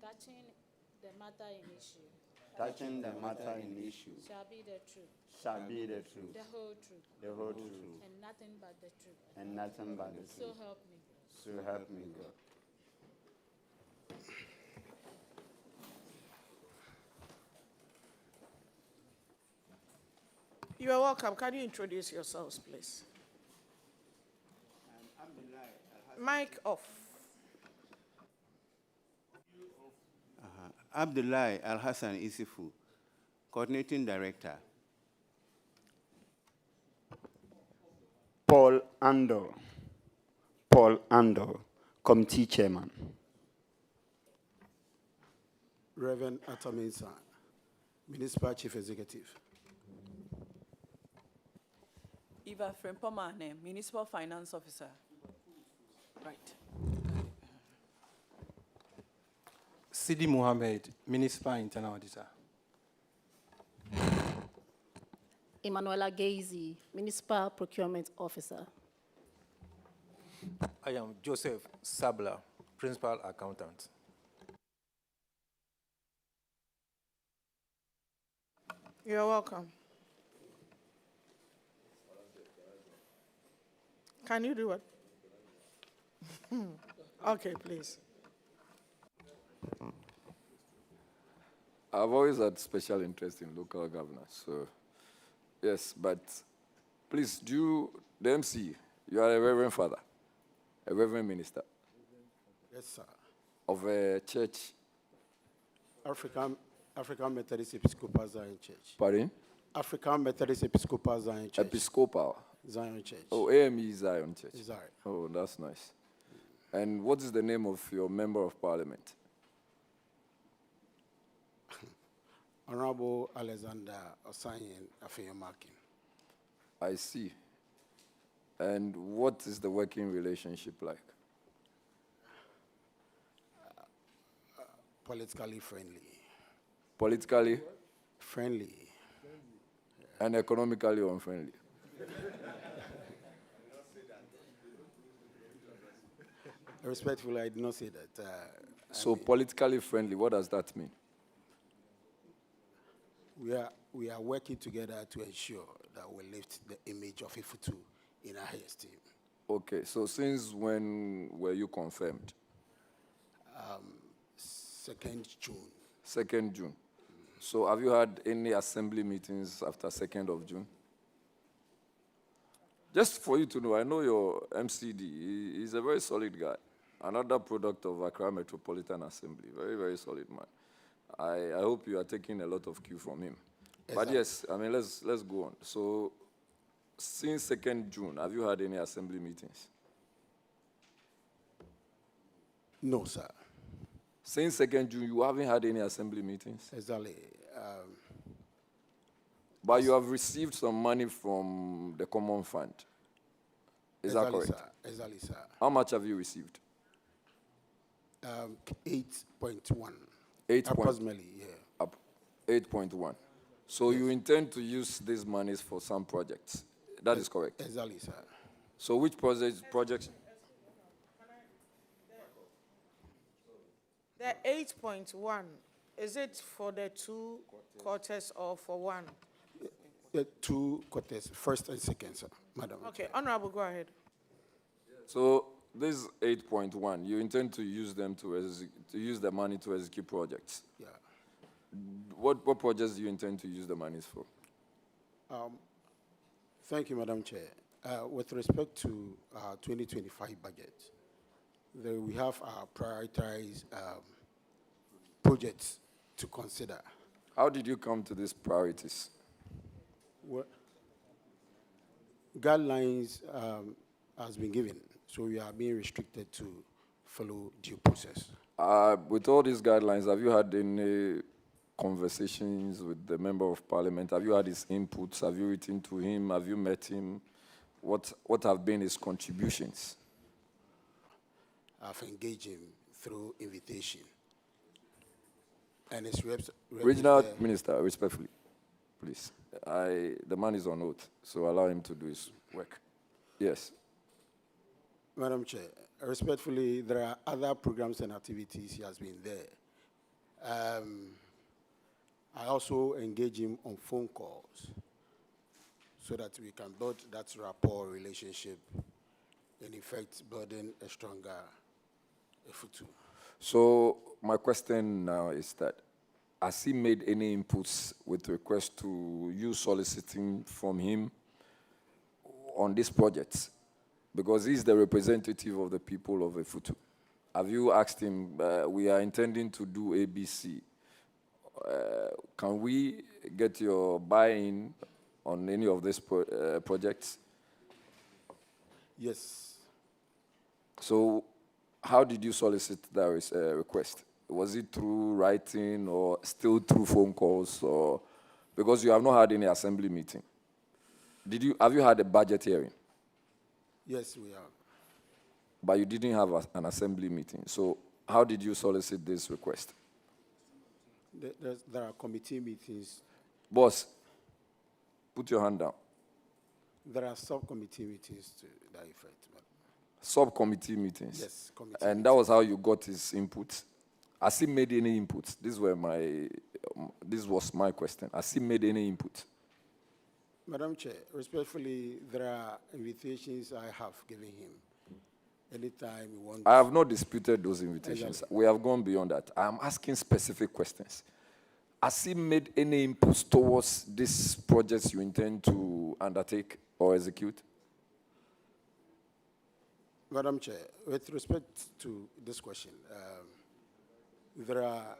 touching the matter in issue shall be the truth, the whole truth, and nothing but the truth. So help me. So help me God. You are welcome. Can you introduce yourselves, please? Mic off. Abdullahi Al-Hassan Isifu, Coordinating Director. Paul Ando, Committee Chairman. Reverend Ataminsa, Municipal Chief Executive. Eva Frempomane, Municipal Finance Officer. Right. Sidi Mohammed, Municipal Internal Auditor. Emanuela Gazy, Municipal Procurement Officer. I am Joseph Sabla, Principal Accountant. You're welcome. Can you do it? Okay, please. I've always had special interest in local governance, so yes, but please, the MC, you are a reverend father, a reverend minister. Yes, sir. Of a church. African Methodist Episcopal Zion Church. Pardon? African Methodist Episcopal Zion Church. Episcopal. Zion Church. Oh, AME Zion Church. Zion. Oh, that's nice. And what is the name of your member of parliament? Honorable Alexander Osanyen Afeyomakin. I see. And what is the working relationship like? Politically friendly. Politically? Friendly. And economically unfriendly? Respectfully, I did not say that. So politically friendly, what does that mean? We are working together to ensure that we lift the image of Ifutu in our esteem. Okay, so since when were you confirmed? 2nd June. 2nd June. So have you had any assembly meetings after 2nd of June? Just for you to know, I know your MCD. He's a very solid guy. Another product of Accra Metropolitan Assembly. Very, very solid man. I hope you are taking a lot of cue from him. Exactly. But yes, I mean, let's go on. So since 2nd June, have you had any assembly meetings? No, sir. Since 2nd June, you haven't had any assembly meetings? Exactly. But you have received some money from the Common Fund. Is that correct? Sir. Exactly, sir. How much have you received? 8.1. 8. Approximately, yeah. 8.1. So yes. You intend to use these monies for some projects. That is correct? Exactly, sir. So which projects? The 8.1, is it for the 2 quarters or for one? The 2 quarters, 1st and 2nd, sir, madam. Okay, Honorable, go ahead. So this 8.1, you intend to use them to use the money to execute projects? Yeah. What projects do you intend to use the monies for? Thank you, Madam Chair. With respect to our 2025 budget, we have prioritized projects to consider. How did you come to these priorities? Well, guidelines has been given, so we are being restricted to follow due process. With all these guidelines, have you had any conversations with the Member of Parliament? Have you had his inputs? Have you written to him? Have you met him? What have been his contributions? I've engaged him through invitation. And his Regional Minister, respectfully, please. The man is on oath, so allow him to do his work. Yes. Madam Chair, respectfully, there are other programs and activities he has been there. I also engage him on phone calls so that we can build that rapport relationship, in effect, building a stronger Ifutu. So my question now is that has he made any inputs with request to you soliciting from him on this project? Because he's the representative of the people of Efutu. Have you asked him, we are intending to do ABC. Can we get your buy-in on any of these projects? Yes. So how did you solicit that request? Was it through writing or still through phone calls? Or because you have not had any assembly meeting. Have you had a budget hearing? Yes, we have. But you didn't have an assembly meeting. So how did you solicit this request? There are committee meetings. Boss, put your hand down. There are subcommittee meetings to that effect. Subcommittee meetings? Yes, committee and meetings. That was how you got his input? Has he made any inputs? This was my question. Has he made any input? Madam Chair, respectfully, there are invitations I have given him. Anytime you want. I have not disputed those invitations. Exactly. We have gone beyond that. I'm asking specific questions. Has he made any inputs towards these projects you intend to undertake or execute? Madam Chair, with respect to this question, there are.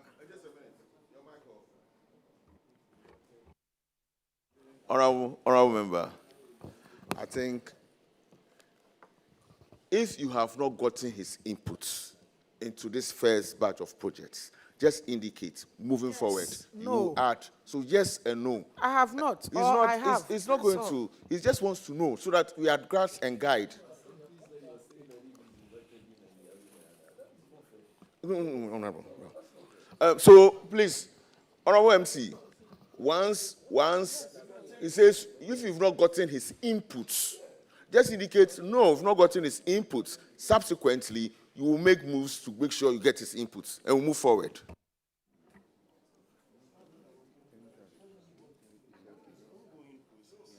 Honorable member, I think if you have not gotten his inputs into this first batch of projects, just indicate moving forward. No. You will add. So yes and no. I have not. He's or not. I have. He's not That's going all. to. He just wants to know so that we advance and guide. No, Honorable. So please, Honorable MC, once he says if you've not gotten his inputs, just indicate no, you've not gotten his inputs. Subsequently, you will make moves to make sure you get his inputs and we'll move forward.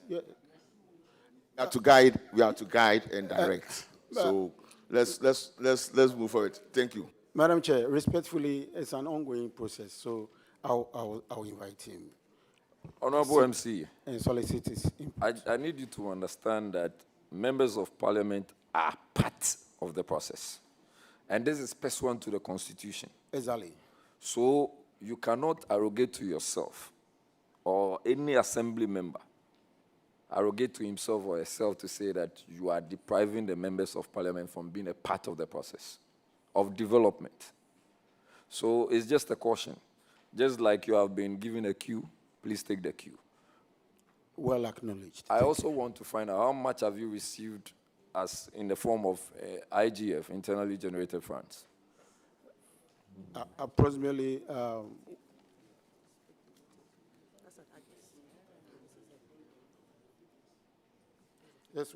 Yeah. We are to guide and direct. So let's move forward. Thank you. Madam Chair, respectfully, it's an ongoing process, so I'll invite him. Honorable MC, and solicit his input. I need you to understand that members of parliament are part of the process. And this is pursuant to the Constitution. Exactly. So you cannot arrogate to yourself or any assembly member arrogate to himself or herself to say that you are depriving the members of parliament from being a part of the process of development. So it's just a caution. Just like you have been given a cue, please take the cue. Well acknowledged. I also want to find out how much have you received as in the form of IGF, internally generated funds? Approximately that's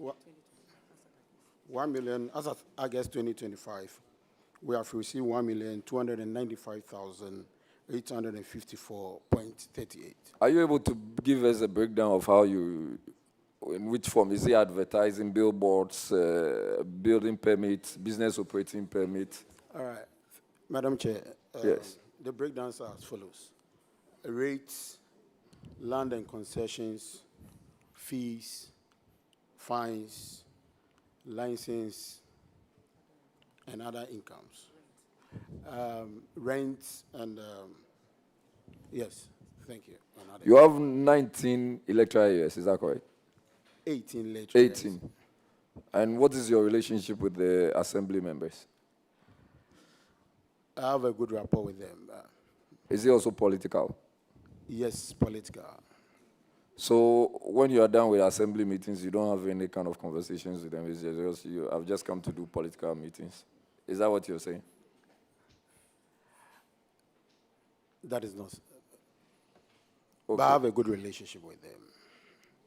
1 million, as of August 2025, we have received 1,295,854.38. Are you able to give us a breakdown of how in which form? Is it advertising, billboards, building permits, business operating permit? All right. Madam Chair, yes. The breakdowns are as follows. Rates, land and concessions, fees, fines, license, and other incomes. Rents and, yes, thank you. You have 19 electoral years, is that correct? 18 electoral 18. Years. And what is your relationship with the assembly members? I have a good rapport with them. Is it also political? Yes, political. So when you are done with assembly meetings, you don't have any kind of conversations with them. It's just you have just come to do political meetings. Is that what you're saying? That is not. Okay. But I have a good relationship with them.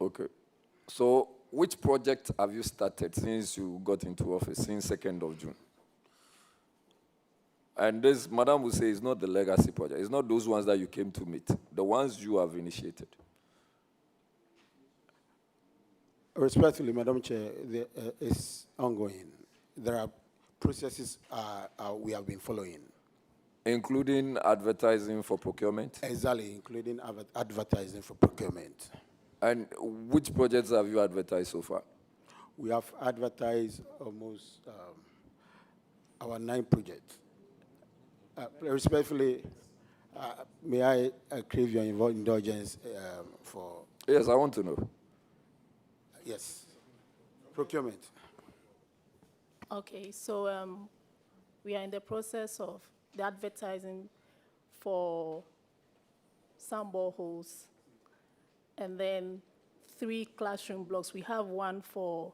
Okay. So which project have you started since you got into office, since 2nd of June? And this, Madam will say, is not the legacy project. It's not those ones that you came to meet. The ones you have initiated. Respectfully, Madam Chair, it's ongoing. There are processes we have been following. Including advertising for procurement? Exactly, including advertising for procurement. And which projects have you advertised so far? We have advertised almost our 9 projects. Respectfully, may I crave your indulgence for... Yes, I want to know. Yes. Procurement. Okay, so we are in the process of the advertising for some boreholes, and then 3 classroom blocks. We have one for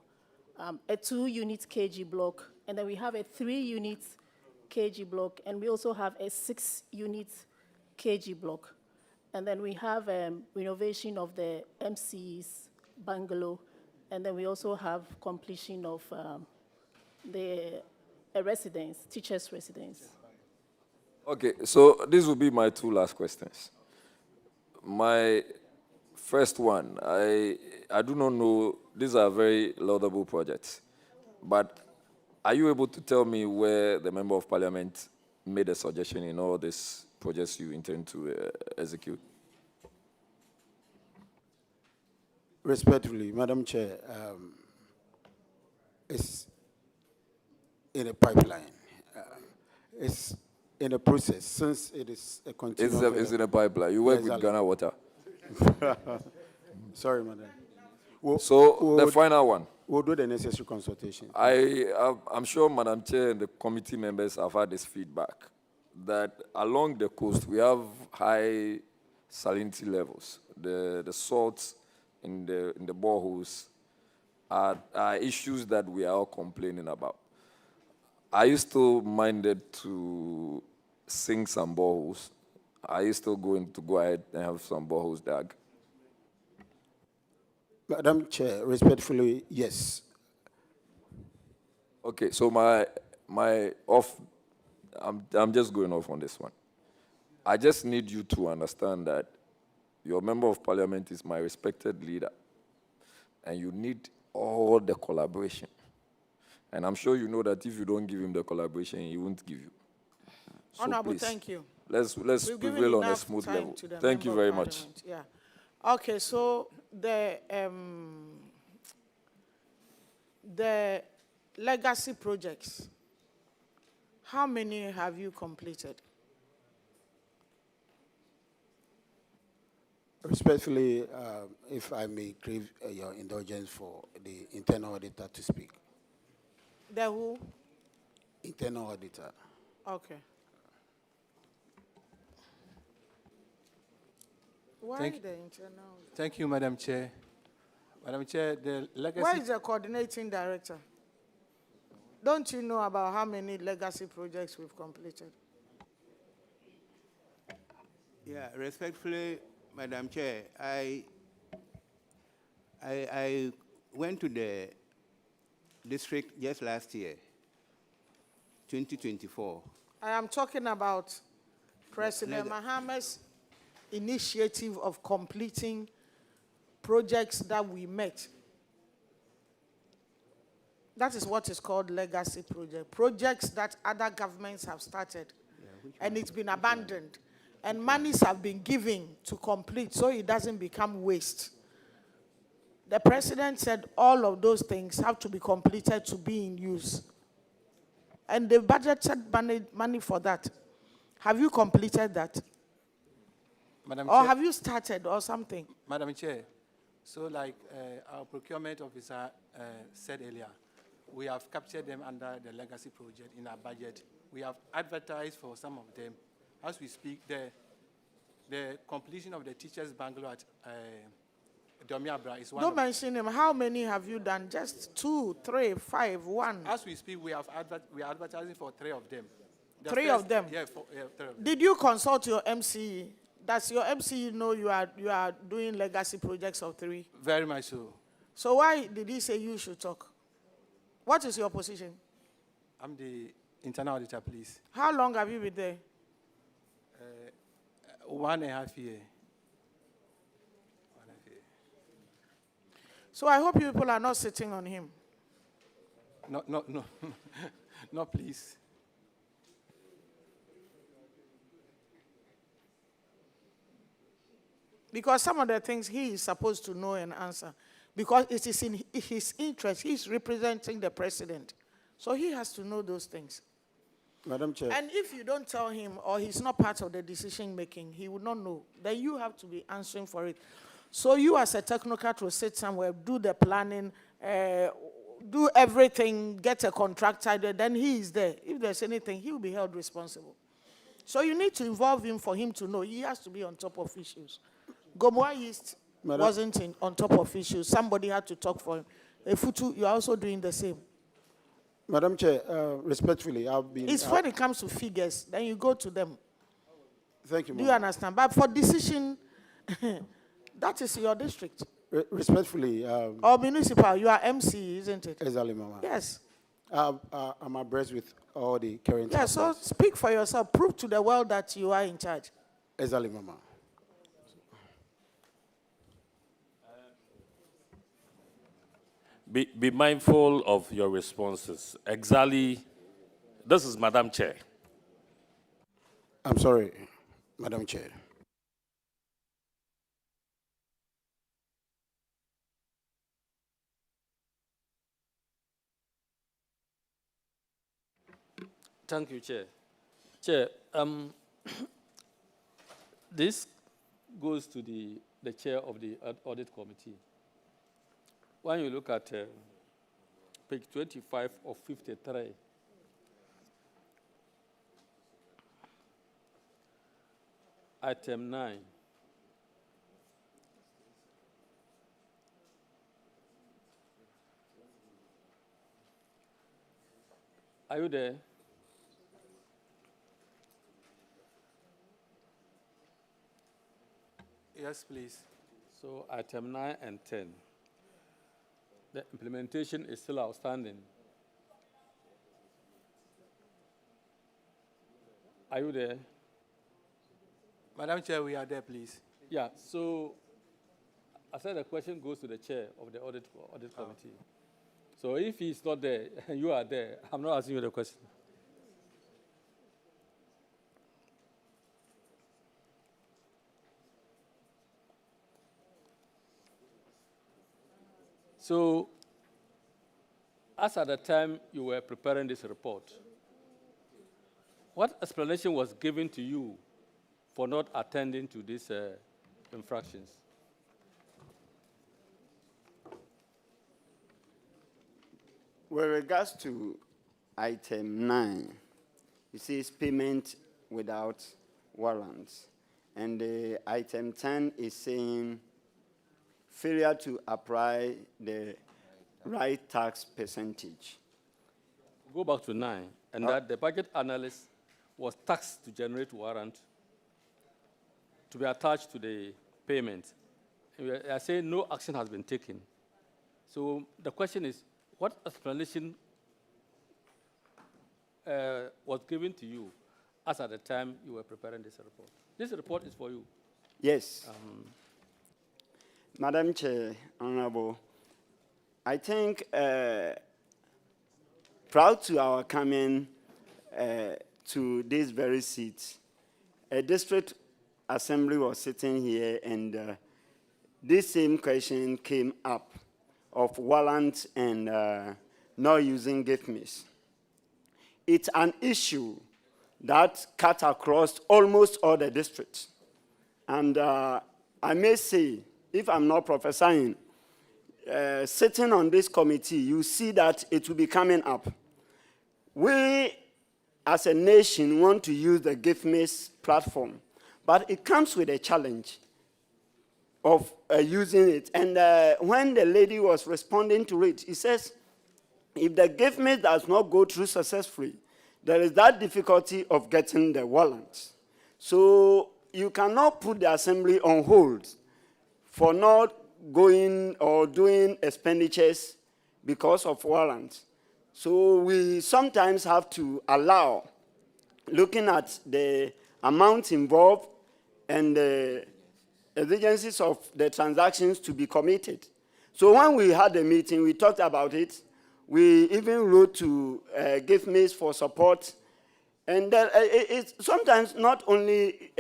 a 2-unit KG block, and then we have a 3-unit KG block, and we also have a 6-unit KG block. And then we have renovation of the MC's bungalow, and then we also have completion of the residence, teachers' residence. Okay, so these will be my 2 last questions. My first one, I do not know, these are very laudable projects, but are you able to tell me where the Member of Parliament made a suggestion in all these projects you intend to execute? Respectfully, Madam Chair, it's in a pipeline. It's in a process, since it is a continuum. It's in a pipeline. You work with Ghana Water. Sorry, Madam. The final one. We'll do the necessary consultation. I'm sure Madam Chair and the committee members have had this feedback that along the coast we have high salinity levels. The salts in the boreholes are issues that we are all complaining about. Are you still minded to sink some boreholes? Are you still going to go ahead and have some boreholes dug? Madam Chair, respectfully, yes. Okay, so I'm just going off on this one. I just need you to understand that your Member of Parliament is my respected leader, and you need all the collaboration. And I'm sure you know that if you don't give him the collaboration, he won't give you. So Honorable, please, thank you. Let's prevail on a smooth level. Thank you very much. Yeah. Okay, so the legacy projects, how many have you completed? Respectfully, if I may crave your indulgence for the internal auditor to speak. The who? Internal auditor. Okay. Why the internal? Thank you, Madam Chair. Madam Chair, the legacy... Where is the coordinating director? Don't you know about how many legacy projects we've completed? Yeah, respectfully, Madam Chair, I went to the district just last year, 2024. I am talking about President Mahamad's initiative of completing projects that we met. That is what is called legacy project. Projects that other governments have started, and it's been abandoned. And monies have been given to complete so it doesn't become waste. The president said all of those things have to be completed to be in use. And they budgeted money for that. Have you completed that? Madam Or Chair, have you started or something? Madam Chair, so like our procurement officer said earlier, we have captured them under the legacy project in our budget. We have advertised for some of them. As we speak, the completion of the teachers' bungalow at Domiabra is one. Don't mention him. How many have you done? Just 2, 3, 5, 1? As we speak, we are advertising for 3 of them. The 3 of them? Yeah, 3 of them. Did you consult your MCE? Does your MCE know you are doing legacy projects of 3? Very much so. So why did he say you should talk? What is your position? I'm the internal auditor, please. How long have you been there? 1.5 years. So I hope you people are not sitting on him. No, no, no, no, please. Because some of the things he is supposed to know and answer. Because it is in his interest. He's representing the president. So he has to know those things. Madam Chair. And if you don't tell him or he's not part of the decision making, he would not know. Then you have to be answering for it. So you as a technocrat will sit somewhere, do the planning, do everything, get a contractor, then he is there. If there's anything, he will be held responsible. So you need to involve him for him to know. He has to be on top of issues. Agona East wasn't on top of issues. Somebody had to talk for him. Efutu, you're also doing the same. Madam Chair, respectfully, I've been... It's when it comes to figures, then you go to them. Thank you, Do you understand? But for decision, that is your district. Respectfully... or municipal, you are MC, isn't it? Exactly, Mama. Yes. I'm abreast with all the current... Yeah, so speak for yourself. Prove to the world that you are in charge. Exactly, Mama. Be mindful of your responses. Exactly. This is Madam Chair. I'm sorry, Madam Chair. Thank you, Chair. Chair, this goes to the chair of the audit committee. When you look at page 25 of 53, item 9, are you there? Yes, please. So item 9 and 10. The implementation is still outstanding. Are you there? Madam Chair, we are there, please. Yeah, so I said the question goes to the chair of the audit committee. So if he's not there and you are there, I'm not asking you the question. So, as at the time you were preparing this report, what explanation was given to you for not attending to these infractions? With regards to item 9, it says payment without warrants. And item 10 is saying failure to apply the right tax percentage. Go back to 9, and that the budget analyst was taxed to generate warrant to be attached to the payment. I say no action has been taken. So the question is, what explanation was given to you as at the time you were preparing this report? This report is for you. Yes. Madam Chair, Honorable, I think proud to our coming to this very seat, a district assembly was sitting here and this same question came up of warrant and not using gift miss. It's an issue that cut across almost all the districts. And I may say, if I'm not prophesying, sitting on this committee, you see that it will be coming up. We, as a nation, want to use the gift miss platform, but it comes with a challenge of using it. And when the lady was responding to it, he says, if the gift miss does not go through successfully, there is that difficulty of getting the warrant. So you cannot put the assembly on hold for not going or doing expenditures because of warrants. So we sometimes have to allow, looking at the amount involved and the exigencies of the transactions to be committed. So when we had a meeting, we talked about it. We even wrote to give Miss for support. And it's sometimes not only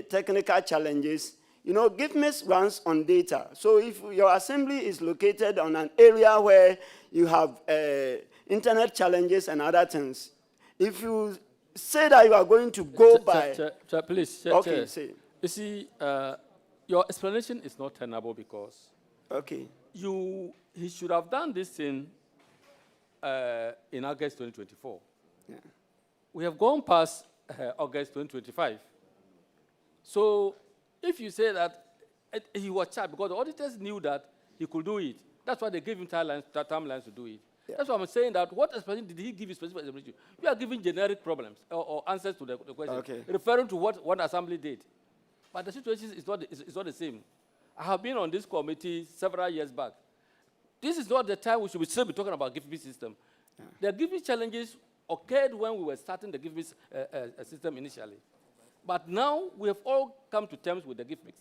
technical challenges, You know, GIFMIS runs on data. So if your assembly is located on an area where you have internet challenges and other things, if you say that you are going to go by... Chair, please, okay, Chair. say. You see, your explanation is not tenable because okay. He should have done this thing in August 2024. Yeah. We have gone past August 2025. So if you say that he was charged because the auditors knew that he could do it, that's why they gave him timelines to do it. Yeah. That's why I'm saying that what explanation did he give you specific explanation? You are giving generic problems or answers to the question, referring to what one assembly did. But the situation is not the same. I have been on this committee several years back. This is not the time we should still be talking about GIFMIS system. Yeah. The GIFMIS challenges occurred when we were starting the GIFMIS system initially. But now we have all come to terms with the GIFMIS.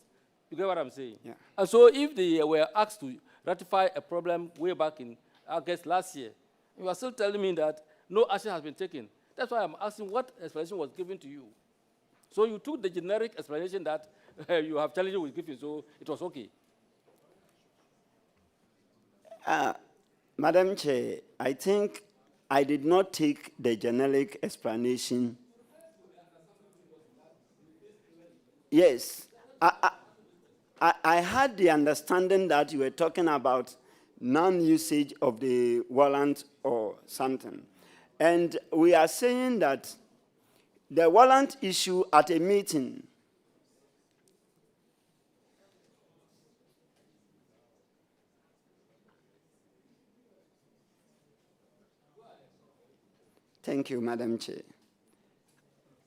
You get what I'm saying? Yeah. And so if they were asked to ratify a problem way back in August last year, you are still telling me that no action has been taken. That's why I'm asking what explanation was given to you. So you took the generic explanation that you have challenges with GIFMIS, so it was okay. Madam Chair, I think I did not take the generic explanation. Yes, I had the understanding that you were talking about non-usage of the warrant or something. And we are saying that the warrant issue at a meeting Thank you, Madam Chair.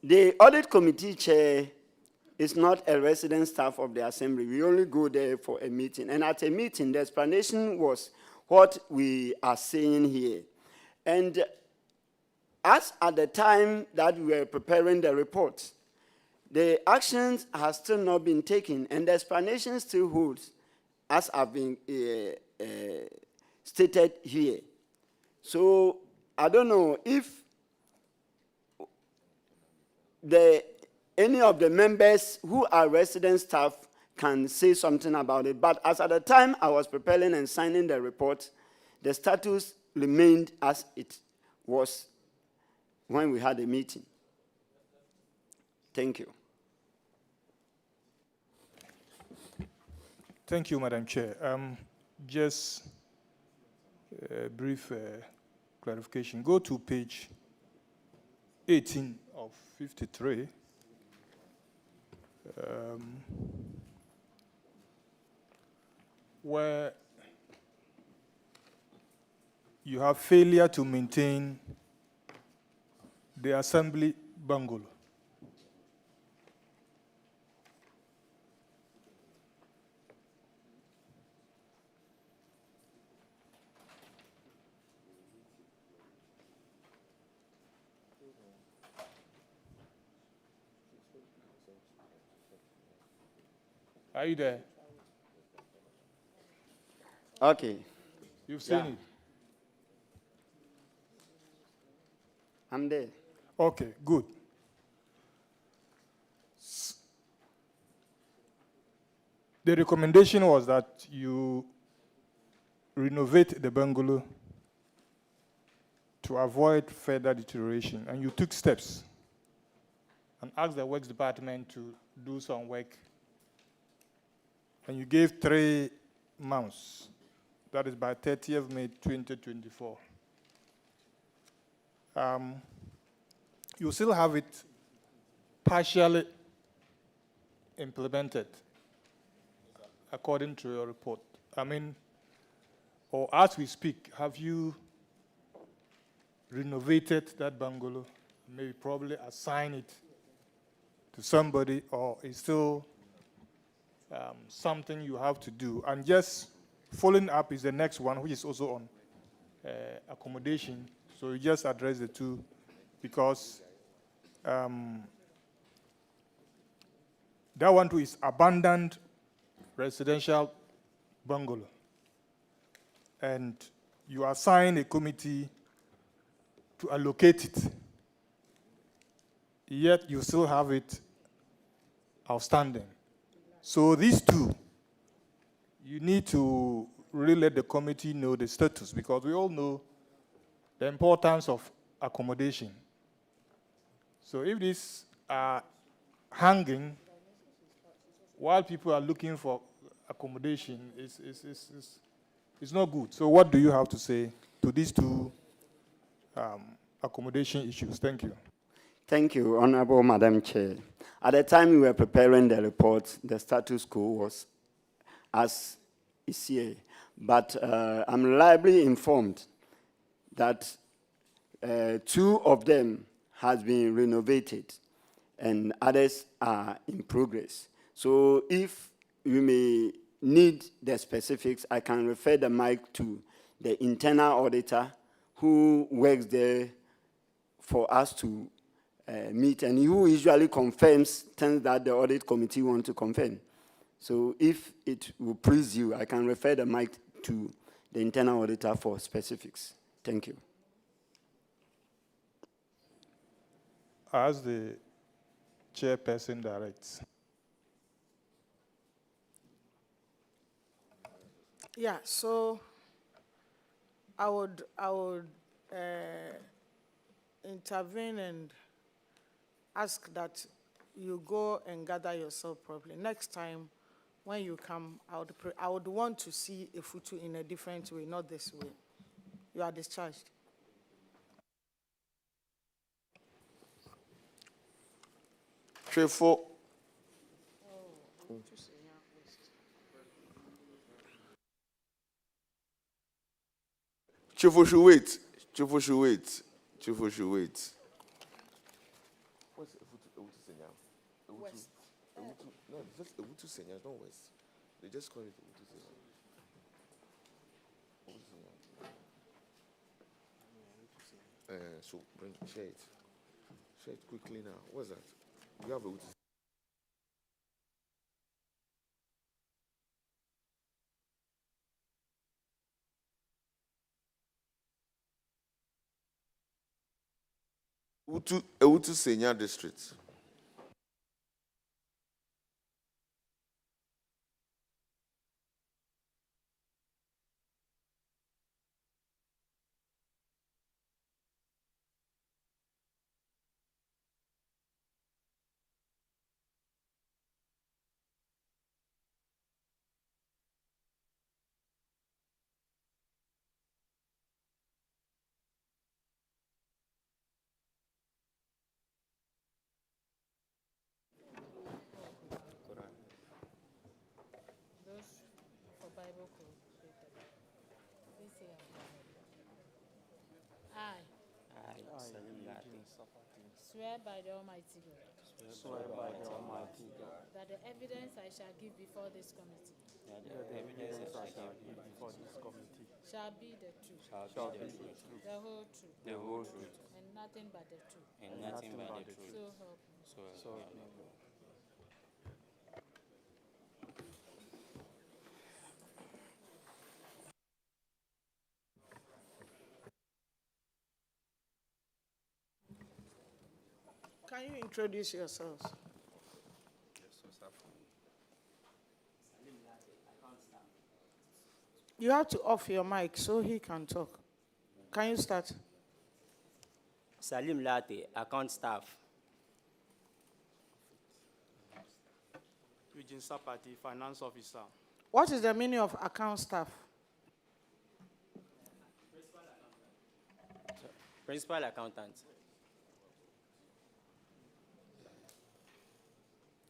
The audit committee chair is not a resident staff of the assembly. We only go there for a meeting. And at a meeting, the explanation was what we are saying here. And as at the time that we were preparing the report, the actions have still not been taken, and the explanation still holds, as have been stated here. So I don't know if any of the members who are resident staff can say something about it. But as at the time I was preparing and signing the report, the status remained as it was when we had a meeting. Thank you. Thank you, Madam Chair. Just a brief clarification. Go to page 18 of 53. Where you have failure to maintain the assembly bungalow. Are you there? Okay. You've seen it? I'm there. Okay, good. The recommendation was that you renovate the bungalow to avoid further deterioration, and you took steps and asked the Works Department to do some work. And you gave 3 months. That is by 30th May 2024. You still have it partially implemented, according to your report. I mean, or as we speak, have you renovated that bungalow? Maybe probably assign it to somebody, or is still something you have to do? And just following up is the next one, which is also on accommodation. So you just address the two, because that one too is abandoned residential bungalow. And you assign a committee to allocate it, yet you still have it outstanding. So these two, you need to really let the committee know the status, because we all know the importance of accommodation. So if these are hanging while people are looking for accommodation, it's not good. So what do you have to say to these two accommodation issues? Thank you. Thank you, Honorable Madam Chair. At the time we were preparing the report, the status quo was as is here. But I'm reliably informed that 2 of them has been renovated and others are in progress. So if you may need the specifics, I can refer the mic to the internal auditor who works there for us to meet, and who usually confirms things that the audit committee want to confirm. So if it will please you, I can refer the mic to the internal auditor for specifics. Thank you. As the chairperson directs. Yeah, so I would intervene and ask that you go and gather yourself properly. Next time, when you come, I would want to see a photo in a different way, not this way. You are discharged. Trifo. Trifo should wait. Trifo should wait. Trifo should wait. What's Ewutu Senya? West. No, just Ewutu Senya, not West. They just call it Ewutu Senya. So share it. Share it quickly now. What's that? You have Ewutu. Ewutu Senya district. Swear by the Almighty God. Swear by the Almighty God. That the evidence I shall give before this committee. That the evidence I shall give before this committee. Shall be the truth. Shall be the truth. The whole truth. The whole truth. And nothing but the truth. And nothing but the truth. So help me. So help me. Can you introduce yourselves? You have to off your mic so he can talk. Can you start? Salim Latte, account staff. Eugene Sapati, finance officer. What is the meaning of account staff? Principal accountant.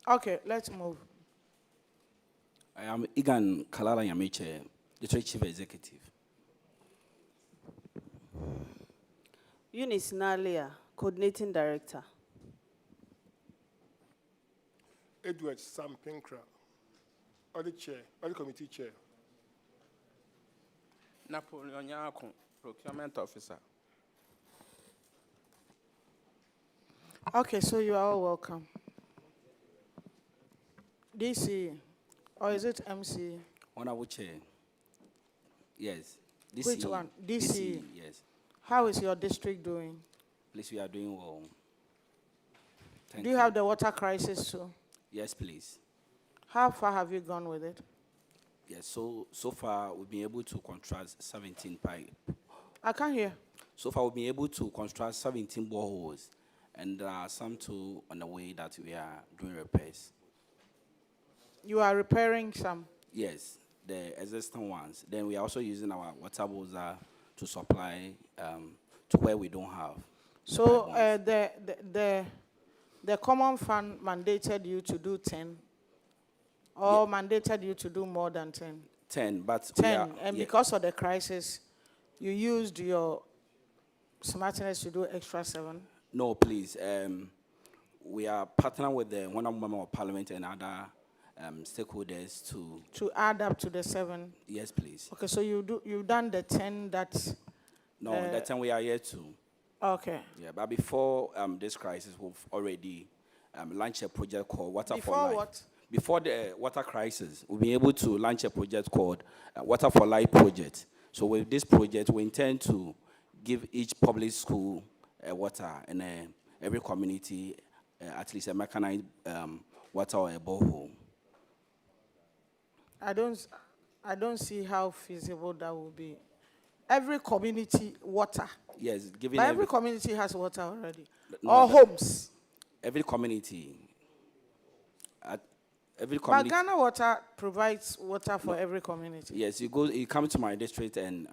Okay, let's move. I am Igan Kalala Yameche, the Trade Chief Executive. Eunice Nalia, Coordinating Director. Edward Sampinkra, Audit Chair, Audit Committee Chair. Napoleon Yako, Procurement Officer. Okay, so you are all welcome. DC, or is it MC? Honorable Chair. Yes. DC, Which one? DC. Yes. How is your district doing? Please, we are doing well. Do you have the water crisis too? Yes, please. How far have you gone with it? Yes, so far we've been able to construct 17 pipe. I can't hear. So far we've been able to construct 17 boreholes, and there are some too on the way that we are doing repairs. You are repairing some? Yes, the existing ones. Then we are also using our water buzzer to supply to where we don't have. So the common fund mandated you to do 10, or mandated you to do more than 10? 10, but 10, and because of the crisis, you used your smartness to do extra 7? No, please. We are partnering with the one member of parliament and other stakeholders to add up to the 7. Yes, please. Okay, so you've done the 10 that. No, that time we are here to. Okay. Yeah, but before this crisis, we've already launched a project called Water Before for Life. what? Before the water crisis, we'll be able to launch a project called Water for Life project. So with this project, we intend to give each public school water and every community at least a mechanized water or a borehole. I don't see how feasible that will be. Every community water. Yes, given but every community has water already. No, or homes. Every community. But Ghana Water provides water for every community. Yes, you come to my district and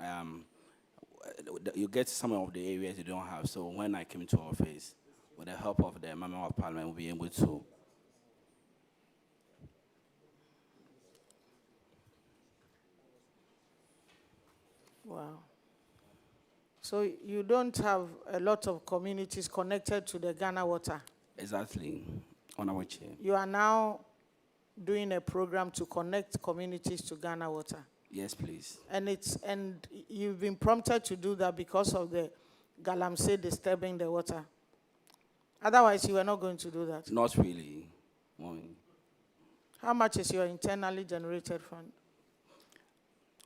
you get some of the areas you don't have. So when I came to office, with the help of the Member of Parliament, we'll be able to. Wow. So you don't have a lot of communities connected to the Ghana Water? Exactly. On our chair. You are now doing a program to connect communities to Ghana Water? Yes, please. And you've been prompted to do that because of the Galamsey disturbing the water. Otherwise, you were not going to do that. Not really. How much is your internally generated fund?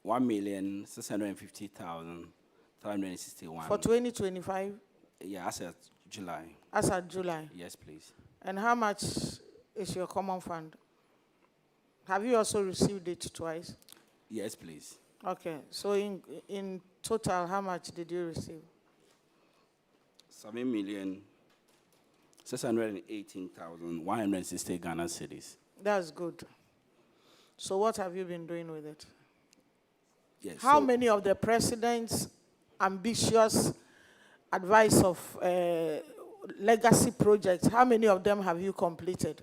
1,650,361. For 2025? Yeah, as at July. As at July? Yes, please. And how much is your common fund? Have you also received it twice? Yes, please. Okay. So in total, how much did you receive? 7,618,160 Ghana cedis. That's good. So what have you been doing with it? Yes. How many of the president's ambitious advice of legacy projects, how many of them have you completed?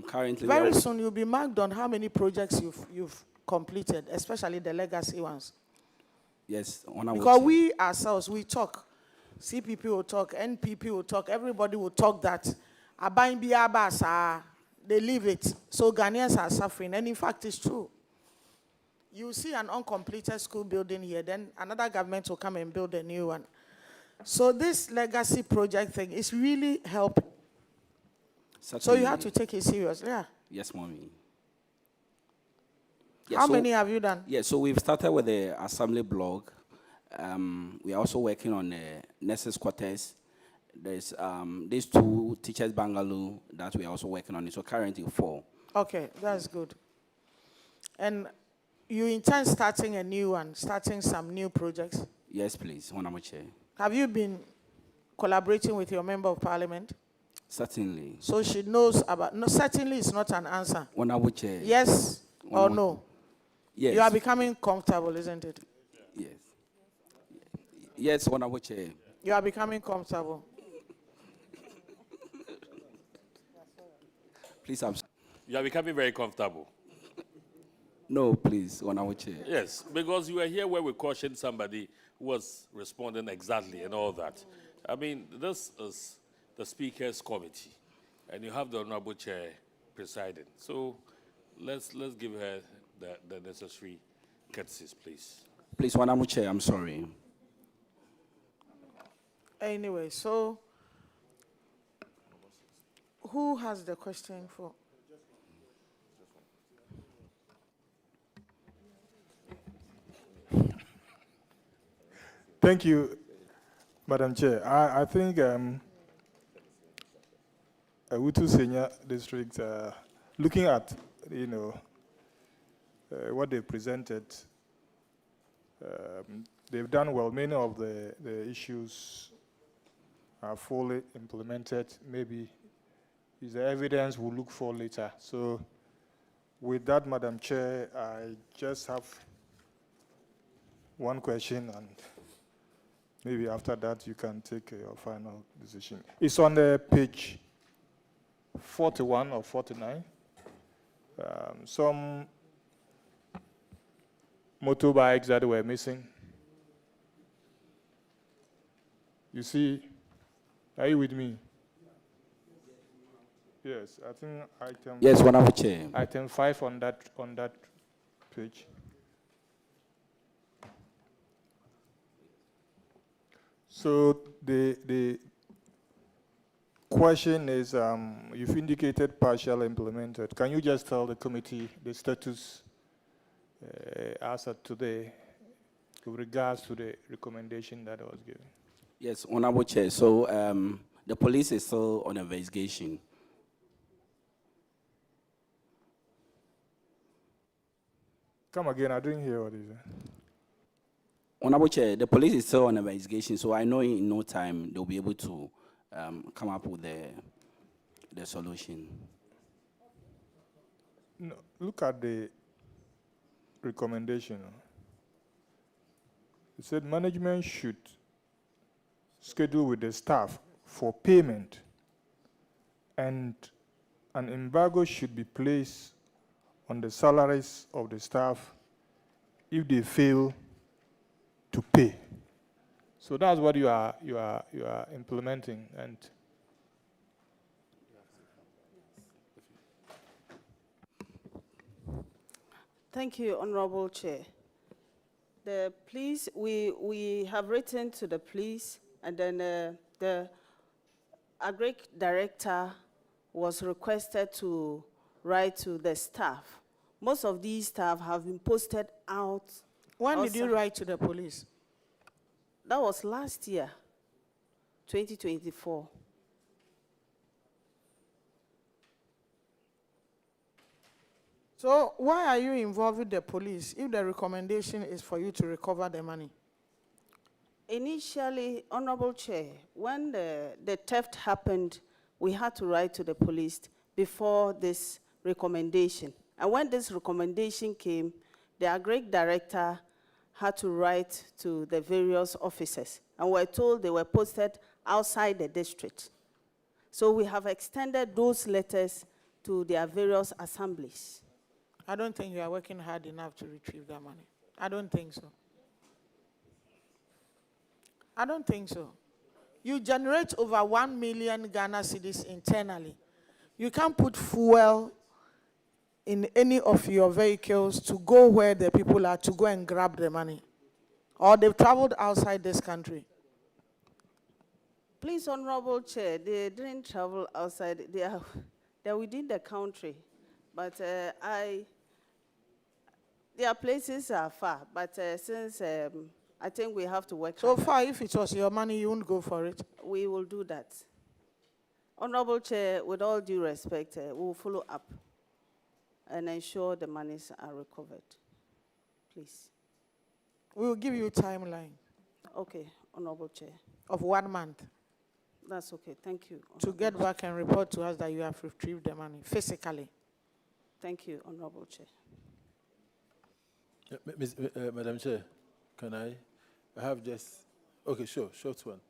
Currently, very soon you'll be marked on how many projects you've completed, especially the legacy ones. Yes. Because we ourselves, we talk. CPP will talk, NPP will talk, everybody will talk that they leave it. So Ghanaians are suffering. And in fact, it's true. You see an uncompleted school building here, then another government will come and build a new one. So this legacy project thing is really helping. Certainly. So you have to take it seriously. Yeah. Yes, Mommy. Yeah, how many have you done? Yeah, so we've started with the assembly blog. We are also working on the nurses' quarters. There's these 2 teachers' bungalow that we are also working on. So currently 4. Okay, that's good. And you intend starting a new one, starting some new projects? Yes, please. Chair. Have you been collaborating with your member of parliament? Certainly. So she knows about. No, certainly is not an answer. Chair. Yes or no? Yes. You are becoming comfortable, isn't it? Yes. Yes, Chair. You are becoming comfortable. Please, I'm. You are becoming very comfortable. No, please, Chair. Yes, because you were here where we cautioned somebody who was responding exactly and all that. I mean, this is the Speaker's committee, and you have the Honorable Chair presiding. So let's give her the necessary courtesies, please. Please, Chair, I'm sorry. Anyway, so who has the question for? Thank you, Madam Chair. I think Awutu Senior District, looking at what they presented. They've done well. Many of the issues are fully implemented. Maybe is the evidence we'll look for later. So with that, Madam Chair, I just have one question, and maybe after that you can take your final decision. It's on the page 41 or 49. Some motorbikes that were missing. You see, are you with me? Yes, I think item. Yes, Honorable Chair. Item 5 on that page. So the question is, you've indicated partial implemented. Can you just tell the committee the status as of today with regards to the recommendation that was given? Yes, Honorable Chair. So the police is still on investigation. Come again, I didn't hear what you said. Honorable Chair, the police is still on investigation, so I know in no time they'll be able to come up with the solution. No, look at the recommendation. It said management should schedule with the staff for payment, and an embargo should be placed on the salaries of the staff if they fail to pay. So that's what you are implementing. And thank you, Honorable Chair. The police, we have written to the police, and then the Agric director was requested to write to the staff. Most of these staff have been posted out. When did you write to the police? That was last year, 2024. So why are you involving the police if the recommendation is for you to recover the money? Initially, Honorable Chair, when the theft happened, we had to write to the police before this recommendation. And when this recommendation came, the Agric director had to write to the various officers, and we're told they were posted outside the district. So we have extended those letters to their various assemblies. I don't think you are working hard enough to retrieve that money. I don't think so. I don't think so. You generate over 1 million Ghana cedis internally. You can't put fuel in any of your vehicles to go where the people are to go and grab the money. Or they've traveled outside this country. Please, Honorable Chair, they didn't travel outside. They're within the country. But their places are far. But since I think we have to work so far, if it was your money, you wouldn't go for it? We will do that. Honorable Chair, with all due respect, we will follow up and ensure the monies are recovered. Please. We will give you a timeline. Okay, Honorable Chair. Of 1 month. That's okay, thank you. To get back and report to us that you have retrieved the money physically. Thank you, Honorable Chair. Madam Chair, can I have just, okay, sure, short one.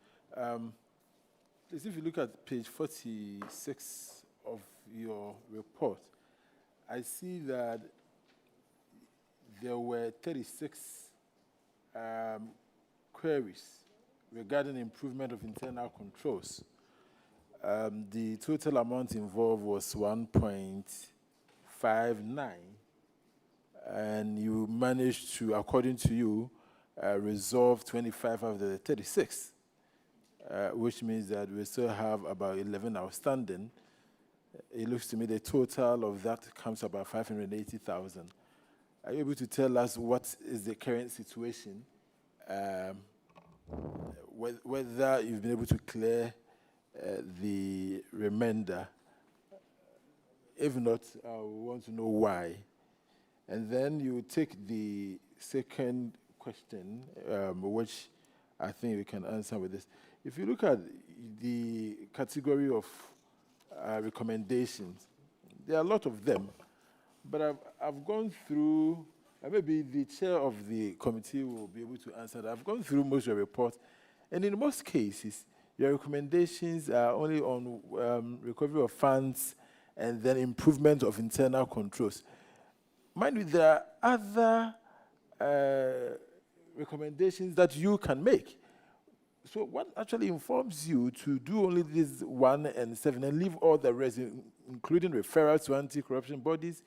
Please, if you look at page 46 of your report, I see that there were 36 queries regarding improvement of internal controls. The total amount involved was 1.59, and you managed to, according to you, resolve 25 of the 36, which means that we still have about 11 outstanding. It looks to me the total of that comes to about 580,000. Are you able to tell us what is the current situation? Whether you've been able to clear the remainder If not, I want to know why. And then you take the second question, which I think you can answer with this. If you look at the category of recommendations, there are a lot of them, but I've gone through, maybe the chair of the committee will be able to answer that. I've gone through most of your report, and in most cases, your recommendations are only on recovery of funds and then improvement of internal controls. Mind you, there are other recommendations that you can make. So what actually informs you to do only this 1 and 7 and leave all the rest, including referrals to anti-corruption bodies,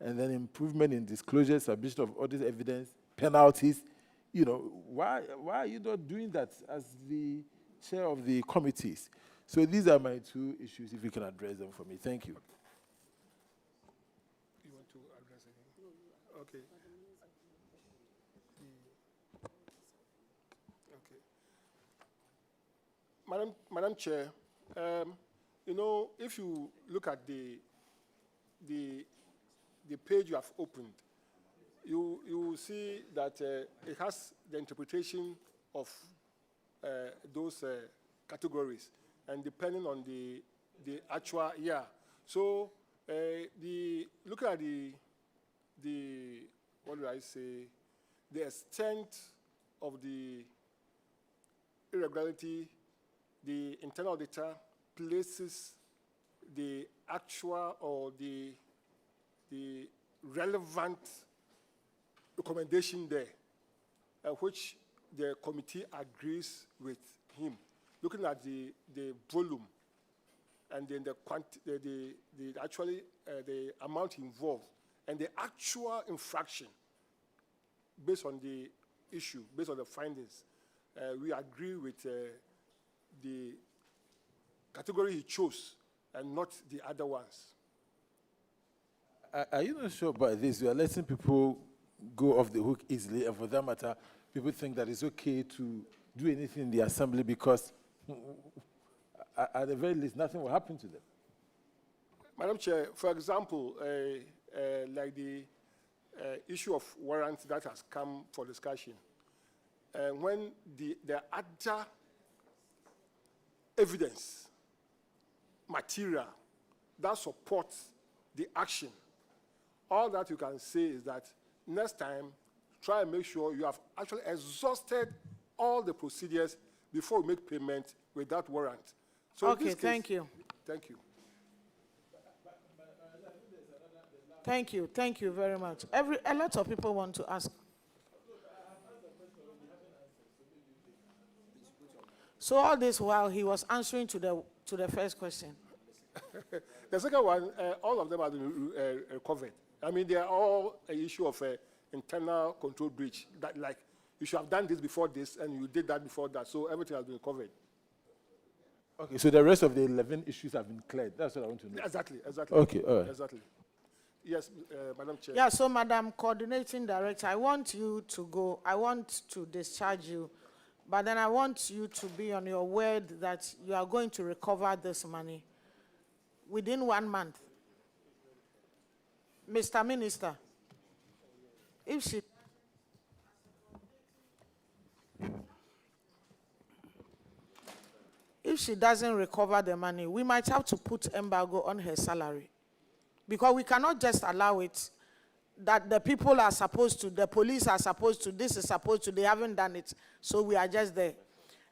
and then improvement in disclosure, submission of audit evidence, penalties? You know, why are you not doing that as the chair of the committees? So these are my two issues, if you can address them for me. Thank you. You want to address it? Okay. Okay. Madam Chair, you know, if you look at the page you have opened, you will see that it has the interpretation of those categories, and depending on the actual year. So looking at the what do I say, the extent of the irregularity, the internal auditor places the actual or the relevant recommendation there, which the committee agrees with him, looking at the volume and then the amount involved and the actual infraction based on the issue, based on the findings. We agree with the category he chose and not the other ones. Are you not sure about this? You are letting people go off the hook easily, and for that matter, people think that it's okay to do anything in the assembly because at the very least, nothing will happen to them. Madam Chair, for example, like the issue of warrants that has come for discussion, when the other evidence, material that supports the action, all that you can say is that next time, try and make sure you have actually exhausted all the procedures before you make payment with that warrant. So okay, thank you. Thank you. Thank you very much. A lot of people want to ask. So all this while he was answering to the first question. The second one, all of them have been recovered. I mean, they are all an issue of internal control breach. That, like, you should have done this before this, and you did that before that. So everything has been covered. Okay, so the rest of the 11 issues have been cleared. That's what I want to know. Exactly. Okay, all right. Exactly. Yes, Madam Chair. Yeah, so Madam Coordinating Director, I want you to go. I want to discharge you, but then I want you to be on your word that you are going to recover this money within 1 month. Mr. Minister, if she doesn't recover the money, we might have to put embargo on her salary, because we cannot just allow it that the people are supposed to, the police are supposed to, this is supposed to, they haven't done it, so we are just there.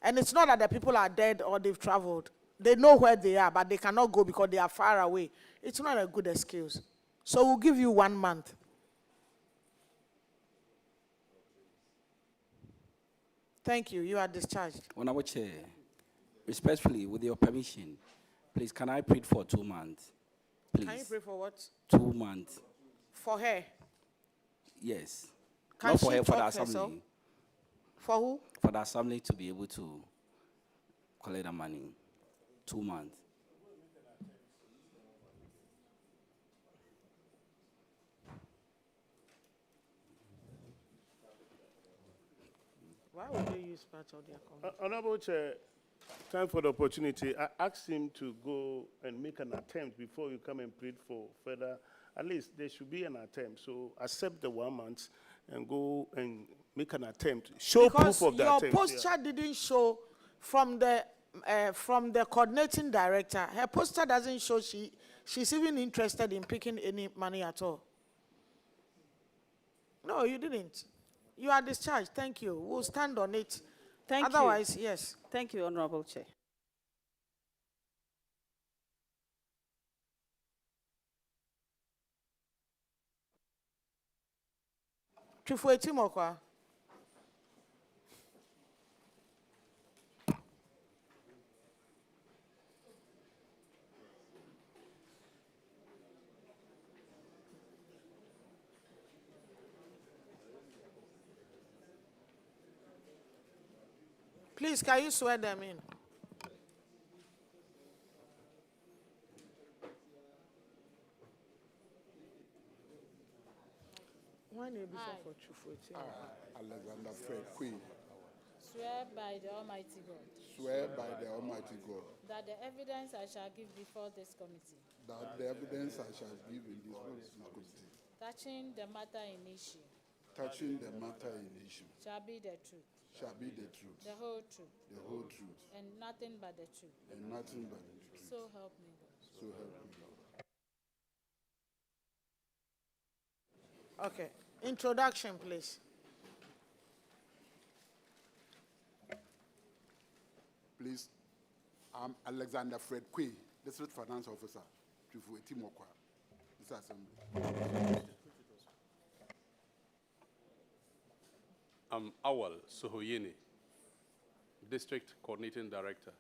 And it's not that the people are dead or they've traveled. They know where they are, but they cannot go because they are far away. It's not a good excuse. So we'll give you 1 month. Thank you. You are discharged. Honorable Chair, respectfully, with your permission, please, can I plead for 2 months? Please. Can you pray for what? 2 months. For her? Yes. Can Not for she her, for the talk assembly. herself? For who? For the assembly to be able to collect the money. 2 months. Why would you use part of their comment? Honorable Chair, Thanks for the opportunity. I asked him to go and make an attempt before you come and plead for further. At least there should be an attempt. So accept the 1 month and go and make an attempt. Show Because proof of the your attempt. posture didn't show from the coordinating director. Her poster doesn't show she's even interested in picking any money at all. No, you didn't. You are discharged. Thank you. We'll stand on it. Thank you. Otherwise, yes. Thank you, Honorable Chair. Chifueti Mokwa. Please, can you swear them in? Why need be for Chifueti? Alexander Fred Queen. Swear by the Almighty God. Swear by the Almighty God. That the evidence I shall give before this committee. That the evidence I shall give in this committee. Touching the matter in issue. Touching the matter in issue. Shall be the truth. Shall be the truth. The whole truth. The whole truth. And nothing but the truth. And nothing but the truth. So help me God. So help me God. Okay. Introduction, please. Please, I'm Alexander Fred Quay, District Finance Officer, Chifueti Mokwa, this assembly. I'm Awal Sohoyene, District Coordinating Director.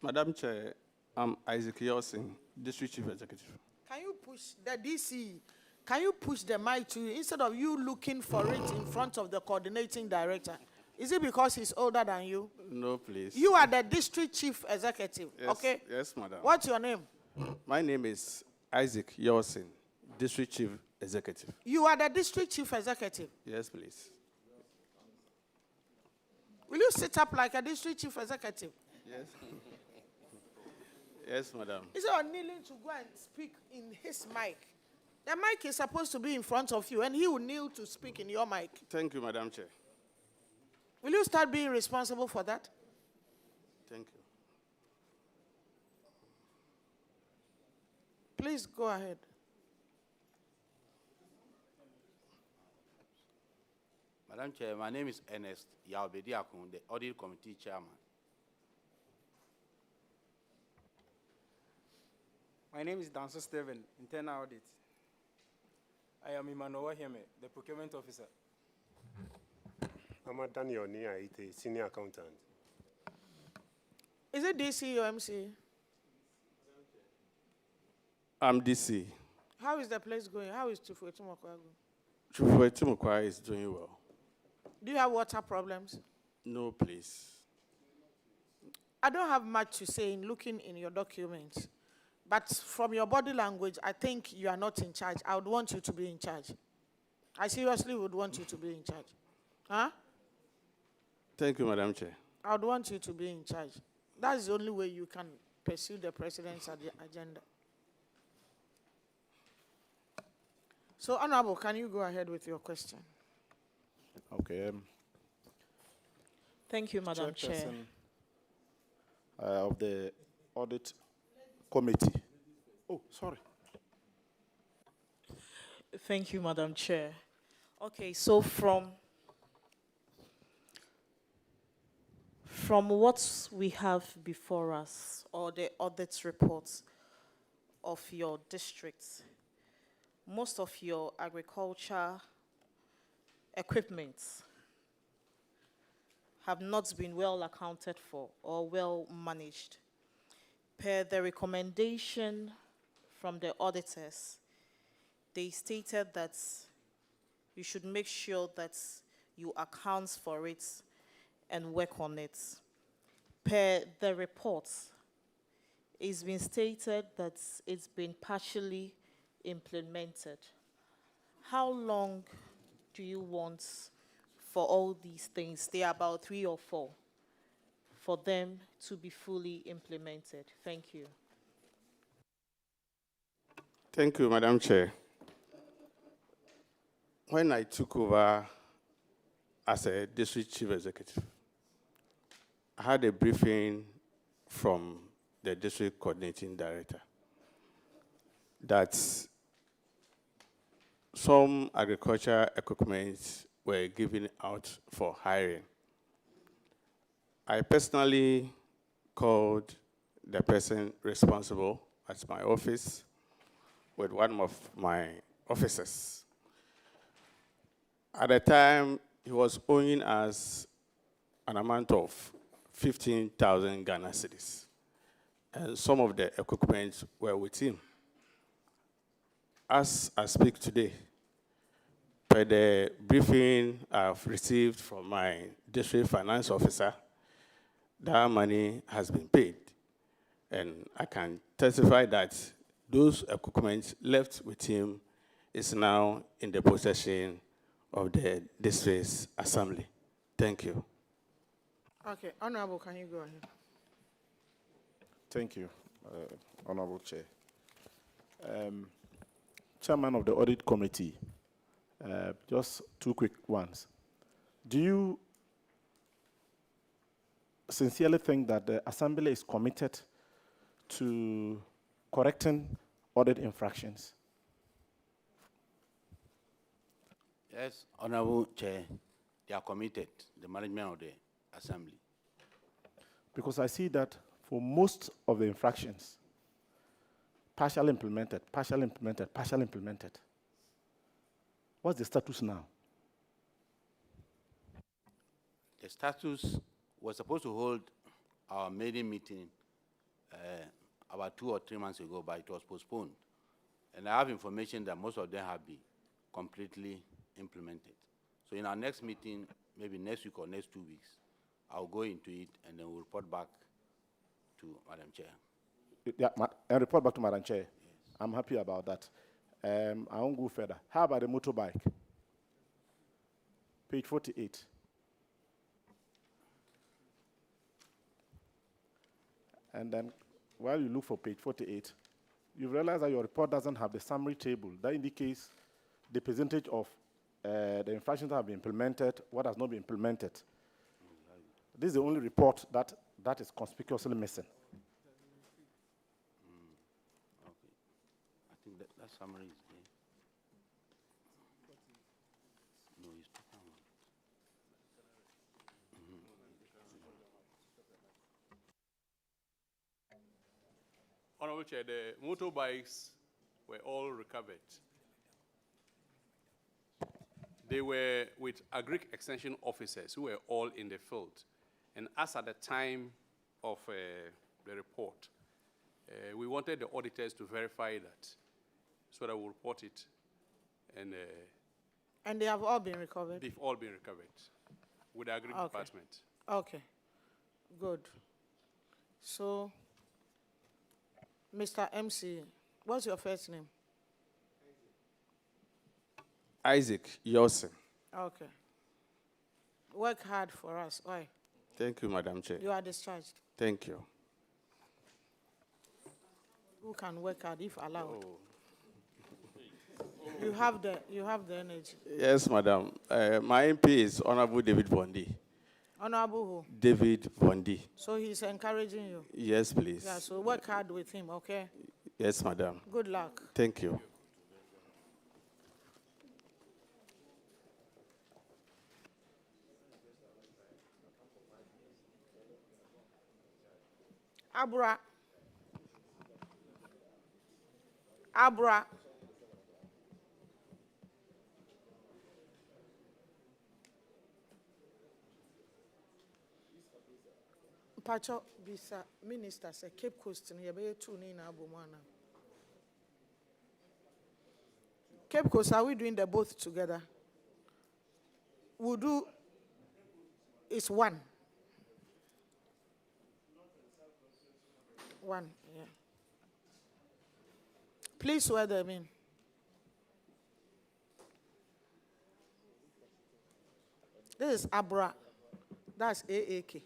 Madam Chair, I'm Isaac Yosin, District Chief Executive. Can you push the DC? Can you push the mic to you instead of you looking for it in front of the coordinating director? Is it because he's older than you? No, please. You are the district chief executive, Yes, okay? Yes, madam. What's your name? My name is Isaac Yosin, District Chief Executive. You are the district chief executive. Yes, please. Will you sit up like a district chief executive? Yes. Yes, madam. Instead of kneeling to go and speak in his mic, the mic is supposed to be in front of you, and he will kneel to speak in your mic. Thank you, Madam Chair. Will you start being responsible for that? Thank you. Please go ahead. Madam Chair, my name is Ernest Yaobediakun, the Audit Committee Chairman. My name is Danso Steven, Internal Audit. I am Emmanuel Heme, the Procurement Officer. I'm Daniel Niaite, Senior Accountant. Is it DC or MC? I'm DC. How is the place going? How is Chifueti Mokwa going? Chifueti Mokwa is doing well. Do you have water problems? No, please. I don't have much to say in looking in your documents, but from your body language, I think you are not in charge. I would want you to be in charge. I seriously would want you to be in charge. Huh? Thank you, Madam Chair. I would want you to be in charge. That's the only way you can pursue the president's agenda. So, Honorable, can you go ahead with your question? Okay. Thank you, Madam Chair. Chairperson of the Audit Committee. Oh, sorry. Thank you, Madam Chair. Okay, so from what we have before us, or the audit reports of your districts, most of your agriculture equipment have not been well accounted for or well managed. Per the recommendation from the auditors, they stated that you should make sure that you account for it and work on it. Per the report, it's been stated that it's been partially implemented. How long do you want for all these things. There are about 3 or 4 for them to be fully implemented. Thank you. Thank you, Madam Chair. When I took over as a district chief executive, I had a briefing from the district coordinating director that some agricultural equipment were given out for hiring. I personally called the person responsible at my office with one of my officers. At the time, he was owing us an amount of 15,000 Ghana cedis. And some of the equipment were with him. As I speak today, by the briefing I've received from my district finance officer, that money has been paid. And I can testify that those equipment left with him is now in the possession of the district assembly. Thank you. Okay, Honorable, can you go ahead? Thank you, Honorable Chair. Chairman of the Audit Committee, just 2 quick ones. Do you sincerely think that the Assembly is committed to correcting audit infractions? Yes, Honorable Chair, they are committed, the management of the Assembly. Because I see that for most of the infractions, partially implemented, partially implemented, partially implemented. What's the status now? The status was supposed to hold our maiden meeting about 2 or 3 months ago, but it was postponed. And I have information that most of them have been completely implemented. So in our next meeting, maybe next week or next 2 weeks, I'll go into it and then we'll report back to Madam Chair. Yeah, and report back to Madam Chair. Yes. I'm happy about that. I won't go further. How about the motorbike? Page 48. And then while you look for page 48, you realize that your report doesn't have the summary table. That indicates the percentage of the infractions that have been implemented, what has not been implemented. This is the only report that is conspicuously missing. Okay. I think that summary is there. No, it's talking about. Honorable Chair, the motorbikes were all recovered. They were with Agric Extension officers who were all in the field. And as at the time of the report, we wanted the auditors to verify that so that we'll report it. And they have all been recovered? They've all been recovered with the Agric Department. Okay, good. So, Mr. MC, what's your first name? Isaac Yosem. Okay. Work hard for us. Why? Thank you, Madam Chair. You are discharged. Thank you. Who can work hard if allowed? You have the energy. Yes, Madam. My MP is Honorable David Bondi. Honorable who? David Bondi. So he's encouraging you? Yes, please. Yeah, so work hard with him, okay? Yes, Madam. Good luck. Thank you. Abra. Abra. Pacho bisa minister say Cape Coast ni yebe tuni na abomana. Cape Coast, are we doing the both together? We'll do it's one. One, yeah. Please swear them in. This is ABRA. That's AAK.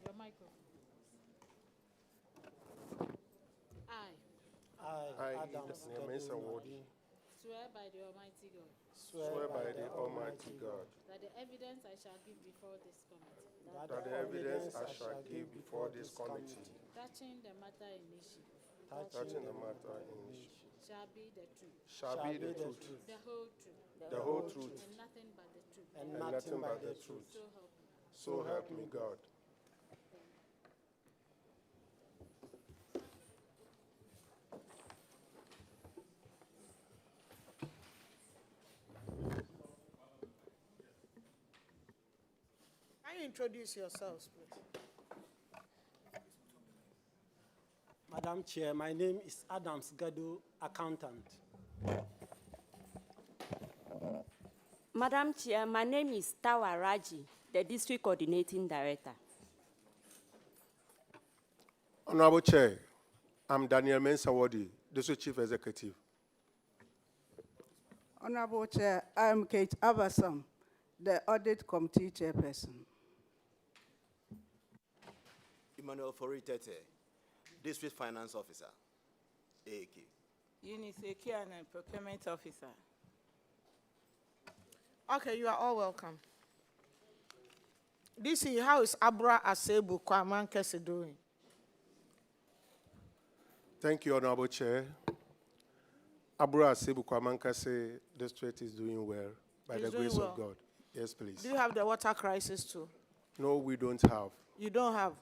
Your microphone. I, Adams Gadu, Swear by the Almighty God. swear by the Almighty God That the evidence I shall give before this committee. that the evidence I shall give before this committee Touching the matter in issue. touching the matter in issue Shall be the truth. shall be the truth, The whole truth. the whole truth, And nothing but the truth. and nothing but the truth. So help me. So help me God. Can you introduce yourselves, please? Madam Chair, my name is Adams Gadu, accountant. Madam Chair, my name is Tawa Raji, the District Coordinating Director. Honorable Chair, I'm Daniel Mensawadi, District Chief Executive. Honorable Chair, I'm Kate Abasam, the Audit Committee Chairperson. Emmanuel Foritete, District Finance Officer, AAK. Eunice Ekian, Procurement Officer. Okay, you are all welcome. DC, how is Abra Asebu Kwaman Kese doing? Thank you, Honorable Chair. Abra Sebu Kwamankase District is doing well by It's the doing grace well. of God. Yes, please. Do you have the water crisis too? No, we don't have. You don't have?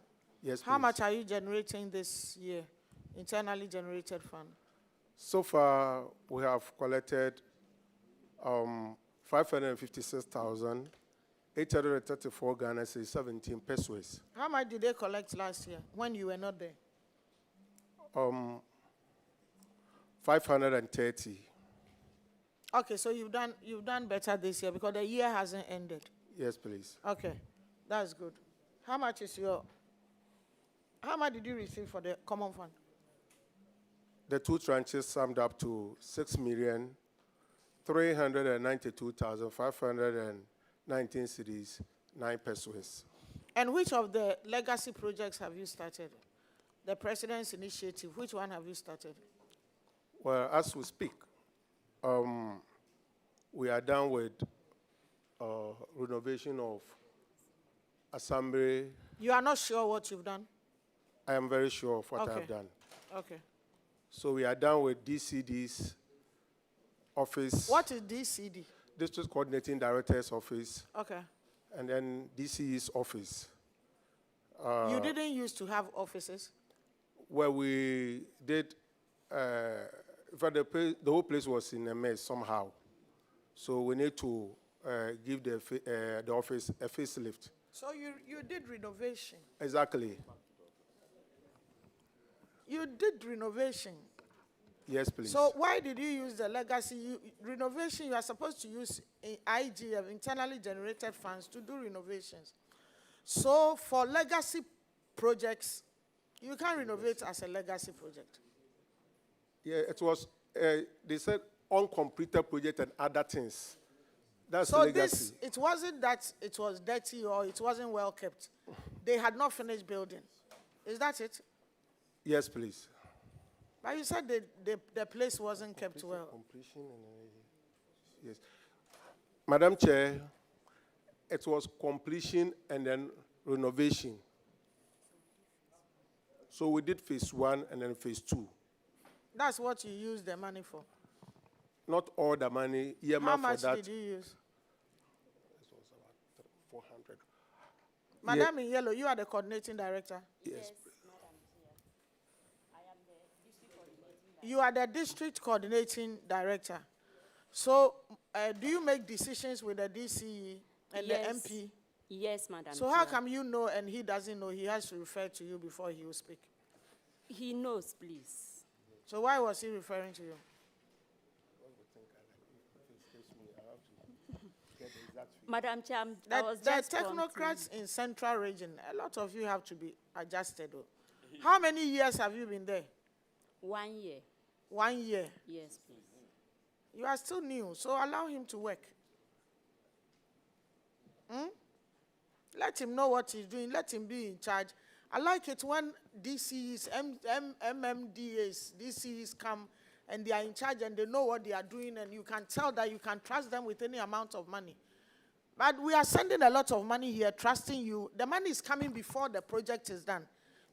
Yes, How please. much are you generating this year? Internally generated fund? So far, we have collected 556,834 Ghana cedis, 17 pesos. How much did they collect last year when you were not there? 530. Okay, so you've done better this year because the year hasn't ended. Yes, please. Okay, that's good. How much did you receive for the common fund? The two tranches summed up to 6,392,519 cedis, 9 pesos. And which of the legacy projects have you started? The President's Initiative, which one have you started? Well, as we speak, we are done with renovation of Assembly. You are not sure what you've done? I am very sure of what Okay. I've done. Okay. So we are done with DCD's office. What is DCD? District Coordinating Director's office. Okay. And then DCE's office. You didn't used to have offices? Where we did, the whole place was in a mess somehow. So we need to give the office a facelift. So you did renovation? Exactly. You did renovation? Yes, please. So why did you use the legacy renovation? You are supposed to use IGF, internally generated funds, to do renovations. So for legacy projects, you can renovate as a legacy project. Yeah, it was, they said uncompleted project and other things. That's So legacy. it wasn't that it was dirty or it wasn't well kept. They had not finished building. Is that it? Yes, please. But you said the place wasn't kept well. Completion and yes. Madam Chair, it was completion and then renovation. So we did phase 1 and then phase 2. That's what you used the money for. Not all the money. How For much that, did you use? This was about 400. Madam in yellow, you are the coordinating director. Yes. You are the district coordinating director. So do you make decisions with the DCE and Yes. the MP? Yes, Madam So how Chair. come you know and he doesn't know? He has to refer to you before he will speak. He knows, please. So why was he referring to you? Madam Chair, I was The just technocrats in Central Region, a lot of you have to be adjusted. How many years have you been there? 1 year. 1 year. Yes, please. You are still new, so allow him to work. Let him know what he's doing. Let him be in charge. I like it when DCs, MMDA'S, DCs come and they are in charge and they know what they are doing, and you can tell that you can trust them with any amount of money. But we are sending a lot of money here, trusting you. The money is coming before the project is done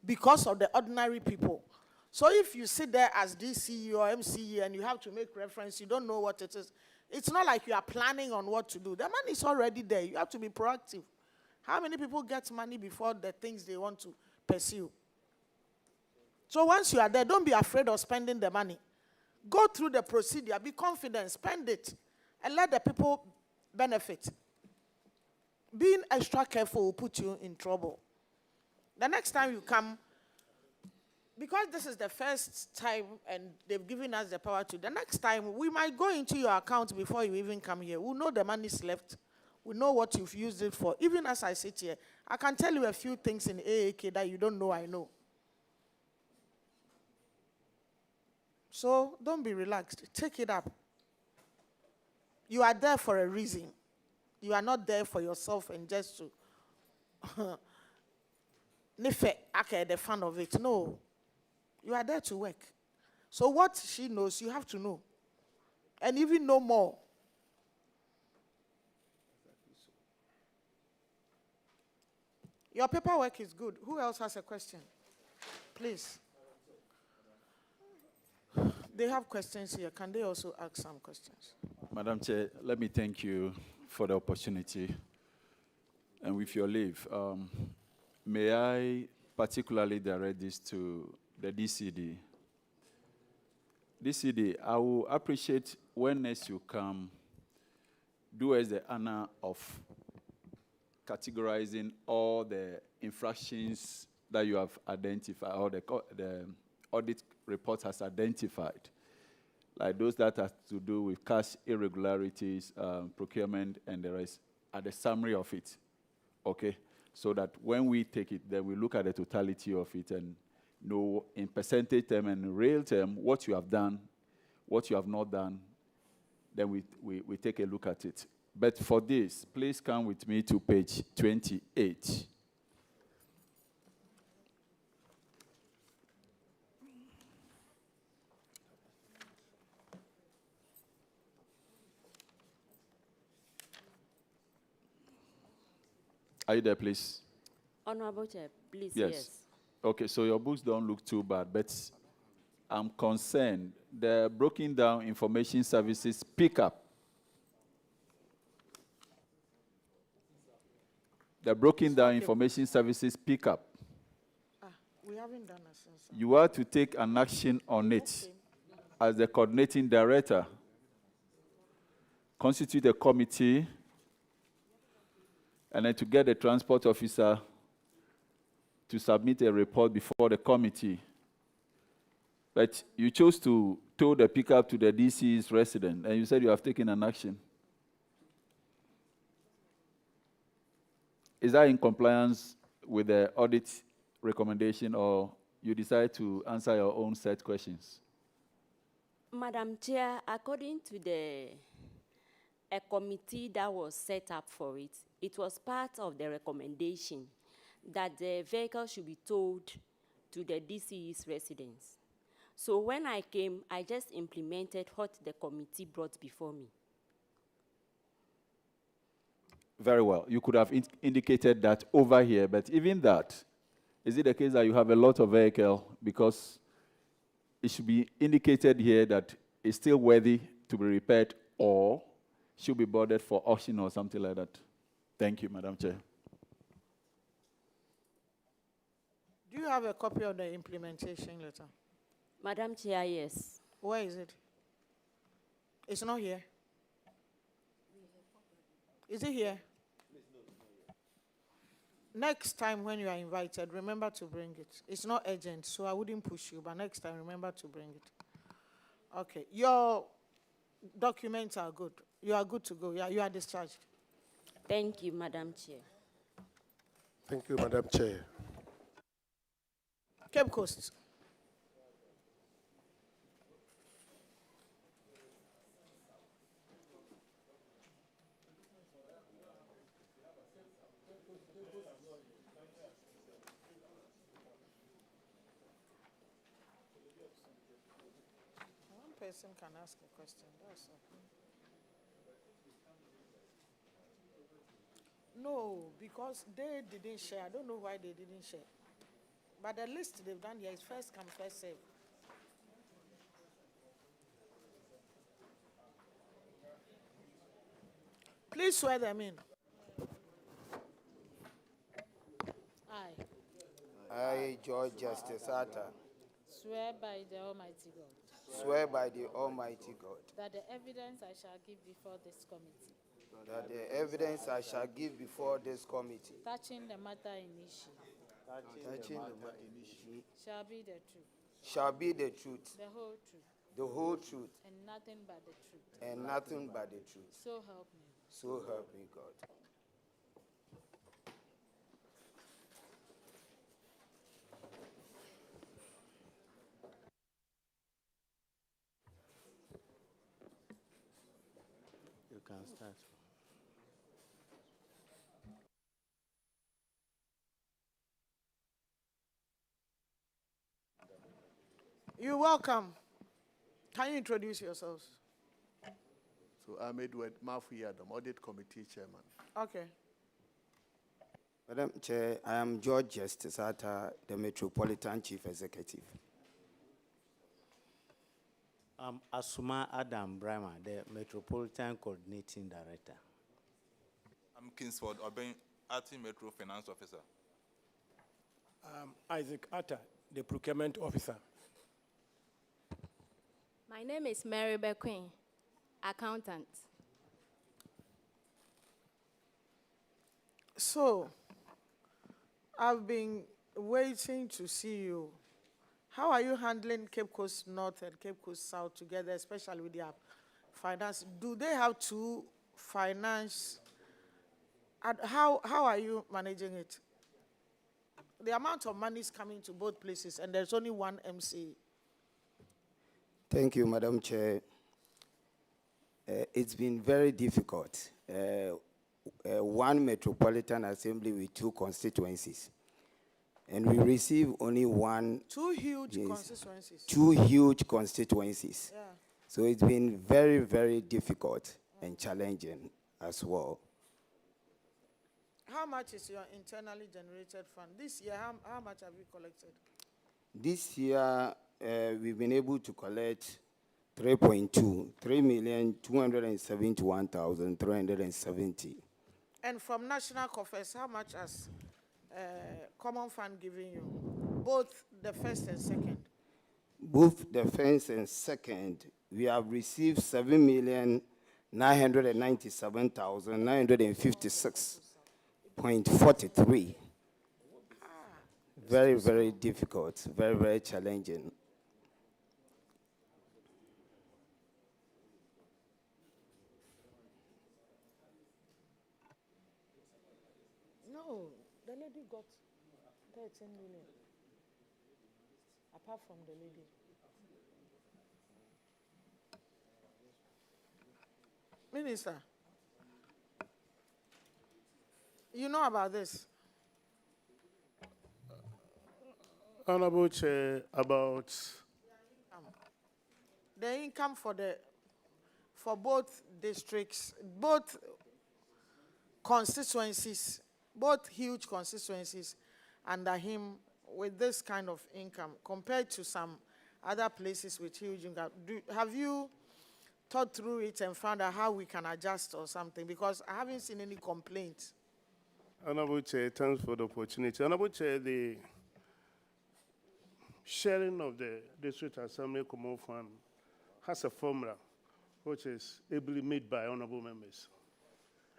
because of the ordinary people. So if you sit there as DCE or MCE and you have to make reference, you don't know what it is. It's not like you are planning on what to do. The money is already there. You have to be proactive. How many people get money before the things they want to pursue? So once you are there, don't be afraid of spending the money. Go through the procedure. Be confident. Spend it. And let the people benefit. Being extra careful will put you in trouble. The next time you come, because this is the first time and they've given us the power to, the next time we might go into your account before you even come here. We'll know the money's left. We know what you've used it for. Even as I sit here, I can tell you a few things in AAK that you don't know I know. So don't be relaxed. Take it up. You are there for a reason. You are not there for yourself and just to the fun of it. No. You are there to work. So what she knows, you have to know. And even know more. Your paperwork is good. Who else has a question? Please. They have questions here. Can they also ask some questions? Madam Chair, let me thank you for the opportunity. And with your leave, may I particularly direct this to the DCD. DCD, I will appreciate when next you come, do us the honor of categorizing all the infractions that you have identified, or the audit report has identified, like those that have to do with cash irregularities, procurement, and the rest, at the summary of it, okay? So that when we take it, then we look at the totality of it and know in percentage term and real term what you have done, what you have not done, then we take a look at it. But for this, please come with me to page 28. Are you there, please? Honorable Chair, please, yes. Okay, so your books don't look too bad, but I'm concerned. The broken down information services pickup. The broken down information services pickup. We haven't done it since. You are to take an action on it as the coordinating director. Constitute a committee, and then to get the transport officer to submit a report before the committee. But you chose to tow the pickup to the DC's resident, and you said you have taken an action. Is that in compliance with the audit recommendation, or you decide to answer your own set questions? Madam Chair, according to a committee that was set up for it, it was part of the recommendation that the vehicle should be towed to the DC's residence. So when I came, I just implemented what the committee brought before me. Very well. You could have indicated that over here, but even that, is it the case that you have a lot of vehicle, because it should be indicated here that it's still worthy to be repaired or should be boarded for auction or something like that? Thank you, Madam Chair. Do you have a copy of the implementation letter? Madam Chair, yes. Where is it? It's not here. Is it here? Next time when you are invited, remember to bring it. It's not urgent, so I wouldn't push you, but next time, remember to bring it. Okay. Your documents are good. You are good to go. Yeah, you are discharged. Thank you, Madam Chair. Thank you, Madam Chair. Cape Coast. chairperson can ask a question. That's okay. No, because they didn't share. I don't know why they didn't share. But the list they've done here is first come, first serve. Please swear them in. I, George Justice Atta, Swear by the Almighty God swear by the Almighty God that the evidence I shall give before this committee that the evidence I shall give before this committee touching the matter in issue touching the matter in issue shall be the truth, shall be the truth, the whole truth, the whole truth, and nothing but the truth. and nothing but the truth. So help me. So help me God. You can start. You're welcome. Can you introduce yourselves? So I'm Edward Mafuyadam, Audit Committee Chairman. Okay. Madam Chair, I am George Justice Atta, the Metropolitan Chief Executive. I'm Asuma Adam Brahma, the Metropolitan Coordinating Director. I'm Kingsford Oben, Acting Metro Finance Officer. Isaac Atta, the Procurement Officer. My name is Mary Bequin, Accountant. So, I've been waiting to see you. How are you handling Cape Coast North and Cape Coast South together, especially with their finance? Do they have to finance? And how are you managing it? The amount of money is coming to both places, and there's only one MC. Thank you, Madam Chair. It's been very difficult. One Metropolitan Assembly with 2 constituencies. And we receive only one. 2 huge constituencies. 2 huge constituencies. Yeah. So it's been very, very difficult and challenging as well. How much is your internally generated fund? This year, how much have you collected? This year, we've been able to collect 3.2 And from national coffers, how much has Common Fund given you? Both the first and second. Both the first and second, we have received 7,997,956.43. Very, very difficult, very, very challenging. No, the lady got 13 million. Apart from the lady. Minister, you know about this? Honorable Chair, about the income for both districts, both constituencies, both huge constituencies under him with this kind of income compared to some other places with huge income. Have you thought through it and found out how we can adjust or something? Because I haven't seen any complaints. Honorable Chair, thanks for the opportunity. Honorable Chair, the sharing of the District Assembly Common Fund has a formula which is ably made by honorable members.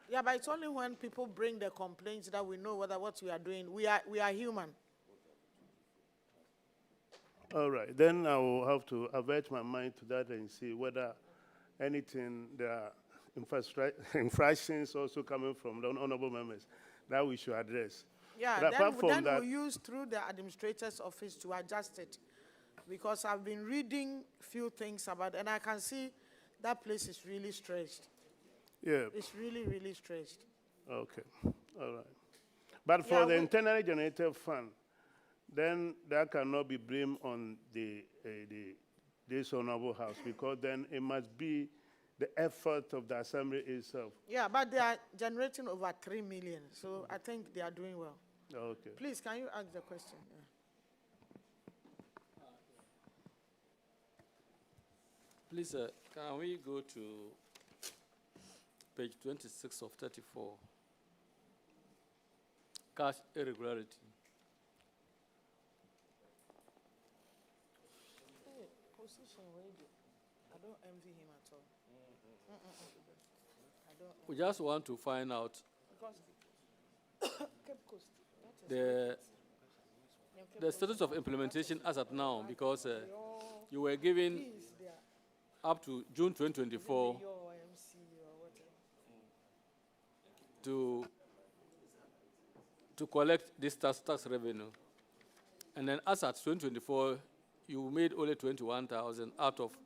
Yeah, but it's only when people bring the complaints that we know whether what we are doing. We are human. All right, then I will have to avert my mind to that and see whether anything, there are infractions also coming from the honorable members that we should address. Yeah, but apart from then that, we'll use through the administrator's office to adjust it. Because I've been reading few things about it, and I can see that place is really stretched. yeah. It's really, really stretched. Okay, all right. But for the internally generated fund, then that cannot be blamed on the this honorable house, because then it must be the effort of the assembly itself. Yeah, but they are generating over 3 million, so I think they are doing well. Okay. Please, can you ask the question? Yeah. Please, can we go to page 26 of 34? Cash irregularity. Hey, position radio. I don't envy him at all. I don't. We just want to find out Because Cape Coast. That is the status of implementation as at now, because you were given up to June 2024 to collect this tax revenue. And then as at 2024, you made only 21,000 out of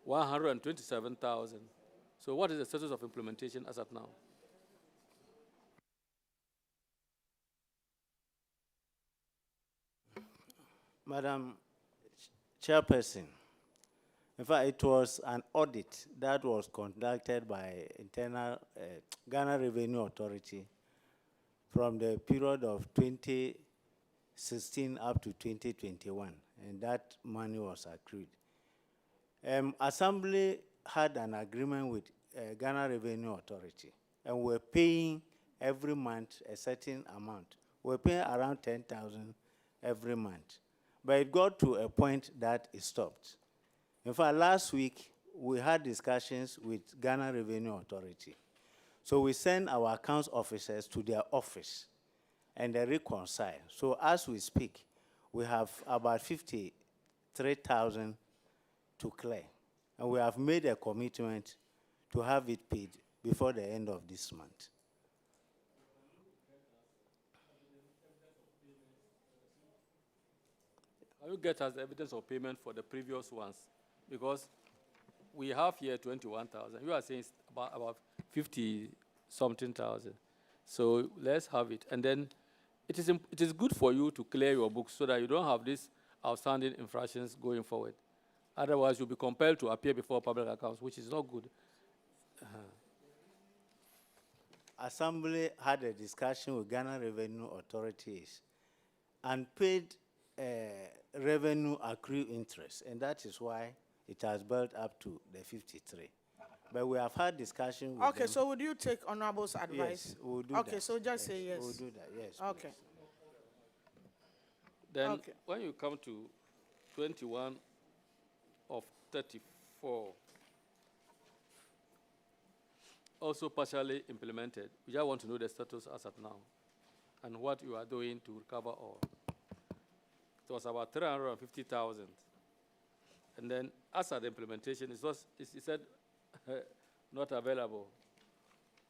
127,000. So what is the status of implementation as at now? Madam Chairperson, in fact, it was an audit that was conducted by internal Ghana Revenue Authority from the period of 2016 up to 2021, and that money was accrued. Assembly had an agreement with Ghana Revenue Authority, and we're paying every month a certain amount. We're paying around 10,000 every month. But it got to a point that it stopped. In fact, last week, we had discussions with Ghana Revenue Authority. So we sent our accounts officers to their office, and they reconcile. So as we speak, we have about 53,000 to clear. And we have made a commitment to have it paid before the end of this month. Can you get us evidence of payment for the previous ones? Because we have here 21,000. You are saying it's about 50-something thousand. So let's have it. And then it is good for you to clear your books so that you don't have these outstanding infractions going forward. Otherwise, you'll be compelled to appear before public accounts, which is not good. Assembly had a discussion with Ghana Revenue Authorities and paid revenue accrue interest, and that is why it has built up to the 53. But we have had discussion with Okay, them. so would you take Honorable's advice? Yes, we'll do okay, that. so just say yes. We'll do that, yes. Okay. Then Okay. when you come to 21 of 34, also partially implemented, we just want to know the status as at now and what you are doing to recover all. It was about 350,000. And then as at the implementation, it said not available.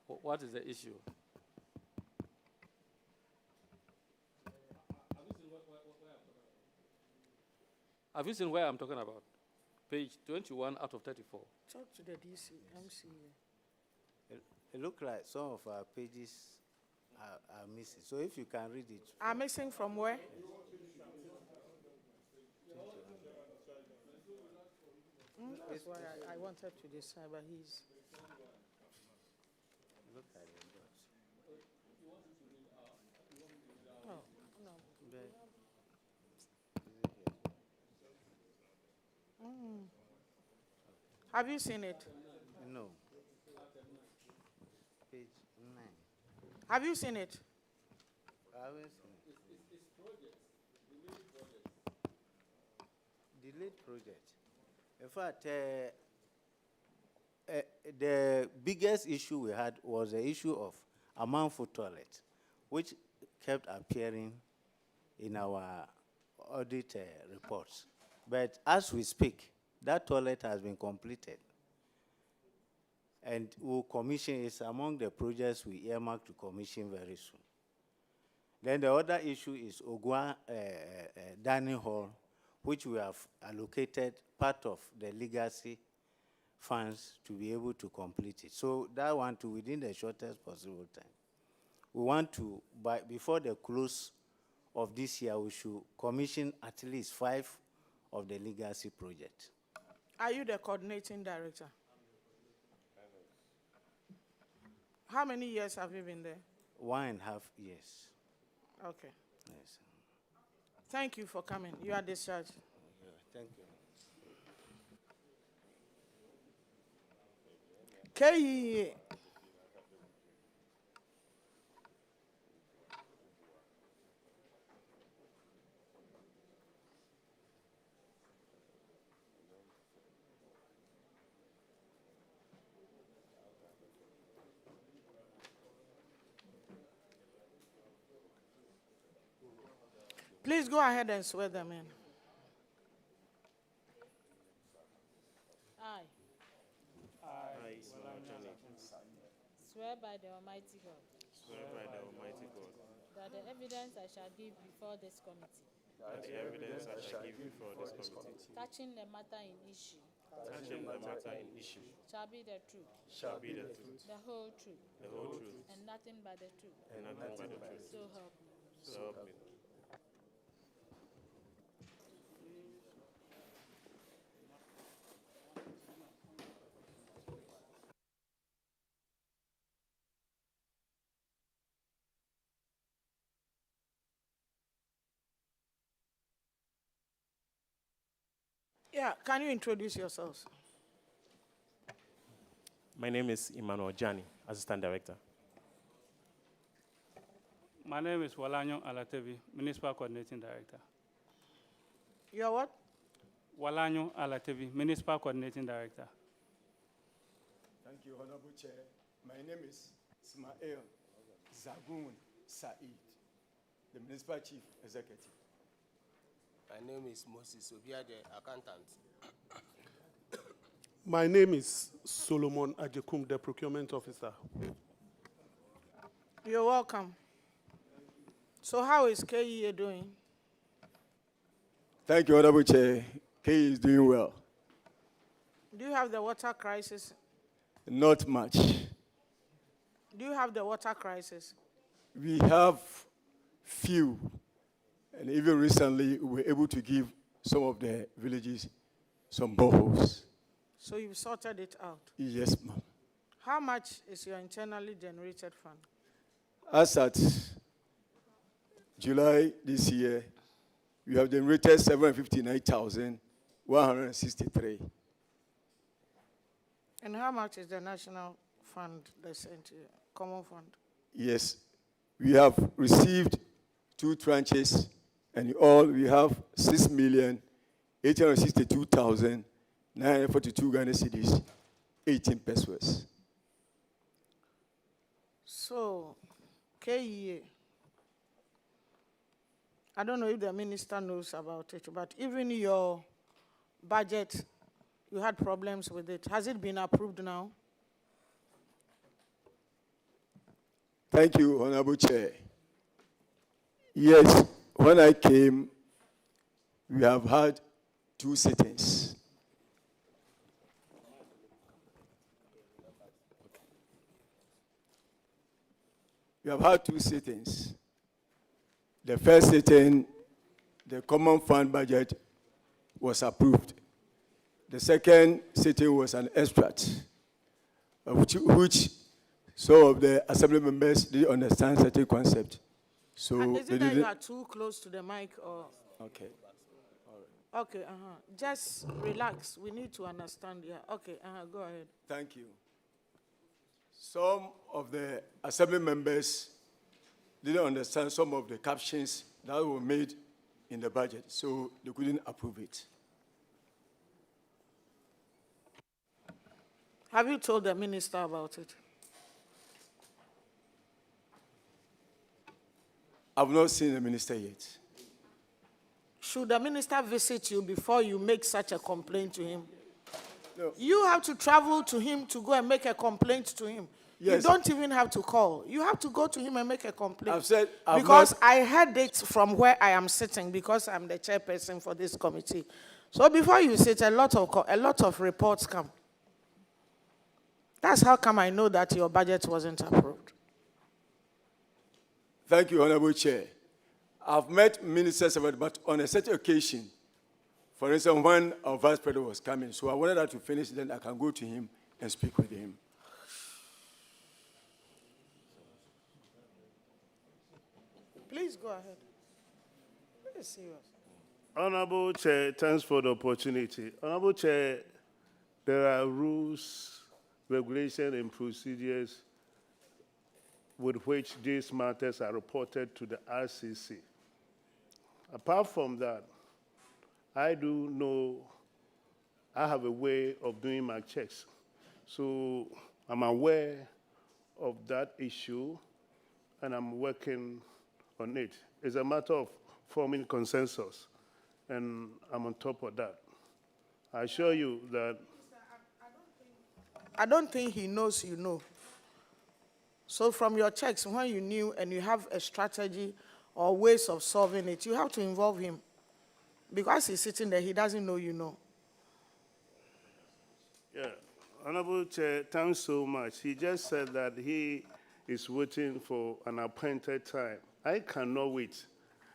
What is the issue? Have you seen where I'm talking about? Page 21 out of 34. Talk to the DC, MC. It looks like some of our pages are missing. So if you can read it. Are missing from where? That's why I wanted to decide, but he's... Look at the dots. Oh, no. Have you seen it? No. Page 9. Have you seen it? I haven't seen it. Delayed project. In fact, the biggest issue we had was the issue of Amanfo toilet, which kept appearing in our audit reports. But as we speak, that toilet has been completed. And we'll commission it among the projects we earmark to commission very soon. Then the other issue is Agona Dining Hall, which we have allocated part of the legacy funds to be able to complete it. So that one too, within the shortest possible time. We want to, before the close of this year, we should commission at least 5 of the legacy projects. Are you the coordinating director? How many years have you been there? 1.5 years. Okay. Yes. Thank you for coming. You are discharged. Thank you. KEA. Please go ahead and swear them in. I swear by the Almighty God that the evidence I shall give before this committee touching the matter in issue shall be the truth, the whole truth, and nothing but the truth. So help me. Yeah, can you introduce yourselves? My name is Emmanuel Jani, Assistant Director. My name is Walanyo Alatevi, Municipal Coordinating Director. You are what? Walanyo Alatevi, Municipal Coordinating Director. Thank you, Honorable Chair. My name is Ismail Zagun Said, the Municipal Chief Executive. My name is Moses Obia, the accountant. My name is Solomon Ajekum, the procurement officer. You're welcome. So how is KEA doing? Thank you, Honorable Chair. KEA is doing well. Do you have the water crisis? Not much. Do you have the water crisis? We have few. And even recently, we were able to give some of the villages some boreholes. So you've sorted it out? Yes, ma'am. How much is your internally generated fund? As at July this year, we have generated 759,163. And how much is the national fund, the common fund? Yes, we have received 2 tranches, and in all we have 6,862,942 Ghana cedis, 18 pesos. So, KEA, I don't know if the minister knows about it, but even your budget, you had problems with it. Has it been approved now? Thank you, Honorable Chair. Yes, when I came, we have had 2 sittings. We have had 2 sittings. The first sitting, the common fund budget was approved. The second sitting was an extract, which some of the assembly members didn't understand certain concept. So and is it that you are too close to the mic or? Okay. Okay, just relax. We need to understand. Yeah. Okay, go ahead. Thank you. Some of the assembly members didn't understand some of the captions that were made in the budget, so they couldn't approve it. Have you told the minister about it? I've not seen the minister yet. Should the minister visit you before you make such a complaint to him? No. You have to travel to him to go and make a complaint to him. Yes. You don't even have to call. You have to go to him and make a complaint. I've said because I heard it from where I am sitting because I'm the chairperson for this committee. So before you sit, a lot of reports come. That's how come I know that your budget wasn't approved. Thank you, Honorable Chair. I've met ministers, but on a certain occasion, For instance, when our vice president was coming, so I wanted her to finish, then I can go to him and speak with him. Please go ahead. Very serious. Honorable Chair, thanks for the opportunity. Honorable Chair, there are rules, regulations, and procedures with which these matters are reported to the RCC. Apart from that, I do know I have a way of doing my checks. So I'm aware of that issue, and I'm working on it. It's a matter of forming consensus, and I'm on top of that. I assure you that I don't think he knows you know. So from your checks, when you knew and you have a strategy or ways of solving it, you have to involve him. Because he's sitting there, he doesn't know you know. Yeah, Honorable Chair, thanks so much. He just said that he is waiting for an appointed time. I cannot wait.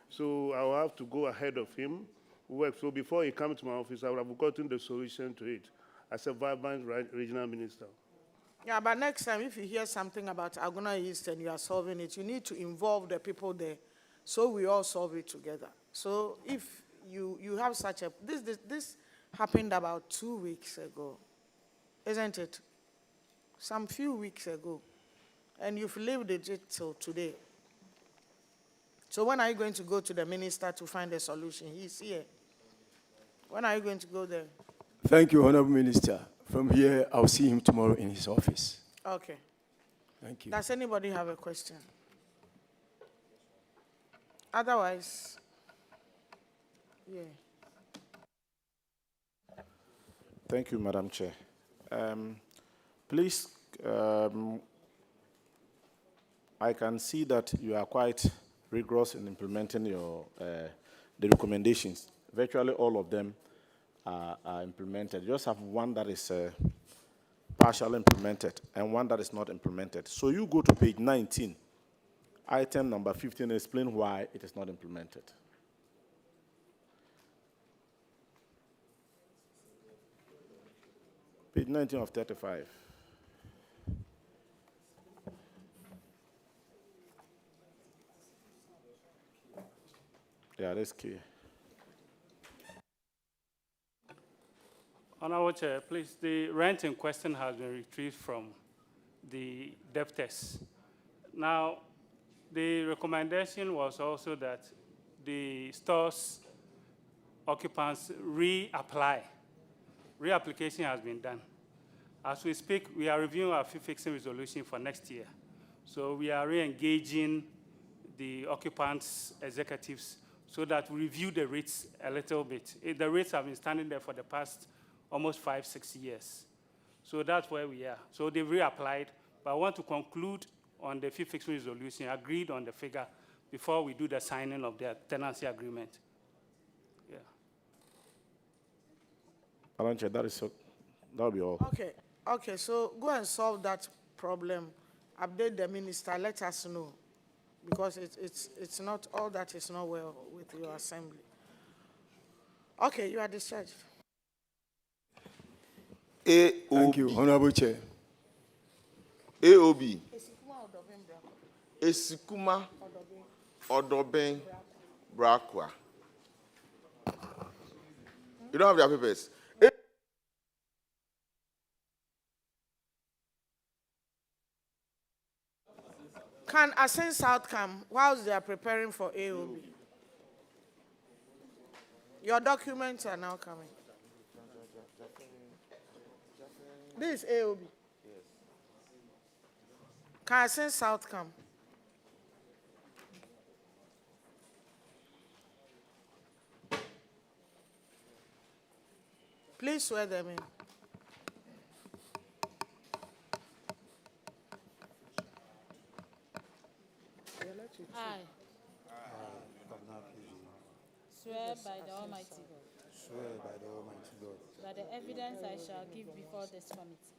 So I'll have to go ahead of him, work. So before he comes to my office, I would have gotten the solution to it as a vibrant regional minister. Yeah, but next time, if you hear something about Agona East and you are solving it, you need to involve the people there so we all solve it together. So if you have such a... This happened about 2 weeks ago, isn't it? Some few weeks ago. And you've lived it till today. So when are you going to go to the minister to find a solution? He's here. When are you going to go there? Thank you, Honorable Minister. From here, I'll see him tomorrow in his office. Okay. Thank you. Does anybody have a question? Otherwise, yeah. Thank you, Madam Chair. Please, I can see that you are quite rigorous in implementing your the recommendations. Virtually all of them are implemented. You just have one that is partially implemented and one that is not implemented. So you go to page 19, item number 15, and explain why it is not implemented. Page 19 of 35. Yeah, that's key. Honorable Chair, please, the rent in question has been retrieved from the debtors. Now, the recommendation was also that the store's occupants reapply. Reapplication has been done. As we speak, we are reviewing our fee fixing resolution for next year. So we are re-engaging the occupants' executives so that we review the rates a little bit. The rates have been standing there for the past almost 5-6 years. So that's where we are. So they've reapplied, but I want to conclude on the fee fixing resolution, agreed on the figure before we do the signing of the tenancy agreement. Yeah. Madam Chair, that'll be all. Okay, so go and solve that problem. Update the minister, let us know. Because it's not, all that is not well with your assembly. Okay, you are discharged. AOB. Thank you, Honorable Chair. AOB. Esikuma Odoben Brakwa. You don't have your papers. Can Ascend South come whilst they are preparing for AOB? Your documents are now coming. This is AOB. Yes. Can Ascend South come? Please swear them in. I swear by the Almighty God. Swear by the Almighty God. That the evidence I shall give before this committee.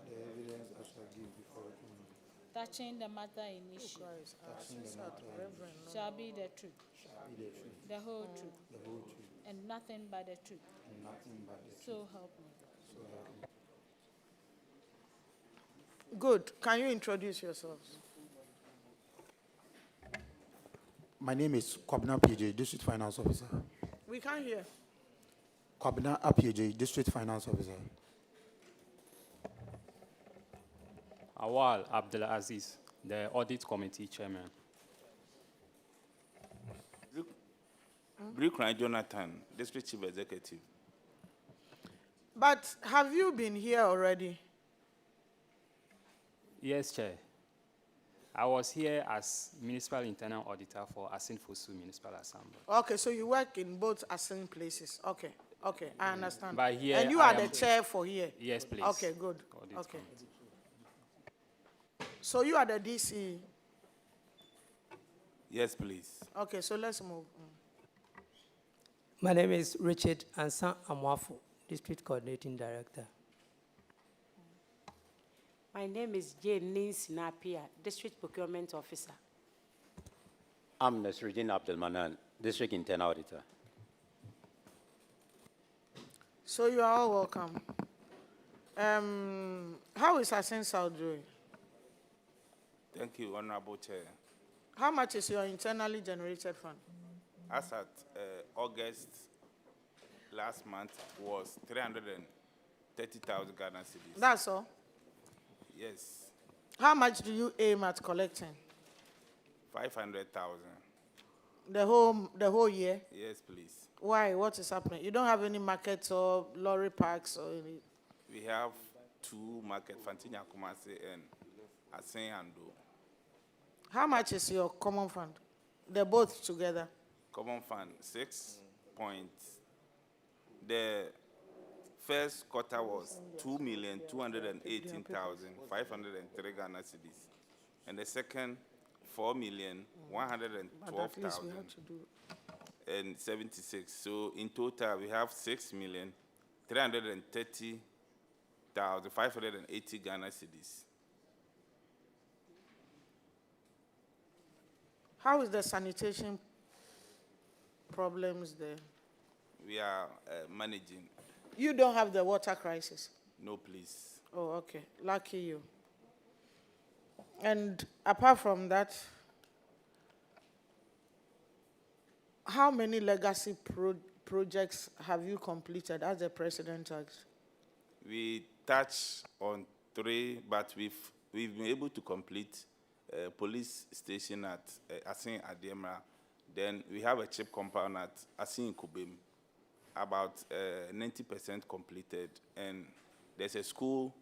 The evidence I shall give before the committee. Touching the matter in issue. Touching the matter Shall be the truth. Shall be the truth. The whole truth. The whole truth. and nothing but the truth. So help me. Good. Can you introduce yourselves? My name is Kwabena PJ, District Finance Officer. We can't hear. Kwabena PJ, District Finance Officer. Awal Abdulaziz, the Audit Committee Chairman. Brickline Jonathan, District Chief Executive. But have you been here already? Yes, Chair. I was here as Municipal Internal Auditor for Asin Fosu Municipal Assembly. Okay, so you work in both assigned places. Okay, okay, I understand. But here and you I are the am- chair for here? Yes, please. Okay, good. Audit Okay. Committee. So you are the DC? Yes, please. Okay, so let's move. My name is Richard Ansan Amwafu, District Coordinating Director. My name is Jane Nins Napia, District Procurement Officer. I'm Nasruddin Abdelmanan, District Internal Auditor. So you are all welcome. How is Asin South doing? Thank you, Honorable Chair. How much is your internally generated fund? As at August last month was 330,000 Ghana cedis. That's all? Yes, How much do you aim at collecting? 500,000. The whole year? Yes, please. Why? What is happening? You don't have any markets or lorry parks or any? We have two markets, Fantinia Kumasi and Asen Ando. How much is your common fund? They're both together. Common fund, 6 points. The first quarter was 2,218,503 Ghana cedis. And the second, 4,112,076. So in total, we have 6,330,580 Ghana cedis. How is the sanitation problems there? We are managing. You don't have the water crisis? No, please. Oh, okay. Lucky you. And apart from that, how many legacy projects have you completed, as the president asked? We touch on 3, but we've been able to complete a police station at Asin Adiemra. Then we have a chip compound at Asin Kubim, about 90% completed. And there's a school,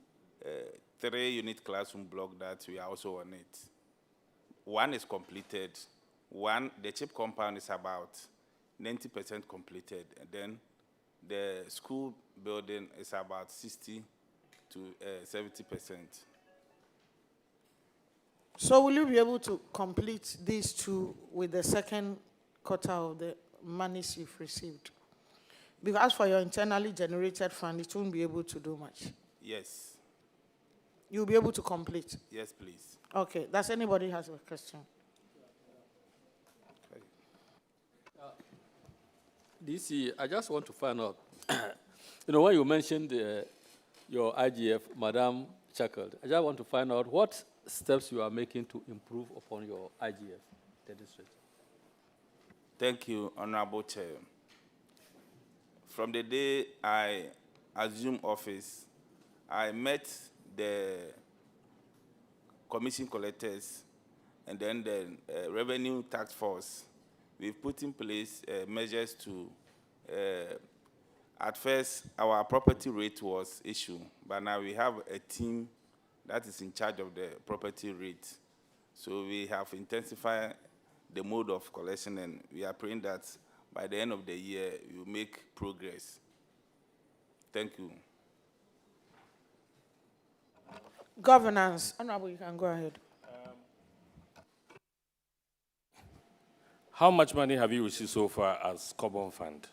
3-unit classroom block that we are also on it. 1 is completed. The chip compound is about 90% completed. And then the school building is about 60 to 70%. So will you be able to complete these 2 with the second quarter of the monies you've received? Because as for your internally generated fund, it won't be able to do much. Yes. You'll be able to complete? Yes, please. Okay. Does anybody have a question? DC, I just want to find out, when you mentioned your IGF, Madam Chuckled, I just want to find out what steps you are making to improve upon your IGF, the district. Thank you, Honorable Chair. From the day I assumed office, I met the commission collectors and then the revenue task force. We've put in place measures to, at first, our property rate was issued, but now we have a team that is in charge of the property rate. So we have intensified the mode of collection, and we are praying that by the end of the year, we will make progress. Thank you. Governance. Honorable, you can go ahead. How much money have you received so far as common fund?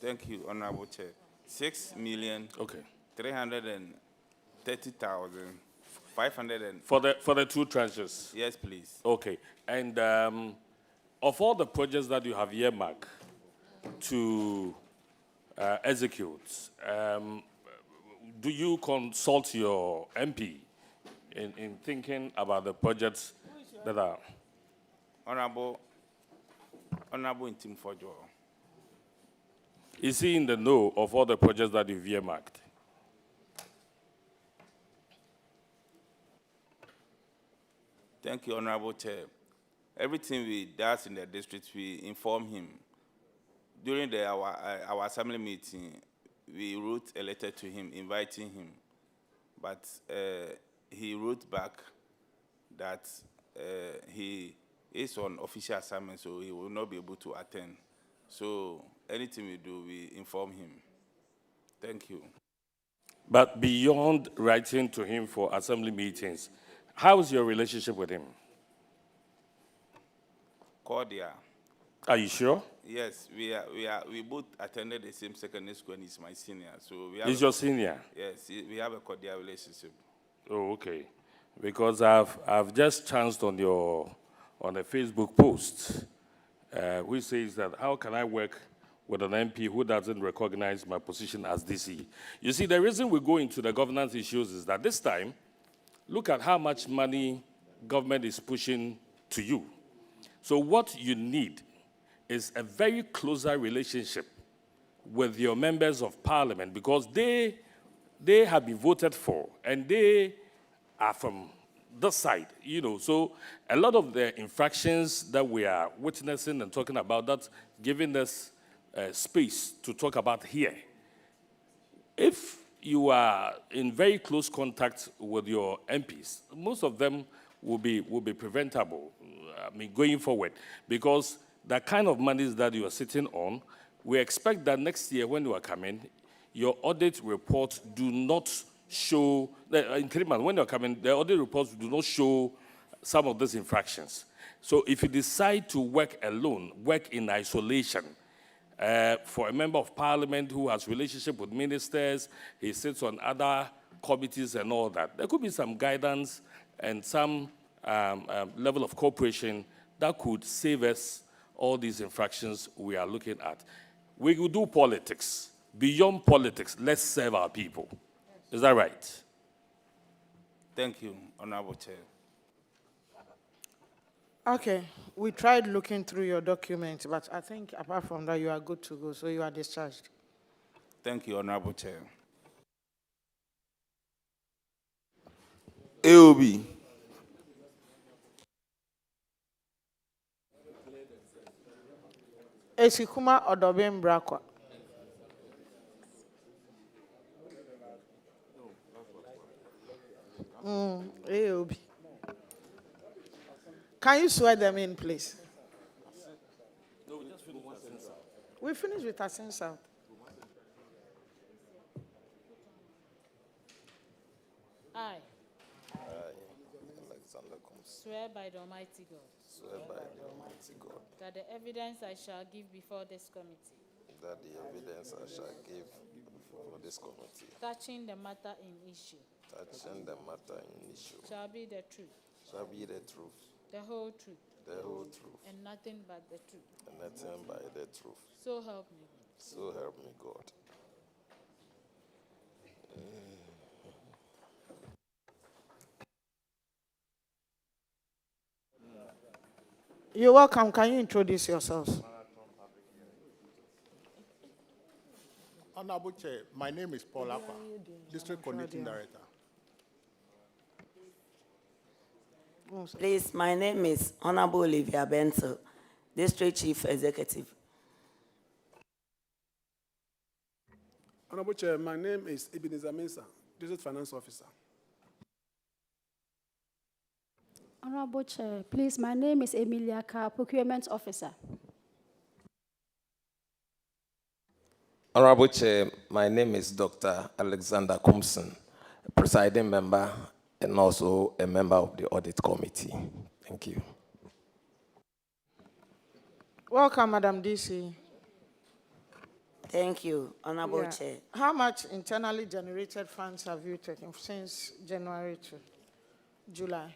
Thank you, Honorable Chair. 6,330,500. For the 2 tranches? Yes, please. Okay. And of all the projects that you have earmarked, to execute, do you consult your MP in thinking about the projects that are? Honorable Intim Fojo. Is he in the know of all the projects that you've earmarked? Thank you, Honorable Chair. Everything we does in the district, we inform him. During our assembly meeting, we wrote a letter to him inviting him, but he wrote back that he is on official assignment, so he will not be able to attend. So anything we do, we inform him. Thank you. But beyond writing to him for assembly meetings, how's your relationship with him? Cordial. Are you sure? Yes, we both attended the same secondary school, and he's my senior. So we have He's your senior? Yes, we have a cordial relationship. Oh, okay. Because I've just chanced on a Facebook post, which says that how can I work with an MP who doesn't recognize my position as DC? You see, the reason we go into the governance issues is that this time, look at how much money government is pushing to you. So what you need is a very closer relationship with your members of parliament, because they have been voted for and they are from this side, you know. So a lot of the infractions that we are witnessing and talking about, that's giving us space to talk about here. If you are in very close contact with your MPs, most of them will be preventable, I mean, going forward, because the kind of monies that you are sitting on, we expect that next year when you are coming, your audit reports do not show, in 3 months, when you're coming, the audit reports do not show some of these infractions. So if you decide to work alone, work in isolation, for a member of parliament who has relationship with ministers, he sits on other committees and all that, there could be some guidance and some level of cooperation that could save us all these infractions we are looking at. We will do politics. Beyond politics, let's serve our people. Is that right? Thank you, Honorable Chair. Okay, we tried looking through your documents, but I think apart from that, you are good to go, so you are discharged. Thank you, Honorable Chair. AOB. Esikuma Odobin Brakwa. AOB. Can you swear them in, please? No, we just finished with Asin South. We finished with Asin South. I Alexander Combs. swear by the Almighty God Swear by the Almighty God that the evidence I shall give before this committee that the evidence I shall give for this committee touching the matter in issue touching the matter in issue shall be the truth, shall be the truth, the whole truth, the whole truth, and nothing but the truth. and nothing by the truth. So help me God. So help me God. You're welcome. Can you introduce yourselves? Honorable Chair, my name is Paul Akwa, District Coordinating Director. Please, my name is Honorable Olivia Benson, District Chief Executive. Honorable Chair, my name is Ebenezer Mensah, District Finance Officer. Honorable Chair, please, my name is Emilia Carr, Procurement Officer. Honorable Chair, my name is Dr. Alexander Compson, presiding member and also a member of the Audit Committee. Thank you. Welcome, Madam DC. Thank you, Honorable Chair. How much internally generated funds have you taken since January to July?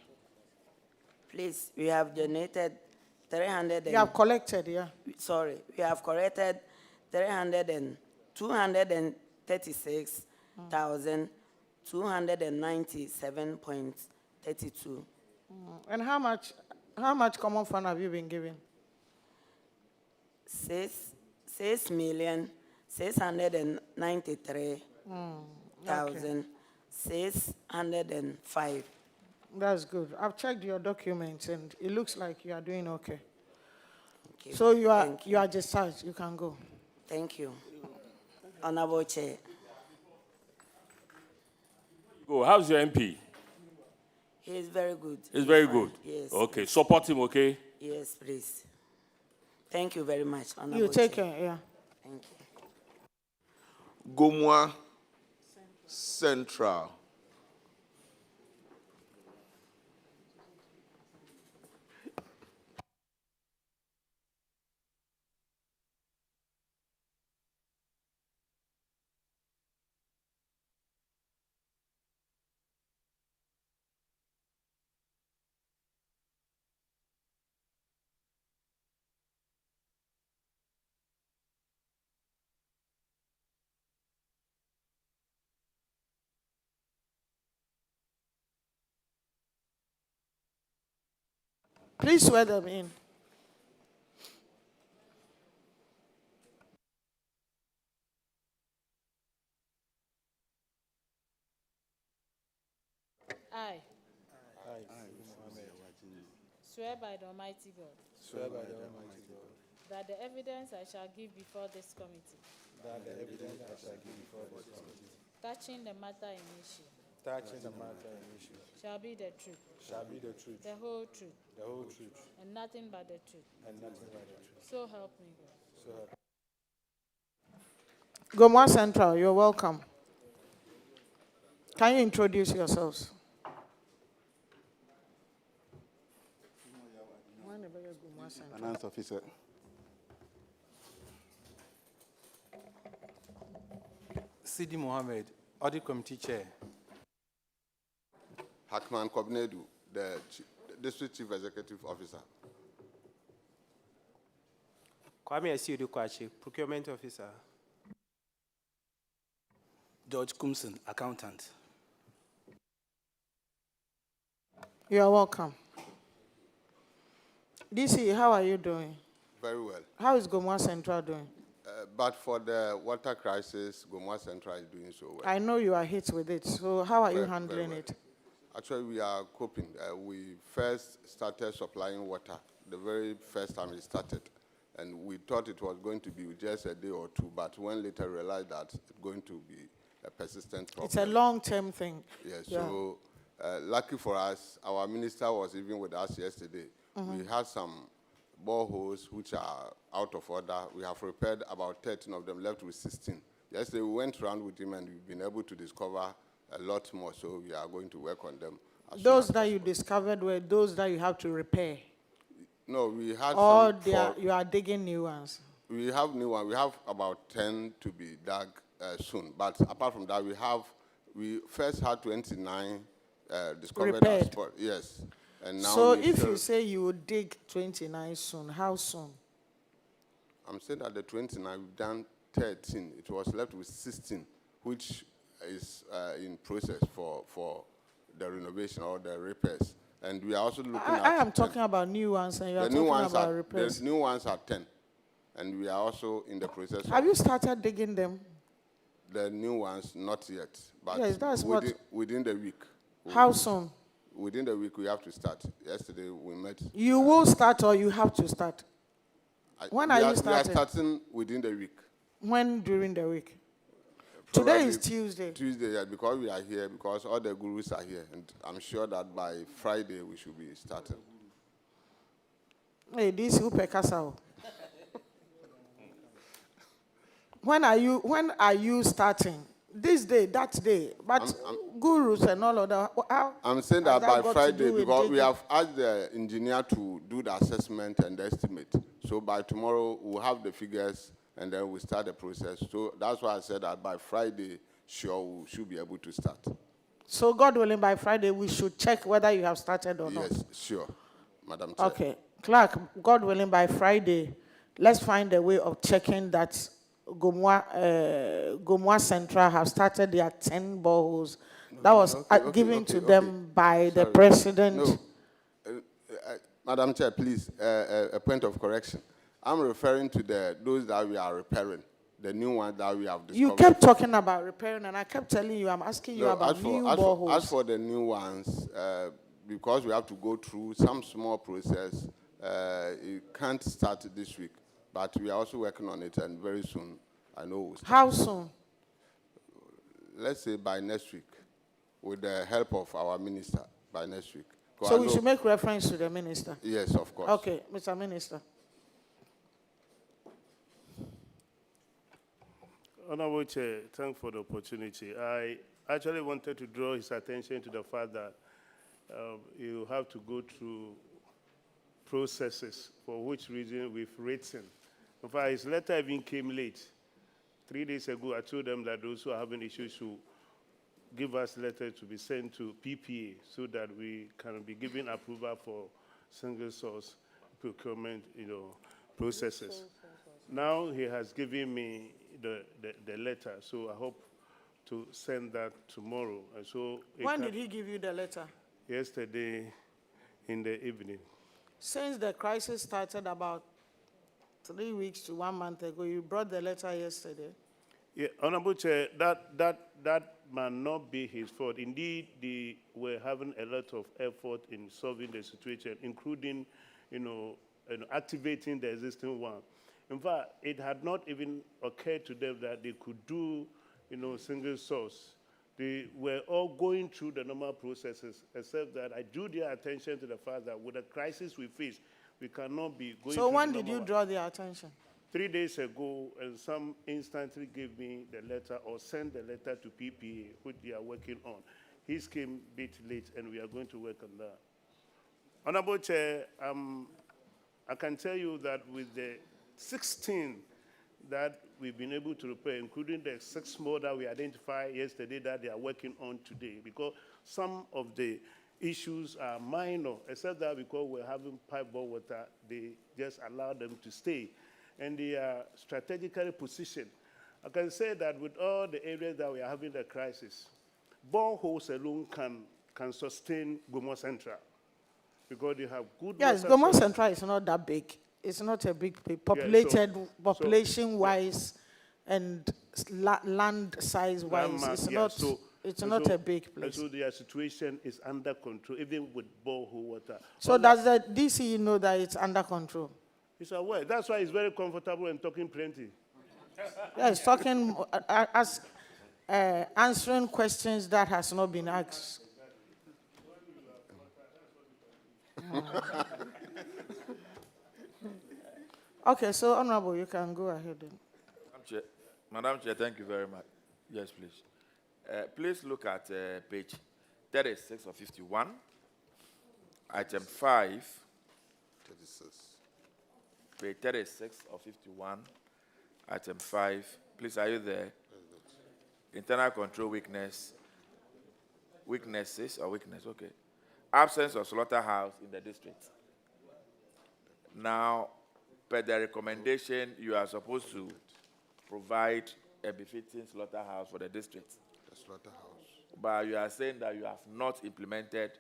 Please, we have donated 300. You have collected, yeah? Sorry, we have collected 296,297.32. And how much common fund have you been given? 6,693,605. That's good. I've checked your documents and it looks like you are doing okay. Thank you. So you Thank are discharged. You can go. Thank you. Honorable Chair. Go. How's your MP? He is very good. He's very good. Yes. Okay. Support him, okay? Yes, please. Thank you very much, Honorable You take Chair. care, yeah. Thank you. Gomwa Central. Please swear them in. I swear by the Almighty God Swear by the Almighty God that the evidence I shall give before this committee that the evidence I shall give before this committee touching the matter in issue touching the matter in issue shall be the truth, shall be the truth, the whole truth, and nothing but the truth. and nothing but the truth. So help me God. So help. Gomwa Central, you're welcome. Can you introduce yourselves? Finance officer. Sidi Mohammed, Audit Committee Chair. Hakman Kobnedu, the District Chief Executive Officer. Kwame Asiudu Kwachi, Procurement Officer. George Kumson, Accountant. You are welcome. DC, how are you doing? Very well. How is Gomwa Central doing? But for the water crisis, Gomwa Central is doing so well. I know you are hit with it, so how are you Very handling well. it? Actually, we are coping. We first started supplying water the very first time it started. And we thought it was going to be just a day or two, but when later realized that it's going to be a persistent problem. It's a long-term thing. Yes, Yeah. so lucky for us, our minister was even with us yesterday. We had some boreholes which are out of order. We have repaired about 13 of them, left with 16. Yesterday we went around with him and we've been able to discover a lot more, so we are going to work on them. Those that you discovered were those that you have to repair? No, we had Or some you are digging new ones? We have new ones. We have about 10 to be dug soon. But apart from that, we first had 29 discovered Repaired. as spot. Yes. And now So we if still- you say you will dig 29 soon, how soon? I'm saying that the 29, we've done 13. It was left with 16, which is in process for the renovation or the repairs. And we are also looking at... I am talking about new ones and you are talking about repairs. The new ones are 10. And we are also in the process Have of... you started digging them? The new ones, not yet. But Yes, that's within the week. How soon? Within the week, we have to start. Yesterday, we met. You will start or you have to start? When are you starting? We are starting within the week. When during the week? Probably Today is Tuesday. Tuesday, yeah, because we are here, because all the gurus are here. And I'm sure that by Friday, we should be starting. Hey, this is Upekasao. When are you starting? This day, that day. But gurus and all of that. I'm saying that by Friday, because we have asked the engineer to do the assessment and the estimate. So by tomorrow, we'll have the figures, and then we'll start the process. So that's why I said that by Friday, sure, we should be able to start. So God willing, by Friday, we should check whether you have started or not. Yes, sure, Madam Chair. Okay. Clerk, God willing, by Friday, let's find a way of checking that Gomwa Central have started their 10 boreholes. That was given to them by the president. No. Madam Chair, please, a point of correction. I'm referring to those that we are repairing, the new ones that we have discovered. You kept talking about repairing, and I kept telling you, I'm asking you about new boreholes. As for the new ones, because we have to go through some small process, it can't start this week, but we are also working on it, and very soon, I know we'll start. How soon? Let's say by next week, with the help of our minister, by next week. So we should make reference to the minister? Yes, of course. Okay, Mr. Minister. Honorable Chair, thanks for the opportunity. I actually wanted to draw his attention to the fact that you have to go through processes for which reason we've written. In fact, his letter even came late. 3 days ago, I told them that those who are having issues should give us letter to be sent to PPA so that we can be given approval for single source procurement, processes. Now he has given me the letter, so I hope to send that tomorrow. And so when did he give you the letter? Yesterday in the evening. Since the crisis started about 3 weeks to 1 month ago, you brought the letter yesterday. Yeah, Honorable Chair, that might not be his fault. Indeed, they were having a lot of effort in solving the situation, including, activating the existing one. In fact, it had not even occurred to them that they could do, single source. They were all going through the normal processes, except that I drew their attention to the fact that with the crisis we face, we cannot be going. So when did you draw their attention? 3 days ago, and some instantly gave me the letter or sent the letter to PPA, which they are working on. His came a bit late, and we are going to work on that. Honorable Chair, I can tell you that with the 16 that we've been able to repair, including the 6 more that we identified yesterday that they are working on today, because some of the issues are minor, except that because we're having pipe-borne water, they just allow them to stay. And they are strategically positioned. I can say that with all the areas that we are having the crisis, boreholes alone can sustain Gomwa Central, because they have good. Yes, Gomwa Central is not that big. It's not a big populated, population-wise, and land size-wise. It's not a big place. And so their situation is under control, even with borehole water. So does the DCE know that it's under control? He's aware. That's why he's very comfortable and talking plenty. Yeah, he's talking, answering questions that has not been asked. Okay, so Honorable, you can go ahead then. Madam Chair, thank you very much. Yes, please. Please look at page 36 of 51, item 5. 36. Page 36 of 51, item 5. Please, are you there? Internal control weaknesses, okay. Absence of slaughterhouse in the district. Now, per the recommendation, you are supposed to provide a befitting slaughterhouse for the district. The slaughterhouse. But you are saying that you have not implemented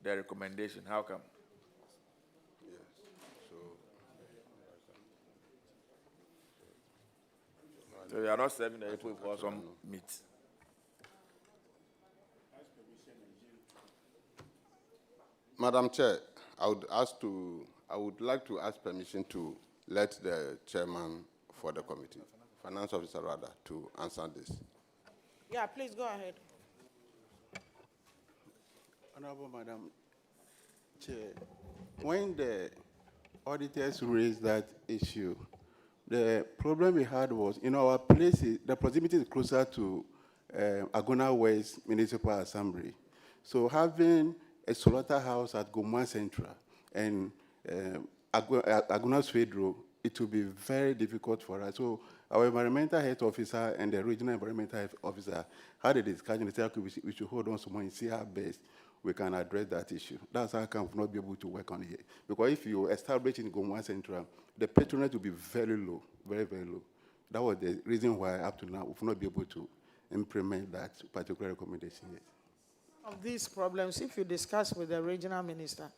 the recommendation. How come? Yes. So you are not serving the people for some meat. Madam Chair, I would like to ask permission to let the chairman for the committee, finance officer rather, to answer this. Yeah, please go ahead. Honorable Madam Chair, when the auditors raised that issue, the problem we had was, our place, the proximity is closer to Agona West Municipal Assembly. So having a slaughterhouse at Gomwa Central and Agona Swedro, it will be very difficult for us. So our environmental health officer and the regional environmental health officer had a discussion. They said, okay, we should hold on some more and see how best we can address that issue. That's how come we'll not be able to work on it. Because if you establish in Gomwa Central, the patronage will be very low, very, very low. That was the reason why up to now we've not been able to implement that particular recommendation yet. Of these problems, if you discuss with the regional minister,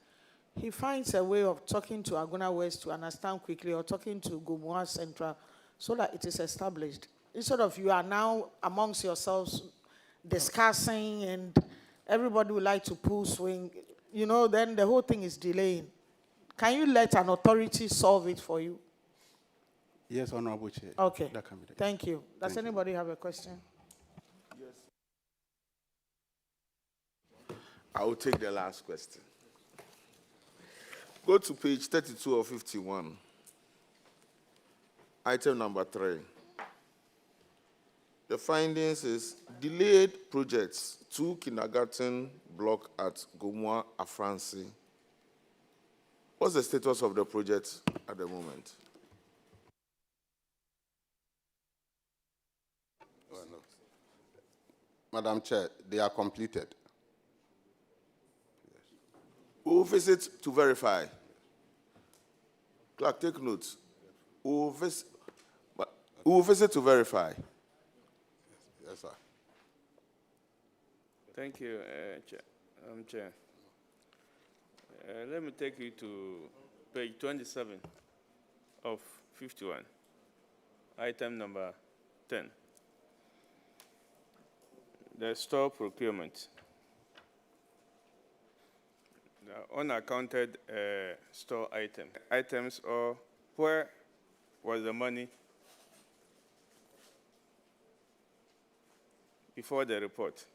he finds a way of talking to Agona West to understand quickly, or talking to Gomua Central, so that it is established. Instead of you are now amongst yourselves discussing and everybody would like to pull swing, you know, then the whole thing is delaying. Can you let an authority solve it for you? Yes, Honorable Chair. Okay. That can be done. Thank you. Does Thank you. anybody have a question? Yes. I will take the last question. Go to page 32 of 51. Item number 3. The findings is delayed projects, 2 kindergarten block at Gomua Afransi. What's the status of the project at the moment? Well, no. Madam Chair, they are completed. We will visit to verify. Clerk, take notes. We will visit to verify. Yes, sir. Thank you, Chair. Let me take you to page 27 of 51, item number 10. The store procurement. The unaccounted store items, or where was the money before the report?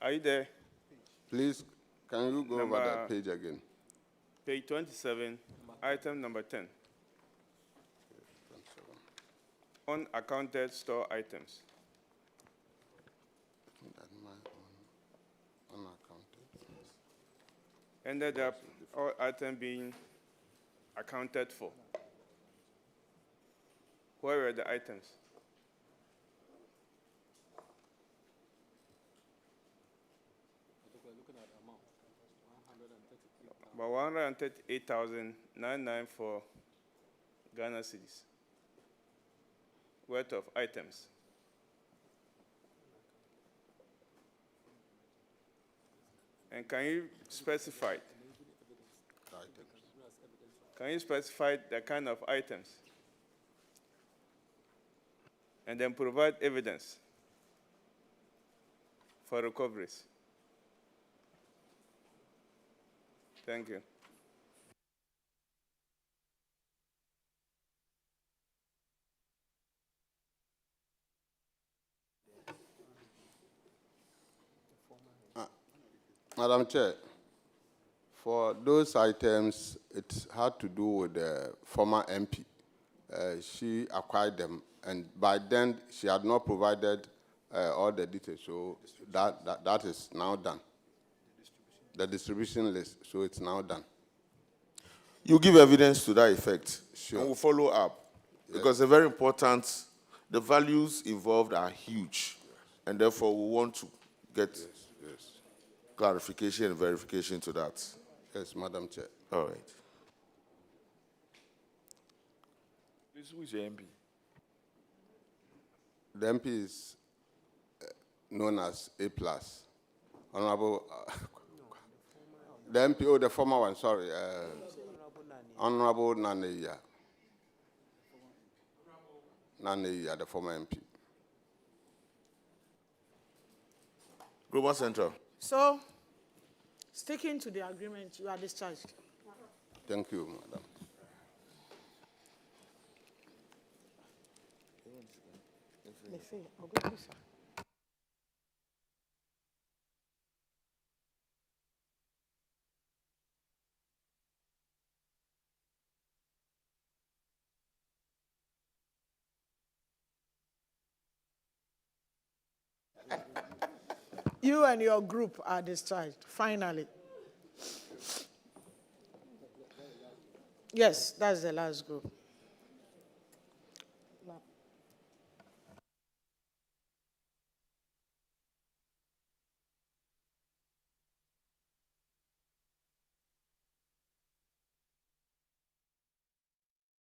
Are you there? Please, can you go over that page again? Page 27, item number 10. Unaccounted store items. Ended up all items being accounted for. Where were the items? About 138,994 Ghana cedis worth of items. And can you specify? Can you specify the kind of items? And then provide evidence for recoveries. Thank you. Madam Chair, for those items, it had to do with the former MP. She acquired them, and by then she had not provided all the details, so that is now done. The distribution list, so it's now done. You give evidence to that effect. Sure. And we'll follow up. Yes. Because they're very important. The values involved are huge. And therefore, we want to get clarification and verification to that. Yes, Madam Chair. All right. Please, who is your MP? The MP is known as A+. Honorable... the MP, oh, the former one, sorry. Honorable Naneya. Naneya, the former MP. Global Central. So, sticking to the agreement, you are discharged. Thank you, Madam. You and your group are discharged, finally. Yes, that's the last group.